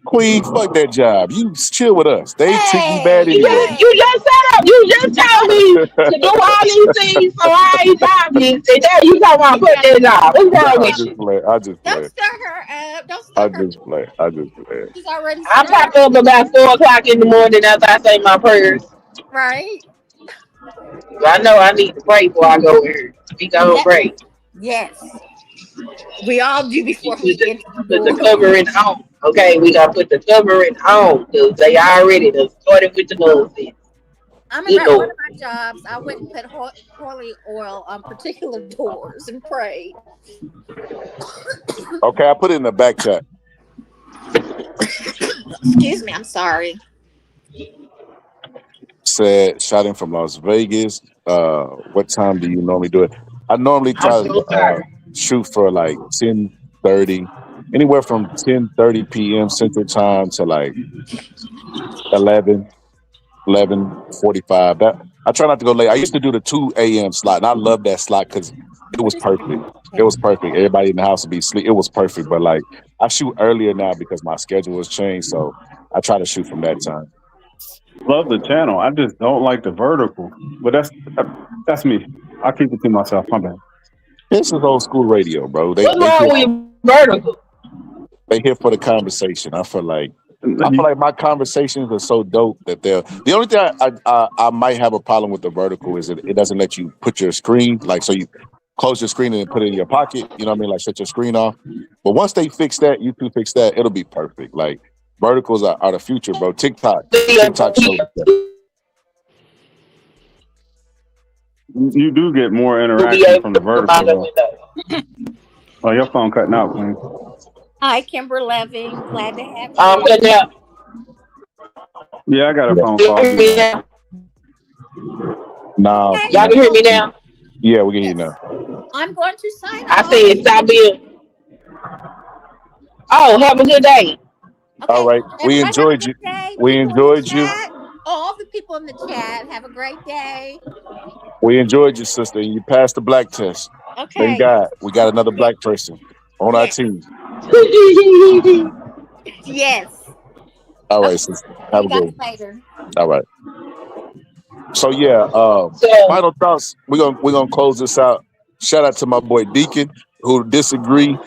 Queen, fuck that job. You chill with us. They treat me bad Hey, anyway. You just said up. You just told me to do all these things so I ain't jobless. And now you talking about quit that job. What's wrong I with just you? play. I just don't play. stir her up. Don't I stir her. just play. I just play. She's already I stirred, pop up about 4 o'clock in the morning after I say my prayers. right? I know I need to pray before I go here. We gonna That, pray. yes, we all do before Put we the, enter the put the door. covering on. Okay, we gotta put the covering on because they already done started with the nonsense. I Good remember at one Lord. of my jobs, I went and put holy oil on particular doors and prayed. Okay, I put it in the back chat. Excuse me, I'm sorry. Said shot in from Las Vegas. What time do you normally do it? I normally I'm try so to sorry. shoot for like 10:30, anywhere from 10:30 p.m. Central Time to like 11, 11:45. That I try not to go late. I used to do the 2 a.m. slot, and I love that slot because it What was is perfect. It was perfect. Everybody in the house would be asleep. It was perfect. But like I shoot earlier now because my schedule has changed, so I try to shoot from that time. Love the channel. I just don't like the vertical. But that's me. I keep it to myself. My bad. This is old school radio, bro. What's wrong with vertical? They here for the conversation. I feel like my conversations are so dope that they're the only thing I might have a problem with the vertical is it doesn't let you put your screen like so you close your screen and put it in your pocket. You know what I mean? Like shut your screen off. But once they fix that, YouTube fix that, it'll be perfect. Like verticals are the future, bro. TikTok shows that. You do get more interaction from the vertical though. Oh, your phone cutting out, Queen. Hi, Kimber Leving. Glad to have you. I'm cutting out. Yeah, I got a phone call. Nah. Y'all can hear me now? Yeah, we can hear you now. I'm going to sign I off. said stop being. Oh, have a good day. Okay. All right. We Everybody enjoyed you. day. We People in the enjoyed you. chat, all the people in the chat, have a great day. We enjoyed you, sister. You passed the black test. Okay. Thank God. We got another black person on our team. Yes. All right, sister. Have a good one. Later. All right. So yeah, final thoughts. We're gonna close this out. Shout out to my boy Deacon who disagree,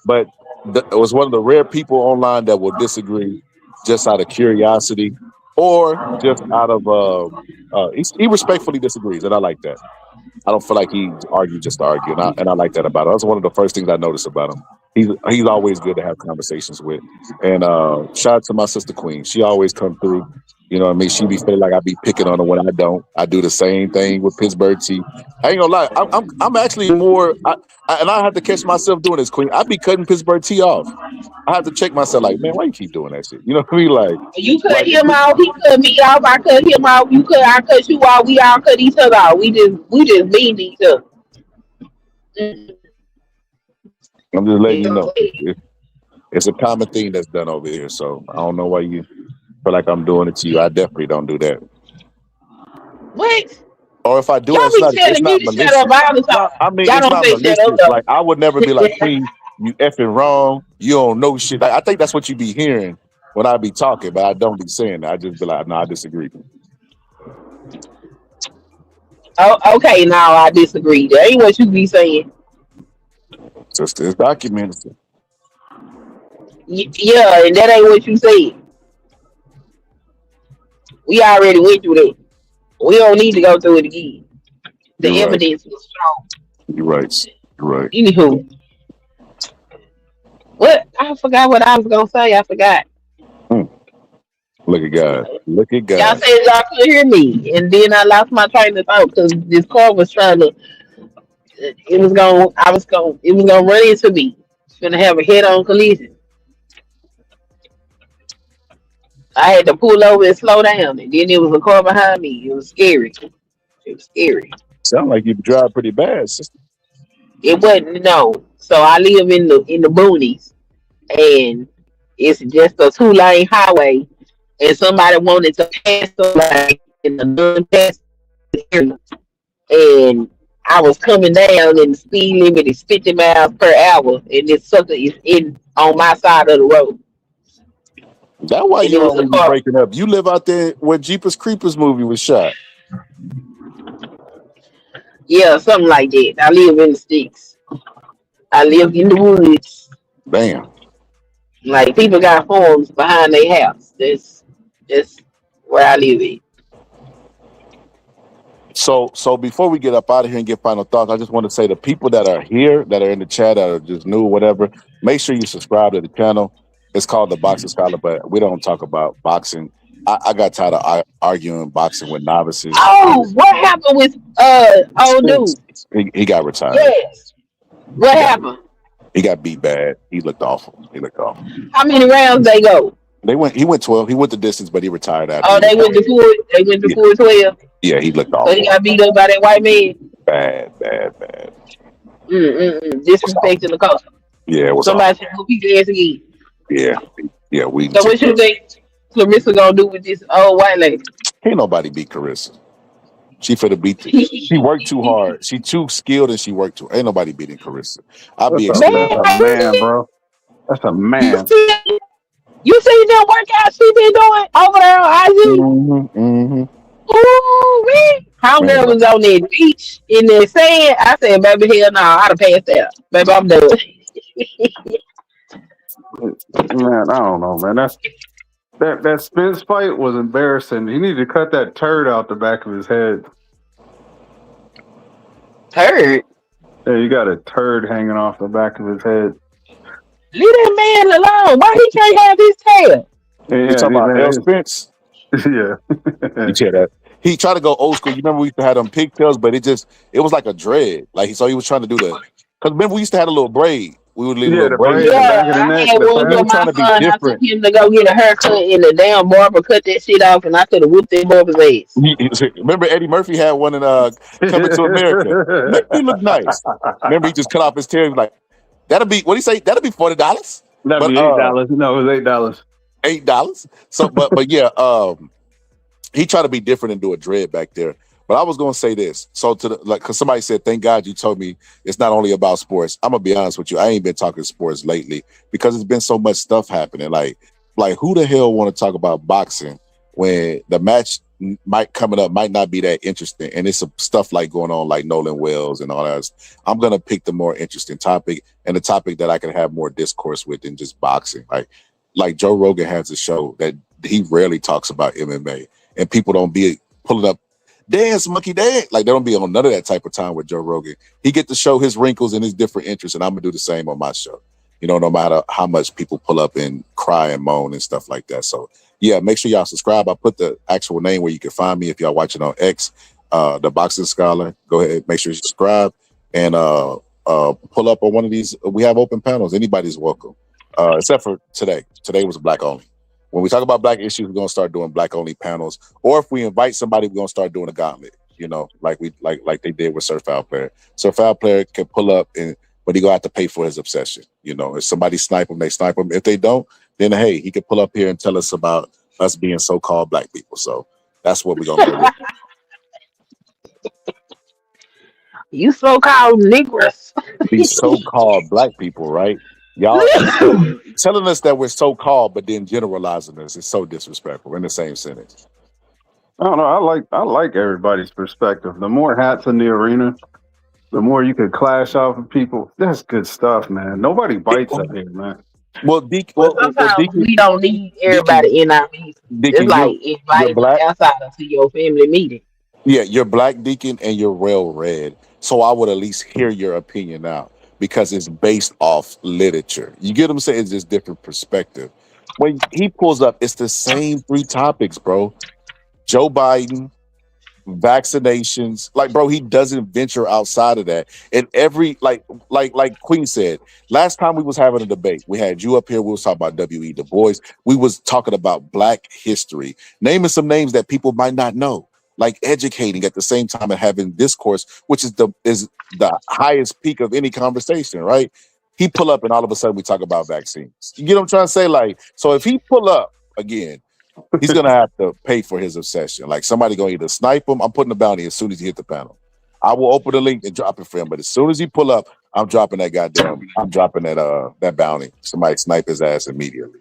but it was one of the rare people online that will disagree just out of curiosity or just out of he respectfully disagrees, and I like that. I don't feel like he argued just to argue, and I like that about him. That's one of the first things I noticed about him. He's always good to have conversations with. And shout out to my sister Queen. She always come through. You know what I mean? She be feeling like I be picking on her when I don't. I do the same thing with Pittsburgh tea. I ain't gonna lie. I'm actually more. And I have to catch myself doing this, Queen. I be cutting Pittsburgh tea off. I have to check myself. Like, man, why you keep doing that shit? You know what I mean? Like, you cut him off. He cut me off. I cut him off. I cut you off. We all cut each other off. We just mean each other. I'm just letting you know. It's a common thing that's done over here. So I don't know why you feel like I'm doing it to you. I definitely don't do that. What? Or if I do, y'all it's not malicious. Shut up all the time. I mean, y'all it's not malicious. Like I would never be like, Queen, you effing wrong. You don't know shit. Like, I think that's what you be hearing when I be talking, but I don't be saying that. I just be like, no, I disagree. Oh, okay. Now I disagree. That ain't what you be saying. Just it's documented. Yeah, and that ain't what you said. We already went through that. We don't need to go through it again. The evidence was strong. You're right. You're right. Anywho, what? I forgot what I was gonna say. I forgot. Look at God. Look at God. Y'all said y'all could hear me, and then I lost my train of thought because this car was trying to. It was gonna run into me. It's gonna have a head-on collision. I had to pull over and slow down, and then there was a car behind me. It was scary. Sound like you drive pretty bad, sister. It wasn't So I live in the boonies, and it's just a 2-lane highway, and somebody wanted to pass the lane in the non-pass area, and I was coming down, and the speed limit is 50 miles per hour, and this sucker is in on my side of the road. That's why And you it was a always be car. breaking up. You live out there where Jeepers Creepers movie was shot. Yeah, something like that. I live in the sticks. I live in the woods. Damn. Like people got farms behind their house. That's where I live in. So before we get up out of here and get final thoughts, I just want to say the people that are here, that are in the chat, that are just new, whatever, make sure you subscribe to the channel. It's called The Boxing Scholar, but we don't talk about boxing. I got tired of arguing boxing with novices. Oh, what happened with old dude? He got retired. Yes. What happened? He got beat bad. He looked awful. How many rounds they go? He went 12. He went the distance, but he retired after. Oh, they went to full 12. Yeah, he looked awful. So he got beat up by that white man. Bad. Disrespecting the coach. Yeah, it was somebody should whoop his ass again. Yeah. We. So what you think Clarissa gonna do with this old white lady? Ain't nobody beat Carissa. She finna beat. She worked too hard. She too skilled and she worked too. Ain't nobody beating Carissa. That's a man, bro. That's a man. You see that workout she been doing over there on IG? Ooh, Homegirl was on that beach in the sand. I said, baby, hell no, I'd have passed out. Baby, I'm done. Man, I don't know, man. That Spence fight was embarrassing. He needed to cut that turd out the back of his head. Turd? Yeah, you got a turd hanging off the back of his head. Leave that man alone. Why he can't have his tail? You talking about L. Spence? Yeah. That. He tried to go old school. You remember we used to have them pigtails, but it was like a dread. Like so he was trying to do because remember we used to have a little braid. We would leave a little braid. Yeah, I had one with my son. I took him to go get a haircut and the damn barber cut that shit off and I could have whooped that barber's ass. Remember Eddie Murphy had one in Coming to America. Make me look nice. Remember he just cut off his tail. He was like, that'll be, what do you say? That'll be $40. That'll be $8. No, it was $8. $8. So, but yeah, he tried to be different and do a dread back there. But I was gonna say this. So because somebody said, thank God you told me it's not only about sports. I'm gonna be honest with you. I ain't been talking sports lately because it's been so much stuff happening. Like who the hell want to talk about boxing when the match coming up might not be that interesting, and it's some stuff like going on like Nolan Wells and all that. I'm gonna pick the more interesting topic and the topic that I can have more discourse with than just boxing. Like Joe Rogan has a show that he rarely talks about MMA, and people don't be pulling up dance monkey dance. Like they don't be on none of that type of time with Joe Rogan. He get to show his wrinkles and his different interests, and I'm gonna do the same on my show. No matter how much people pull up and cry and moan and stuff like that. So yeah, make sure y'all subscribe. I put the actual name where you can find me if y'all watching on X, the Boxing Scholar. Go ahead, make sure you subscribe and pull up on one of these. We have open panels. Anybody's welcome, except for today. Today was black only. When we talk about black issues, we're gonna start doing black only panels. Or if we invite somebody, we're gonna start doing a gauntlet. Like they did with Sir Foul Player. Sir Foul Player can pull up but he gonna have to pay for his obsession. If somebody snipe him, they snipe him. If they don't, then hey, he can pull up here and tell us about us being so-called black people. So that's what we're gonna do. You so-called Negroes. These so-called black people, right? Y'all telling us that we're so-called, but then generalizing us is so disrespectful in the same sentence. I don't know. I like everybody's perspective. The more hats in the arena, the more you could clash off with people. That's good stuff, man. Nobody bites up here, man. Sometimes we don't need everybody in our meeting. It's like inviting an outsider to your family meeting. Yeah, you're black, Deacon, and you're real red. So I would at least hear your opinion out because it's based off literature. You get what I'm saying? It's just different perspective. When he pulls up, it's the same 3 topics, bro. Joe Biden, vaccinations, bro, he doesn't venture outside of that. And every like Queen said, last time we was having a debate, we had you up here, we was talking about W.E. Du Bois, we was talking about black history, naming some names that people might not know, like educating at the same time and having discourse, which is the highest peak of any conversation, right? He pull up and all of a sudden we talk about vaccines. You get what I'm trying to say? So if he pull up again, he's gonna have to pay for his obsession. Like somebody gonna either snipe him. I'm putting the bounty as soon as he hit the panel. I will open the link and drop it for him. But as soon as he pull up, I'm dropping that bounty. Somebody snipe his ass immediately.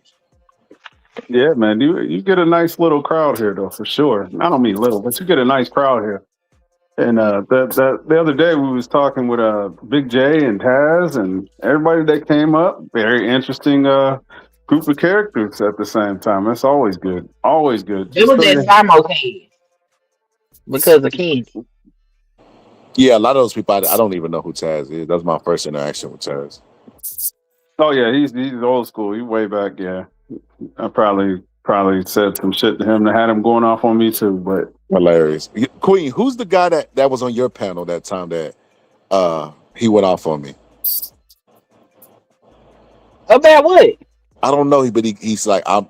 Yeah, man, you get a nice little crowd here though, for sure. I don't mean little, but you get a nice crowd here. And the other day we was talking with Big J and Taz and everybody that came up. Very interesting group of characters at the same time. That's always good. Always good. It Just was so that you, simulcast because of Candy. Yeah, a lot of those people I don't even know who Taz is. That's my first interaction with Taz. oh yeah, he's old school. He's way back. Yeah, I probably said some shit to him that had him going off on me too. But Hilarious. Queen, who's the guy that was on your panel that time that he went off on me? About what? I don't know, but he's like, I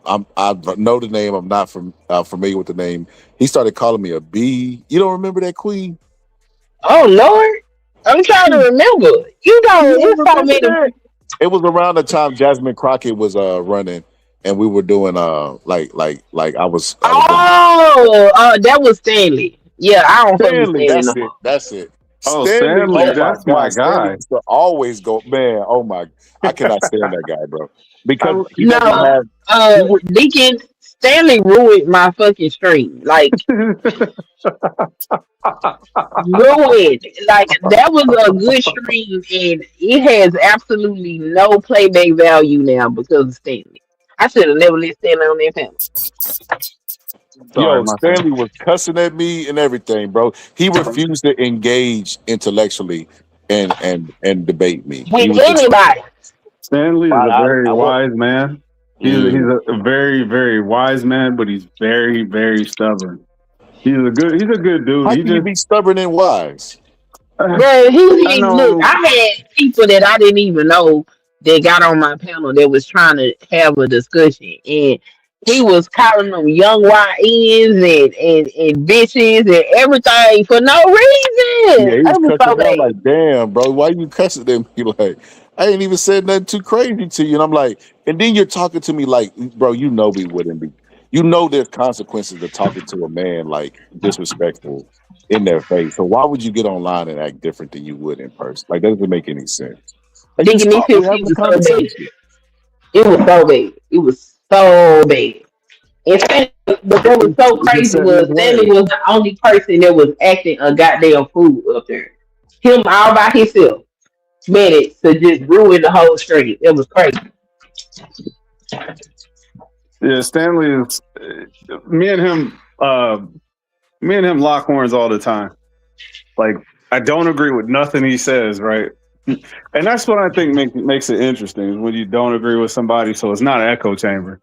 know the name. I'm not familiar with the name. He started calling me a B. You don't remember that, Queen? Oh Lord, I'm trying to remember. You know, You it's don't so remember many. that? It was around the time Jasmine Crockett was running, and we were doing like I was doing Oh, that was Stanley. Yeah, I don't fuck with Stanley. Stanley no That's it. more. That's it. oh, Stanley. Stanley, Oh my that's my God. Stanley guy. used to always go, man. Oh my, I cannot stand that guy, bro. Because he doesn't No, have. He would. Deacon Stanley ruined my fucking stream. Like ruined. Like that was a good stream, and it has absolutely no playback value now because of Stanley. I should have never let Stanley on that panel. Sorry, Yo, my friend. Stanley was cussing at me and everything, bro. He refused to engage intellectually and debate me. He With was just. anybody. Stanley is a very I was. wise man. He's a very very wise man, but he's very very stubborn. He's a good dude. How He can you just be stubborn and wise? Bro, I look, know. I had people that I didn't even know that got on my panel that was trying to have a discussion, and he was calling them young YNs and bitches and everything for no Yeah, reason. he was That was cussing so me. I'm bad. like, damn, bro, why you cussing at me? Like, I ain't even said nothing too crazy to you. And I'm like, and then you're talking to me like, bro, you know we wouldn't be. You know there's consequences to talking to a man like disrespectful in their face. So why would you get online and act different than you would in person? Like that doesn't make any sense. Like just Thinking this talk. We're shit having a was so bad. conversation. It was so bad. It was so bad. And but what was so He crazy set in his was Stanley way. was the only person that was acting a goddamn fool up there. Him all by himself managed to just ruin the whole stream. It was crazy. Yeah, Stanley is me and him. Me and him lock horns all the time. Like I don't agree with nothing he says, right? And that's what I think makes it interesting is when you don't agree with somebody, so it's not an echo chamber.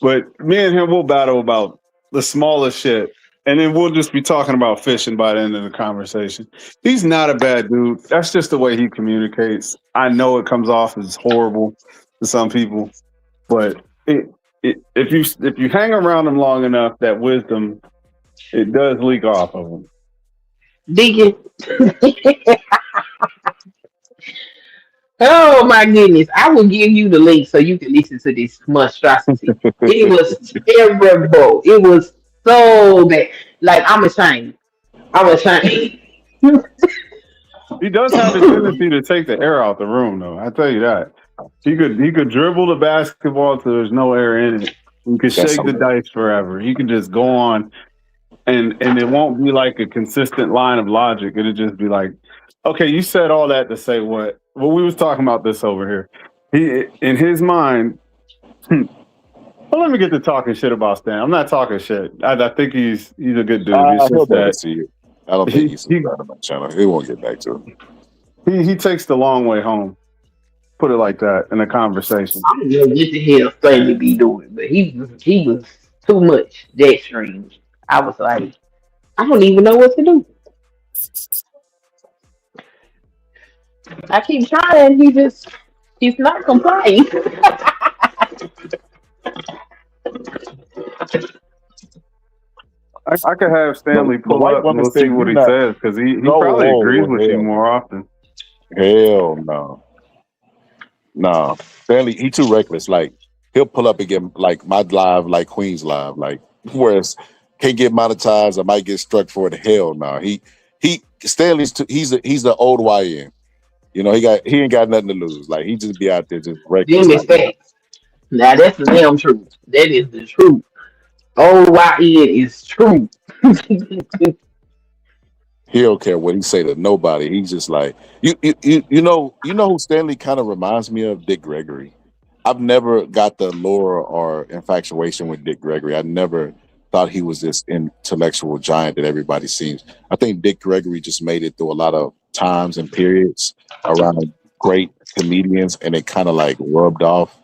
But me and him will battle about the smallest shit, and then we'll just be talking about fishing by the end of the conversation. He's not a bad dude. That's just the way he communicates. I know it comes off as horrible to some people, but if you hang around him long enough, that wisdom it does leak off of him. Deacon. Oh my goodness. I will give you the link so you can listen to this monstrosity. It was terrible. It was so bad. Like I'm ashamed. I'm ashamed. He does have a tendency to take the air out the room, though. I tell you that. He could dribble the basketball till there's no air in it. He could shake the dice forever. He could just go on, and it won't be like a consistent line of logic. It'll just be like, okay, you said all that to say what? Well, we was talking about this over here. He in his mind. Well, let me get to talking shit about Stan. I'm not talking shit. I think he's a good dude. It's He'll just never that see it. I don't think he's subscribed to my channel. He won't get back to it. he takes the long way home. Put it like that in a conversation. I don't know what the hell Stanley be doing, but he was too much that strange. I was like, I don't even know what to do. I keep trying. He's not complying. I could have Stanley pull up and we'll see what he says because he probably agrees with you more often. Hell no. No. Stanley, he too reckless. Like he'll pull up and get like my live, like Queen's live, like whereas can't get monetized, I might get struck for it. Hell no. Stanley's he's the old YN. You know, he ain't got nothing to lose. Like he just be out there just reckless. Now that's the damn truth. That is the truth. OYN is true. He don't care what he say to nobody. He's just like you know who Stanley kind of reminds me of? Dick Gregory. I've never got the lure or infatuation with Dick Gregory. I never thought he was this intellectual giant that everybody seems. I think Dick Gregory just made it through a lot of times and periods around great comedians, and it kind of like rubbed off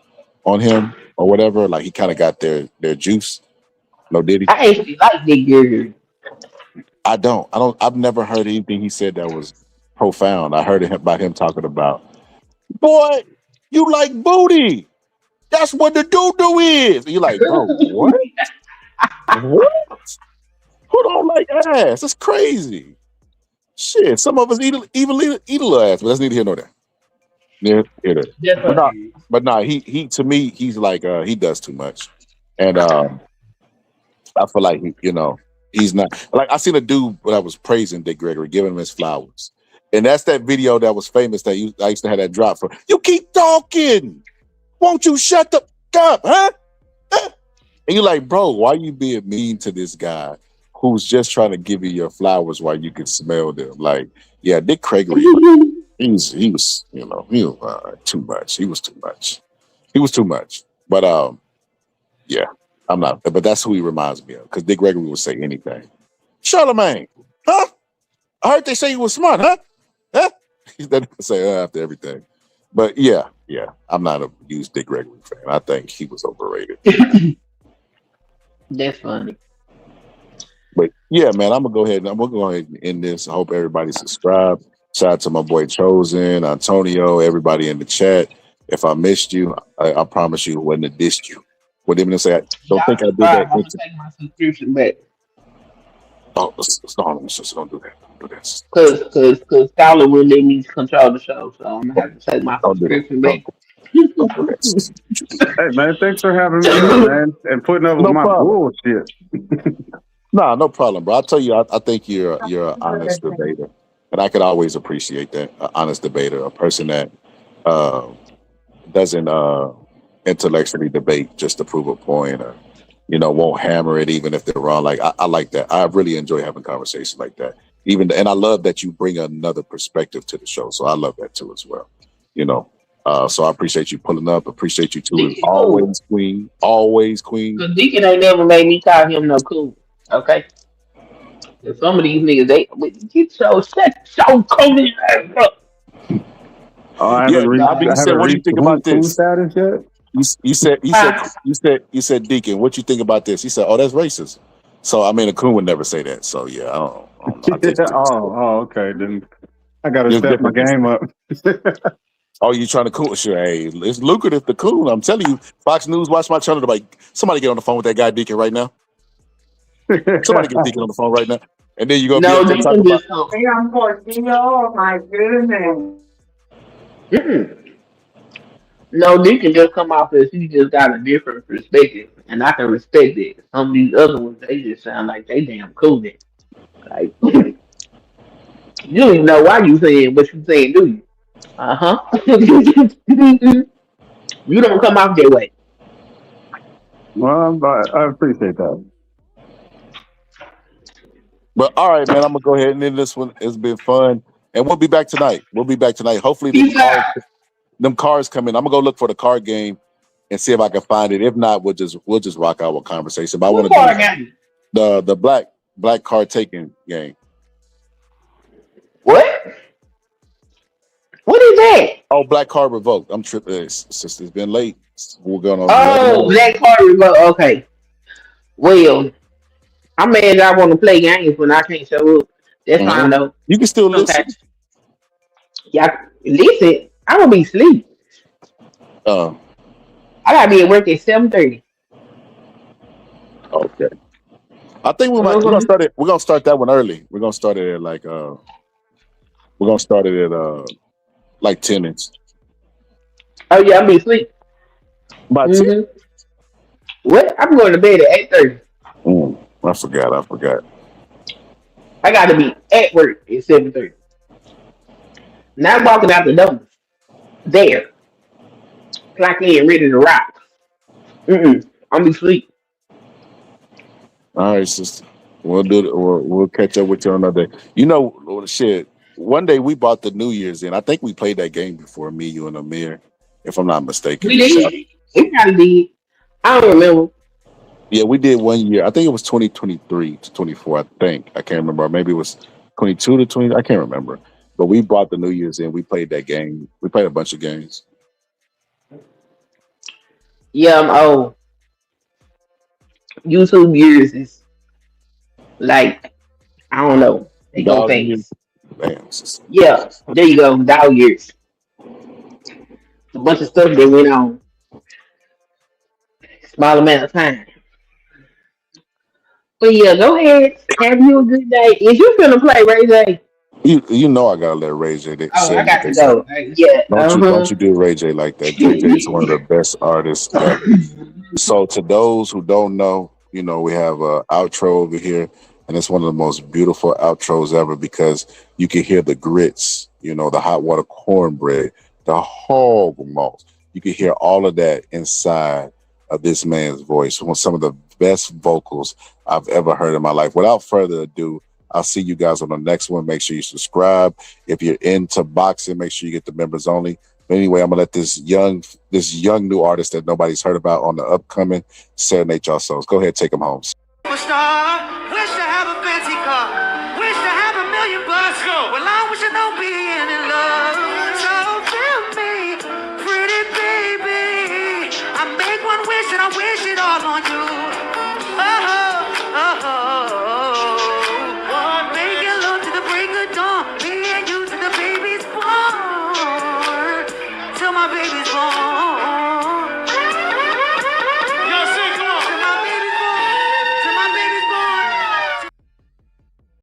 on him or whatever. Like he kind of got their juice. No, did he? I actually like Dick Gregory. I don't. I've never heard anything he said that was profound. I heard about him talking about, boy, you like booty. That's what the doo-doo is. And you're like, bro, what? What? Who don't like ass? That's crazy. Shit, some of us eat a little ass, but that's neither here nor there. Yeah, it is. But nah, he to me, he's like he does too much. And I feel like he's not like I seen a dude that was praising Dick Gregory, giving him his flowers. And that's that video that was famous that I used to have that drop for. You keep talking. Won't you shut the up, huh? And you're like, bro, why are you being mean to this guy who's just trying to give you your flowers while you can smell them? Like, yeah, Dick Gregory, he was too much. He was too much. He was too much. But yeah, I'm not. But that's who he reminds me of because Dick Gregory would say anything. Charlemagne, huh? I heard they say you were smart, huh? Huh? He's that say after everything. But yeah, I'm not a huge Dick Gregory fan. I think he was overrated. That's funny. But yeah, man, I'm gonna go ahead and end this. I hope everybody subscribe. Shout out to my boy Chosen, Antonio, everybody in the chat. If I missed you, I promise you, I wouldn't have dissed you. What even say? I don't think I did that. I'm taking my subscription back. Oh, sister, don't do that. Don't do that. Cause Skylar wouldn't let me control the show, so I'm gonna have to take my subscription back. Hey man, thanks for having me, man, and putting up with my bullshit. Nah, no problem, bro. I'll tell you, I think you're an honest debater, and I could always appreciate that. An honest debater, a person that doesn't intellectually debate just to prove a point, or won't hammer it even if they're wrong. Like I like that. I really enjoy having conversations like that. And I love that you bring another perspective to the show. So I love that too as well. So I appreciate you pulling up. Appreciate you too. As always, queen. Always, queen. Cause Deacon ain't never made me call him no cool. Okay. And some of these niggas, they get so cool. Oh, I haven't what do you think about this? Status yet? You said, Deacon, what you think about this? He said, oh, that's racist. So I mean, a coon would never say that. So yeah, I don't know. Okay. Then I got to step my game up. Oh, you trying to coon? Sure, hey, it's lucrative to coon. I'm telling you, Fox News, watch my channel. Like, somebody get on the phone with that guy Deacon right now. Somebody get Deacon on the phone right now, and then you go. No, be able to talk about. Oh my goodness. No, Deacon just come off as he just got a different perspective, and I can respect it. Some of these other ones, they just sound like they damn cool. Then, like you don't even know why you saying what you saying, do you? You don't come off that way. Well, I appreciate that. But all right, man, I'm gonna go ahead and end this one. It's been fun, and we'll be back tonight. Hopefully, them cars come in. I'm gonna go look for the card game and see if I can find it. If not, we'll just rock our conversation. But I want to do the black card taking game. What? What is that? Oh, black card revoked. I'm tripping. Since it's been late, we're going on. Oh, black card revoked. Okay. Well, I'm mad I want to play games when I can't show up. That's fine though. You can still listen. Yeah, listen. I'm gonna be asleep. I gotta be at work at 7:30. Okay. I think we're gonna start it. We're gonna start that one early. We're gonna start it at like like 10 inch. Oh yeah, I'll be asleep. About 10? What? I'm going to bed at 8:30. I forgot. I gotta be at work at 7:30. Not walking out the door. There. Clock in, ready to rock. I'm be sleep. All right, sister. We'll do it. We'll catch up with you another day. You know, shit. One day we bought the New Year's in. I think we played that game before, me, you, and Amir, if I'm not mistaken. We So, did. We probably did. I don't remember. yeah, we did one year. I think it was 2023 to 24. I think I can't remember. Or maybe it was 22 to 20. I can't remember. But we bought the New Year's in. We played that game. We played a bunch of games. Yeah, I'm old. YouTube years is like I don't know. They go Dog years. fast. Damn, sister. Yeah, there you go. Dog years. A bunch of stuff that went on. Small amount of time. But yeah, go ahead. Have you a good day. Is you finna play Ray J? You know I gotta let Ray J Oh, say I what got they to say. go. Yeah. Don't you do Ray J like that. JJ is one of the best artists ever. So to those who don't know, you know, we have a outro over here, and it's one of the most beautiful outros ever because you can hear the grits, you know, the hot water cornbread, the hog malts. You can hear all of that inside of this man's voice. One of some of the best vocals I've ever heard in my life. Without further ado, I'll see you guys on the next one. Make sure you subscribe. If you're into boxing, make sure you get the members only. But anyway, I'm gonna let this young new artist that nobody's heard about on the upcoming serenade y'all souls. Go ahead, take them home. Superstar, wish to have a fancy car, wish to have a million bucks. Well, I wish I know being in love. So tell me, pretty baby, I make one wish and I wish it all on you. Oh, oh, oh.